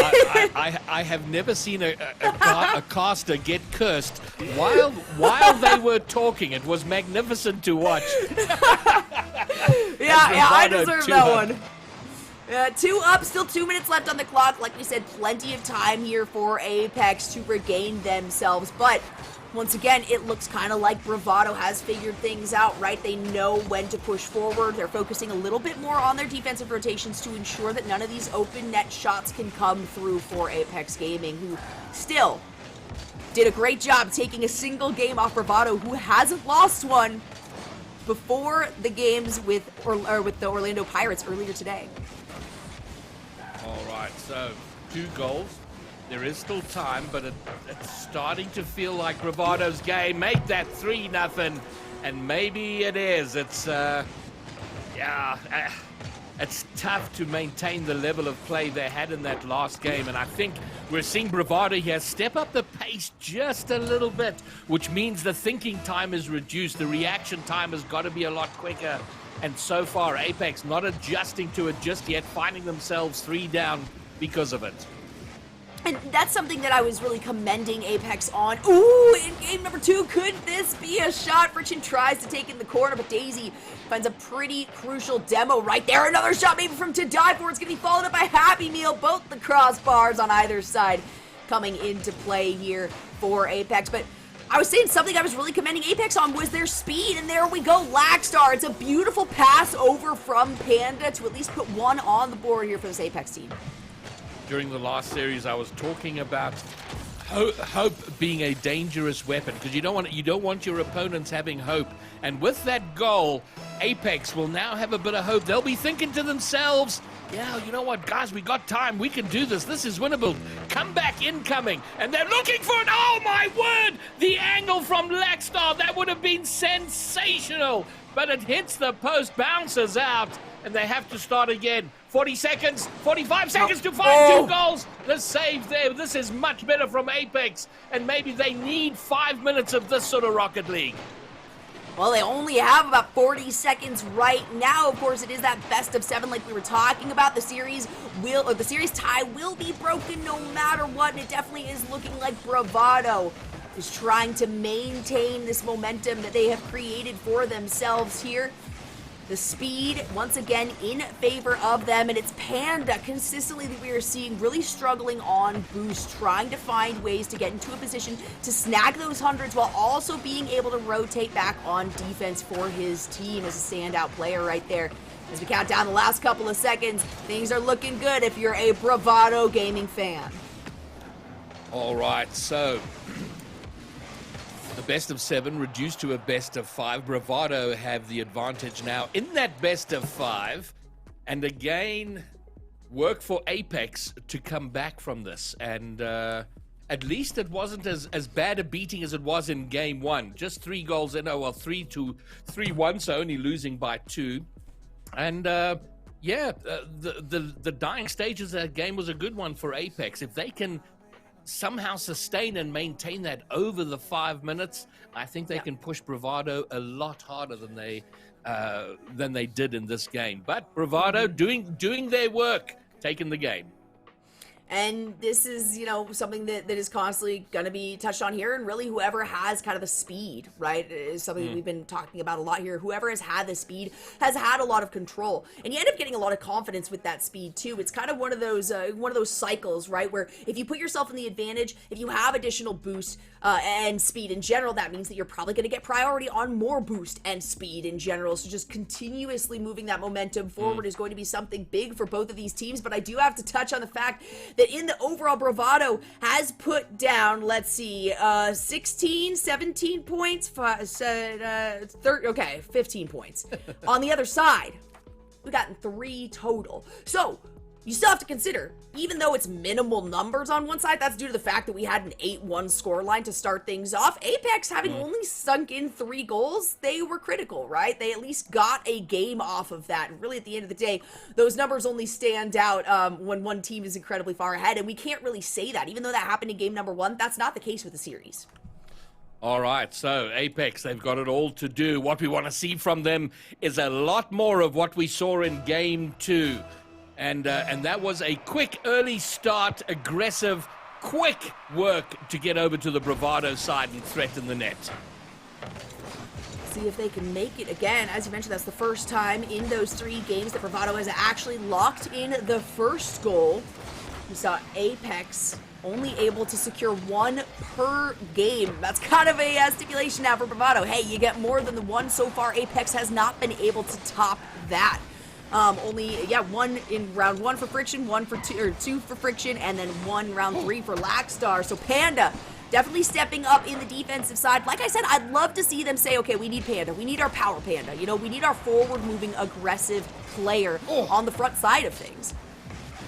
I have never seen a caster get cursed while they were talking. It was magnificent to watch. yeah, I deserve that one. 2 up, still 2 minutes left on the clock. Like we said, plenty of time here for Apex to regain themselves. But once again, it looks kind of like Bravado has figured things out, right? They know when to push forward. They're focusing a little bit more on their defensive rotations to ensure that none of these open net shots can come through for Apex Gaming, who still did a great job taking a single game off Bravado, who hasn't lost one before the games with the Orlando Pirates earlier today. All right, so 2 goals. There is still time, but it's starting to feel like Bravado's game. Make that 3-0, and maybe it is. It's it's tough to maintain the level of play they had in that last game, and I think we're seeing Bravado here step up the pace just a little bit, which means the thinking time is reduced. The reaction time has got to be a lot quicker. And so far, Apex not adjusting to it just yet, finding themselves 3 down because of it. And that's something that I was really commending Apex on. Ooh, in game number 2, could this be a shot? Friction tries to take in the corner, but Daisy finds a pretty crucial demo right there. Another shot maybe from To Die For. It's going to be followed up by Happy Meal. Both the crossbars on either side coming into play here for Apex. But I was saying something I was really commending Apex on was their speed, and there we go, Lackstar. It's a beautiful pass over from Panda to at least put 1 on the board here for this Apex team. During the last series, I was talking about hope being a dangerous weapon, because you don't want your opponents having hope. And with that goal, Apex will now have a bit of hope. They'll be thinking to themselves, yeah, you know what, guys, we got time. We can do this. This is winnable. Comeback incoming. And they're looking for it. Oh, my word. The angle from Lackstar. That would have been sensational. But it hits the post, bounces out, and they have to start again. 40 seconds, 45 seconds to find 2 goals. The save there. This is much better from Apex. And maybe they need 5 minutes of this sort of Rocket League. Well, they only have about 40 seconds right now. Of course, it is that best of 7 like we were talking about. The series tie will be broken no matter what, and it definitely is looking like Bravado is trying to maintain this momentum that they have created for themselves here. The speed, once again, in favor of them, and it's Panda consistently that we are seeing really struggling on boost, trying to find ways to get into a position to snag those hundreds while also being able to rotate back on defense for his team as a standout player right there. As we count down the last couple of seconds, things are looking good if you're a Bravado gaming fan. All right, so the best of 7 reduced to a best of 5. Bravado have the advantage now in that best of 5. And again, work for Apex to come back from this. And at least it wasn't as bad a beating as it was in game 1. Just 3 goals in, 3-1, so only losing by 2. And the dying stages of that game was a good one for Apex. If they can somehow sustain and maintain that over the 5 minutes, I think they can push Bravado a lot harder than they did in this game. But Bravado doing their work, taking the game. And this is, you know, something that is constantly going to be touched on here. And really, whoever has kind of the speed, right, is something that we've been talking about a lot here. Whoever has had the speed has had a lot of control. And you end up getting a lot of confidence with that speed, too. It's kind of one of those cycles, right, where if you put yourself in the advantage, if you have additional boost and speed in general, that means that you're probably going to get priority on more boost and speed in general. So just continuously moving that momentum forward is going to be something big for both of these teams. But I do have to touch on the fact that in the overall, Bravado has put down, let's see, 16, 17 points, 15 points. On the other side, we got 3 total. So you still have to consider, even though it's minimal numbers on one side, that's due to the fact that we had an 8-1 scoreline to start things off. Apex, having only sunk in 3 goals, they were critical, right? They at least got a game off of that. And really, at the end of the day, those numbers only stand out when one team is incredibly far ahead. And we can't really say that. Even though that happened in game number 1, that's not the case with the series. All right, so Apex, they've got it all to do. What we want to see from them is a lot more of what we saw in game 2. And that was a quick early start, aggressive, quick work to get over to the Bravado side and threaten the net. See if they can make it again. As you mentioned, that's the first time in those 3 games that Bravado has actually locked in the first goal. We saw Apex only able to secure 1 per game. That's kind of a stipulation now for Bravado. Hey, you get more than the 1 so far. Apex has not been able to top that. Only 1 in round 1 for Friction, 2 for Friction, and then 1 round 3 for Lackstar. So Panda definitely stepping up in the defensive side. Like I said, I'd love to see them say, okay, we need Panda. We need our power Panda. You know, we need our forward-moving, aggressive player on the front side of things.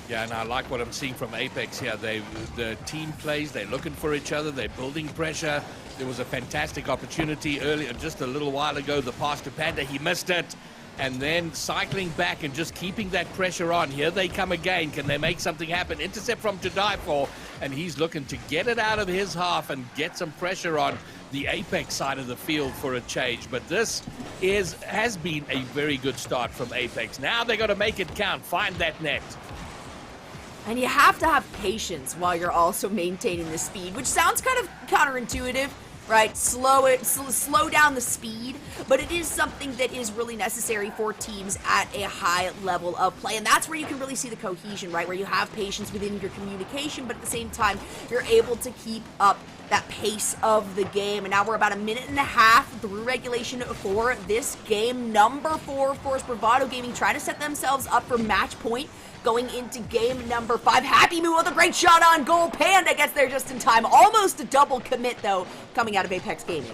Yeah, and I like what I'm seeing from Apex here. The team plays, they're looking for each other, they're building pressure. There was a fantastic opportunity earlier, just a little while ago, the pass to Panda, he missed it. And then cycling back and just keeping that pressure on. Here they come again. Can they make something happen? Intercept from To Die For. And he's looking to get it out of his half and get some pressure on the Apex side of the field for a change. But this has been a very good start from Apex. Now they got to make it count. Find that net. And you have to have patience while you're also maintaining the speed, which sounds kind of counterintuitive. Right, slow down the speed, but it is something that is really necessary for teams at a high level of play, and that's where you can really see the cohesion, right, where you have patience within your communication, but at the same time, you're able to keep up that pace of the game. And now we're about 1.5 minutes through regulation for this game. Number 4, of course, Bravado Gaming trying to set themselves up for match point going into game number 5. Happy Moo with a great shot on goal. Panda gets there just in time. Almost a double commit, though, coming out of Apex Gaming.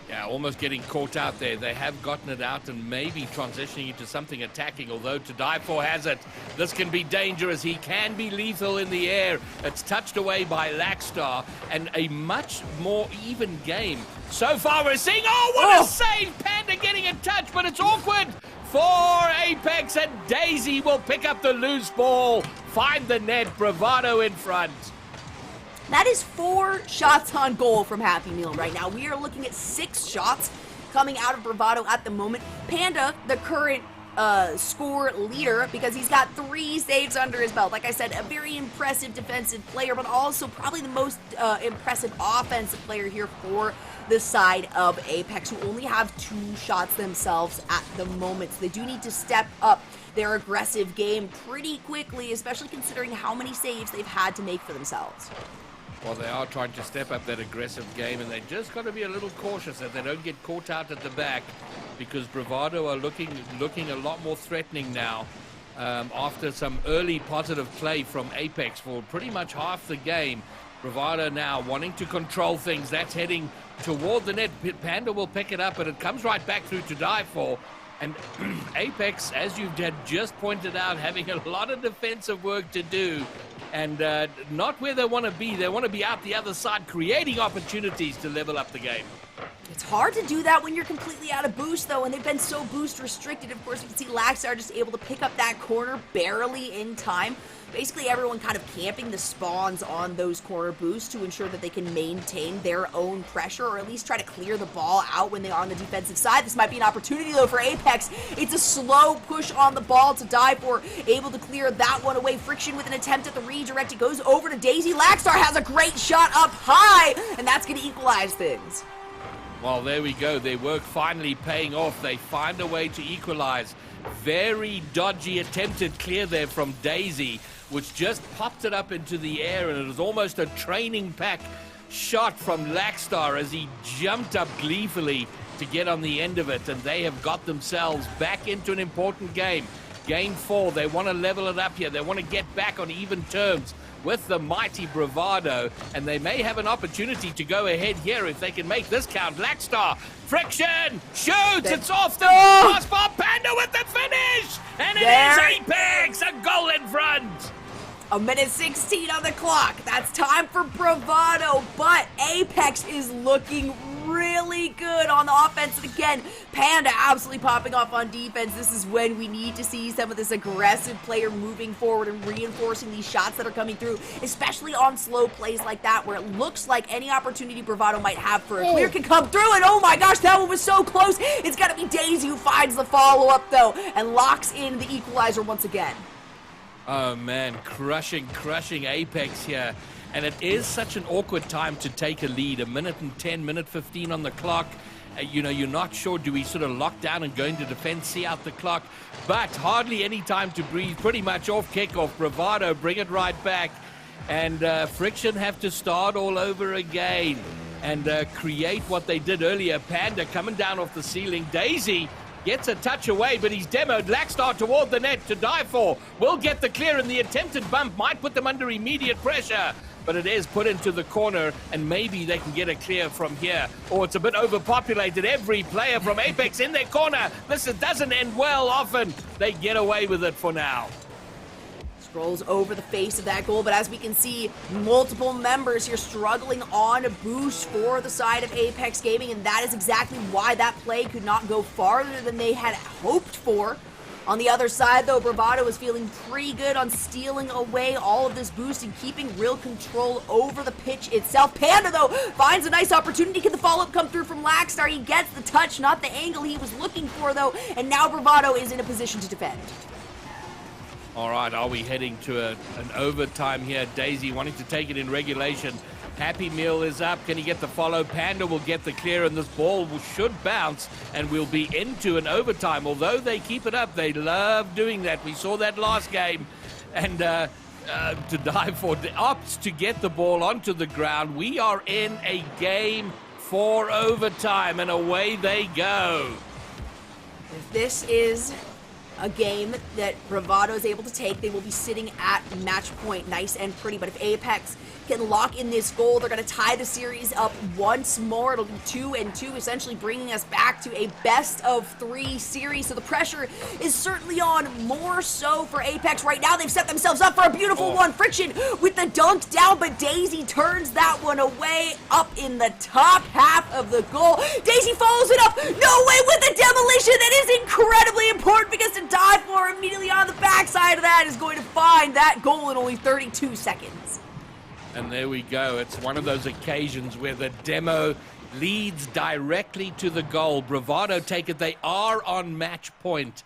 Yeah, almost getting caught out there. They have gotten it out and maybe transitioning into something attacking, although To Die For has it. This can be dangerous. He can be lethal in the air. It's touched away by Lackstar, and a much more even game. So far we're seeing, what a save! Panda getting a touch, but it's awkward for Apex, and Daisy will pick up the loose ball. Find the net, Bravado in front. That is 4 shots on goal from Happy Meal right now. We are looking at 6 shots coming out of Bravado at the moment. Panda, the current score leader because he's got 3 saves under his belt. Like I said, a very impressive defensive player, but also probably the most impressive offensive player here for the side of Apex, who only have 2 shots themselves at the moment. So they do need to step up their aggressive game pretty quickly, especially considering how many saves they've had to make for themselves. Well, they are trying to step up that aggressive game, and they just got to be a little cautious that they don't get caught out at the back, because Bravado are looking a lot more threatening now after some early positive play from Apex for pretty much half the game. Bravado now wanting to control things. That's heading toward the net. Panda will pick it up, and it comes right back through to die for. And Apex, as you had just pointed out, having a lot of defensive work to do, and not where they want to be. They want to be out the other side, creating opportunities to level up the game. It's hard to do that when you're completely out of boost, though, and they've been so boost restricted. Of course, you can see Laxar just able to pick up that corner barely in time. Basically, everyone kind of camping the spawns on those corner boosts to ensure that they can maintain their own pressure, or at least try to clear the ball out when they are on the defensive side. This might be an opportunity, though, for Apex. It's a slow push on the ball to die for, able to clear that one away. Friction with an attempt at the redirect. It goes over to Daisy. Laxar has a great shot up high, and that's going to equalize things. Well, there we go. Their work finally paying off. They find a way to equalize. Very dodgy attempted clear there from Daisy, which just popped it up into the air, and it was almost a training pack shot from Laxar as he jumped up gleefully to get on the end of it, and they have got themselves back into an important game. Game 4, they want to level it up here. They want to get back on even terms with the mighty Bravado, and they may have an opportunity to go ahead here if they can make this count. Laxar, Friction, shoots, it's off the crossbar, Panda with the finish, and it is Apex, a goal in front. A minute 16 on the clock. That's time for Bravado, but Apex is looking really good on the offense. And again, Panda absolutely popping off on defense. This is when we need to see some of this aggressive player moving forward and reinforcing these shots that are coming through, especially on slow plays like that, where it looks like any opportunity Bravado might have for a clear can come through. And oh my gosh, that one was so close. It's got to be Daisy who finds the follow-up, though, and locks in the equalizer once again. Oh man, crushing Apex here. And it is such an awkward time to take a lead. A minute and 10, minute 15 on the clock. You know, you're not sure, do we sort of lock down and go into defense, see out the clock? But hardly any time to breathe. Pretty much off kickoff. Bravado bring it right back. And Friction have to start all over again and create what they did earlier. Panda coming down off the ceiling. Daisy gets a touch away, but he's demoed. Laxar toward the net to die for. Will get the clear, and the attempted bump might put them under immediate pressure. But it is put into the corner, and maybe they can get a clear from here. Or it's a bit overpopulated. Every player from Apex in their corner. Listen, doesn't end well often. They get away with it for now. Scrolls over the face of that goal, but as we can see, multiple members here struggling on a boost for the side of Apex Gaming, and that is exactly why that play could not go farther than they had hoped for. On the other side, though, Bravado was feeling pretty good on stealing away all of this boost and keeping real control over the pitch itself. Panda, though, finds a nice opportunity. Can the follow-up come through from Laxar? He gets the touch, not the angle he was looking for, though, and now Bravado is in a position to defend. All right, are we heading to an overtime here? Daisy wanting to take it in regulation. Happy Meal is up. Can he get the follow? Panda will get the clear, and this ball should bounce, and we'll be into an overtime. Although they keep it up, they love doing that. We saw that last game. And to dive for opts to get the ball onto the ground. We are in a game for overtime, and away they go. If this is a game that Bravado is able to take, they will be sitting at match point, nice and pretty. But if Apex can lock in this goal, they're going to tie the series up once more. It'll be 2-2, essentially bringing us back to a best-of-3 series. So the pressure is certainly on, more so for Apex right now. They've set themselves up for a beautiful one. Friction with the dunk down, but Daisy turns that one away up in the top half of the goal. Daisy follows it up. No way, with the demolition. That is incredibly important, because to die for immediately on the backside of that is going to find that goal in only 32 seconds. And there we go. It's one of those occasions where the demo leads directly to the goal. Bravado take it. They are on match point.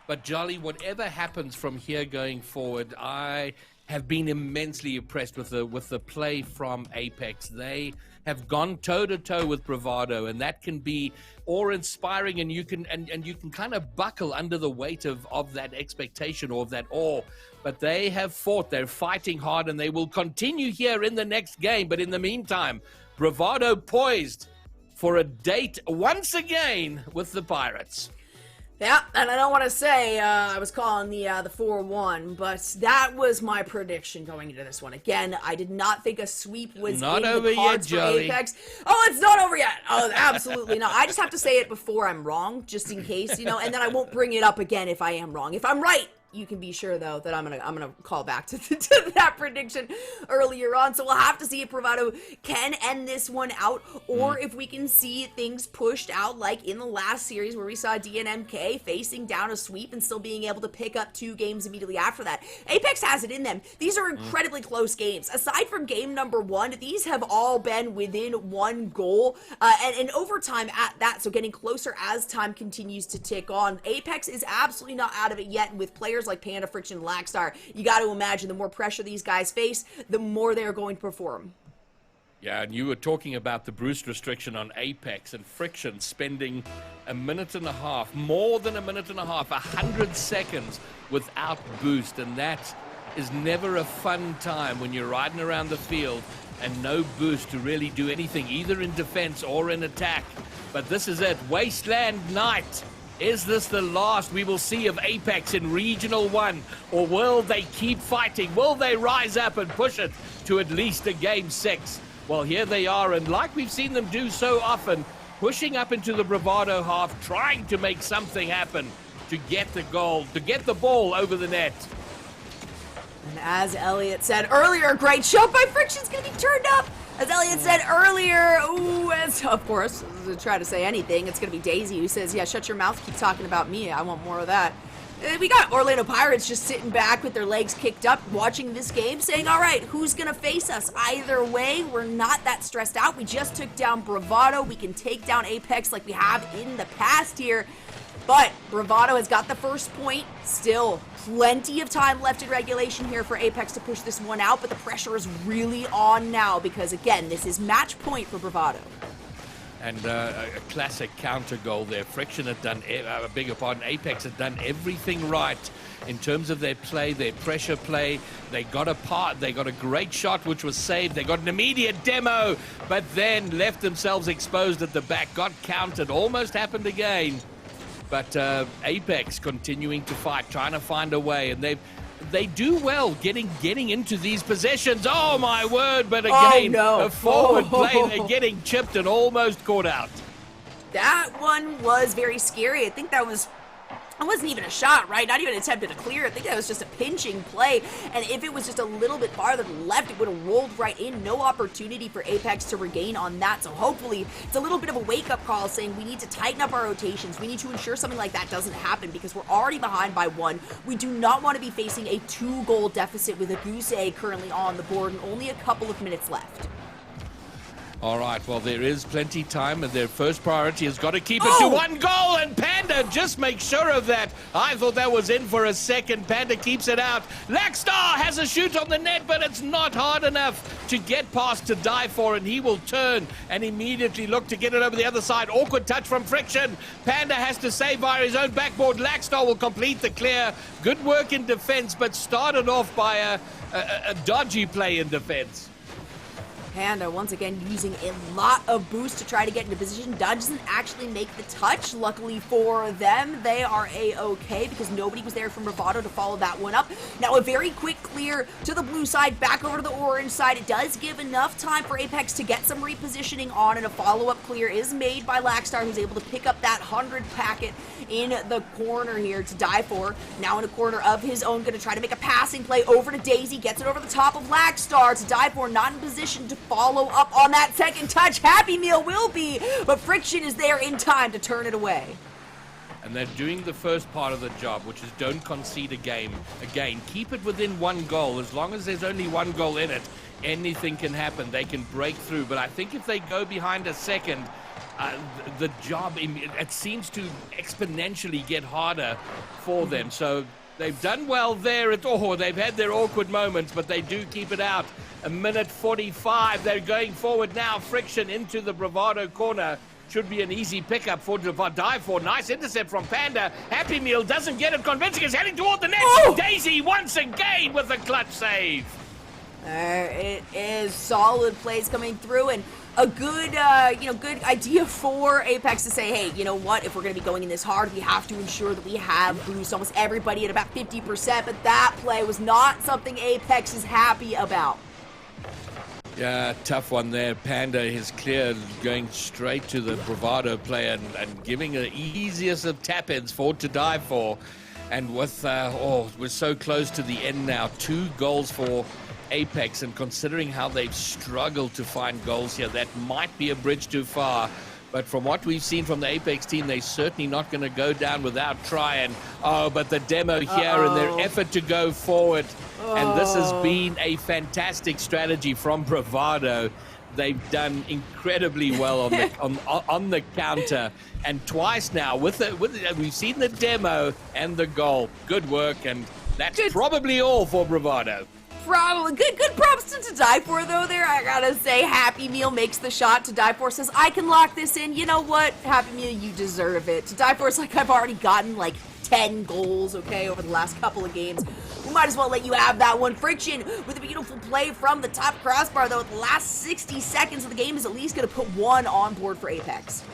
But Jolly, whatever happens from here going forward, I have been immensely impressed with the play from Apex. They have gone toe-to-toe with Bravado, and that can be awe-inspiring, and you can kind of buckle under the weight of that expectation or of that awe. But they have fought, they're fighting hard, and they will continue here in the next game. But in the meantime, Bravado poised for a date once again with the Pirates. Yeah, and I don't want to say I was calling the 4-1, but that was my prediction going into this one. Again, I did not think a sweep was Not in over the cards yet, for Joey. Apex. Oh, it's not over yet. Oh, absolutely not. I just have to say it before I'm wrong, just in case, and then I won't bring it up again if I am wrong. If I'm right, you can be sure, though, that I'm gonna call back to that prediction earlier on. So we'll have to see if Bravado can end this one out, or if we can see things pushed out, like in the last series where we saw DNMK facing down a sweep and still being able to pick up 2 games immediately after that. Apex has it in them. These are incredibly close games. Aside from game number 1, these have all been within 1 goal, and overtime at that, so getting closer as time continues to tick on. Apex is absolutely not out of it yet, and with players like Panda, Friction, and Lackstar, you got to imagine the more pressure these guys face, the more they're going to perform. Yeah, and you were talking about the boost restriction on Apex, and Friction spending a minute and a half, more than a minute and a half, 100 seconds without boost, and that is never a fun time when you're riding around the field and no boost to really do anything, either in defense or in attack. But this is it, Wasteland Night. Is this the last we will see of Apex in Regional 1? Or will they keep fighting? Will they rise up and push it to at least a Game 6? Well, here they are, and like we've seen them do so often, pushing up into the Bravado half, trying to make something happen to get the goal, to get the ball over the net. And as Elliot said earlier, great shot by Friction's going to be turned up. As Elliot said earlier, of course, to try to say anything, it's going to be Daisy who says, yeah, shut your mouth, keep talking about me, I want more of that. We got Orlando Pirates just sitting back with their legs kicked up, watching this game, saying, all right, who's going to face us? Either way, we're not that stressed out. We just took down Bravado. We can take down Apex like we have in the past here. But Bravado has got the first point. Still plenty of time left in regulation here for Apex to push this one out, but the pressure is really on now because, again, this is match point for Bravado. And a classic counter goal there. Friction had done, Apex had done everything right in terms of their play, their pressure play. They got a great shot which was saved. They got an immediate demo, but then left themselves exposed at the back, got countered, almost happened again. But Apex continuing to fight, trying to find a way, and they do well getting into these possessions. Oh my word, but again, a forward play, they're getting chipped and almost caught out. That one was very scary. I think that wasn't even a shot, right? Not even an attempt to clear. I think that was just a pinching play. And if it was just a little bit farther left, it would have rolled right in. No opportunity for Apex to regain on that. So hopefully it's a little bit of a wake-up call saying we need to tighten up our rotations. We need to ensure something like that doesn't happen because we're already behind by 1. We do not want to be facing a 2-goal deficit with a goose egg currently on the board and only a couple of minutes left. All right, well, there is plenty time, and their first priority has got to keep it to 1 goal, and Panda just makes sure of that. I thought that was in for a second. Panda keeps it out. Lackstar has a shoot on the net, but it's not hard enough to get past to die for, and he will turn and immediately look to get it over the other side. Awkward touch from Friction. Panda has to save via his own backboard. Lackstar will complete the clear. Good work in defense, but started off by a dodgy play in defense. Panda once again using a lot of boost to try to get into position. Doesn't actually make the touch. Luckily for them, they are a-okay because nobody was there from Bravado to follow that one up. Now a very quick clear to the blue side, back over to the orange side. It does give enough time for Apex to get some repositioning on, and a follow-up clear is made by Lackstar, who's able to pick up that 100 packet in the corner here to die for. Now in a corner of his own, going to try to make a passing play over to Daisy. Gets it over the top of Lackstar to die for. Not in position to follow up on that second touch. Happy Meal will be, but Friction is there in time to turn it away. And they're doing the first part of the job, which is don't concede a game. Again, keep it within 1 goal. As long as there's only 1 goal in it, anything can happen. They can break through. But I think if they go behind a second, the job, it seems to exponentially get harder for them. So they've done well there at all. They've had their awkward moments, but they do keep it out. A minute 45. They're going forward now. Friction into the Bravado corner. Should be an easy pickup for dive for. Nice intercept from Panda. Happy Meal doesn't get it convincing. Is heading toward the net. Oh! Daisy once again with a clutch save. It is solid plays coming through, and a good, good idea for Apex to say, hey, you know what? If we're going to be going in this hard, we have to ensure that we have boost almost everybody at about 50%. But that play was not something Apex is happy about. Yeah, tough one there. Panda is clear, going straight to the Bravado player and giving the easiest of tap-ins for to dive for. And with, we're so close to the end now. 2 goals for Apex, and considering how they've struggled to find goals here, that might be a bridge too far. But from what we've seen from the Apex team, they're certainly not going to go down without trying. Oh, but the demo here and their effort to go forward. And this has been a fantastic strategy from Bravado. They've done incredibly well on the on the counter, and twice now with we've seen the demo and the goal. Good work, and that's probably all for Bravado. Probably good props to die for though there. I gotta say, Happy Meal makes the shot. To die for says, I can lock this in. You know what, Happy Meal, you deserve it. To die for is like, I've already gotten like 10 goals, okay, over the last couple of games. We might as well let you have that one. Friction with a beautiful play from the top crossbar though. The last 60 seconds of the game is at least gonna put 1 on board for Apex.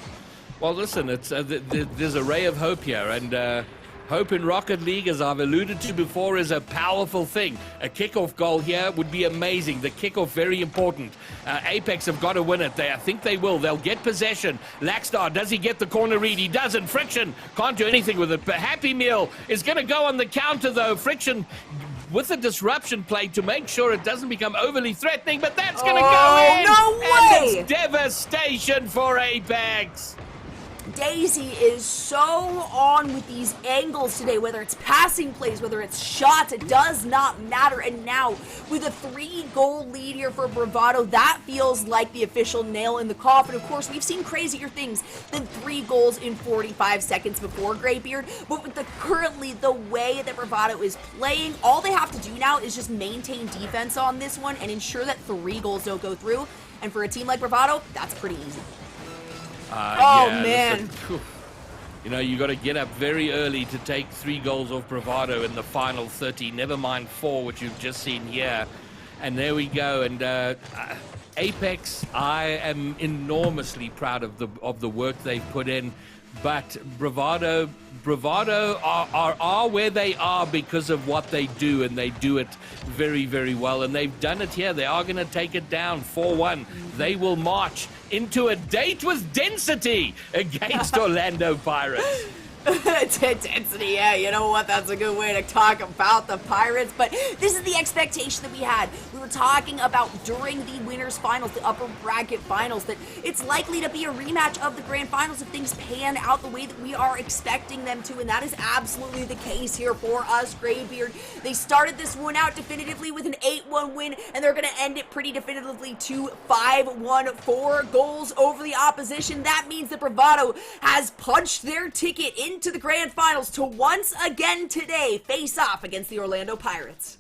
Well, listen, it's there's a ray of hope here, and hope in Rocket League, as I've alluded to before, is a powerful thing. A kickoff goal here would be amazing. The kickoff, very important. Apex have got to win it. I think they will. They'll get possession. Lackstar, does he get the corner read? He doesn't. Friction can't do anything with it. But Happy Meal is going to go on the counter, though. Friction with a disruption play to make sure it doesn't become overly threatening, but that's going to go in. No way! And it's devastation for Apex. Daisy is so on with these angles today, whether it's passing plays, whether it's shots, it does not matter. And now, with a 3-goal lead here for Bravado, that feels like the official nail in the coffin. Of course, we've seen crazier things than 3 goals in 45 seconds before Greybeard, but with currently the way that Bravado is playing, all they have to do now is just maintain defense on this one and ensure that 3 goals don't go through. And for a team like Bravado, that's pretty easy. Man. You know, you got to get up very early to take 3 goals off Bravado in the final 30, never mind 4, which you've just seen here. And there we go. And Apex, I am enormously proud of the work they've put in. But Bravado are where they are because of what they do, and they do it very, very well. And they've done it here. They are going to take it down 4-1. They will march into a date with density against Orlando Pirates. Intensity, yeah, you know what, that's a good way to talk about the Pirates, but this is the expectation that we had. We were talking about during the winners finals, the upper bracket finals, that it's likely to be a rematch of the grand finals if things pan out the way that we are expecting them to, and that is absolutely the case here for us. Greybeard, they started this one out definitively with an 8-1 win, and they're going to end it pretty definitively to 5-1, 4 goals over the opposition. That means that Bravado has punched their ticket into the grand finals to once again today face off against the Orlando Pirates.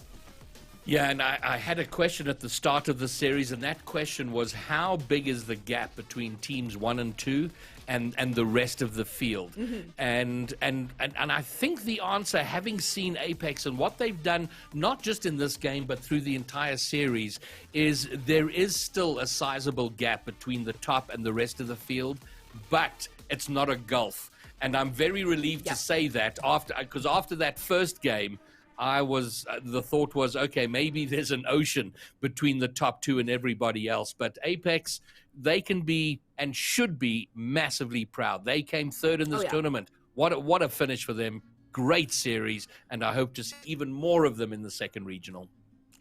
Yeah, and I had a question at the start of the series, and that question was, how big is the gap between teams 1 and 2 and the rest of the field? And I think the answer, having seen Apex and what they've done, not just in this game, but through the entire series, is there is still a sizable gap between the top and the rest of the field, but it's not a gulf. And I'm very relieved to say that because after that first game, the thought was, okay, maybe there's an ocean between the top 2 and everybody else. But Apex, they can be and should be massively proud. They came 3rd in this tournament. What a finish for them. Great series. And I hope to see even more of them in the second regional.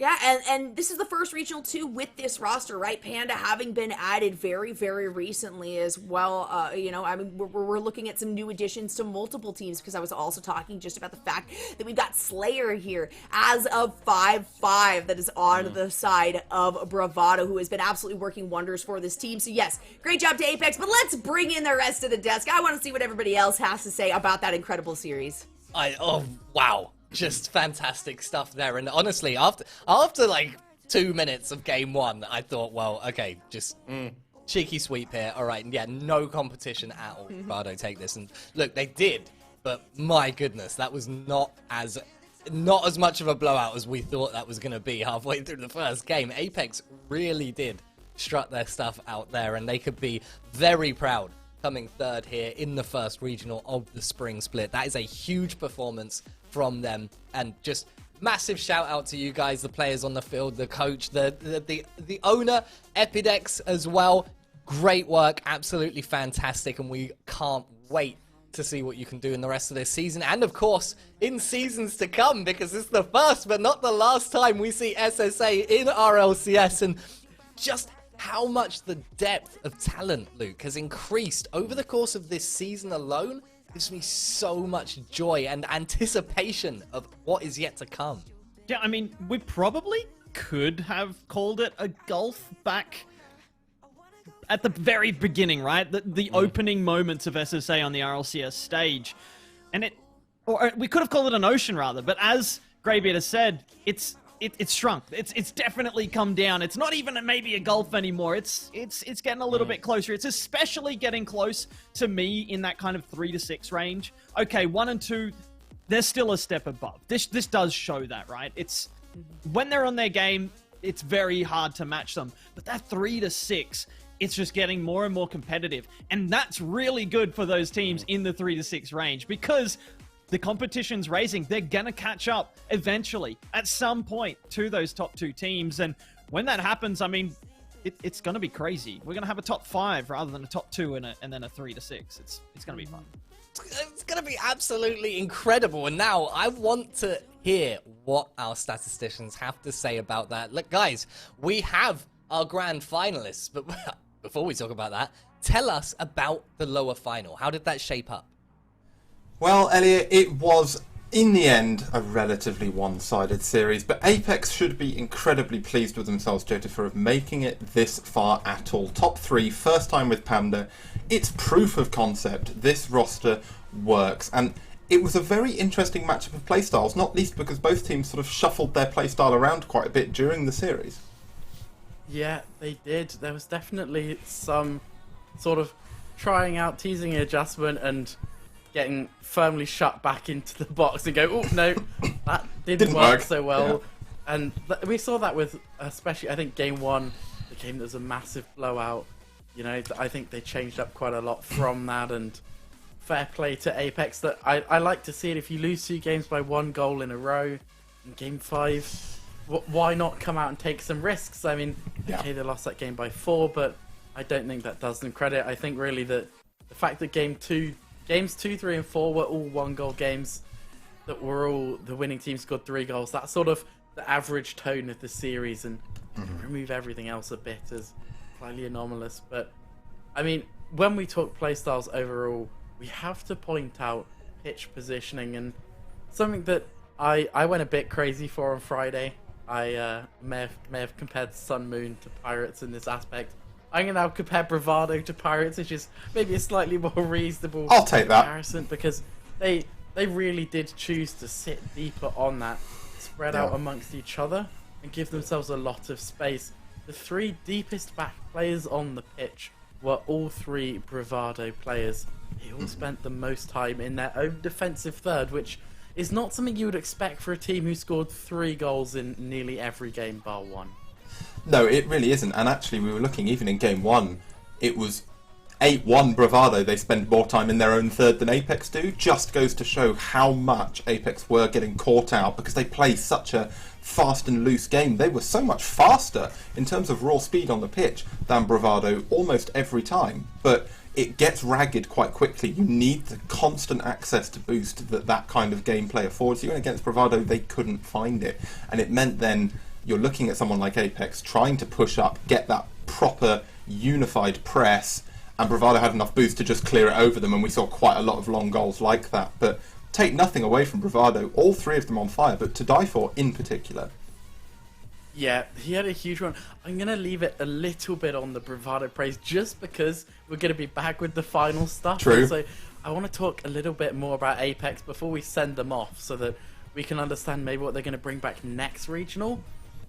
Yeah, and this is the first regional 2 with this roster, right? Panda having been added very, very recently as well. You know, I mean, we're looking at some new additions to multiple teams, because I was also talking just about the fact that we've got Slayer here as of 5-5 that is on the side of Bravado, who has been absolutely working wonders for this team. So yes, great job to Apex, but let's bring in the rest of the desk. I want to see what everybody else has to say about that incredible series. Oh, wow. Just fantastic stuff there. And honestly, after like 2 minutes of game 1, I thought, well, okay, just cheeky sweep here. All right, yeah, no competition at all. Bravado take this. And look, they did, but my goodness, that was not as much of a blowout as we thought that was going to be halfway through the first game. Apex really did strut their stuff out there, and they could be very proud coming third here in the first regional of the spring split. That is a huge performance from them, and just massive shout out to you guys, the players on the field, the coach, the owner, Epidex as well. Great work, absolutely fantastic, and we can't wait to see what you can do in the rest of this season, and of course in seasons to come, because it's the first but not the last time we see SSA in RLCS. And just how much the depth of talent, Luke, has increased over the course of this season alone gives me so much joy and anticipation of what is yet to come. Yeah, I mean, we probably could have called it a gulf back at the very beginning, right? The opening moments of SSA on the RLCS stage. And or we could have called it an ocean rather, but as Greybeard has said, it's shrunk. It's definitely come down. It's not even maybe a gulf anymore. It's getting a little bit closer. It's especially getting close to me in that kind of 3 to 6 range. Okay, 1 and 2, they're still a step above. This does show that, right? It's when they're on their game, it's very hard to match them. But that 3 to 6, it's just getting more and more competitive. And that's really good for those teams in the 3 to 6 range, because the competition's raising. They're going to catch up eventually at some point to those top 2 teams. And when that happens, I mean, it's going to be crazy. We're going to have a top 5 rather than a top 2 and then a 3 to 6. It's going to be fun. It's going to be absolutely incredible. And now I want to hear what our statisticians have to say about that. Look, guys, we have our grand finalists, but before we talk about that, tell us about the lower final. How did that shape up? Well, Elliot, it was, in the end, a relatively one-sided series, but Apex should be incredibly pleased with themselves, Jota, for making it this far at all. Top 3, first time with Panda. It's proof of concept. This roster works, and it was a very interesting matchup of playstyles, not least because both teams sort of shuffled their playstyle around quite a bit during the series. Yeah, they did. There was definitely some sort of trying out, teasing adjustment, and getting firmly shut back into the box and go, oh, no, that didn't work so well. Yeah. And we saw that with, especially, I think, Game 1, the game that was a massive blowout. You know, I think they changed up quite a lot from that, and fair play to Apex. That I like to see it. If you lose 2 games by 1 goal in a row, in Game 5, why not come out and take some risks? I mean, okay, they lost that game by 4, but I don't think that does them credit. I think really that the fact that Games 2, 3 and 4 were all 1-goal games, that were all the winning team scored 3 goals. That's sort of the average tone of the series, and remove everything else a bit as slightly anomalous. But I mean, when we talk playstyles overall, we have to point out pitch positioning, and something that I went a bit crazy for on Friday. I may have compared Sun Moon to Pirates in this aspect. I'm going to now compare Bravado to Pirates, which is maybe a slightly more reasonable I'll take that comparison, because they really did choose to sit deeper on that, spread out amongst each other, and give themselves a lot of space. The 3 deepest back players on the pitch were all 3 Bravado players. They all spent the most time in their own defensive third, which is not something you would expect for a team who scored 3 goals in nearly every game bar 1. No, it really isn't. And actually, we were looking, even in Game 1, it was 8-1 Bravado. They spend more time in their own third than Apex do. Just goes to show how much Apex were getting caught out, because they play such a fast and loose game. They were so much faster in terms of raw speed on the pitch than Bravado almost every time. But it gets ragged quite quickly. You need the constant access to boost that kind of gameplay affords you. And against Bravado, they couldn't find it. And it meant then you're looking at someone like Apex trying to push up, get that proper unified press, and Bravado had enough boost to just clear it over them, and we saw quite a lot of long goals like that. But take nothing away from Bravado, all three of them on fire, but To Die For in particular. Yeah, he had a huge one. I'm going to leave it a little bit on the Bravado praise just because we're going to be back with the final stuff. True. So I want to talk a little bit more about Apex before we send them off so that we can understand maybe what they're going to bring back next regional.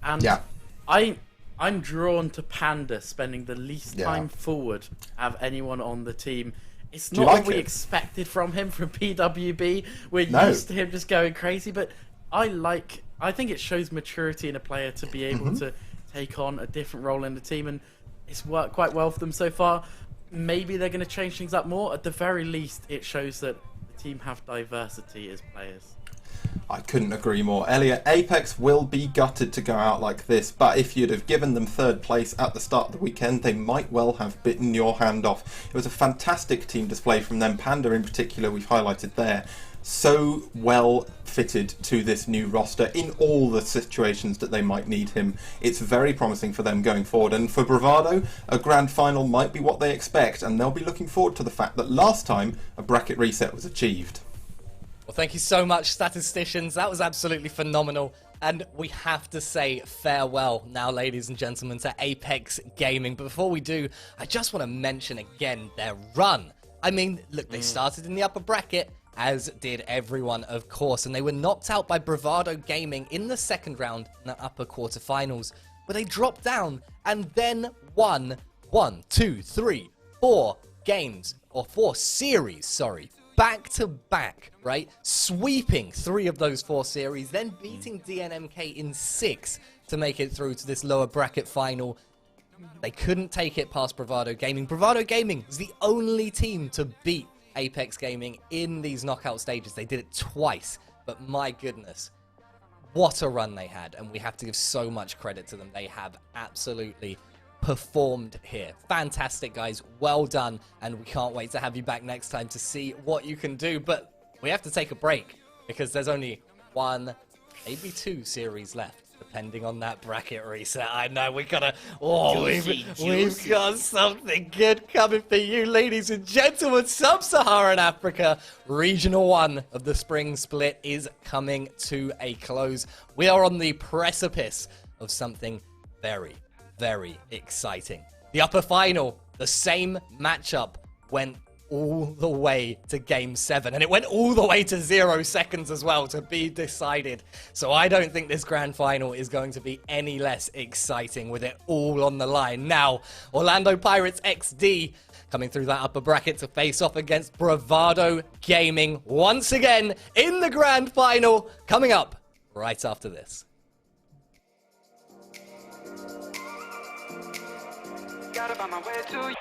And Yeah. I'm drawn to Panda spending the least time forward of anyone on the team. It's Do you not like what we it? expected from him from PWB. We're No. used to him just going crazy, but I think it shows maturity in a player to be able to take on a different role in the team, and it's worked quite well for them so far. Maybe they're going to change things up more. At the very least, it shows that the team have diversity as players. I couldn't agree more. Elliot, Apex will be gutted to go out like this, but if you'd have given them third place at the start of the weekend, they might well have bitten your hand off. It was a fantastic team display from them. Panda in particular, we've highlighted there. So well fitted to this new roster in all the situations that they might need him. It's very promising for them going forward, and for Bravado, a grand final might be what they expect, and they'll be looking forward to the fact that last time a bracket reset was achieved. Well, thank you so much, statisticians. That was absolutely phenomenal. And we have to say farewell now, ladies and gentlemen, to Apex Gaming. But before we do, I just want to mention again their run. I mean, look, they started in the upper bracket, as did everyone, of course, and they were knocked out by Bravado Gaming in the second round in the upper quarterfinals, where they dropped down and then won 4 games, or 4 series, sorry, back to back, right? Sweeping 3 of those 4 series, then beating DNMK in 6 to make it through to this lower bracket final. They couldn't take it past Bravado Gaming. Bravado Gaming was the only team to beat Apex Gaming in these knockout stages. They did it twice, but my goodness, what a run they had, and we have to give so much credit to them. They have absolutely performed here. Fantastic, guys. Well done, and we can't wait to have you back next time to see what you can do. But we have to take a break because there's only 1, maybe 2 series left, depending on that bracket reset. I know we've got something good coming for you, ladies and gentlemen. Sub-Saharan Africa Regional 1 of the spring split is coming to a close. We are on the precipice of something very, very exciting. The upper final, the same matchup, went all the way to game 7, and it went all the way to 0 seconds as well to be decided. So I don't think this grand final is going to be any less exciting with it all on the line. Now, Orlando Pirates XD coming through that upper bracket to face off against Bravado Gaming once again in the grand final, coming up right after this. Gotta find my way to you.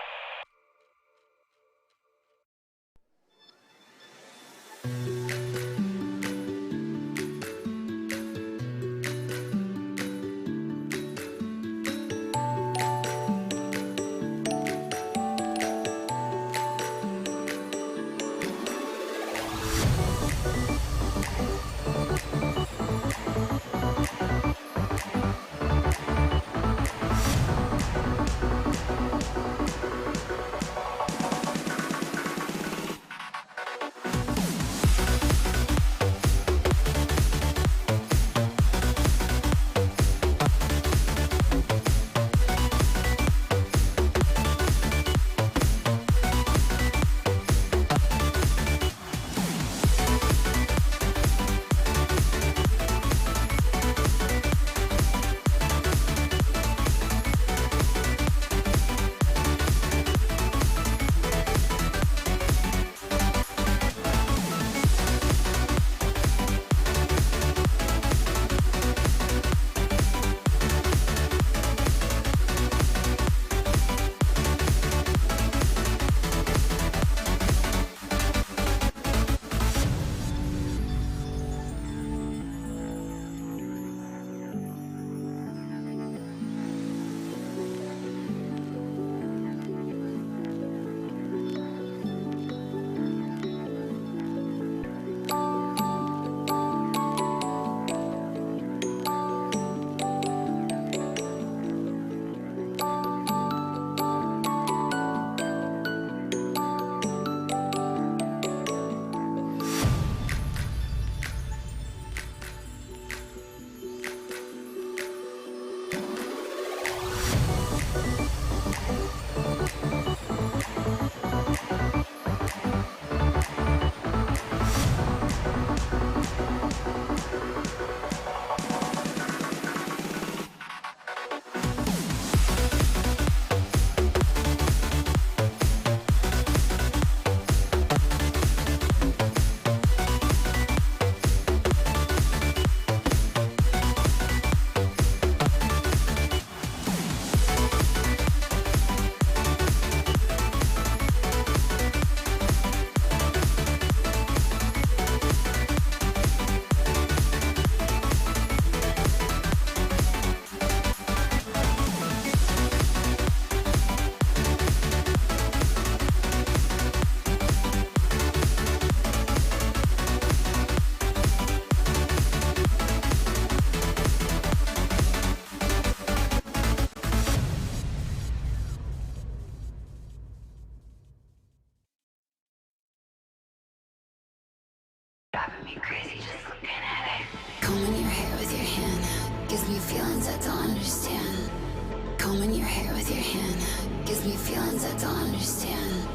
sometimes I don't understand.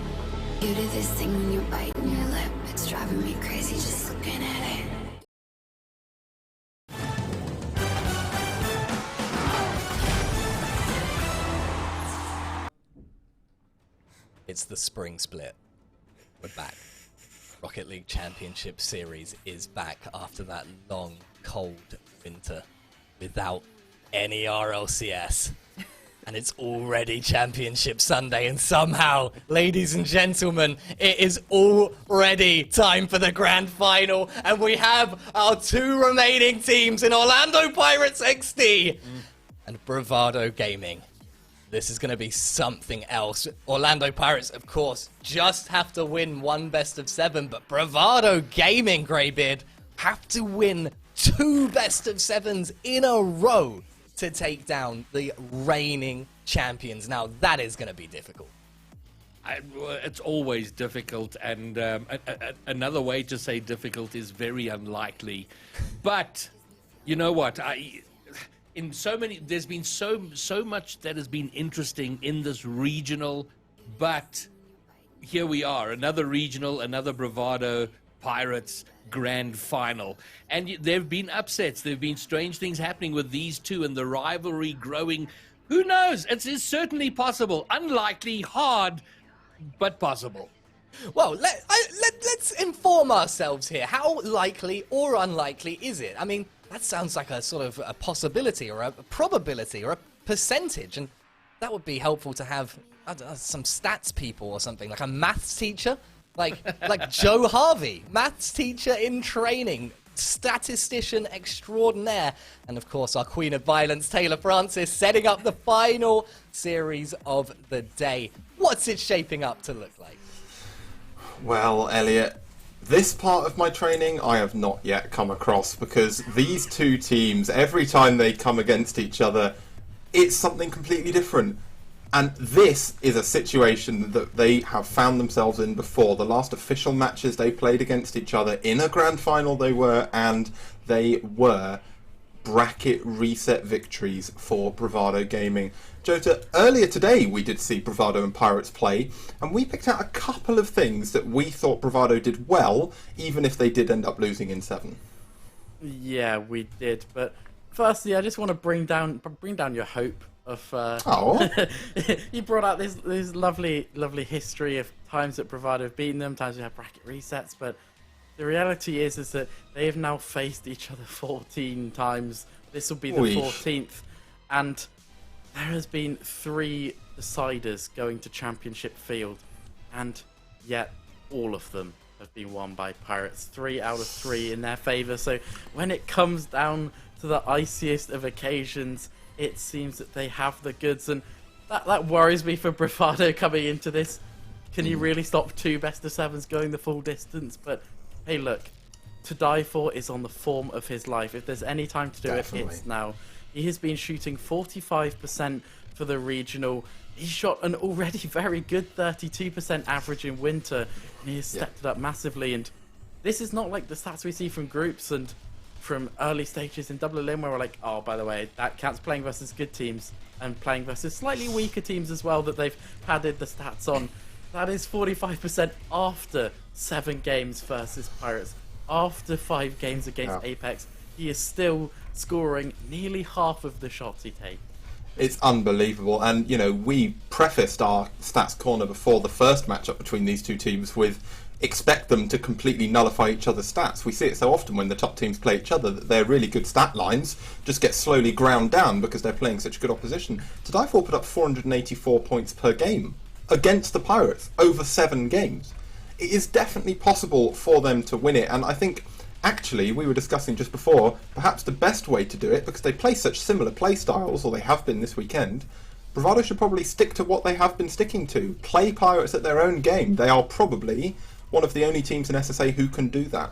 You do this thing when you're biting your lip. It's driving me crazy just looking at it. It's the spring split. We're back. Rocket League Championship Series is back after that long, cold winter without any RLCS. And it's already Championship Sunday, and somehow, ladies and gentlemen, it is already time for the grand final, and we have our two remaining teams in Orlando Pirates XD and Bravado Gaming. This is going to be something else. Orlando Pirates, of course, just have to win one best of 7, but Bravado Gaming, Greybeard, have to win 2 best of 7s in a row to take down the reigning champions. Now, that is going to be difficult. It's always difficult, and another way to say difficult is very unlikely. But you know what? There's been so much that has been interesting in this regional, but here we are, another regional, another Bravado Pirates grand final. And there have been upsets, there have been strange things happening with these two, and the rivalry growing. Who knows? It is certainly possible. Unlikely, hard, but possible. Well, let's inform ourselves here. How likely or unlikely is it? I mean, that sounds like a sort of a possibility or a probability or a percentage, and that would be helpful to have, I don't know, some stats people or something, like a maths teacher, like Joe Harvey, maths teacher in training, statistician extraordinaire, and of course our Queen of Violence, Taylor Francis, setting up the final series of the day. What's it shaping up to look like? Well, Elliot, this part of my training I have not yet come across, because these two teams, every time they come against each other, it's something completely different. And this is a situation that they have found themselves in before. The last official matches they played against each other in a grand final they were bracket reset victories for Bravado Gaming. Jota, earlier today we did see Bravado and Pirates play, and we picked out a couple of things that we thought Bravado did well, even if they did end up losing in 7. Yeah, we did. But firstly, I just want to bring down your hope of. You brought out this lovely history of times that Bravado have beaten them, times we have bracket resets, but the reality is that they have now faced each other 14 times. This will be the 14th, and there has been 3 deciders going to championship field, and yet all of them have been won by Pirates. 3 out of 3 in their favour. So when it comes down to the iciest of occasions, it seems that they have the goods, and that worries me for Bravado coming into this. Can you really stop 2 best of 7s going the full distance? But hey, look, To Die For is on the form of his life. If there's any time to do it, it's now. He has been shooting 45% for the regional. He shot an already very good 32% average in winter, and he has stepped it up massively. And this is not like the stats we see from groups and from early stages in Double Elim, where we're like, oh, by the way, that counts playing versus good teams and playing versus slightly weaker teams as well that they've padded the stats on. That is 45% after 7 games versus Pirates. After 5 games against Apex, he is still scoring nearly half of the shots he takes. It's unbelievable. And, you know, we prefaced our Stats Corner before the first matchup between these two teams with expect them to completely nullify each other's stats. We see it so often when the top teams play each other that their really good stat lines just get slowly ground down because they're playing such good opposition. To Die For put up 484 points per game against the Pirates over 7 games. It is definitely possible for them to win it, and I think actually we were discussing just before perhaps the best way to do it, because they play such similar play styles, or they have been this weekend. Bravado should probably stick to what they have been sticking to. Play Pirates at their own game. They are probably one of the only teams in SSA who can do that.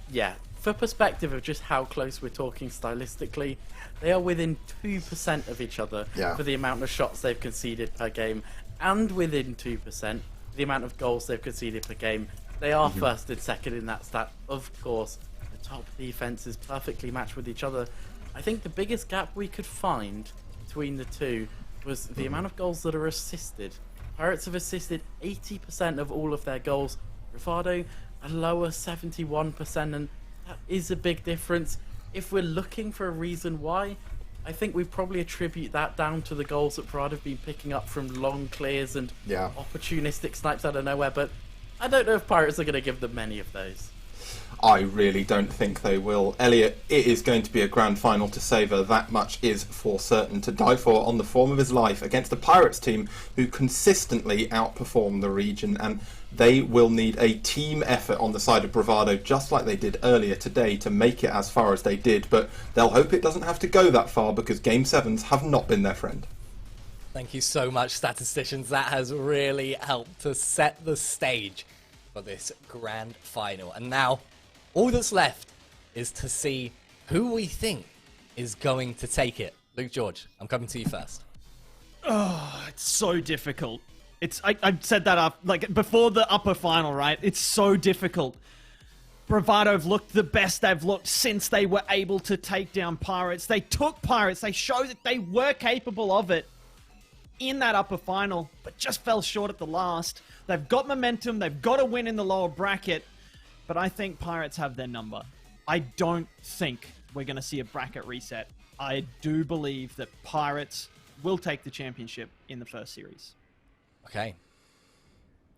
Yeah, for perspective of just how close we're talking stylistically, they are within 2% of each other for the amount of shots they've conceded per game, and within 2% the amount of goals they've conceded per game. They are first and second in that stat. Of course, the top defenses perfectly matched with each other. I think the biggest gap we could find between the two was the amount of goals that are assisted. Pirates have assisted 80% of all of their goals. Bravado, a lower 71%, and that is a big difference. If we're looking for a reason why, I think we probably attribute that down to the goals that Bravad have been picking up from long clears and opportunistic snipes out of nowhere, but I don't know if Pirates are going to give them many of those. I really don't think they will. Elliot, it is going to be a grand final to savour. That much is for certain. To die for on the form of his life against a Pirates team who consistently outperform the region, and they will need a team effort on the side of Bravado, just like they did earlier today, to make it as far as they did. But they'll hope it doesn't have to go that far, because Game 7s have not been their friend. Thank you so much, statisticians. That has really helped to set the stage for this grand final. And now, all that's left is to see who we think is going to take it. Luke George, I'm coming to you first. Oh, it's so difficult. I said that up like before the upper final, right? It's so difficult. Bravado have looked the best they've looked since they were able to take down Pirates. They took Pirates. They showed that they were capable of it in that upper final, but just fell short at the last. They've got momentum. They've got to win in the lower bracket. But I think Pirates have their number. I don't think we're going to see a bracket reset. I do believe that Pirates will take the championship in the first series. Okay.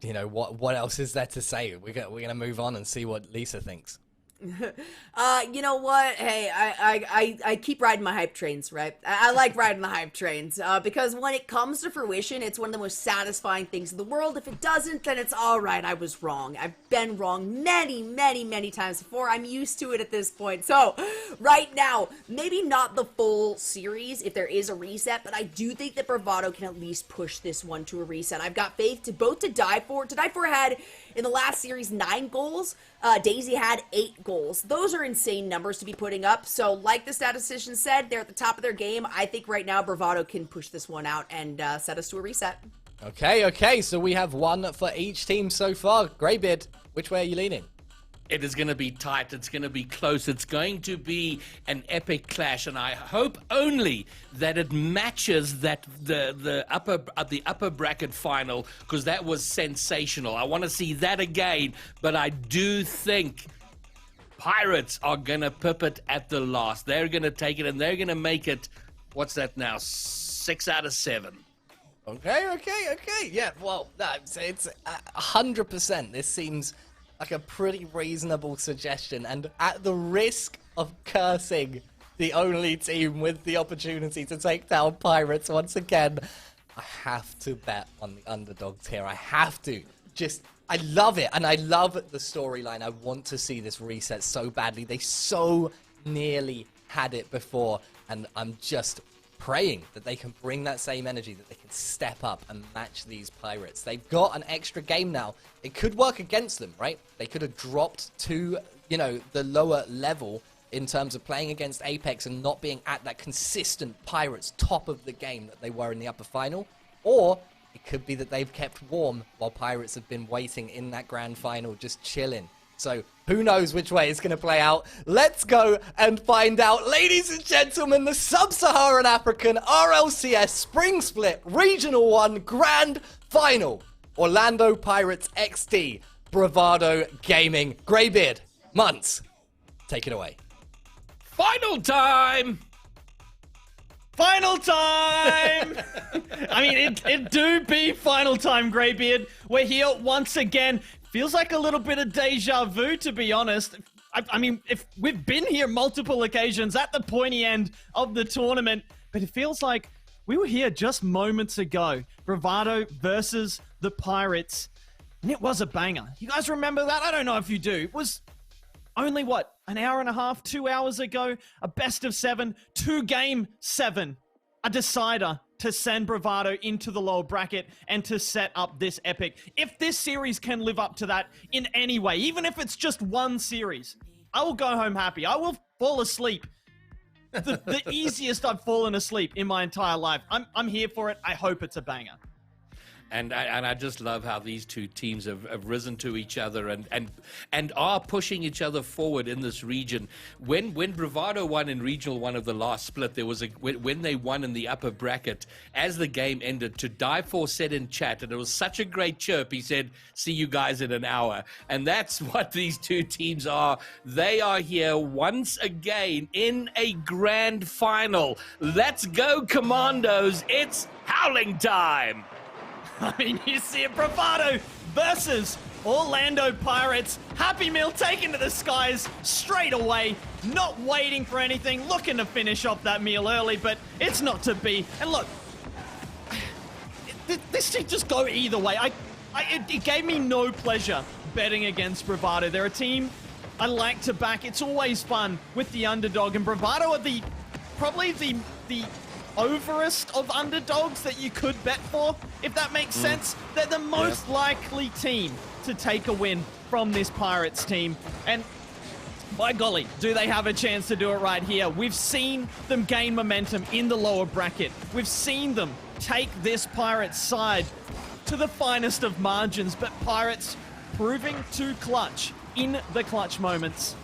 You know, what else is there to say? We're going to move on and see what Lisa thinks. You know what? Hey, I keep riding my hype trains, right? I like riding the hype trains because when it comes to fruition, it's one of the most satisfying things in the world. If it doesn't, then it's all right. I was wrong. I've been wrong many, many, many times before. I'm used to it at this point. So right now, maybe not the full series if there is a reset, but I do think that Bravado can at least push this one to a reset. I've got faith to both to die for. To die for had in the last series 9 goals. Daisy had 8 goals. Those are insane numbers to be putting up. So like the statistician said, they're at the top of their game. I think right now Bravado can push this one out and set us to a reset. Okay. So we have one for each team so far. Greybeard, which way are you leaning? It is going to be tight. It's going to be close. It's going to be an epic clash, and I hope only that it matches that the upper bracket final, because that was sensational. I want to see that again, but I do think Pirates are going to pip it at the last. They're going to take it, and they're going to make it. What's that now? 6 out of 7. Okay. Yeah. Well, it's 100%. This seems like a pretty reasonable suggestion, and at the risk of cursing the only team with the opportunity to take down Pirates once again, I have to bet on the underdogs here. I have to. I love it, and I love the storyline. I want to see this reset so badly. They so nearly had it before, and I'm just praying that they can bring that same energy, that they can step up and match these Pirates. They've got an extra game now. It could work against them, right? They could have dropped to, the lower level in terms of playing against Apex and not being at that consistent Pirates top of the game that they were in the upper final. Or it could be that they've kept warm while Pirates have been waiting in that grand final, just chilling. So who knows which way it's going to play out. Let's go and find out. Ladies and gentlemen, the Sub-Saharan African RLCS Spring Split Regional 1 Grand Final. Orlando Pirates XD, Bravado Gaming. Greybeard, Muntz, take it away. Final time! Final time! I mean, it do be final time, Greybeard. We're here once again. Feels like a little bit of deja vu, to be honest. I mean, if we've been here multiple occasions at the pointy end of the tournament, but it feels like we were here just moments ago. Bravado versus the Pirates, and it was a banger. You guys remember that? I don't know if you do. It was only, an hour and a half, 2 hours ago, a best of 7, 2-game 7, a decider to send Bravado into the lower bracket and to set up this epic. If this series can live up to that in any way, even if it's just one series, I will go home happy. I will fall asleep. The easiest I've fallen asleep in my entire life. I'm here for it. I hope it's a banger. And I just love how these two teams have risen to each other and are pushing each other forward in this region. When Bravado won in Regional 1 of the last split, there was when they won in the upper bracket, as the game ended, To Die For said in chat, and it was such a great chirp, he said, "See you guys in an hour." And that's what these two teams are. They are here once again in a grand final. Let's go, Commandos. It's howling time. I mean, you see it, Bravado versus Orlando Pirates. Happy Meal taken to the skies straight away, not waiting for anything, looking to finish off that meal early, but it's not to be. And look, this should just go either way. It gave me no pleasure betting against Bravado. They're a team I like to back. It's always fun with the underdog, and Bravado are probably the overest of underdogs that you could bet for, if that makes sense. They're the most likely team to take a win from this Pirates team, and by golly, do they have a chance to do it right here. We've seen them gain momentum in the lower bracket. We've seen them take this Pirates side to the finest of margins, but Pirates proving too clutch in the clutch moments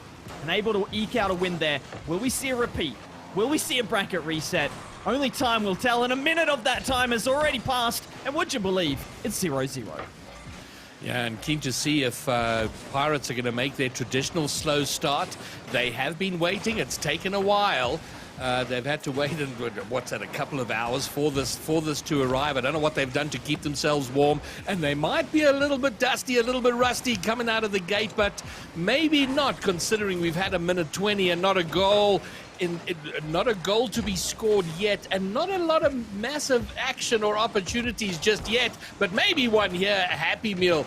and able to eke out a win there. Will we see a repeat? Will we see a bracket reset? Only time will tell, and a minute of that time has already passed, and would you believe, it's 0-0. Yeah, and keen to see if Pirates are going to make their traditional slow start. They have been waiting. It's taken a while. They've had to wait, a couple of hours for this to arrive. I don't know what they've done to keep themselves warm, and they might be a little bit dusty, a little bit rusty coming out of the gate, but maybe not, considering we've had a minute 20 and not a goal. Not a goal to be scored yet, and not a lot of massive action or opportunities just yet, but maybe one here. Happy Meal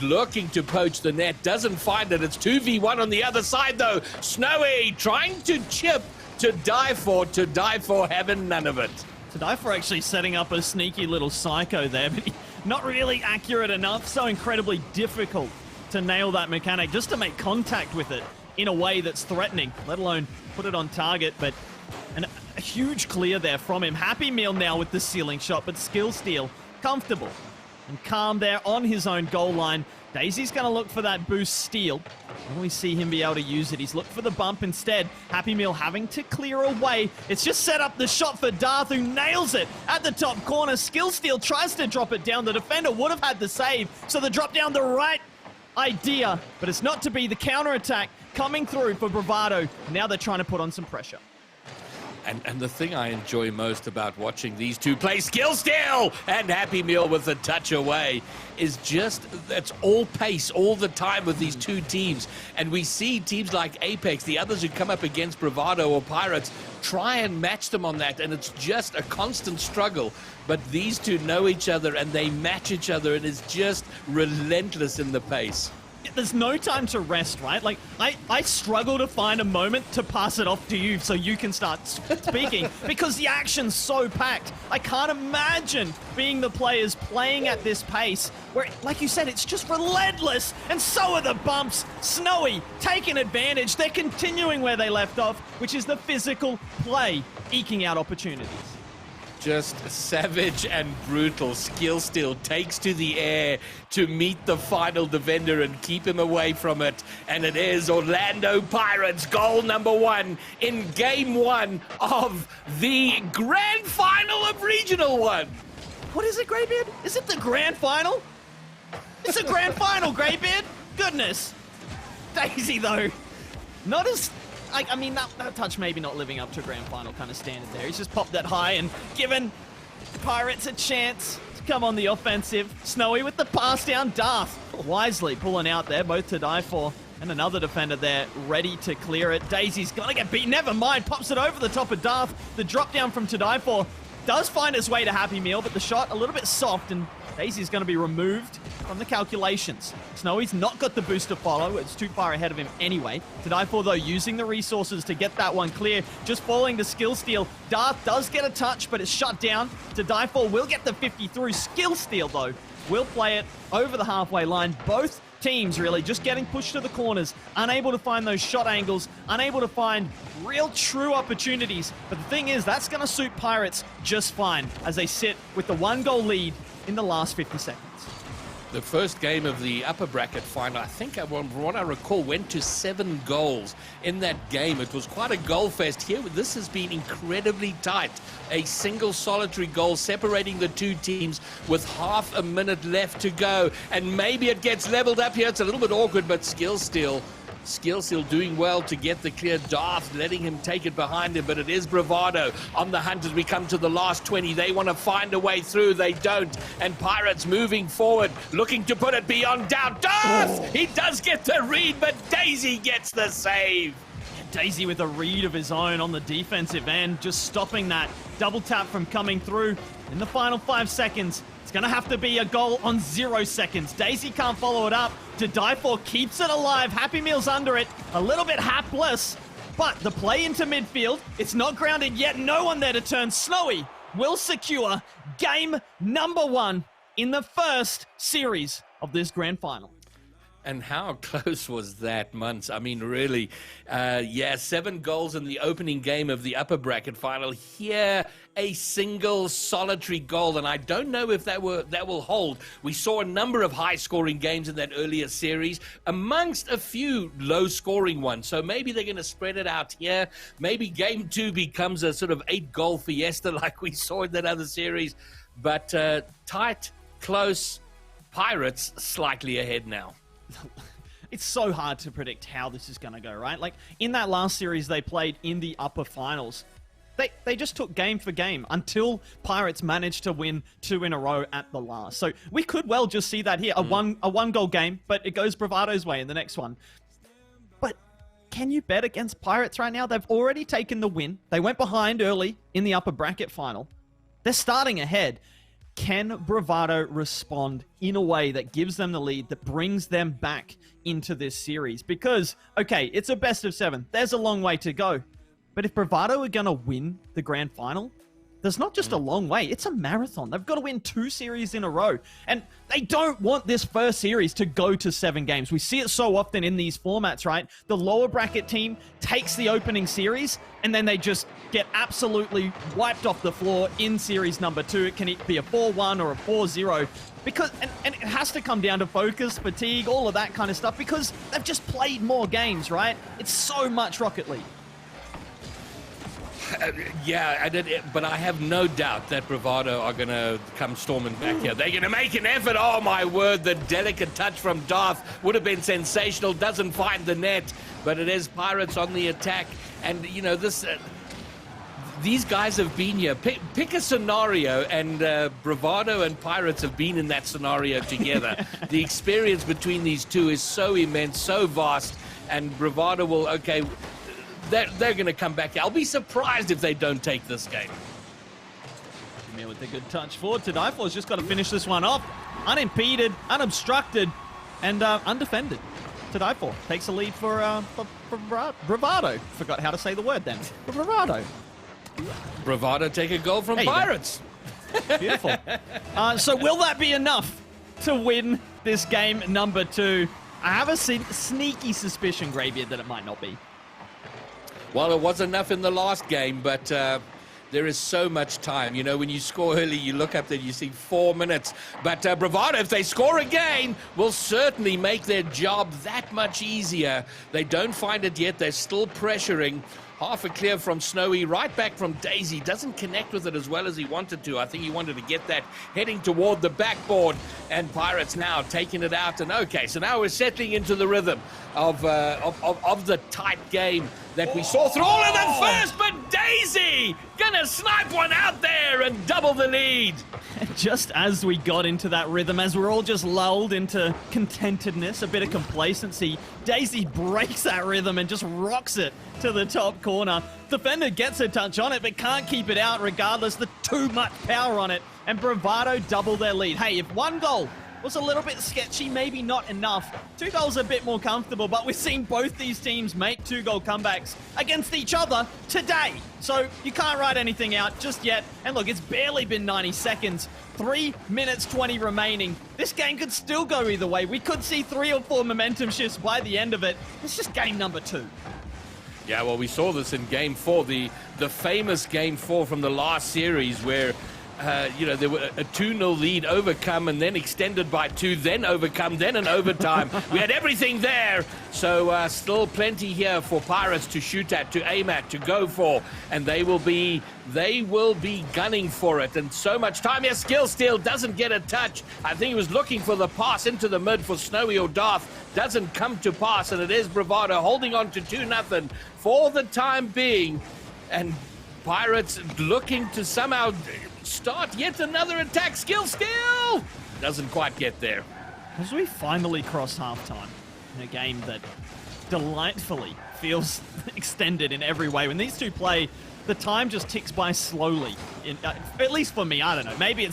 looking to poach the net, doesn't find it. It's 2v1 on the other side though. Snowy trying to chip To Die For having none of it. To Die For actually setting up a sneaky little psycho there, but not really accurate enough. So incredibly difficult to nail that mechanic, just to make contact with it in a way that's threatening, let alone put it on target. But a huge clear there from him. Happy Meal now with the ceiling shot, but Skill Steal comfortable and calm there on his own goal line. Daisy's going to look for that boost steal. When we see him be able to use it, he's looked for the bump instead. Happy Meal having to clear away. It's just set up the shot for Darth, who nails it at the top corner. Skill Steal tries to drop it down. The defender would have had the save, so the drop down the right idea, but it's not to be. The counter-attack coming through for Bravado. Now they're trying to put on some pressure. And the thing I enjoy most about watching these two play Skill Steal and Happy Meal with a touch away is just, it's all pace all the time with these two teams. And we see teams like Apex, the others who come up against Bravado or Pirates, try and match them on that, and it's just a constant struggle. But these two know each other and they match each other, and it's just relentless in the pace. There's no time to rest, right? Like, I struggle to find a moment to pass it off to you so you can start speaking because the action's so packed. I can't imagine being the players playing at this pace where, like you said, it's just relentless, and so are the bumps. Snowy taking advantage. They're continuing where they left off, which is the physical play, eking out opportunities. Just savage and brutal. Skill Steal takes to the air to meet the final defender and keep him away from it. And it is Orlando Pirates goal number 1 in game 1 of the grand final of Regional 1. What is it, Greybeard? Is it the grand final? It's a grand final, Greybeard. Goodness. Daisy, though, not as... I mean, that touch maybe not living up to a grand final kind of standard there. He's just popped that high and given Pirates a chance to come on the offensive. Snowy with the pass down. Darth wisely pulling out there, both To Die For and another defender there ready to clear it. Daisy's going to get beat. Never mind. Pops it over the top of Darth. The drop down from To Die For does find its way to Happy Meal, but the shot a little bit soft, and Daisy's going to be removed from the calculations. Snowy's not got the boost to follow. It's too far ahead of him anyway. To Die For, though, using the resources to get that one clear. Just falling to Skill Steal. Darth does get a touch, but it's shut down. To Die For will get the 50 through. Skill Steal, though, will play it over the halfway line. Both teams, really, just getting pushed to the corners, unable to find those shot angles, unable to find real true opportunities. But the thing is, that's going to suit Pirates just fine as they sit with the 1-goal lead in the last 50 seconds. The first game of the upper bracket final, I think, from what I recall, went to 7 goals in that game. It was quite a goal fest here. This has been incredibly tight. A single solitary goal separating the two teams with half a minute left to go. And maybe it gets leveled up here. It's a little bit awkward, but Skill Steal doing well to get the clear. Darth letting him take it behind him, but it is Bravado on the hunt as we come to the last 20. They want to find a way through. They don't. And Pirates moving forward, looking to put it beyond doubt. Darth! He does get the read, but Daisy gets the save. Daisy with a read of his own on the defensive end, just stopping that double tap from coming through in the final 5 seconds. It's going to have to be a goal on 0 seconds. Daisy can't follow it up. To Die For keeps it alive. Happy Meal's under it. A little bit hapless. But the play into midfield, it's not grounded yet. No one there to turn. Snowy will secure game number 1 in the first series of this grand final. And how close was that, Muntz? I mean, really, 7 goals in the opening game of the upper bracket final. Here, a single solitary goal, and I don't know if that will hold. We saw a number of high-scoring games in that earlier series, amongst a few low-scoring ones. So maybe they're going to spread it out here. Maybe game 2 becomes a sort of 8-goal fiesta like we saw in that other series. But tight, close, Pirates slightly ahead now. It's so hard to predict how this is going to go, right? Like, in that last series they played in the upper finals, they just took game for game until Pirates managed to win 2 in a row at the last. So we could well just see that here, a one-goal game, but it goes Bravado's way in the next one. But can you bet against Pirates right now? They've already taken the win. They went behind early in the upper bracket final. They're starting ahead. Can Bravado respond in a way that gives them the lead, that brings them back into this series? Because, okay, it's a best of 7. There's a long way to go. But if Bravado are going to win the grand final, there's not just a long way. It's a marathon. They've got to win 2 series in a row. And they don't want this first series to go to 7 games. We see it so often in these formats, right? The lower bracket team takes the opening series, and then they just get absolutely wiped off the floor in series number 2. It can be a 4-1 or a 4-0. Because, and it has to come down to focus, fatigue, all of that kind of stuff, because they've just played more games, right? It's so much Rocket League. But I have no doubt that Bravado are going to come storming back here. They're going to make an effort. Oh, my word. The delicate touch from Darth would have been sensational. Doesn't find the net, but it is Pirates on the attack. And, you know, these guys have been here. Pick a scenario, and Bravado and Pirates have been in that scenario together. The experience between these two is so immense, so vast, and Bravado will, okay, they're going to come back. I'll be surprised if they don't take this game. With a good touch forward. To Die For's just got to finish this one off. Unimpeded, unobstructed, and undefended. To Die For takes a lead for Bravado. Forgot how to say the word then. For Bravado. Bravado take a goal from Pirates. Beautiful. So will that be enough to win this game number 2? I have a sneaky suspicion, Graveyard, that it might not be. Well, it was enough in the last game, but there is so much time. You know, when you score early, you look up there, you see 4 minutes. But Bravado, if they score again, will certainly make their job that much easier. They don't find it yet. They're still pressuring. Half a clear from Snowy, right back from Daisy. Doesn't connect with it as well as he wanted to. I think he wanted to get that heading toward the backboard. And Pirates now taking it out. And okay, so now we're settling into the rhythm of the tight game that we saw through all of them first. But Daisy gonna snipe one out there and double the lead. Just as we got into that rhythm, as we're all just lulled into contentedness, a bit of complacency, Daisy breaks that rhythm and just rocks it to the top corner. Defender gets a touch on it, but can't keep it out regardless. The too much power on it. And Bravado double their lead. Hey, if 1 goal was a little bit sketchy, maybe not enough. 2 goals a bit more comfortable, but we've seen both these teams make 2-goal comebacks against each other today. So you can't write anything out just yet. And look, it's barely been 90 seconds. 3 minutes 20 remaining. This game could still go either way. We could see 3 or 4 momentum shifts by the end of it. It's just game number 2. Yeah, well, we saw this in Game 4, the famous Game 4 from the last series where, there were a 2-0 lead overcome and then extended by 2, then overcome, then an overtime. We had everything there. So still plenty here for Pirates to shoot at, to aim at, to go for. And they will be gunning for it. And so much time here. Skill Steal doesn't get a touch. I think he was looking for the pass into the mid for Snowy or Darth. Doesn't come to pass, and it is Bravado holding on to 2-0 for the time being. And Pirates looking to somehow start yet another attack. Skill Steal doesn't quite get there. As we finally cross halftime in a game that delightfully feels extended in every way. When these two play, the time just ticks by slowly. At least for me, I don't know. Maybe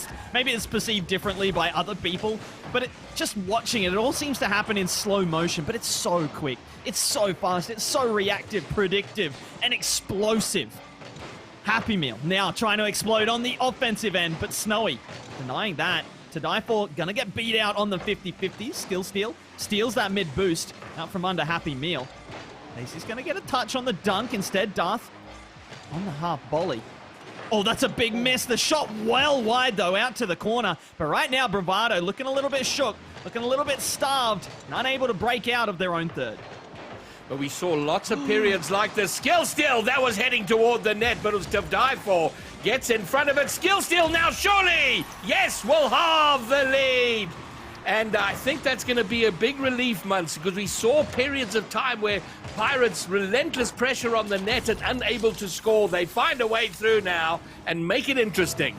it's perceived differently by other people, but just watching it all seems to happen in slow motion, but it's so quick. It's so fast. It's so reactive, predictive, and explosive. Happy Meal now trying to explode on the offensive end, but Snowy denying that. To die for, gonna get beat out on the 50-50. Skill Steal steals that mid boost out from under Happy Meal. Lacey's gonna get a touch on the dunk instead. Darth on the half volley. Oh, that's a big miss. The shot well wide though, out to the corner. But right now, Bravado looking a little bit shook, looking a little bit starved, and unable to break out of their own third. But we saw lots of periods like this. Skill Steal, that was heading toward the net, but it was to die for. Gets in front of it. Skill Steal now, surely! Yes, we'll halve the lead. And I think that's going to be a big relief, Munce, because we saw periods of time where Pirates' relentless pressure on the net and unable to score. They find a way through now and make it interesting.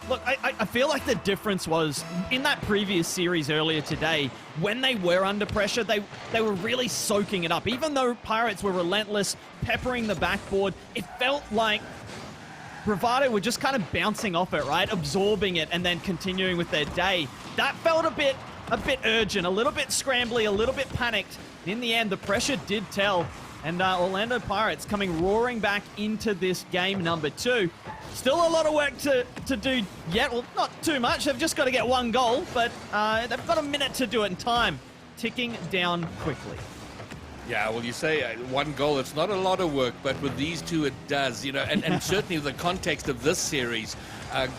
Look, I feel like the difference was in that previous series earlier today, when they were under pressure, they were really soaking it up. Even though Pirates were relentless, peppering the backboard, it felt like Bravado were just kind of bouncing off it, right? Absorbing it and then continuing with their day. That felt a bit urgent, a little bit scrambly, a little bit panicked. In the end, the pressure did tell. And Orlando Pirates coming roaring back into this game number 2. Still a lot of work to do yet. Well, not too much. They've just got to get 1 goal, but they've got a minute to do it in time. Ticking down quickly. Yeah, well, you say 1 goal, it's not a lot of work, but with these two it does, and certainly the context of this series,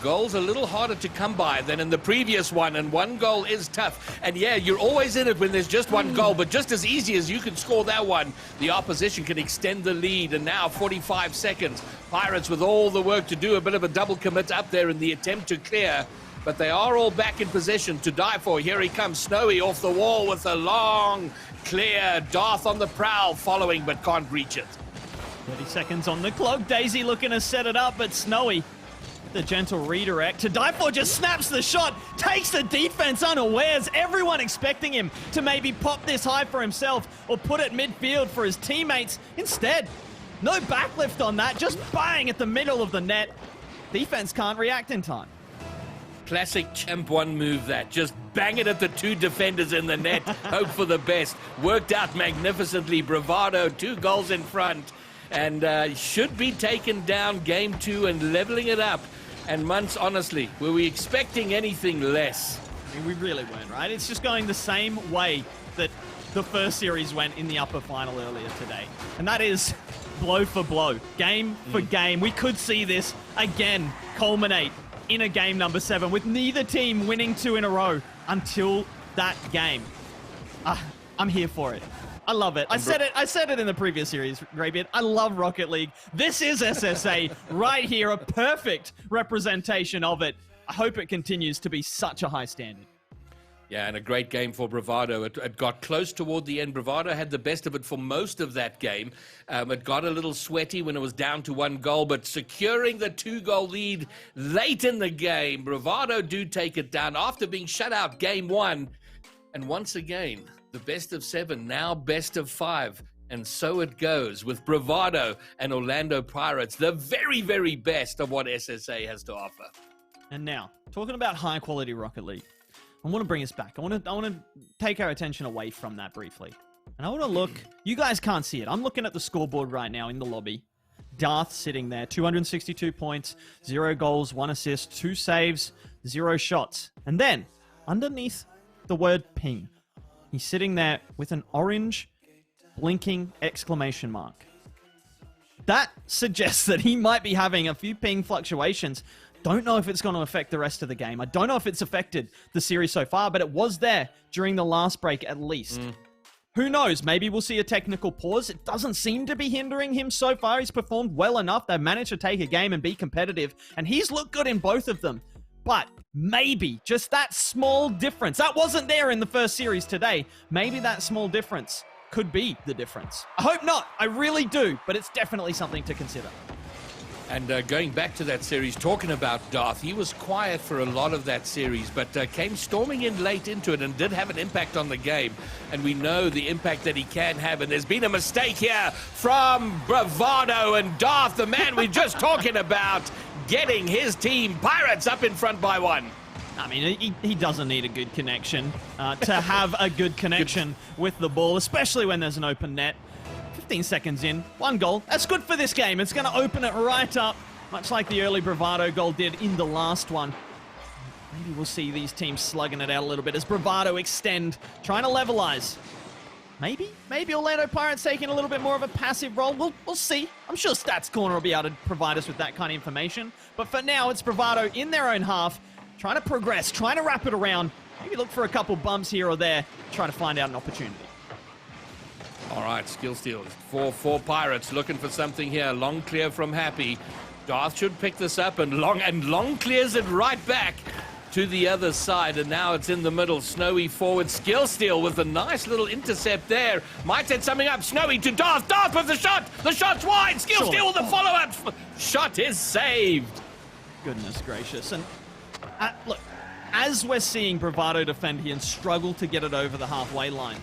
goals a little harder to come by than in the previous one, and 1 goal is tough. And yeah, you're always in it when there's just 1 goal, but just as easy as you can score that one, the opposition can extend the lead, and now 45 seconds. Pirates with all the work to do, a bit of a double commit up there in the attempt to clear. But they are all back in position to die for. Here he comes, Snowy off the wall with a long clear. Darth on the prowl following, but can't reach it. 30 seconds on the clock. Daisy looking to set it up, but Snowy, the gentle redirect to die for, just snaps the shot, takes the defense unawares. Everyone expecting him to maybe pop this high for himself or put it midfield for his teammates. Instead, no backlift on that, just bang at the middle of the net. Defense can't react in time. Classic Champ 1 move that. Just bang it at the 2 defenders in the net. Hope for the best. Worked out magnificently. Bravado, 2 goals in front. And should be taken down game 2 and leveling it up. And Munce, honestly, were we expecting anything less? I mean, we really weren't, right? It's just going the same way that the first series went in the upper final earlier today. And that is blow for blow, game for game. We could see this again culminate in a game number 7 with neither team winning 2 in a row until that game. I'm here for it. I love it. I said it in the previous series, Graybeard. I love Rocket League. This is SSA right here, a perfect representation of it. I hope it continues to be such a high standard. Yeah, and a great game for Bravado. It got close toward the end. Bravado had the best of it for most of that game. It got a little sweaty when it was down to 1 goal, but securing the 2-goal lead late in the game, Bravado do take it down after being shut out game 1. And once again, the best of 7, now best of 5. And so it goes with Bravado and Orlando Pirates, the very, very best of what SSA has to offer. And now, talking about high-quality Rocket League. I want to bring us back. I want to take our attention away from that briefly. And I want to look. You guys can't see it. I'm looking at the scoreboard right now in the lobby. Darth sitting there, 262 points, 0 goals, 1 assist, 2 saves, 0 shots. And then, underneath the word ping, he's sitting there with an orange blinking exclamation mark. That suggests that he might be having a few ping fluctuations. Don't know if it's going to affect the rest of the game. I don't know if it's affected the series so far, but it was there during the last break at least. Who knows? Maybe we'll see a technical pause. It doesn't seem to be hindering him so far. He's performed well enough. They've managed to take a game and be competitive, and he's looked good in both of them. But maybe just that small difference, that wasn't there in the first series today. Maybe that small difference could be the difference. I hope not. I really do, but it's definitely something to consider. And going back to that series, talking about Darth, he was quiet for a lot of that series, but came storming in late into it and did have an impact on the game. And we know the impact that he can have. And there's been a mistake here from Bravado, and Darth, the man we're just talking about, getting his team Pirates up in front by 1. I mean, he doesn't need a good connection to have a good connection with the ball, especially when there's an open net. 15 seconds in, 1 goal. That's good for this game. It's going to open it right up, much like the early Bravado goal did in the last one. Maybe we'll see these teams slugging it out a little bit as Bravado extend, trying to levelize. Maybe Orlando Pirates taking a little bit more of a passive role. We'll see. I'm sure Stats Corner will be able to provide us with that kind of information. But for now, it's Bravado in their own half, trying to progress, trying to wrap it around. Maybe look for a couple bumps here or there, trying to find out an opportunity. All right, skill steals. 4 Pirates looking for something here. Long clear from Happy. Darth should pick this up, and Long clears it right back to the other side, and now it's in the middle. Snowy forward. Skill steal with a nice little intercept there. Might set something up. Snowy to Darth. Darth with the shot. The shot's wide. Skill steal with the follow-up. Shot is saved. Goodness gracious. And look, as we're seeing Bravado defend here and struggle to get it over the halfway line,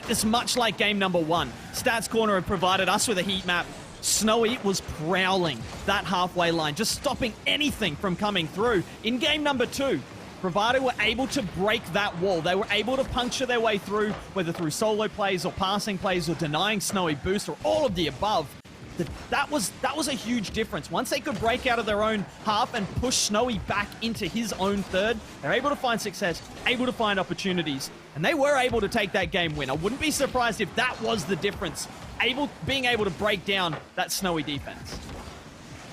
it's much like game number 1. Stats Corner have provided us with a heat map. Snowy was prowling that halfway line, just stopping anything from coming through. In game number 2, Bravado were able to break that wall. They were able to puncture their way through, whether through solo plays or passing plays or denying Snowy boost or all of the above. That was a huge difference. Once they could break out of their own half and push Snowy back into his own third, they're able to find success, able to find opportunities, and they were able to take that game win. I wouldn't be surprised if that was the difference, being able to break down that Snowy defense.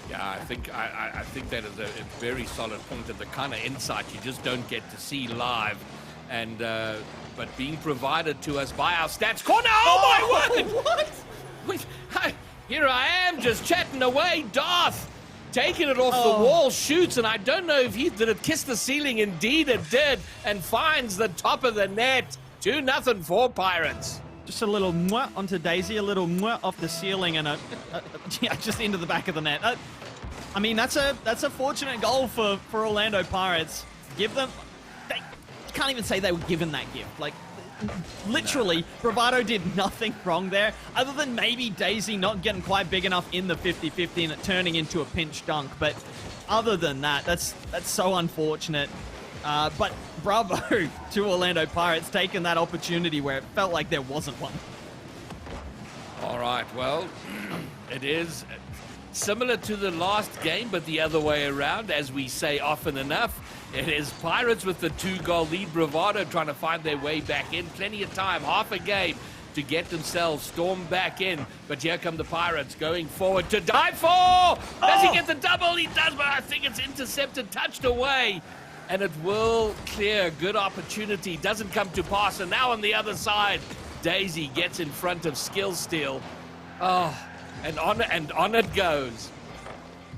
Yeah, I think that is a very solid point of the kind of insight you just don't get to see live, and but being provided to us by our Stats Corner. Oh my word! What? Here I am, just chatting away. Darth taking it off the wall, shoots, and I don't know if did it kiss the ceiling. Indeed it did, and finds the top of the net. 2-0 for Pirates. Just a little mwah onto Daisy, a little mwah off the ceiling, and just into the back of the net. I mean, that's a fortunate goal for Orlando Pirates. You can't even say they were given that gift. Like, literally, Bravado did nothing wrong there, other than maybe Daisy not getting quite big enough in the 50-50 and it turning into a pinch dunk. But other than that, that's so unfortunate. But bravo to Orlando Pirates taking that opportunity where it felt like there wasn't one. All right, well, it is similar to the last game, but the other way around, as we say often enough. It is Pirates with the 2-goal lead. Bravado trying to find their way back in. Plenty of time, half a game to get themselves stormed back in. But here come the Pirates going forward to die for. Does he get the double? He does, but I think it's intercepted, touched away. And it will clear. Good opportunity. Doesn't come to pass. And now on the other side, Daisy gets in front of Skill Steal. Oh, and on it goes.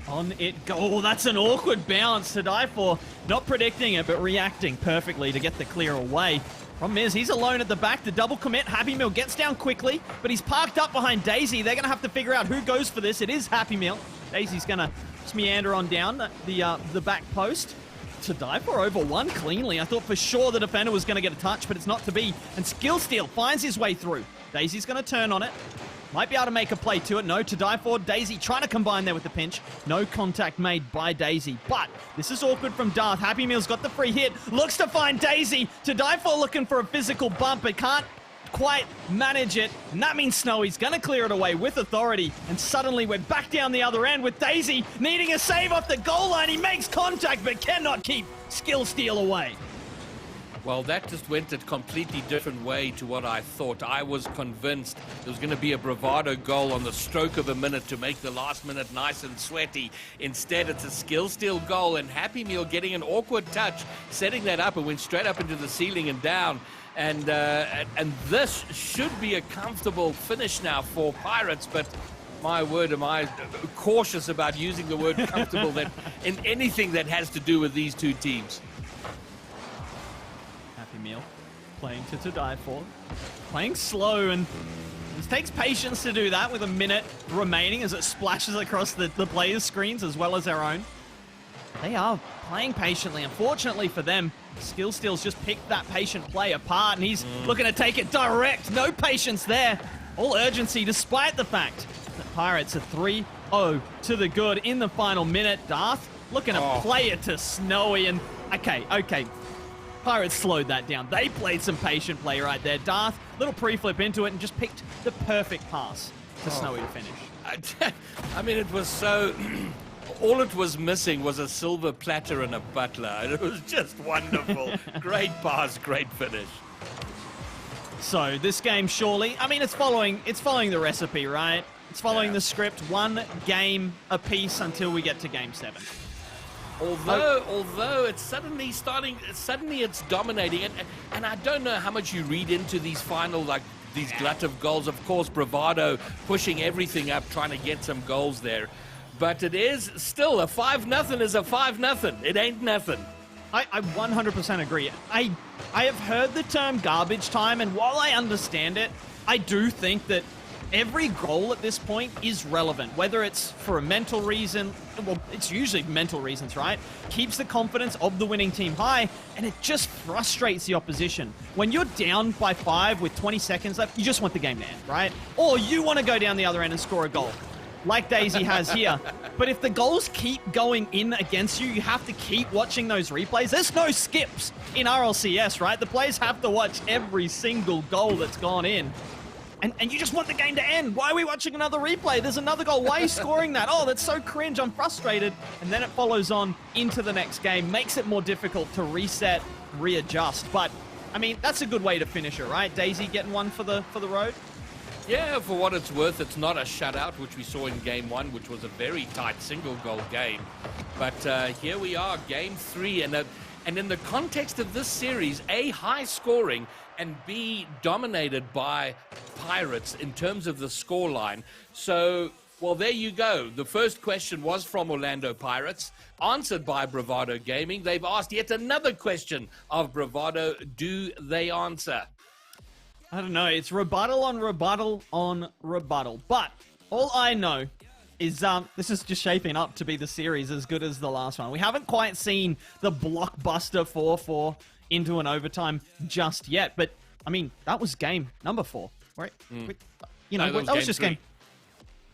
On it go. Oh, that's an awkward bounce to die for. Not predicting it, but reacting perfectly to get the clear away. Problem is, he's alone at the back. The double commit. Happy Meal gets down quickly, but he's parked up behind Daisy. They're going to have to figure out who goes for this. It is Happy Meal. Daisy's going to just meander on down the back post. To die for over 1 cleanly. I thought for sure the defender was going to get a touch, but it's not to be. And Skill Steal finds his way through. Daisy's going to turn on it. Might be able to make a play to it. No, to die for. Daisy trying to combine there with the pinch. No contact made by Daisy. But this is awkward from Darth. Happy Meal's got the free hit. Looks to find Daisy. To die for looking for a physical bump, but can't quite manage it. And that means Snowy's going to clear it away with authority. And suddenly we're back down the other end with Daisy needing a save off the goal line. He makes contact, but cannot keep Skill Steal away. Well, that just went a completely different way to what I thought. I was convinced there was going to be a bravado goal on the stroke of a minute to make the last minute nice and sweaty. Instead, it's a skill steal goal, and Happy Meal getting an awkward touch, setting that up, and went straight up into the ceiling and down. And this should be a comfortable finish now for Pirates, but my word, am I cautious about using the word comfortable that in anything that has to do with these two teams. Meal playing to die for, playing slow, and it takes patience to do that with a minute remaining as it splashes across the players' screens as well as their own. They are playing patiently. Unfortunately for them, Skill Steal's just picked that patient play apart, and he's looking to take it direct. No patience there. All urgency despite the fact that Pirates are 3-0 to the good in the final minute. Darth looking to play it to Snowy, and okay. Pirates slowed that down. They played some patient play right there. Darth, little pre-flip into it and just picked the perfect pass to Snowy to finish. I mean, it was so... all it was missing was a silver platter and a butler. It was just wonderful. Great pass, great finish. So this game surely... I mean, it's following the recipe, right? It's following the script. One game apiece until we get to Game 7. Although it's suddenly it's dominating, and I don't know how much you read into these final, like these glut of goals. Of course, Bravado pushing everything up, trying to get some goals there, but it is still a 5-0 is a 5-0. It ain't nothing. I 100% agree. I have heard the term garbage time, and while I understand it, I do think that every goal at this point is relevant, whether it's for a mental reason. Well, it's usually mental reasons, right? Keeps the confidence of the winning team high, and it just frustrates the opposition. When you're down by 5 with 20 seconds left, you just want the game to end, right? Or you want to go down the other end and score a goal, like Daisy has here. But if the goals keep going in against you, you have to keep watching those replays. There's no skips in RLCS, right? The players have to watch every single goal that's gone in. And you just want the game to end. Why are we watching another replay? There's another goal. Why are you scoring that? Oh, that's so cringe. I'm frustrated. And then it follows on into the next game. Makes it more difficult to reset, readjust. But, I mean, that's a good way to finish it, right? Daisy getting one for the road? Yeah, for what it's worth, it's not a shutout, which we saw in Game 1, which was a very tight single-goal game. But here we are, Game 3, and in the context of this series, A, high-scoring, and B, dominated by Pirates in terms of the scoreline. So, well, there you go. The first question was from Orlando Pirates, answered by Bravado Gaming. They've asked yet another question of Bravado. Do they answer? I don't know. It's rebuttal on rebuttal on rebuttal. But all I know is this is just shaping up to be the series as good as the last one. We haven't quite seen the blockbuster 4-4 into an overtime just yet. But, I mean, that was game number 4, right? You know, that was just game...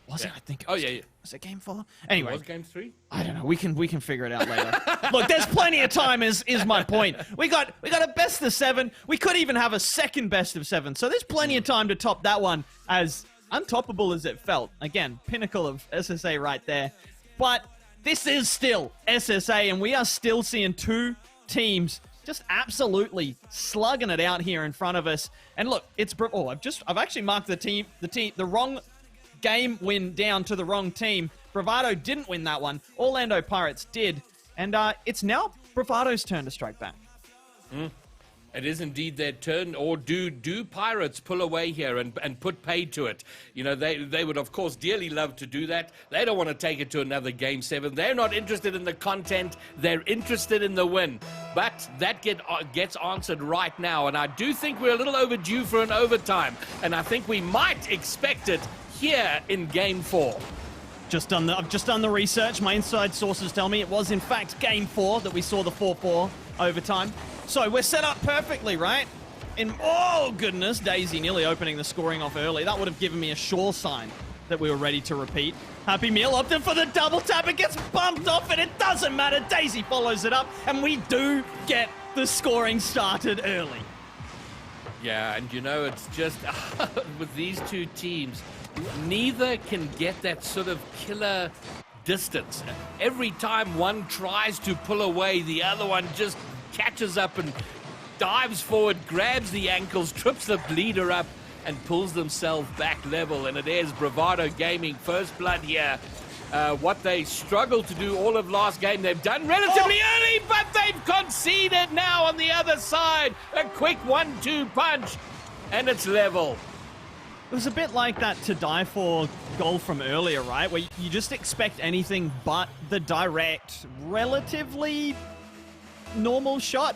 Was it? I think it was. Was it game 4? Anyway. Was game 3? I don't know. We can figure it out later. Look, there's plenty of time is my point. We got a best of 7. We could even have a second best of 7. So there's plenty of time to top that one, as untoppable as it felt. Again, pinnacle of SSA right there. But this is still SSA, and we are still seeing two teams just absolutely slugging it out here in front of us. And look, it's I've actually marked the wrong game win down to the wrong team. Bravado didn't win that one. Orlando Pirates did. And it's now Bravado's turn to strike back. It is indeed their turn. Or do Pirates pull away here and put paid to it? You know, they would, of course, dearly love to do that. They don't want to take it to another Game 7. They're not interested in the content. They're interested in the win. But that gets answered right now. And I do think we're a little overdue for an overtime. And I think we might expect it here in Game 4. I've just done the research. My inside sources tell me it was, in fact, Game 4 that we saw the 4-4 overtime. So we're set up perfectly, right? Oh, goodness. Daisy nearly opening the scoring off early. That would have given me a sure sign that we were ready to repeat. Happy Meal opted for the double tap. It gets bumped off, and it doesn't matter. Daisy follows it up, and we do get the scoring started early. Yeah, and you know, it's just with these two teams, neither can get that sort of killer distance. Every time one tries to pull away, the other one just catches up and dives forward, grabs the ankles, trips the leader up, and pulls themselves back level. And it is Bravado Gaming first blood here. What they struggled to do all of last game, they've done relatively early, but they've conceded now on the other side. A quick 1-2 punch, and it's level. It was a bit like that to die for goal from earlier, right? Where you just expect anything but the direct, relatively normal shot.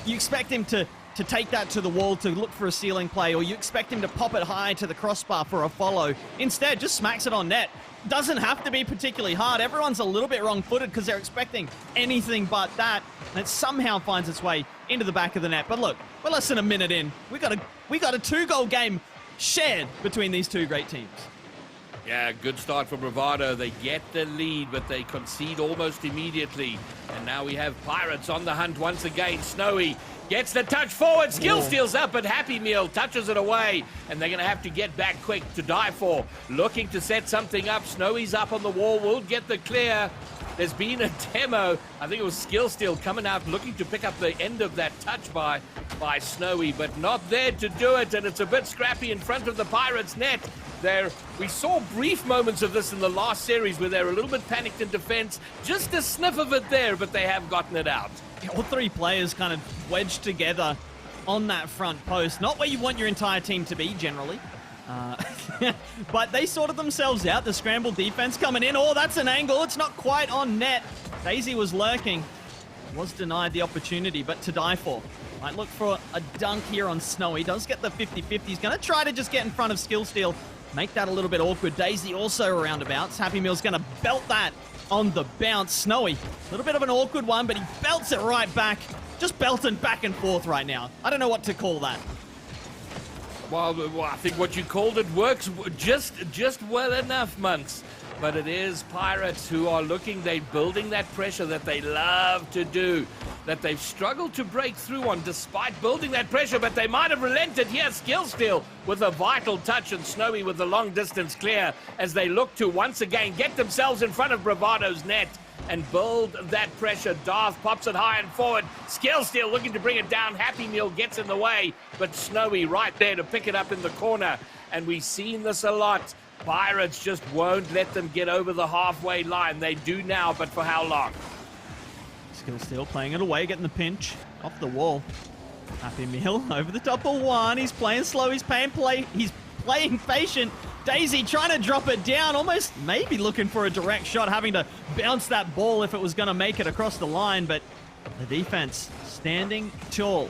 You expect him to take that to the wall to look for a ceiling play, or you expect him to pop it high to the crossbar for a follow. Instead, just smacks it on net. Doesn't have to be particularly hard. Everyone's a little bit wrong-footed because they're expecting anything but that, and it somehow finds its way into the back of the net. But look, we're less than a minute in. We got a 2-goal game shared between these two great teams. Yeah, good start for Bravado. They get the lead, but they concede almost immediately. And now we have Pirates on the hunt once again. Snowy gets the touch forward. Skill steals up, but Happy Meal touches it away. And they're going to have to get back quick to die for. Looking to set something up. Snowy's up on the wall. Will get the clear. There's been a demo. I think it was Skill Steal coming out looking to pick up the end of that touch by Snowy, but not there to do it. And it's a bit scrappy in front of the Pirates net. We saw brief moments of this in the last series where they're a little bit panicked in defense. Just a sniff of it there, but they have gotten it out. All three players kind of wedged together on that front post. Not where you want your entire team to be, generally. But they sorted themselves out. The scramble defense coming in. Oh, that's an angle. It's not quite on net. Daisy was lurking. Was denied the opportunity, but to die for. Might look for a dunk here on Snowy. Does get the 50-50. He's going to try to just get in front of Skill Steal. Make that a little bit awkward. Daisy also roundabouts. Happy Meal's going to belt that on the bounce. Snowy, a little bit of an awkward one, but he belts it right back. Just belting back and forth right now. I don't know what to call that. Well, I think what you called it works just well enough, Monks. But it is Pirates who are they're building that pressure that they love to do, that they've struggled to break through on despite building that pressure, but they might have relented here. Skill Steal with a vital touch, and Snowy with the long distance clear as they look to once again get themselves in front of Bravado's net and build that pressure. Darth pops it high and forward. Skill Steal looking to bring it down. Happy Meal gets in the way, but Snowy right there to pick it up in the corner. And we've seen this a lot. Pirates just won't let them get over the halfway line. They do now, but for how long? Skill Steal playing it away, getting the pinch off the wall. Happy Meal over the top of one. He's playing slow. He's playing patient. Daisy trying to drop it down, almost maybe looking for a direct shot, having to bounce that ball if it was going to make it across the line, but the defense standing tall.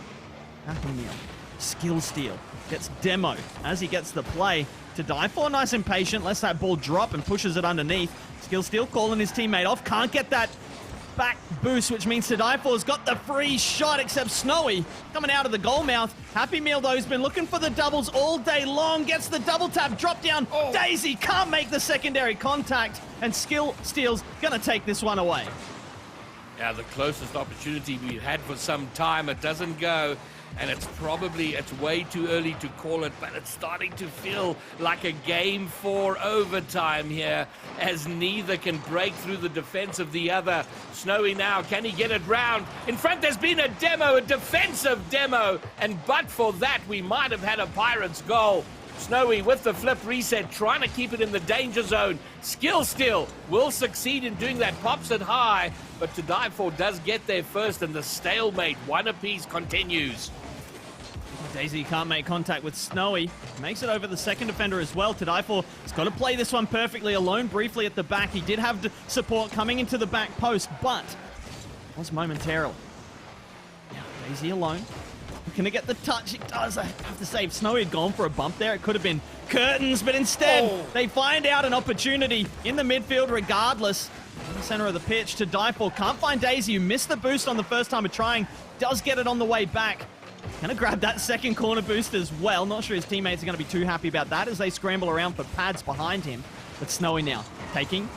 Happy Meal. Skill Steal gets demo as he gets the play to die for. Nice and patient, lets that ball drop and pushes it underneath. Skill Steal calling his teammate off, can't get that back boost, which means to die for's got the free shot, except Snowy coming out of the goal mouth. Happy Meal, though, has been looking for the doubles all day long, gets the double tap, drop down. Daisy can't make the secondary contact, and Skill Steal's gonna take this one away. Yeah, the closest opportunity we've had for some time. It doesn't go. And it's way too early to call it, but it's starting to feel like a game 4 overtime here, as neither can break through the defense of the other. Snowy now, can he get it round? In front, there's been a demo, a defensive demo, and but for that, we might have had a Pirates goal. Snowy with the flip reset, trying to keep it in the danger zone. Skill Steal will succeed in doing that, pops it high, but to die for does get there first, and the stalemate, one apiece, continues. Daisy can't make contact with Snowy. Makes it over the second defender as well. To die for, he's got to play this one perfectly alone briefly at the back. He did have support coming into the back post, but was momentarily. Now Daisy alone. Can he get the touch? He does. I have to say, if Snowy had gone for a bump there, it could have been curtains, but instead they find out an opportunity in the midfield regardless. In the center of the pitch to die for. Can't find Daisy, who missed the boost on the first time of trying. Does get it on the way back. Gonna grab that second corner boost as well. Not sure his teammates are gonna be too happy about that as they scramble around for pads behind him. But Snowy now, taking,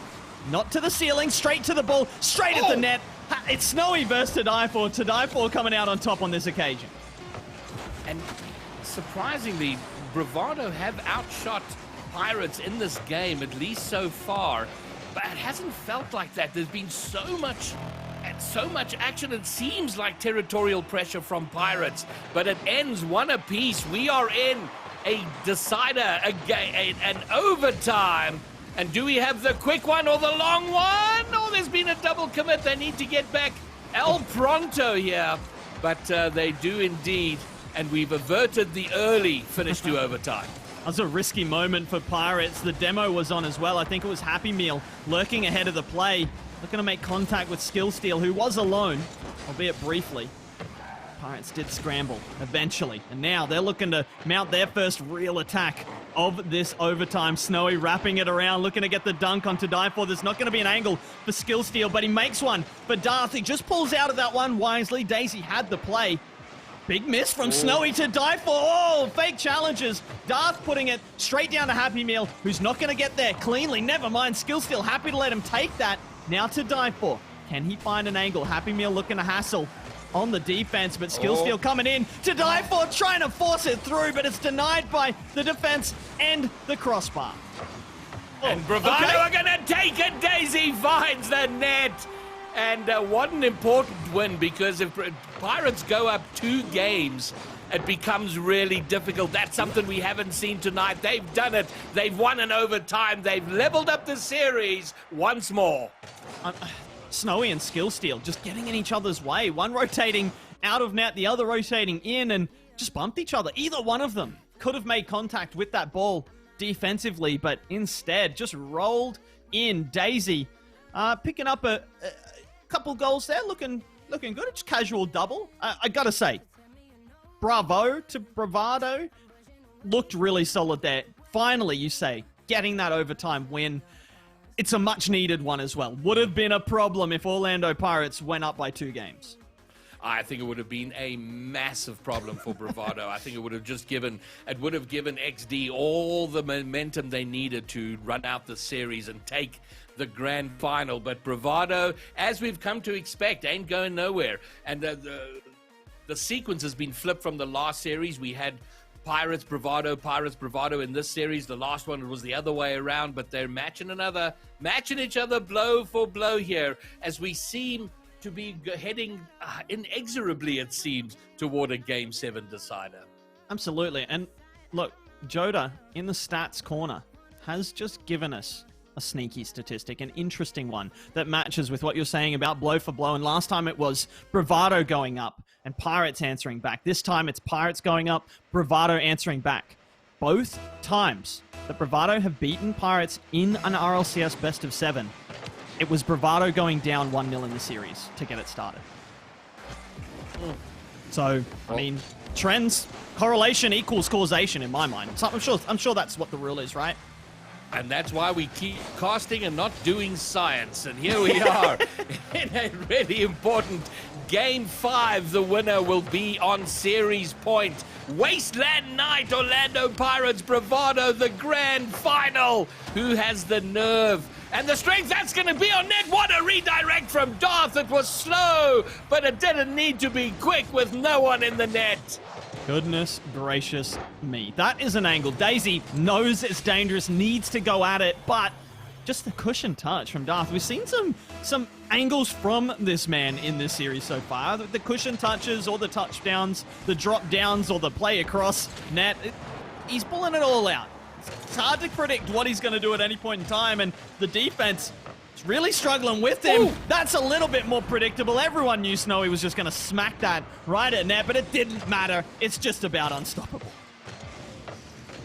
not to the ceiling, straight to the ball, straight at the net. It's Snowy versus Tadai4 coming out on top on this occasion. And surprisingly, Bravado have outshot Pirates in this game, at least so far. But it hasn't felt like that. There's been so much action. It seems like territorial pressure from Pirates, but it ends one apiece. We are in a decider, an overtime. And do we have the quick one or the long one? Oh, there's been a double commit. They need to get back El Pronto here. But they do indeed. And we've averted the early finish to overtime. That was a risky moment for Pirates. The demo was on as well. I think it was Happy Meal lurking ahead of the play. Looking to make contact with Skillsteal, who was alone, albeit briefly. Pirates did scramble eventually. And now they're looking to mount their first real attack of this overtime. Snowy wrapping it around, looking to get the dunk on Tadai4. There's not going to be an angle for Skillsteal, but he makes one for Darth. He just pulls out of that one wisely. Daisy had the play. Big miss from Snowy to Tadai4. Oh, fake challenges. Darth putting it straight down to Happy Meal, who's not going to get there cleanly. Never mind, Skillsteal happy to let him take that. Now to Tadai4. Can he find an angle? Happy Meal looking to hassle on the defense, but Skillsteal coming in. Tadai4 trying to force it through, but it's denied by the defense and the crossbar. And Bravado are going to take it. Daisy finds the net. And what an important win, because if Pirates go up 2 games, it becomes really difficult. That's something we haven't seen tonight. They've done it. They've won in overtime. They've leveled up the series once more. Snowy and Skillsteal just getting in each other's way. One rotating out of net, the other rotating in, and just bumped each other. Either one of them could have made contact with that ball defensively, but instead just rolled in. Daisy picking up a couple goals there, looking good. It's casual double. I gotta say, bravo to Bravado. Looked really solid there. Finally, you say, getting that overtime win. It's a much-needed one as well. Would have been a problem if Orlando Pirates went up by 2 games. I think it would have been a massive problem for Bravado. I think it would have given XD all the momentum they needed to run out the series and take the grand final. But Bravado, as we've come to expect, ain't going nowhere. And the sequence has been flipped from the last series. We had Pirates, Bravado in this series. The last one was the other way around, but they're matching each other blow for blow here as we seem to be heading inexorably, it seems, toward a Game 7 decider. Absolutely. And look, Joda in the stats corner has just given us a sneaky statistic, an interesting one that matches with what you're saying about blow for blow. And last time it was Bravado going up and Pirates answering back. This time it's Pirates going up, Bravado answering back. Both times that Bravado have beaten Pirates in an RLCS best of 7, it was Bravado going down 1-0 in the series to get it started. So, I mean, trends, correlation equals causation in my mind. So I'm sure that's what the rule is, right? And that's why we keep casting and not doing science. And here we are in a really important Game 5. The winner will be on series point. Wasteland Night, Orlando Pirates, Bravado, the grand final. Who has the nerve and the strength? That's going to be on net. What a redirect from Darth. It was slow, but it didn't need to be quick with no one in the net. Goodness gracious me. That is an angle. Daisy knows it's dangerous, needs to go at it, but just the cushion touch from Darth. We've seen some angles from this man in this series so far. The cushion touches or the touchdowns, the drop downs or the play across net. He's pulling it all out. It's hard to predict what he's going to do at any point in time, and the defense is really struggling with him. Ooh. That's a little bit more predictable. Everyone knew Snowy was just going to smack that right at net, but it didn't matter. It's just about unstoppable.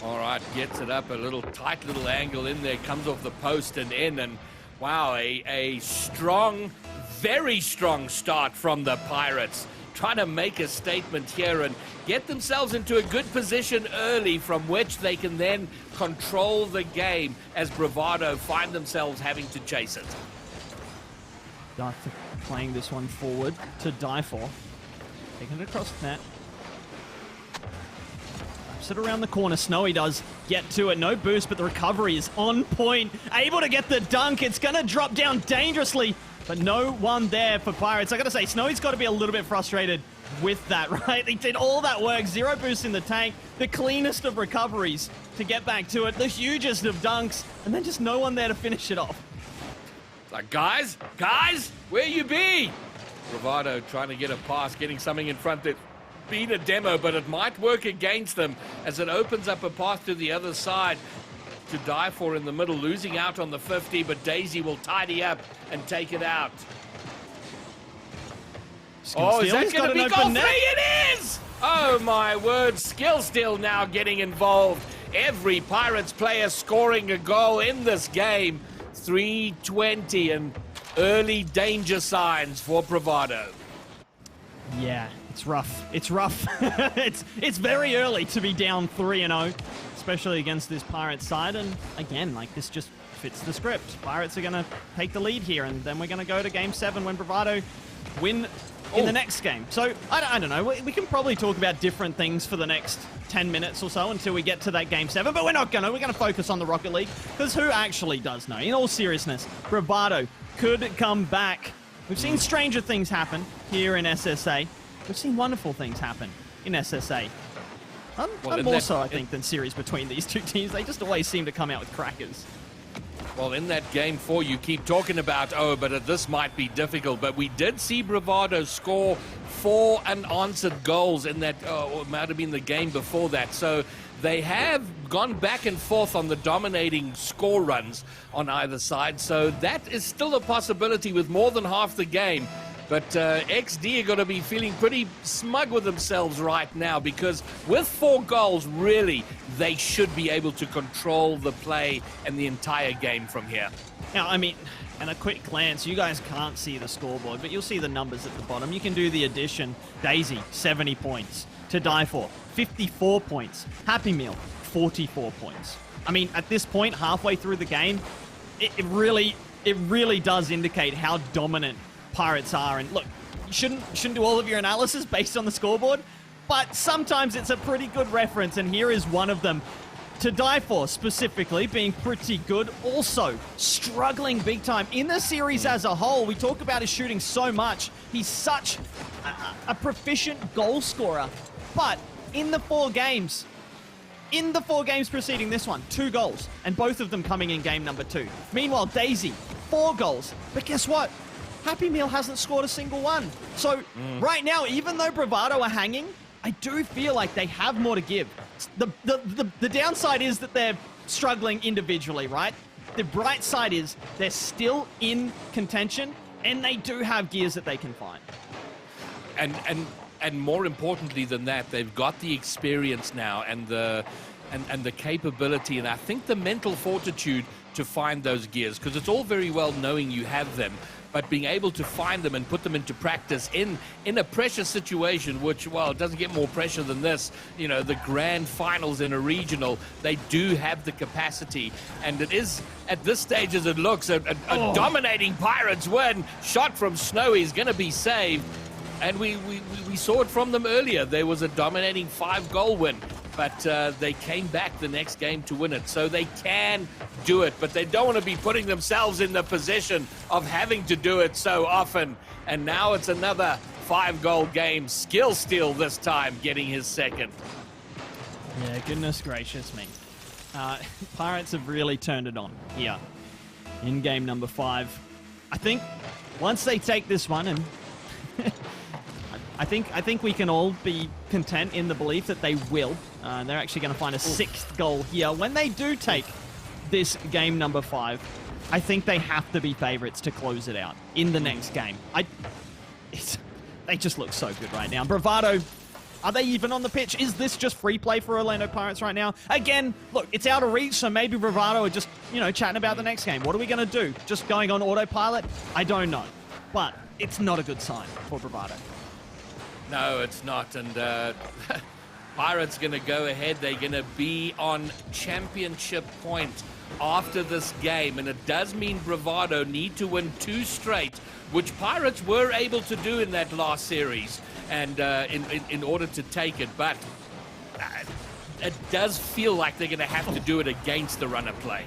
All right, gets it up, a little tight little angle in there, comes off the post and in, and wow, a strong, very strong start from the Pirates. Trying to make a statement here and get themselves into a good position early from which they can then control the game as Bravado find themselves having to chase it. Darth playing this one forward to Tadai4. Taking it across the net. Drops it around the corner. Snowy does get to it. No boost, but the recovery is on point. Able to get the dunk. It's going to drop down dangerously, but no one there for Pirates. I got to say, Snowy's got to be a little bit frustrated with that, right? They did all that work. 0 boost in the tank. The cleanest of recoveries to get back to it. The hugest of dunks. And then just no one there to finish it off. Like, guys, where you be? Bravado trying to get a pass, getting something in front that been a demo, but it might work against them as it opens up a path to the other side to die for in the middle, losing out on the 50, but Daisy will tidy up and take it out. Oh, is that going to be goal 3? It is! Oh, my word. Skill Steal now getting involved. Every Pirates player scoring a goal in this game. 320 and early danger signs for Bravado. Yeah, it's rough. It's rough. it's very early to be down 3-0, especially against this Pirates side. And again, like, this just fits the script. Pirates are going to take the lead here, and then we're going to go to Game 7 when Bravado win in the next game. So, I don't know. We can probably talk about different things for the next 10 minutes or so until we get to that Game 7, but we're not going to. We're going to focus on the Rocket League, because who actually does know? In all seriousness, Bravado could come back. We've seen stranger things happen here in SSA. We've seen wonderful things happen in SSA. More so, I think, than series between these two teams. They just always seem to come out with crackers. Well, in that Game 4, you keep talking about, but this might be difficult. But we did see Bravado score 4 unanswered goals in that, it might have been the game before that. So they have gone back and forth on the dominating score runs on either side. So that is still a possibility with more than half the game. But XD are going to be feeling pretty smug with themselves right now, because with 4 goals, really, they should be able to control the play and the entire game from here. Now, I mean, and a quick glance, you guys can't see the scoreboard, but you'll see the numbers at the bottom. You can do the addition. Daisy, 70 points. To Die For, 54 points. Happy Meal, 44 points. I mean, at this point, halfway through the game, it really does indicate how dominant Pirates are. And look, you shouldn't do all of your analysis based on the scoreboard, but sometimes it's a pretty good reference, and here is one of them. To Die For, specifically, being pretty good. Also, struggling big time. In the series as a whole, we talk about his shooting so much. He's such a proficient goal scorer. But in the 4 games preceding this one, 2 goals, and both of them coming in game number 2. Meanwhile, Daisy, 4 goals. But guess what? Happy Meal hasn't scored a single one. So right now, even though Bravado are hanging, I do feel like they have more to give. The downside is that they're struggling individually, right? The bright side is they're still in contention, and they do have gears that they can find. And more importantly than that, they've got the experience now and the capability, and I think the mental fortitude to find those gears, because it's all very well knowing you have them, but being able to find them and put them into practice in a pressure situation, which, well, it doesn't get more pressure than this. You know, the grand finals in a regional, they do have the capacity. And it is, at this stage as it looks, a dominating Pirates win. Shot from Snowy is going to be saved. And we saw it from them earlier. There was a dominating 5-goal win. But they came back the next game to win it. So they can do it, but they don't want to be putting themselves in the position of having to do it so often. And now it's another 5-goal game. Skill Steal this time, getting his second. Yeah, goodness gracious me. Pirates have really turned it on here in game number 5. I think once they take this one, and I think we can all be content in the belief that they will. They're actually going to find a 6th goal here. When they do take this game number 5, I think they have to be favorites to close it out in the next game. They just look so good right now. Bravado, are they even on the pitch? Is this just free play for Orlando Pirates right now? Again, look, it's out of reach, so maybe Bravado are just, chatting about the next game. What are we going to do? Just going on autopilot? I don't know. But it's not a good sign for Bravado. No, it's not. And Pirates going to go ahead. They're going to be on championship point after this game. And it does mean Bravado need to win 2 straight, which Pirates were able to do in that last series, and in order to take it. But it does feel like they're going to have to do it against the runner play.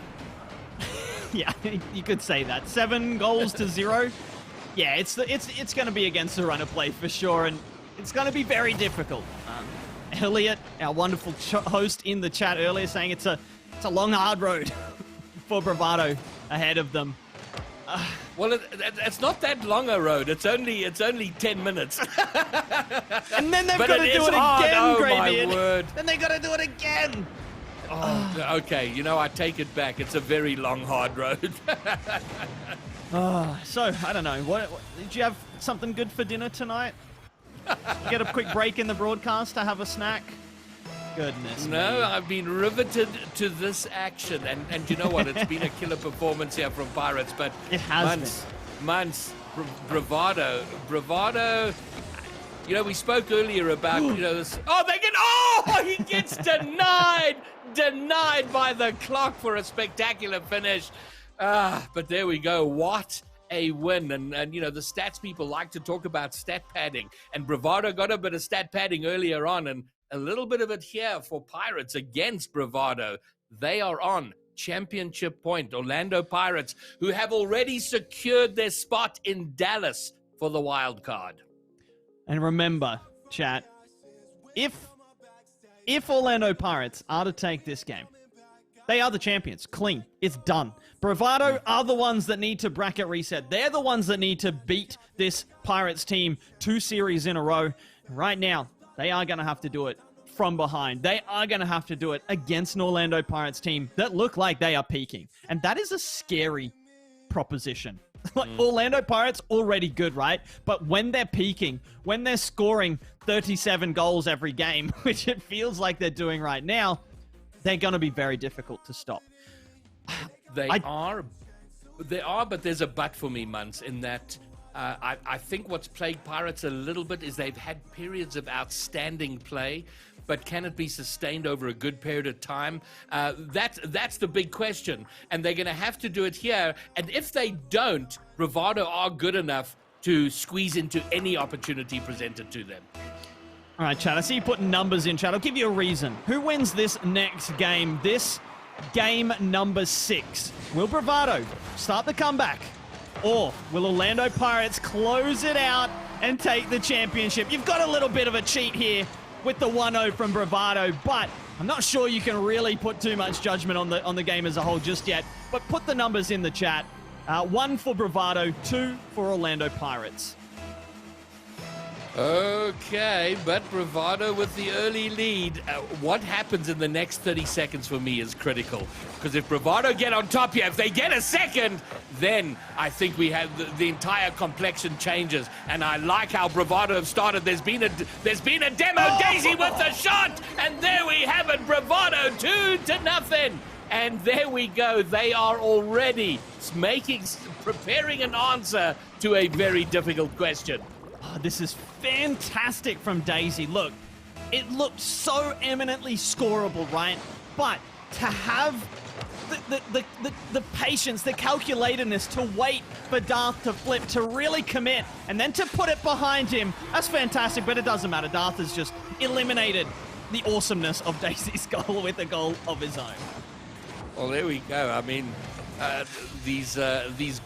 Yeah, you could say that. 7 goals to 0. Yeah, it's going to be against the runner play for sure, and it's going to be very difficult. Elliot, our wonderful host in the chat earlier, saying it's a long, hard road for Bravado ahead of them. Well, it's not that long a road. It's only 10 minutes. And then they've But got to it do is it hard. again, Oh, Grey my Beard. word. Then they got to do it again. Oh, okay, I take it back. It's a very long, hard road. So, I don't know. What did you have something good for dinner tonight? Get a quick break in the broadcast to have a snack? Goodness No, me. I've been riveted to this action. And you know what? It's been a killer performance here from Pirates. But It has months, Bravado. We spoke earlier about, this. Oh, he gets denied by the clock for a spectacular finish. But there we go. What a win. And the stats people like to talk about stat padding. And Bravado got a bit of stat padding earlier on, and a little bit of it here for Pirates against Bravado. They are on championship point. Orlando Pirates, who have already secured their spot in Dallas for the wild card. And remember, chat, if Orlando Pirates are to take this game, they are the champions. Clean. It's done. Bravado are the ones that need to bracket reset. They're the ones that need to beat this Pirates team 2 series in a row. Right now, they are going to have to do it from behind. They are going to have to do it against an Orlando Pirates team that look like they are peaking. And that is a scary proposition. Orlando Pirates already good, right? But when they're peaking, when they're scoring 37 goals every game, which it feels like they're doing right now, they're going to be very difficult to stop. They are, but there's a but for me, Muntz, in that I think what's plagued Pirates a little bit is they've had periods of outstanding play, but can it be sustained over a good period of time? That's the big question, and they're going to have to do it here. And if they don't, Bravado are good enough to squeeze into any opportunity presented to them. All right, chat, I see you putting numbers in, chat. I'll give you a reason. Who wins this next game? This game number 6. Will Bravado start the comeback? Or will Orlando Pirates close it out and take the championship? You've got a little bit of a cheat here with the 1-0 from Bravado, but I'm not sure you can really put too much judgment on the game as a whole just yet. But put the numbers in the chat. 1 for Bravado, 2 for Orlando Pirates. Okay, but Bravado with the early lead. What happens in the next 30 seconds for me is critical. Because if Bravado get on top here, if they get a second, then I think we have the entire complexion changes. And I like how Bravado have started. There's been a demo. Daisy with the shot, and there we have it. Bravado 2-0. And there we go. They are already preparing an answer to a very difficult question. Oh, this is fantastic from Daisy. Look, it looked so eminently scoreable, right? But to have the patience, the calculatedness to wait for Darth to flip, to really commit, and then to put it behind him, that's fantastic, but it doesn't matter. Darth has just eliminated the awesomeness of Daisy's goal with a goal of his own. Well, there we go. I mean, these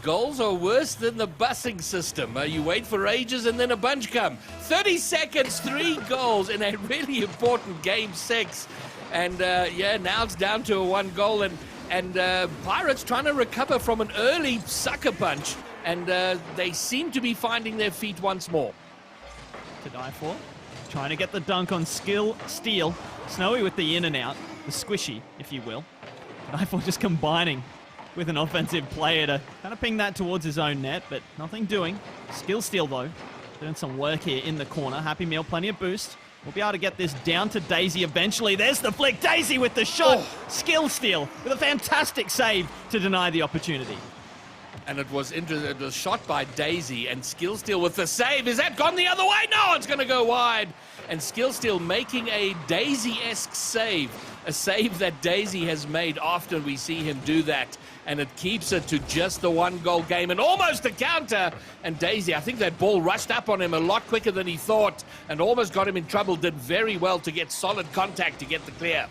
goals are worse than the busing system. You wait for ages and then a bunch come. 30 seconds, 3 goals in a really important game 6. And now it's down to a 1 goal. And Pirates trying to recover from an early sucker punch. And they seem to be finding their feet once more. To die for. Trying to get the dunk on Skill Steal. Snowy with the in and out. The squishy, if you will. To die for just combining with an offensive player to kind of ping that towards his own net, but nothing doing. Skill Steal, though, doing some work here in the corner. Happy Meal, plenty of boost. We'll be able to get this down to Daisy eventually. There's the flick. Daisy with the shot. Oh. Skill Steal with a fantastic save to deny the opportunity. And it was shot by Daisy, and Skill Steal with the save. Is that gone the other way? No, it's going to go wide. and Skill Steal making a Daisy-esque save. A save that Daisy has made often. We see him do that, and it keeps it to just the 1-goal game and almost a counter. And Daisy, I think that ball rushed up on him a lot quicker than he thought and almost got him in trouble. Did very well to get solid contact to get the clear.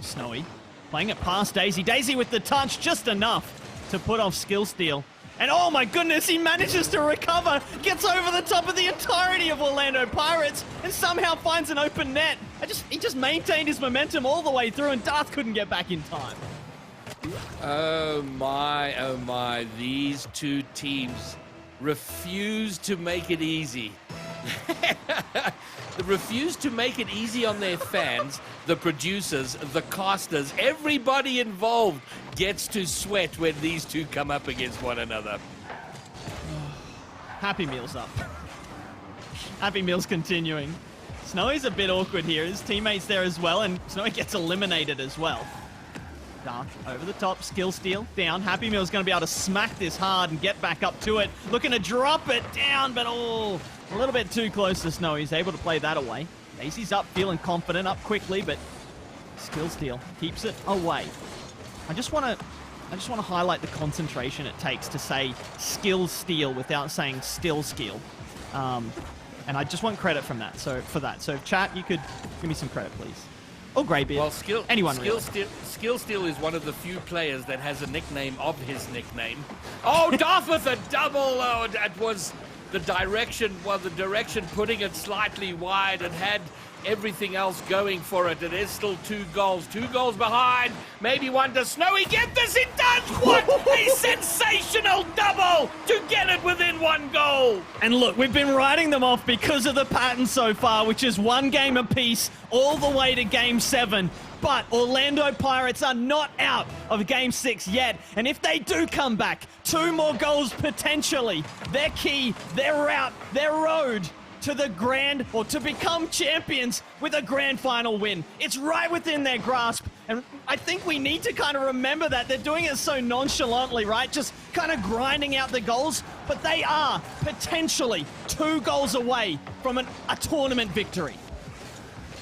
Snowy playing it past Daisy. Daisy with the touch, just enough to put off Skill Steal. And oh my goodness, he manages to recover, gets over the top of the entirety of Orlando Pirates, and somehow finds an open net. He just maintained his momentum all the way through, and Darth couldn't get back in time. Oh my, these two teams refuse to make it easy. They refuse to make it easy on their fans, the producers, the casters, everybody involved gets to sweat when these two come up against one another. Happy Meal's up. Happy Meal's continuing. Snowy's a bit awkward here. His teammate's there as well, and Snowy gets eliminated as well. Darth over the top, Skill Steal down. Happy Meal's going to be able to smack this hard and get back up to it. Looking to drop it down, but a little bit too close to Snowy. He's able to play that away. Daisy's up, feeling confident, up quickly, but Skill Steal keeps it away. I just want to highlight the concentration it takes to say Skill Steal without saying Still Skill. And I just want credit from that. So if chat, you could give me some credit, please. Or Greybeard. Well, Skill Steal is one of the few players that has a nickname of his nickname. Oh, Darth with a double. Oh, that was the direction. Well, the direction putting it slightly wide and had everything else going for it. It is still 2 goals. 2 goals behind. Maybe one to Snowy. Get this. It does. What a sensational double to get it within 1 goal. And look, we've been writing them off because of the pattern so far, which is 1 game apiece all the way to Game 7. But Orlando Pirates are not out of Game 6 yet. And if they do come back, 2 more goals potentially, their key, their route, their road to the grand, or to become champions with a grand final win. It's right within their grasp, and I think we need to kind of remember that. They're doing it so nonchalantly, right? Just kind of grinding out the goals, but they are potentially 2 goals away from a tournament victory.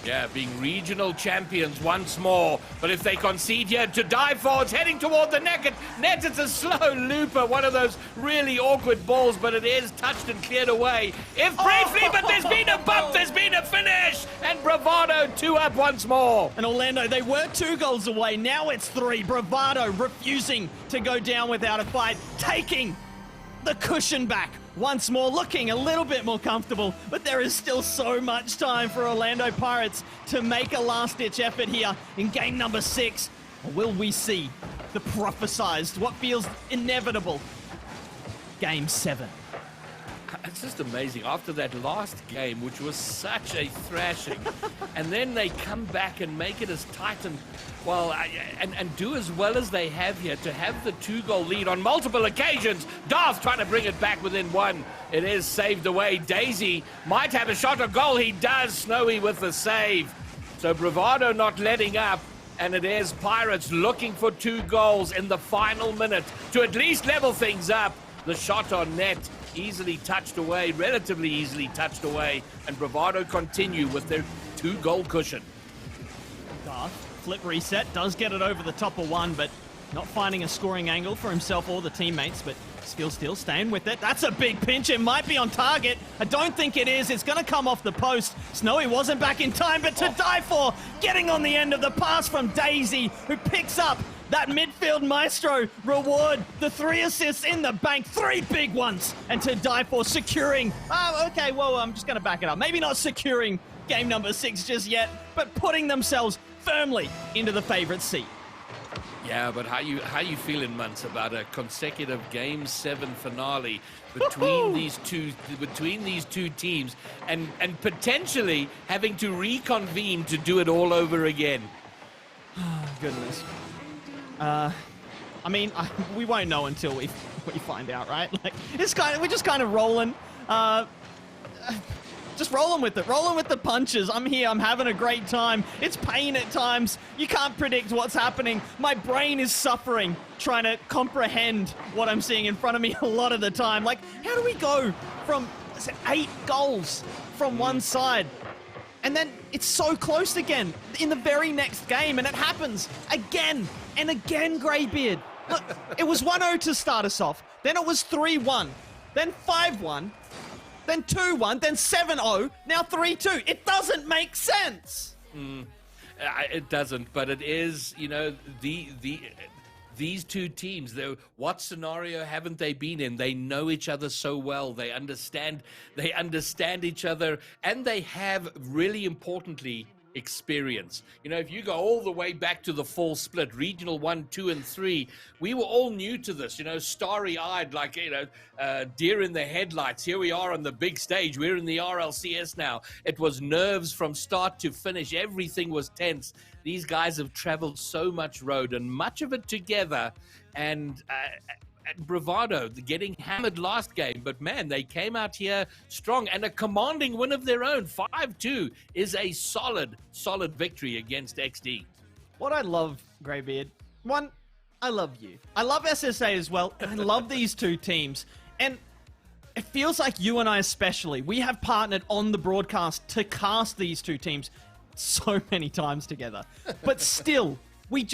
Yeah, being regional champions once more. But if they concede here, to die for, it's heading toward the net. It's a slow looper, one of those really awkward balls, but it is touched and cleared away. If briefly, but there's been a bump, there's been a finish, and Bravado 2 up once more. And Orlando, they were 2 goals away, now it's 3. Bravado refusing to go down without a fight, taking the cushion back once more, looking a little bit more comfortable, but there is still so much time for Orlando Pirates to make a last-ditch effort here in game number 6. Or will we see the prophesized, what feels inevitable, Game 7? It's just amazing. After that last game, which was such a thrashing, and then they come back and make it as tight and, well, and do as well as they have here to have the 2-goal lead on multiple occasions. Darth trying to bring it back within 1. It is saved away. Daisy might have a shot at goal. He does. Snowy with the save. So Bravado not letting up. And it is Pirates looking for 2 goals in the final minute to at least level things up. The shot on net easily touched away, relatively easily touched away, and Bravado continue with their 2-goal cushion. Darth, flip reset, does get it over the top of 1, but not finding a scoring angle for himself or the teammates, but Skill Steal staying with it. That's a big pinch. It might be on target. I don't think it is. It's going to come off the post. Snowy wasn't back in time, but to die for, getting on the end of the pass from Daisy, who picks up that midfield maestro reward. The 3 assists in the bank, 3 big ones, and to die for securing. Okay, well, I'm just going to back it up. Maybe not securing game number 6 just yet, but putting themselves firmly into the favorite seat. Yeah, but how you feeling, Muntz, about a consecutive Game 7 finale between these two teams, and potentially having to reconvene to do it all over again? Goodness. I mean, we won't know until we find out, right? Like, we're just kind of rolling. Just rolling with it, rolling with the punches. I'm here, I'm having a great time. It's pain at times. You can't predict what's happening. My brain is suffering trying to comprehend what I'm seeing in front of me a lot of the time. Like, how do we go from 8 goals from one side And then it's so close again in the very next game, and it happens again and again, Greybeard. Look, it was 1-0 to start us off. Then it was 3-1. Then 5-1. Then 2-1. Then 7-0. Now 3-2. It doesn't make sense. It doesn't, but it is, you know, these two teams, what scenario haven't they been in? They know each other so well. They understand each other, and they have, really importantly, experience. You know, if you go all the way back to the fall split, Regional 1, 2, and 3, we were all new to this, you know, starry-eyed, like, you know, deer in the headlights. Here we are on the big stage. We're in the RLCS now. It was nerves from start to finish. Everything was tense. These guys have traveled so much road, and much of it together, and Bravado getting hammered last game, but man, they came out here strong, and a commanding win of their own. 5-2 is a solid victory against XD. What I love, Greybeard, one, I love you. I love SSA as well, and I love these two teams. And it feels like you and I especially, we have partnered on the broadcast to cast these two teams so many times together. But still, we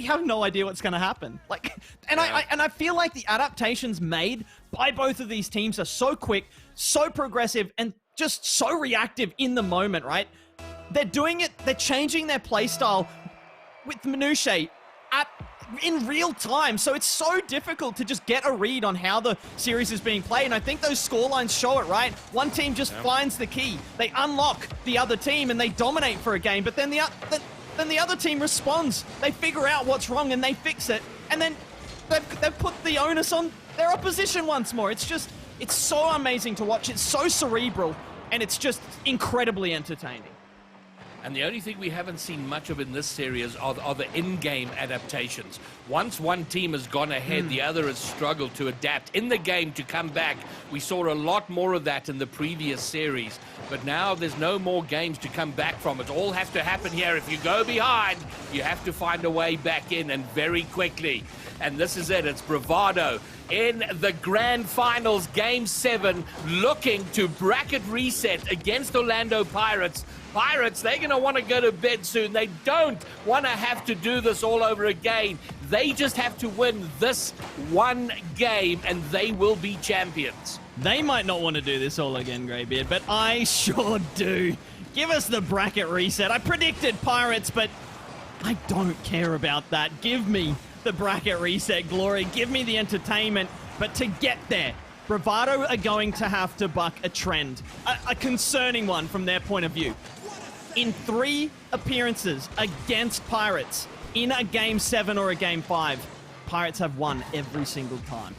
have no idea what's going to happen. Like, and I feel like the adaptations made by both of these teams are so quick, so progressive, and just so reactive in the moment, right? They're doing it, they're changing their playstyle with minutiae in real time, so it's so difficult to just get a read on how the series is being played, and I think those scorelines show it, right? One team just finds the key, they unlock the other team, and they dominate for a game, but then the other team responds. They figure out what's wrong and they fix it. And then they've put the onus on their opposition once more. It's so amazing to watch. It's so cerebral, and it's just incredibly entertaining. And the only thing we haven't seen much of in this series are the in-game adaptations. Once one team has gone ahead, the other has struggled to adapt in the game to come back. We saw a lot more of that in the previous series. But now there's no more games to come back from. It all has to happen here. If you go behind, you have to find a way back in, and very quickly. And this is it. It's Bravado in the grand finals, game 7, looking to bracket reset against Orlando Pirates. Pirates, they're going to want to go to bed soon. They don't want to have to do this all over again. They just have to win this one game, and they will be champions. They might not want to do this all again, Greybeard, but I sure do. Give us the bracket reset. I predicted Pirates, but I don't care about that. Give me the bracket reset glory. Give me the entertainment. But to get there, Bravado are going to have to buck a trend, a concerning one from their point of view. In 3 appearances against Pirates in a Game 7 or a Game 5, Pirates have won every single time.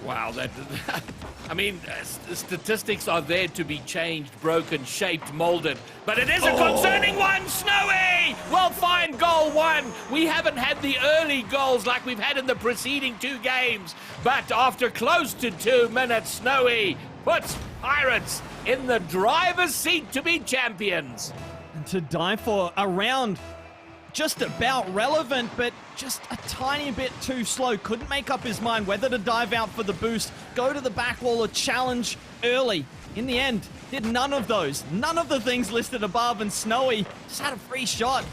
Wow, I mean, statistics are there to be changed, broken, shaped, molded, but it is a concerning one. Snowy will find goal 1. We haven't had the early goals like we've had in the preceding 2 games, but after close to 2 minutes, Snowy puts Pirates in the driver's seat to be champions. And to die for a round just about relevant, but just a tiny bit too slow. Couldn't make up his mind whether to dive out for the boost, go to the back wall, or challenge early. In the end, did none of those. None of the things listed above, and Snowy just had a free shot.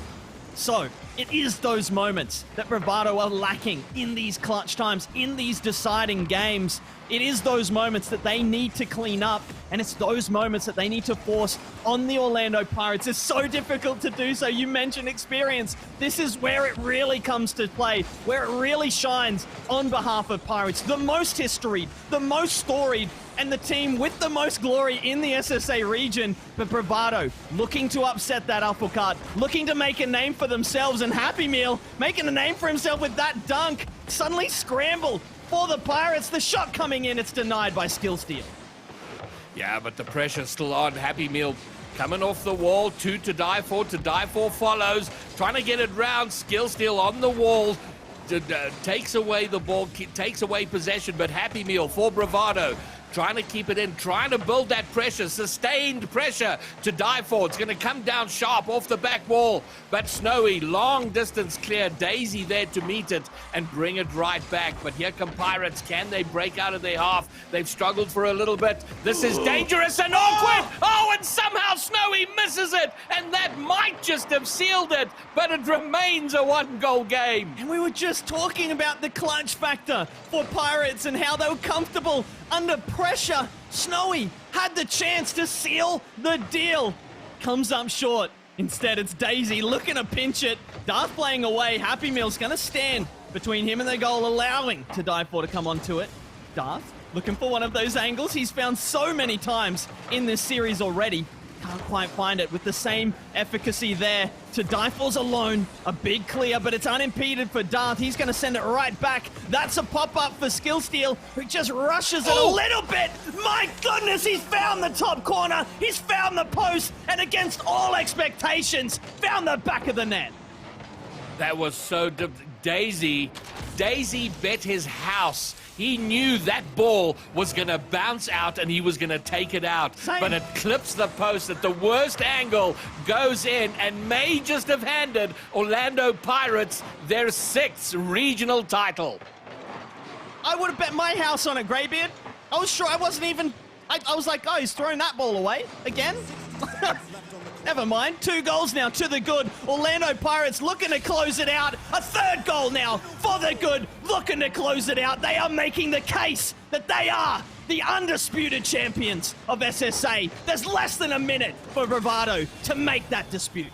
So, it is those moments that Bravado are lacking in these clutch times, in these deciding games. It is those moments that they need to clean up, and it's those moments that they need to force on the Orlando Pirates. It's so difficult to do so. You mentioned experience. This is where it really comes to play, where it really shines on behalf of Pirates. The most history, the most storied, and the team with the most glory in the SSA region. But Bravado looking to upset that apple cart, looking to make a name for themselves, and Happy Meal making a name for himself with that dunk. Suddenly scramble for the Pirates. The shot coming in, it's denied by Skill Steal. Yeah, but the pressure's still on. Happy Meal coming off the wall. 2 to die for. To die for follows. Trying to get it round. Skill Steal on the wall. Takes away the ball, takes away possession, but Happy Meal for Bravado. trying to keep it in, trying to build that pressure, sustained pressure to die for. It's going to come down sharp off the back wall, but Snowy, long distance clear, Daisy there to meet it and bring it right back. But here come Pirates. Can they break out of their half? They've struggled for a little bit. This is dangerous and awkward. Oh, and somehow Snowy misses it, and that might just have sealed it, but it remains a 1-goal game. And we were just talking about the clutch factor for Pirates and how they were comfortable under pressure. Snowy had the chance to seal the deal. Comes up short. Instead, it's Daisy looking to pinch it. Darth playing away. Happy Meal's going to stand between him and the goal, allowing to die for to come onto it. Darth looking for one of those angles he's found so many times in this series already. Can't quite find it with the same efficacy there. To Diefor's alone. A big clear, but it's unimpeded for Darth. He's going to send it right back. That's a pop-up for Skillsteel, who just rushes it a little bit. My goodness, he's found the top corner. He's found the post, and against all expectations, found the back of the net. That was so... Daisy bet his house. He knew that ball was going to bounce out and he was going to take it out. But it clips the post at the worst angle, goes in, and may just have handed Orlando Pirates their 6th regional title. I would have bet my house on it, Greybeard. I was sure I wasn't even... I was like, oh, he's throwing that ball away again? Never mind. 2 goals now to the good. Orlando Pirates looking to close it out. A 3rd goal now for the good, looking to close it out. They are making the case that they are the undisputed champions of SSA. There's less than a minute for Bravado to make that dispute.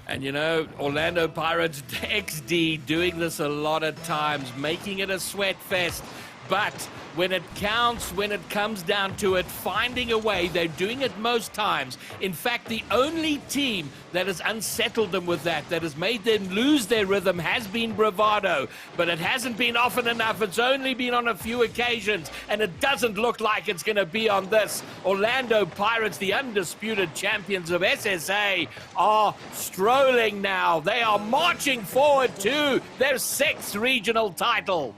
And you know, Orlando Pirates XD doing this a lot of times, making it a sweat fest. But when it counts, when it comes down to it, finding a way, they're doing it most times. In fact, the only team that has unsettled them with that has made them lose their rhythm, has been Bravado. But it hasn't been often enough. It's only been on a few occasions, and it doesn't look like it's going to be on this. Orlando Pirates, the undisputed champions of SSA, are strolling now. They are marching forward to their 6th regional title.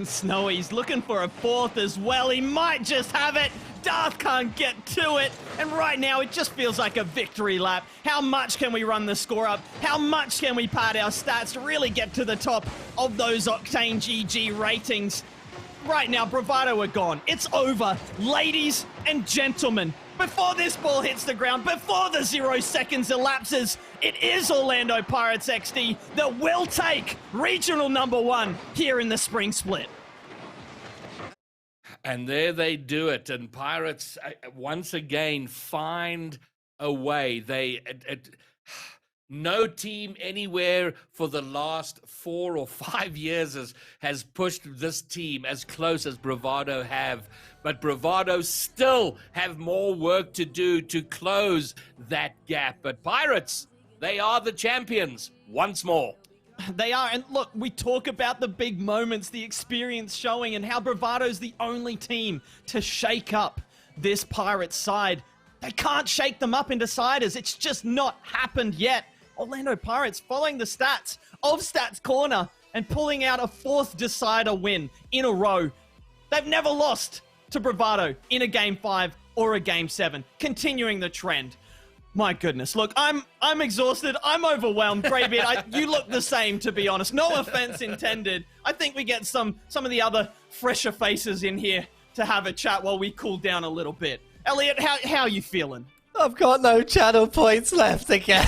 Snowy's looking for a 4th as well. He might just have it. Darth can't get to it. And right now, it just feels like a victory lap. How much can we run the score up? How much can we pad our stats to really get to the top of those Octane GG ratings? Right now, Bravado are gone. It's over. Ladies and gentlemen, before this ball hits the ground, before the 0 seconds elapses, it is Orlando Pirates XD that will take regional #1 here in the spring split. And there they do it. And Pirates once again find a way. No team anywhere for the last 4 or 5 years has pushed this team as close as Bravado have. But Bravado still have more work to do to close that gap. But Pirates, they are the champions once more. They are, and look, we talk about the big moments, the experience showing, and how Bravado's the only team to shake up this Pirates side. They can't shake them up into siders. It's just not happened yet. Orlando Pirates following the stats of Stats Corner and pulling out a 4th decider win in a row. They've never lost to Bravado in a Game 5 or a Game 7, continuing the trend. My goodness, look, I'm exhausted. I'm overwhelmed. Greybeard, you look the same, to be honest. No offense intended. I think we get some of the other fresher faces in here to have a chat while we cool down a little bit. Elliot, how are you feeling? I've got no channel points left again.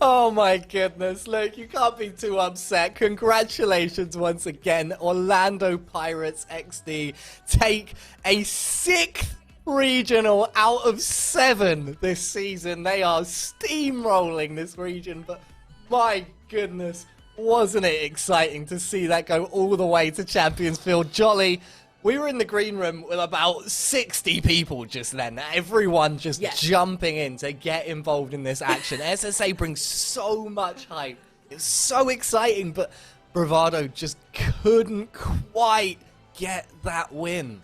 Oh my goodness, look, you can't be too upset. Congratulations once again. Orlando Pirates XD take a 6th regional out of 7 this season. They are steamrolling this region, but my goodness, wasn't it exciting to see that go all the way to Champions Field. Jolly, we were in the green room with about 60 people just then. Everyone just jumping in to get involved in this action. SSA brings so much hype. It's so exciting, but Bravado just couldn't quite get that win.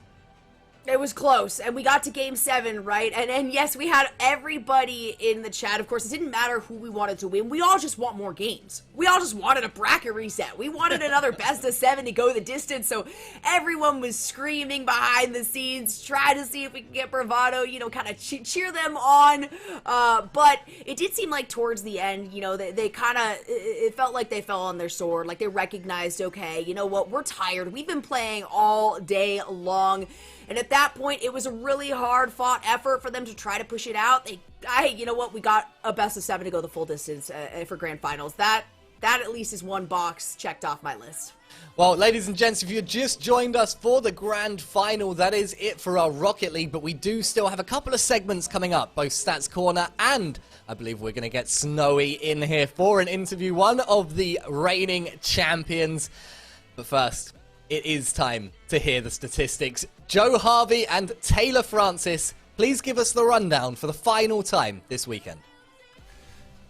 It was close, and we got to game 7, right? And yes, we had everybody in the chat. Of course, it didn't matter who we wanted to win. We all just want more games. We all just wanted a bracket reset. We wanted another best of 7 to go the distance, so everyone was screaming behind the scenes, trying to see if we could get Bravado, you know, kind of cheer them on. But it did seem like towards the end, you know, they kind of, it felt like they fell on their sword, like they recognized, okay, you know what, we're tired. We've been playing all day long. And at that point, it was a really hard-fought effort for them to try to push it out. You know what? We got a best of 7 to go the full distance for grand finals. That at least is one box checked off my list. Well, ladies and gents, if you just joined us for the grand final, that is it for our Rocket League. But we do still have a couple of segments coming up, both Stats Corner and I believe we're going to get Snowy in here for an interview, one of the reigning champions. But first, it is time to hear the statistics. Joe Harvey and Taylor Francis, please give us the rundown for the final time this weekend.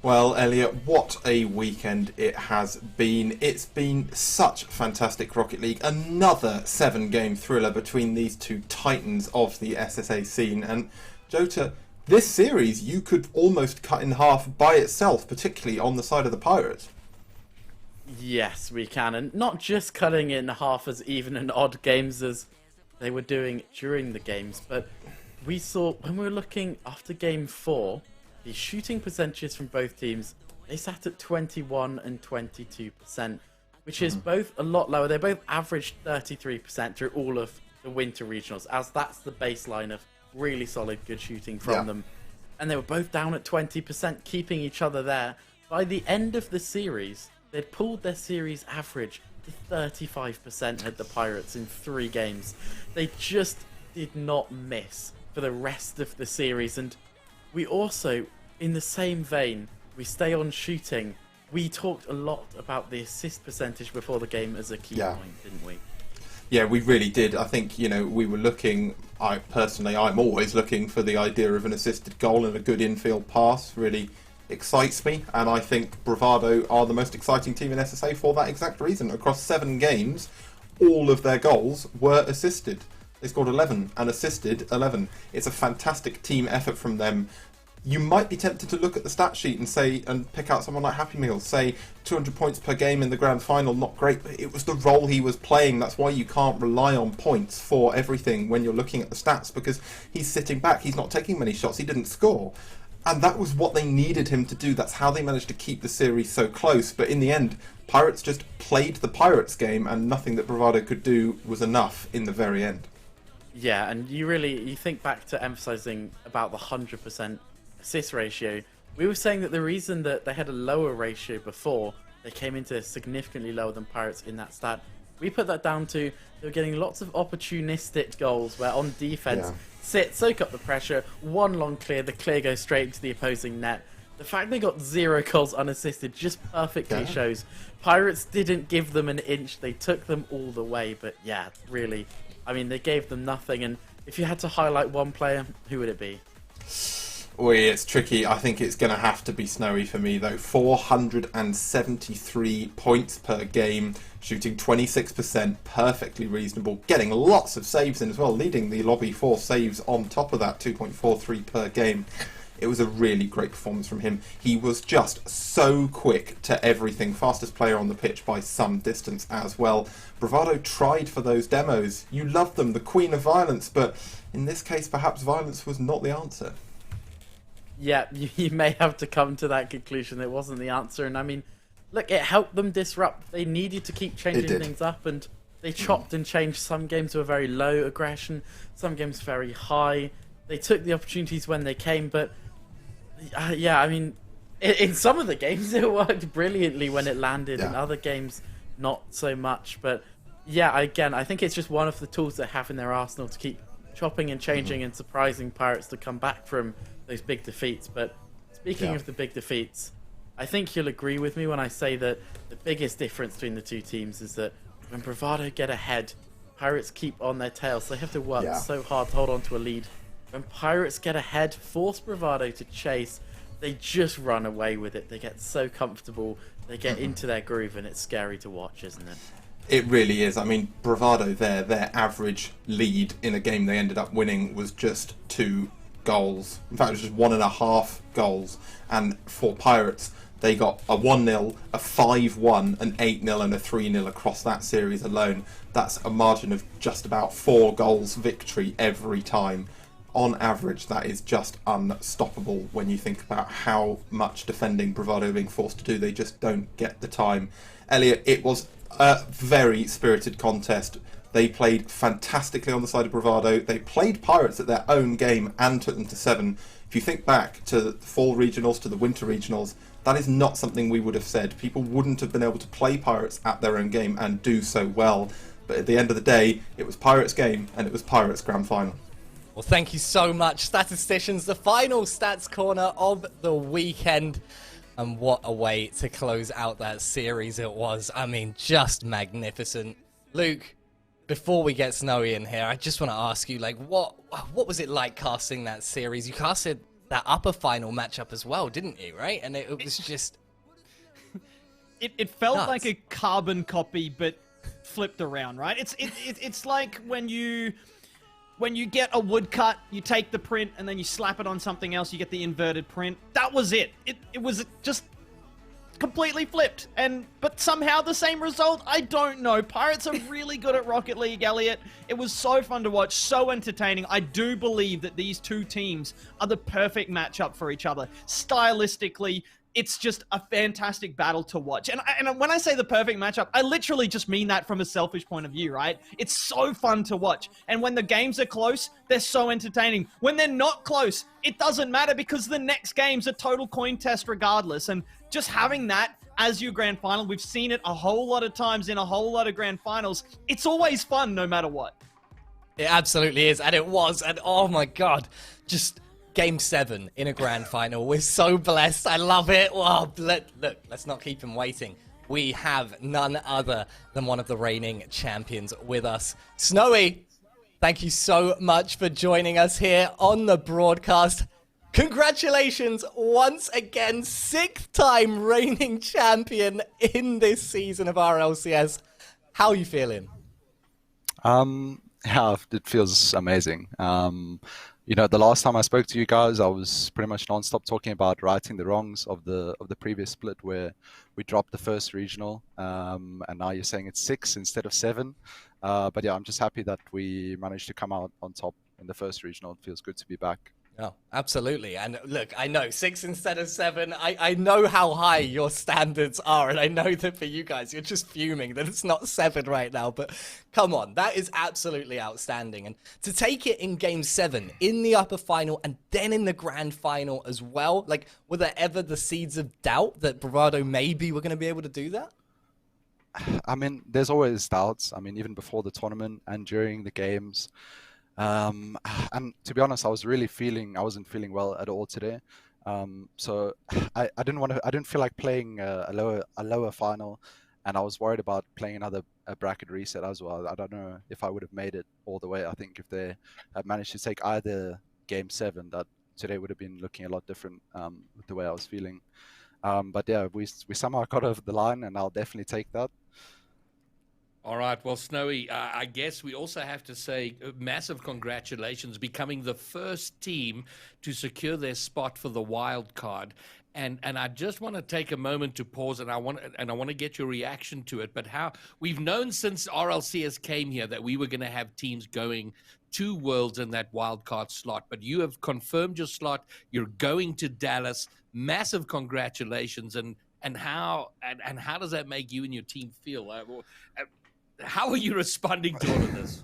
Well, Elliot, what a weekend it has been. It's been such fantastic Rocket League. Another 7-game thriller between these two titans of the SSA scene. And Jota, this series you could almost cut in half by itself, particularly on the side of the Pirates. Yes, we can. And not just cutting it in half as even and odd games as they were doing during the games, but we saw when we were looking after game 4, the shooting percentages from both teams, they sat at 21 and 22%, which is both a lot lower. They both averaged 33% through all of the winter regionals, as that's the baseline of really solid, good shooting from them. And they were both down at 20%, keeping each other there. By the end of the series, they'd pulled their series average to 35% at the Pirates in 3 games. They just did not miss for the rest of the series. And we also, in the same vein, we stay on shooting. We talked a lot about the assist percentage before the game as a key point, didn't we? Yeah, we really did. I think, you know, we were looking, I'm always looking for the idea of an assisted goal and a good infield pass. Really excites me, and I think Bravado are the most exciting team in SSA for that exact reason. Across 7 games, all of their goals were assisted. They scored 11 and assisted 11. It's a fantastic team effort from them. You might be tempted to look at the stat sheet and say, and pick out someone like Happy Meals, say 200 points per game in the grand final, not great, but it was the role he was playing. That's why you can't rely on points for everything when you're looking at the stats, because he's sitting back, he's not taking many shots, he didn't score. And that was what they needed him to do. That's how they managed to keep the series so close. But in the end, Pirates just played the Pirates game, and nothing that Bravado could do was enough in the very end. Yeah, and you think back to emphasizing about the 100% assist ratio. We were saying that the reason that they had a lower ratio before, they came into significantly lower than Pirates in that stat. We put that down to they were getting lots of opportunistic goals where on defense, soak up the pressure, one long clear, the clear goes straight into the opposing net. The fact they got 0 goals unassisted just perfectly shows Pirates didn't give them an inch, they took them all the way. But yeah, really, I mean, they gave them nothing. And if you had to highlight one player, who would it be? Oh, it's tricky. I think it's going to have to be Snowy for me, though. 473 points per game, shooting 26%, perfectly reasonable, getting lots of saves in as well, leading the lobby 4 saves on top of that, 2.43 per game. It was a really great performance from him. He was just so quick to everything, fastest player on the pitch by some distance as well. Bravado tried for those demos. You love them, the queen of violence, but in this case, perhaps violence was not the answer. Yeah, you may have to come to that conclusion. It wasn't the answer. And I mean, look, it helped them disrupt. They needed to keep changing things up, and they chopped and changed. Some games were very low aggression, some games very high. They took the opportunities when they came, but yeah, I mean, in some of the games it worked brilliantly when it landed. In other games, not so much. But yeah, again, I think it's just one of the tools they have in their arsenal to keep chopping and changing and surprising Pirates to come back from those big defeats. But speaking of the big defeats, I think you'll agree with me when I say that the biggest difference between the two teams is that when Bravado get ahead, Pirates keep on their tails. So they have to work so hard to hold on to a lead. When Pirates get ahead, force Bravado to chase, they just run away with it. They get so comfortable, they get into their groove, and it's scary to watch, isn't it? It really is. I mean, Bravado there, their average lead in a game they ended up winning was just 2 goals. In fact, it was just 1.5 goals. And for Pirates, they got a 1-0, a 5-1, an 8-0 and a 3-0 across that series alone. That's a margin of just about 4 goals victory every time. On average, that is just unstoppable when you think about how much defending Bravado are being forced to do. They just don't get the time. Elliot, it was a very spirited contest. They played fantastically on the side of Bravado. They played Pirates at their own game and took them to 7. If you think back to the fall regionals, to the winter regionals, that is not something we would have said. People wouldn't have been able to play Pirates at their own game and do so well. But at the end of the day, it was Pirates' game and it was Pirates' grand final. Well, thank you so much, statisticians. The final stats corner of the weekend. And what a way to close out that series it was. I mean, just magnificent. Luke, before we get Snowy in here, I just want to ask you, like, what was it like casting that series? You casted that upper final matchup as well, didn't you, right? And it was just... It felt nuts. like a carbon copy, but flipped around, right? It's like when you get a woodcut, you take the print and then you slap it on something else, you get the inverted print. That was it. It was just completely flipped. But somehow the same result? I don't know. Pirates are really good at Rocket League, Elliot. It was so fun to watch, so entertaining. I do believe that these two teams are the perfect matchup for each other. Stylistically, it's just a fantastic battle to watch. And when I say the perfect matchup, I literally just mean that from a selfish point of view, right? It's so fun to watch. And when the games are close, they're so entertaining. When they're not close, it doesn't matter because the next game's a total coin test regardless. And just having that as your grand final, we've seen it a whole lot of times in a whole lot of grand finals. It's always fun no matter what. It absolutely is, and it was. And oh my God, just... Game 7 in a grand final. We're so blessed. I love it. Well, look, let's not keep him waiting. We have none other than one of the reigning champions with us. Snowy, thank you so much for joining us here on the broadcast. Congratulations once again, 6th time reigning champion in this season of RLCS. How are you feeling? Yeah, it feels amazing. You know, the last time I spoke to you guys, I was pretty much non-stop talking about righting the wrongs of the previous split where we dropped the first regional, and now you're saying it's 6 instead of 7. But yeah, I'm just happy that we managed to come out on top in the first regional. It feels good to be back. Oh, absolutely. And look, I know 6 instead of 7. I know how high your standards are, and I know that for you guys, you're just fuming that it's not 7 right now. But come on, that is absolutely outstanding. And to take it in game 7, in the upper final, and then in the grand final as well, like, were there ever the seeds of doubt that Bravado maybe were going to be able to do that? I mean, there's always doubts. I mean, even before the tournament and during the games. And to be honest, I wasn't feeling well at all today. So I didn't feel like playing a lower final, and I was worried about playing another bracket reset as well. I don't know if I would have made it all the way. I think if they had managed to take either game 7, that today would have been looking a lot different with the way I was feeling. But yeah, we somehow got over the line, and I'll definitely take that. All right. Well, Snowy, I guess we also have to say massive congratulations, becoming the first team to secure their spot for the wild card. And I just want to take a moment to pause, and I want to get your reaction to it. But how we've known since RLCS came here that we were going to have teams going to Worlds in that wild card slot. But you have confirmed your slot. You're going to Dallas. Massive congratulations. And how does that make you and your team feel? How are you responding to all of this?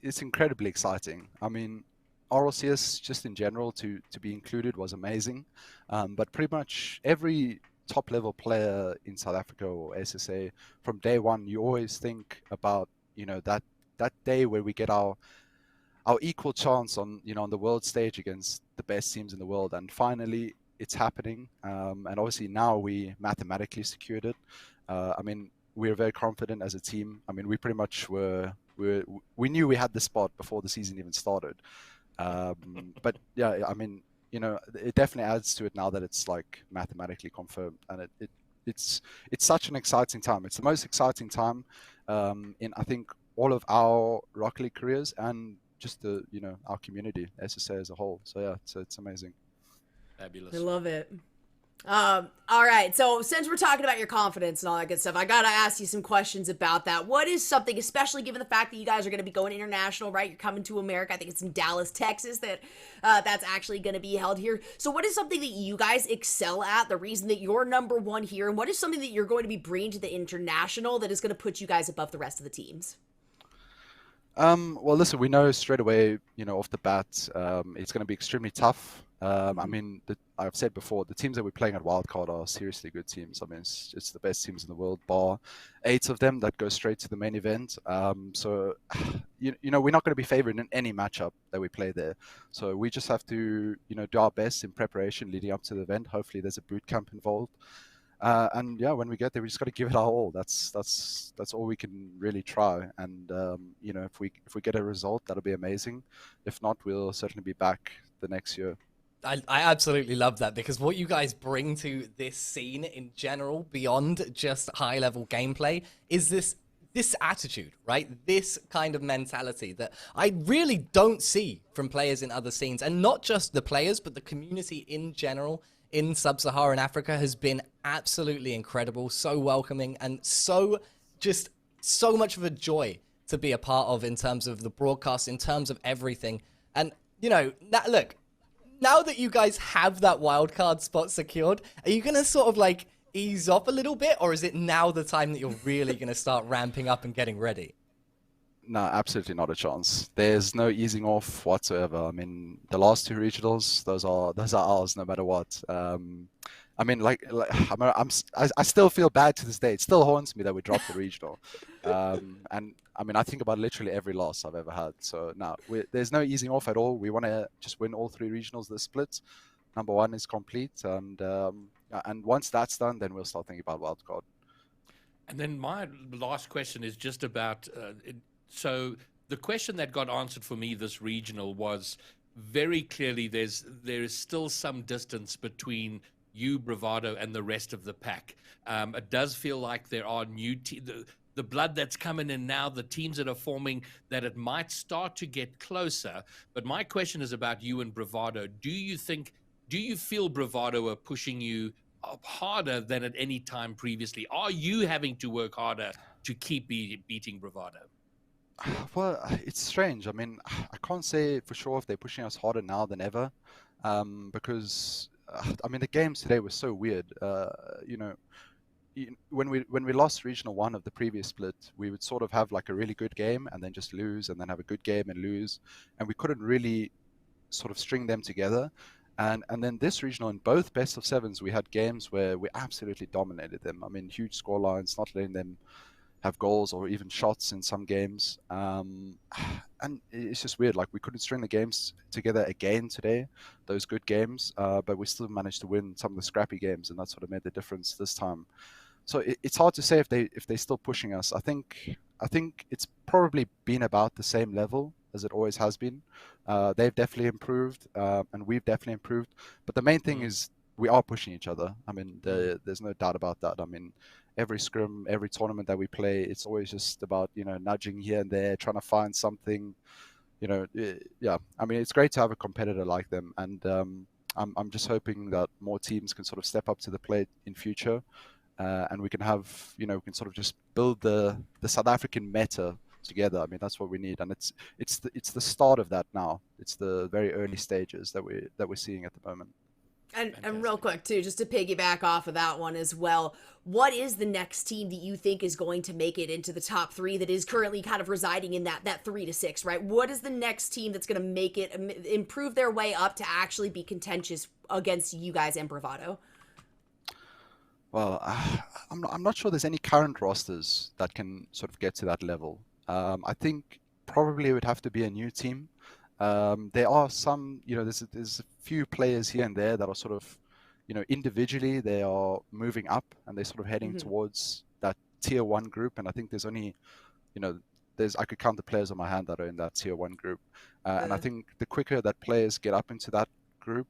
It's incredibly exciting. I mean, RLCS just in general to be included was amazing, but pretty much every top level player in South Africa or SSA from day one, you always think about that day where we get our equal chance on on the world stage against the best teams in the world, and finally it's happening. And obviously now we mathematically secured it. I mean, we're very confident as a team. I mean, we pretty much we knew we had the spot before the season even started. But yeah, I mean, it definitely adds to it now that it's like mathematically confirmed, and it it's such an exciting time. It's the most exciting time in I think all of our Rocket League careers and just the our community, SSA as a whole. So yeah, it's amazing. Fabulous. I love it. All right. So since we're talking about your confidence and all that good stuff, I gotta ask you some questions about that. What is something, especially given the fact that you guys are going to be going international, right? You're coming to America. I think it's in Dallas, Texas, that's actually going to be held here. So what is something that you guys excel at? The reason that you're number one here, and what is something that you're going to be bringing to the international that is going to put you guys above the rest of the teams? Well, listen, we know straight away, off the bat, it's going to be extremely tough. I mean, I've said before, the teams that we're playing at Wildcard are seriously good teams. I mean, it's the best teams in the world, bar 8 of them that go straight to the main event. So, we're not going to be favored in any matchup that we play there. So we just have to, do our best in preparation leading up to the event. Hopefully there's a boot camp involved. And yeah, when we get there, we just got to give it our all. That's all we can really try. And if we get a result, that'll be amazing. If not, we'll certainly be back the next year. I absolutely love that, because what you guys bring to this scene in general, beyond just high-level gameplay, is this attitude, right? This kind of mentality that I really don't see from players in other scenes. And not just the players, but the community in general in Sub-Saharan Africa has been absolutely incredible, so welcoming, and so much of a joy to be a part of in terms of the broadcast, in terms of everything. And, look, now that you guys have that wildcard spot secured, are you going to sort of like ease up a little bit, or is it now the time that you're really going to start ramping up and getting ready? No, absolutely not a chance. There's no easing off whatsoever. I mean, the last 2 regionals, those are ours no matter what. I mean, I still feel bad to this day. It still haunts me that we dropped the regional. And I mean, I think about literally every loss I've ever had. So no, there's no easing off at all. We want to just win all 3 regionals this split. Number 1 is complete, and once that's done, then we'll start thinking about wildcard. And then my last question is just about. So the question that got answered for me this regional was very clearly there is still some distance between you, Bravado, and the rest of the pack. It does feel like there are new the blood that's coming in now, the teams that are forming, that it might start to get closer. But my question is about you and Bravado. Do you feel Bravado are pushing you up harder than at any time previously? Are you having to work harder to keep beating Bravado? Well, it's strange. I mean, I can't say for sure if they're pushing us harder now than ever, because I mean, the games today were so weird. When we lost regional 1 of the previous split, we would sort of have like a really good game and then just lose, and then have a good game and lose, and we couldn't really sort of string them together. And then this regional, in both best of 7s, we had games where we absolutely dominated them. I mean, huge score lines, not letting them have goals or even shots in some games. And it's just weird. Like, we couldn't string the games together again today, those good games, but we still managed to win some of the scrappy games, and that sort of made the difference this time. So it's hard to say if they're still pushing us. I think it's probably been about the same level as it always has been. They've definitely improved, and we've definitely improved. But the main thing is we are pushing each other. I mean, there's no doubt about that. I mean, every scrim, every tournament that we play, it's always just about, nudging here and there, trying to find something, yeah. I mean, it's great to have a competitor like them. And I'm just hoping that more teams can sort of step up to the plate in future. And we can have, we can sort of just build the South African meta together. I mean, that's what we need. And it's the start of that now. It's the very early stages that we're seeing at the moment. And real quick too, just to piggyback off of that one as well, what is the next team that you think is going to make it into the top 3 that is currently kind of residing in that 3 to 6, right? What is the next team that's going to make it improve their way up to actually be contentious against you guys and Bravado? Well, I'm not sure there's any current rosters that can sort of get to that level. I think probably it would have to be a new team. There are some, there's a few players here and there that are sort of, individually they are moving up and they're sort of heading towards that tier 1 group. And I think there's only, I could count the players on my hand that are in that tier 1 group. And I think the quicker that players get up into that group,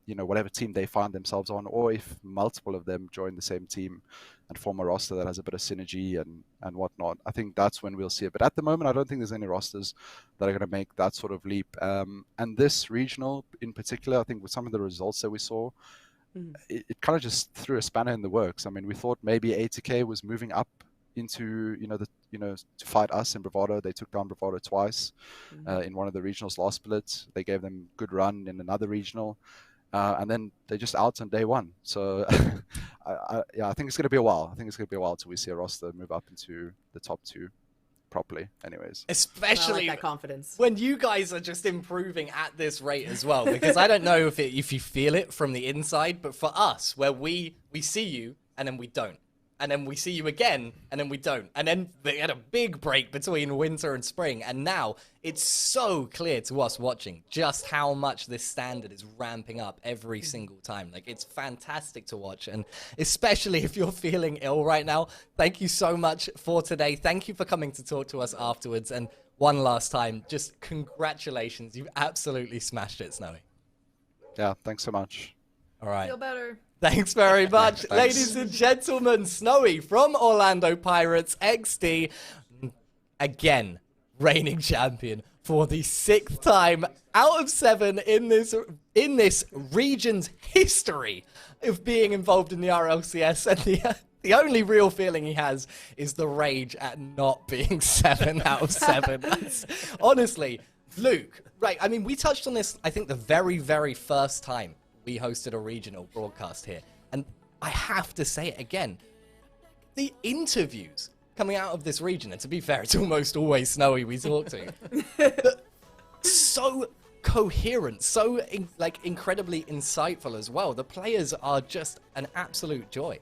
whatever team they find themselves on, or if multiple of them join the same team and form a roster that has a bit of synergy and whatnot. I think that's when we'll see it. But at the moment, I don't think there's any rosters that are going to make that sort of leap. And this regional in particular, I think with some of the results that we saw, it kind of just threw a spanner in the works. I mean, we thought maybe ATK was moving up into to fight us in Bravado. They took down Bravado twice in one of the regionals last split. They gave them a good run in another regional. And then they just out on day one. So I think it's going to be a while. I think it's going to be a while till we see a roster move up into the top 2 properly anyways. Especially that confidence. When you guys are just improving at this rate as well. Because I don't know if you feel it from the inside, but for us, where we see you and then we don't. And then we see you again, and then we don't. And then they had a big break between winter and spring. And now it's so clear to us watching just how much this standard is ramping up every single time. Like, it's fantastic to watch. And especially if you're feeling ill right now, thank you so much for today. Thank you for coming to talk to us afterwards. And one last time, just congratulations. You absolutely smashed it, Snowy. Yeah, thanks so much. All right. Feel better. Thanks very much. Ladies and gentlemen, Snowy from Orlando Pirates XD, again, reigning champion for the 6th time out of 7 in this region's history of being involved in the RLCS. And the only real feeling he has is the rage at not being 7 out of 7. Honestly, Luke, right, I mean, we touched on this, I think, the very, very first time we hosted a regional broadcast here. And I have to say it again. The interviews coming out of this region, and to be fair, it's almost always Snowy we talk to, so coherent, so incredibly insightful as well. The players are just an absolute joy.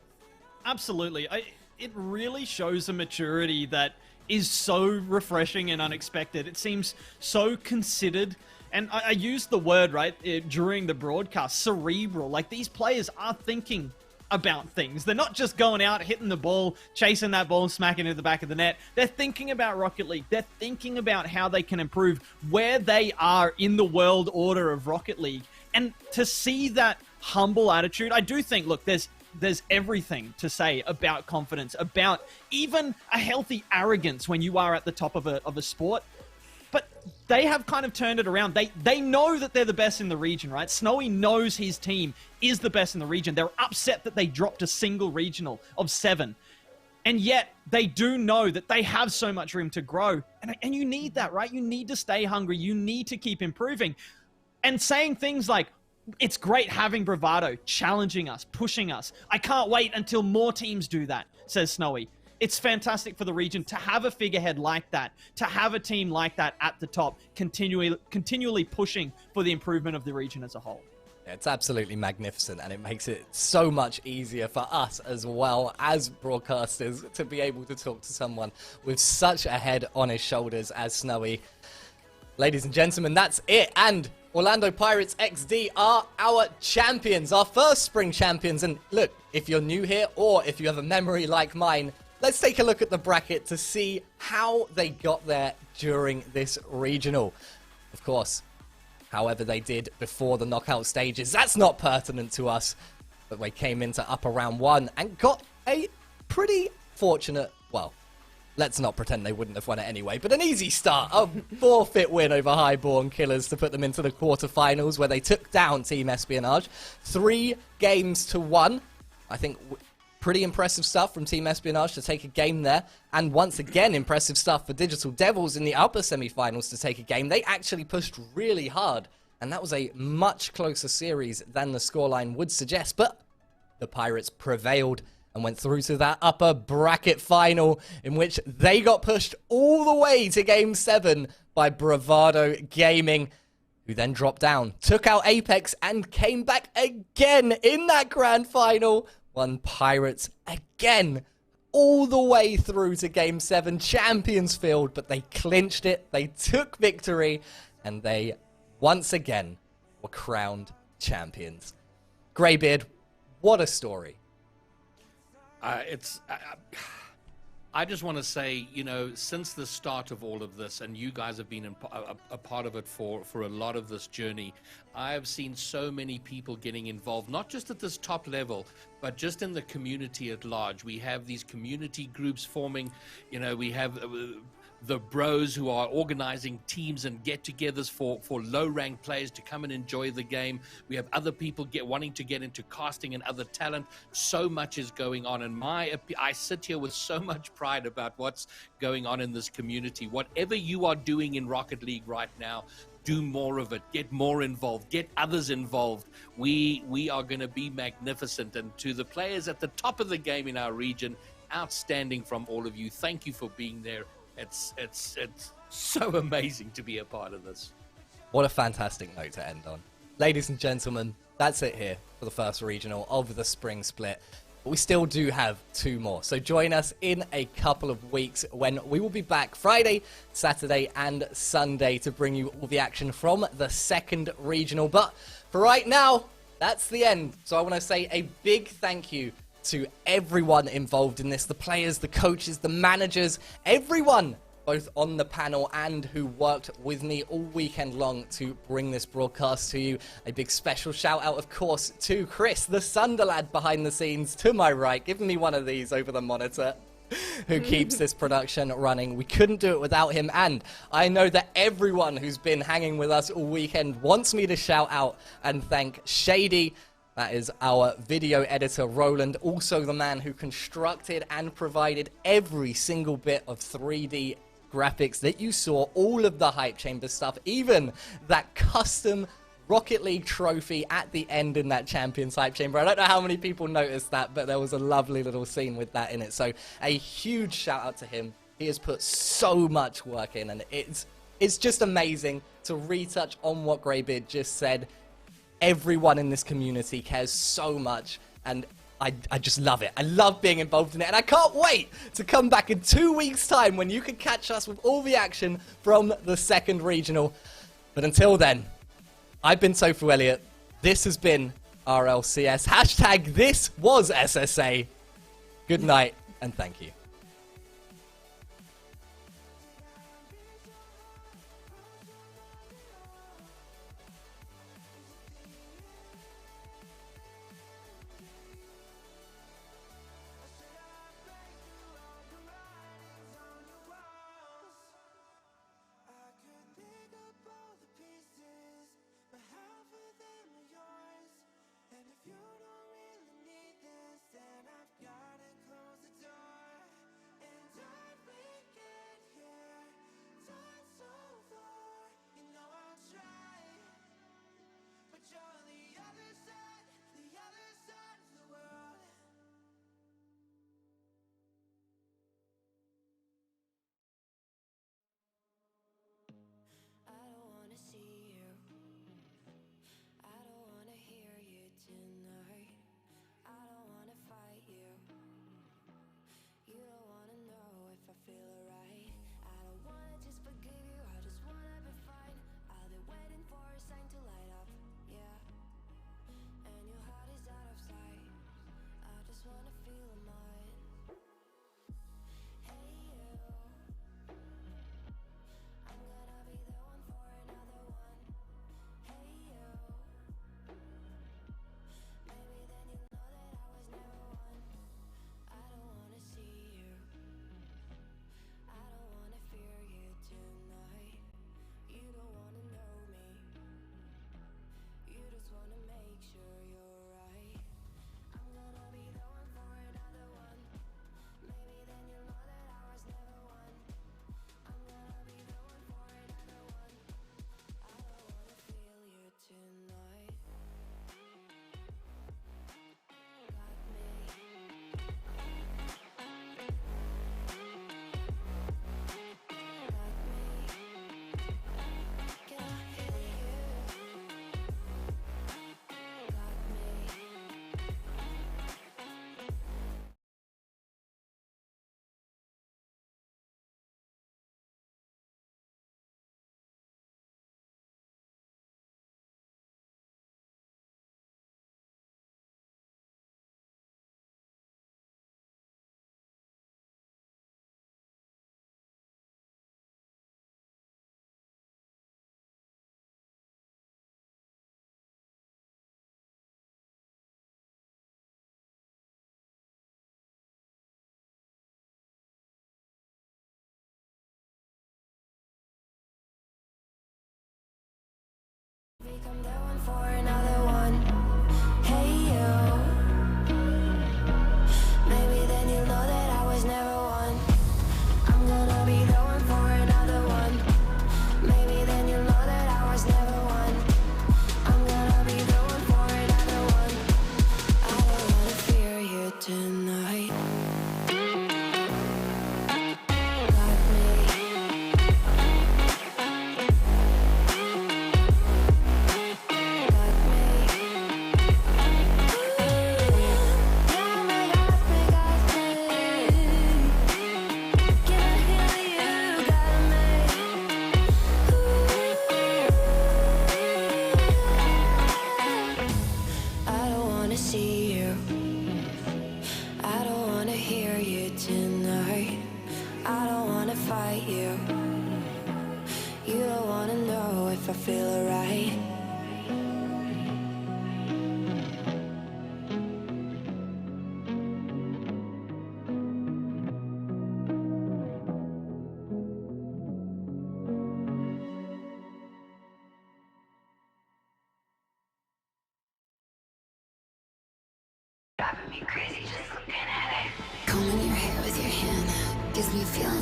Absolutely. It really shows a maturity that is so refreshing and unexpected. It seems so considered. And I used the word, right, during the broadcast, cerebral. Like, these players are thinking about things. They're not just going out, hitting the ball, chasing that ball, and smacking it in the back of the net. They're thinking about Rocket League. They're thinking about how they can improve, where they are in the world order of Rocket League. And to see that humble attitude, I do think, look, there's everything to say about confidence, about even a healthy arrogance when you are at the top of a sport. But they have kind of turned it around. They know that they're the best in the region, right? Snowy knows his team is the best in the region. They're upset that they dropped a single regional of 7. And yet, they do know that they have so much room to grow. And you need that, right? You need to stay hungry. You need to keep improving. And saying things like, it's great having Bravado challenging us, pushing us. I can't wait until more teams do that, says Snowy. It's fantastic for the region to have a figurehead like that, to have a team like that at the top, continually pushing for the improvement of the region as a whole. Yeah, it's absolutely magnificent, and it makes it so much easier for us as well as broadcasters to be able to talk to someone with such a head on his shoulders as Snowy. Ladies and gentlemen, that's it. And Orlando Pirates XD are our champions, our first spring champions. And look, if you're new here or if you have a memory like mine, let's take a look at the bracket to see how they got there during this regional. Of course, however they did before the knockout stages, that's not pertinent to us. But they came into upper round 1 and got a pretty fortunate, well, let's not pretend they wouldn't have won it anyway, but an easy start. A forfeit win over Highborn Killers to put them into the quarterfinals, where they took down Team Espionage 3-1. I think pretty impressive stuff from Team Espionage to take a game there. And once again, impressive stuff for Digital Devils in the upper semi-finals to take a game. They actually pushed really hard, and that was a much closer series than the scoreline would suggest. But the Pirates prevailed and went through to that upper bracket final, in which they got pushed all the way to Game 7 by Bravado Gaming, who then dropped down, took out Apex, and came back again in that grand final. Won Pirates again, all the way through to Game 7, Champions Field, but they clinched it, they took victory, and they, once again, were crowned champions. Greybeard, what a story. I just want to say, you know, since the start of all of this, and you guys have been a part of it for a lot of this journey, I have seen so many people getting involved, not just at this top level, but just in the community at large. We have these community groups forming, you know, we have the bros who are organizing teams and get-togethers for low-ranked players to come and enjoy the game. We have other people wanting to get into casting and other talent. So much is going on, and I sit here with so much pride about what's going on in this community. Whatever you are doing in Rocket League right now, do more of it. Get more involved. Get others involved. We are going to be magnificent. And to the players at the top of the game in our region, outstanding from all of you. Thank you for being there. It's so amazing to be a part of this. What a fantastic note to end on. Ladies and gentlemen, that's it here for the first regional of the spring split. But we still do have 2 more. So join us in a couple of weeks when we will be back Friday, Saturday and Sunday to bring you all the action from the second regional. But for right now, that's the end. So I want to say a big thank you to everyone involved in this, the players, the coaches, the managers, everyone both on the panel and who worked with me all weekend long to bring this broadcast to you. A big special shout out, of course, to Chris, the Sunderlad behind the scenes to my right, giving me one of these over the monitor, who keeps this production running. We couldn't do it without him, and I know that everyone who's been hanging with us all weekend wants me to shout out and thank Shady. That is our video editor, Roland, also the man who constructed and provided every single bit of 3D graphics that you saw, all of the hype chamber stuff, even that custom Rocket League trophy at the end in that Champions hype chamber. I don't know how many people noticed that, but there was a lovely little scene with that in it. So a huge shout out to him. He has put so much work in, and it's just amazing to retouch on what Greybeard just said. Everyone in this community cares so much, and I just love it. I love being involved in it, and I can't wait to come back in 2 weeks' time when you can catch us with all the action from the second regional. But until then, I've been Tofu Elliott. This has been RLCS. Hashtag this was SSA. Good night, and thank you. And if you don't really need this, then I've gotta close the door.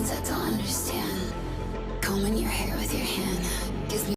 things I don't understand. Combing your hair with your hand gives me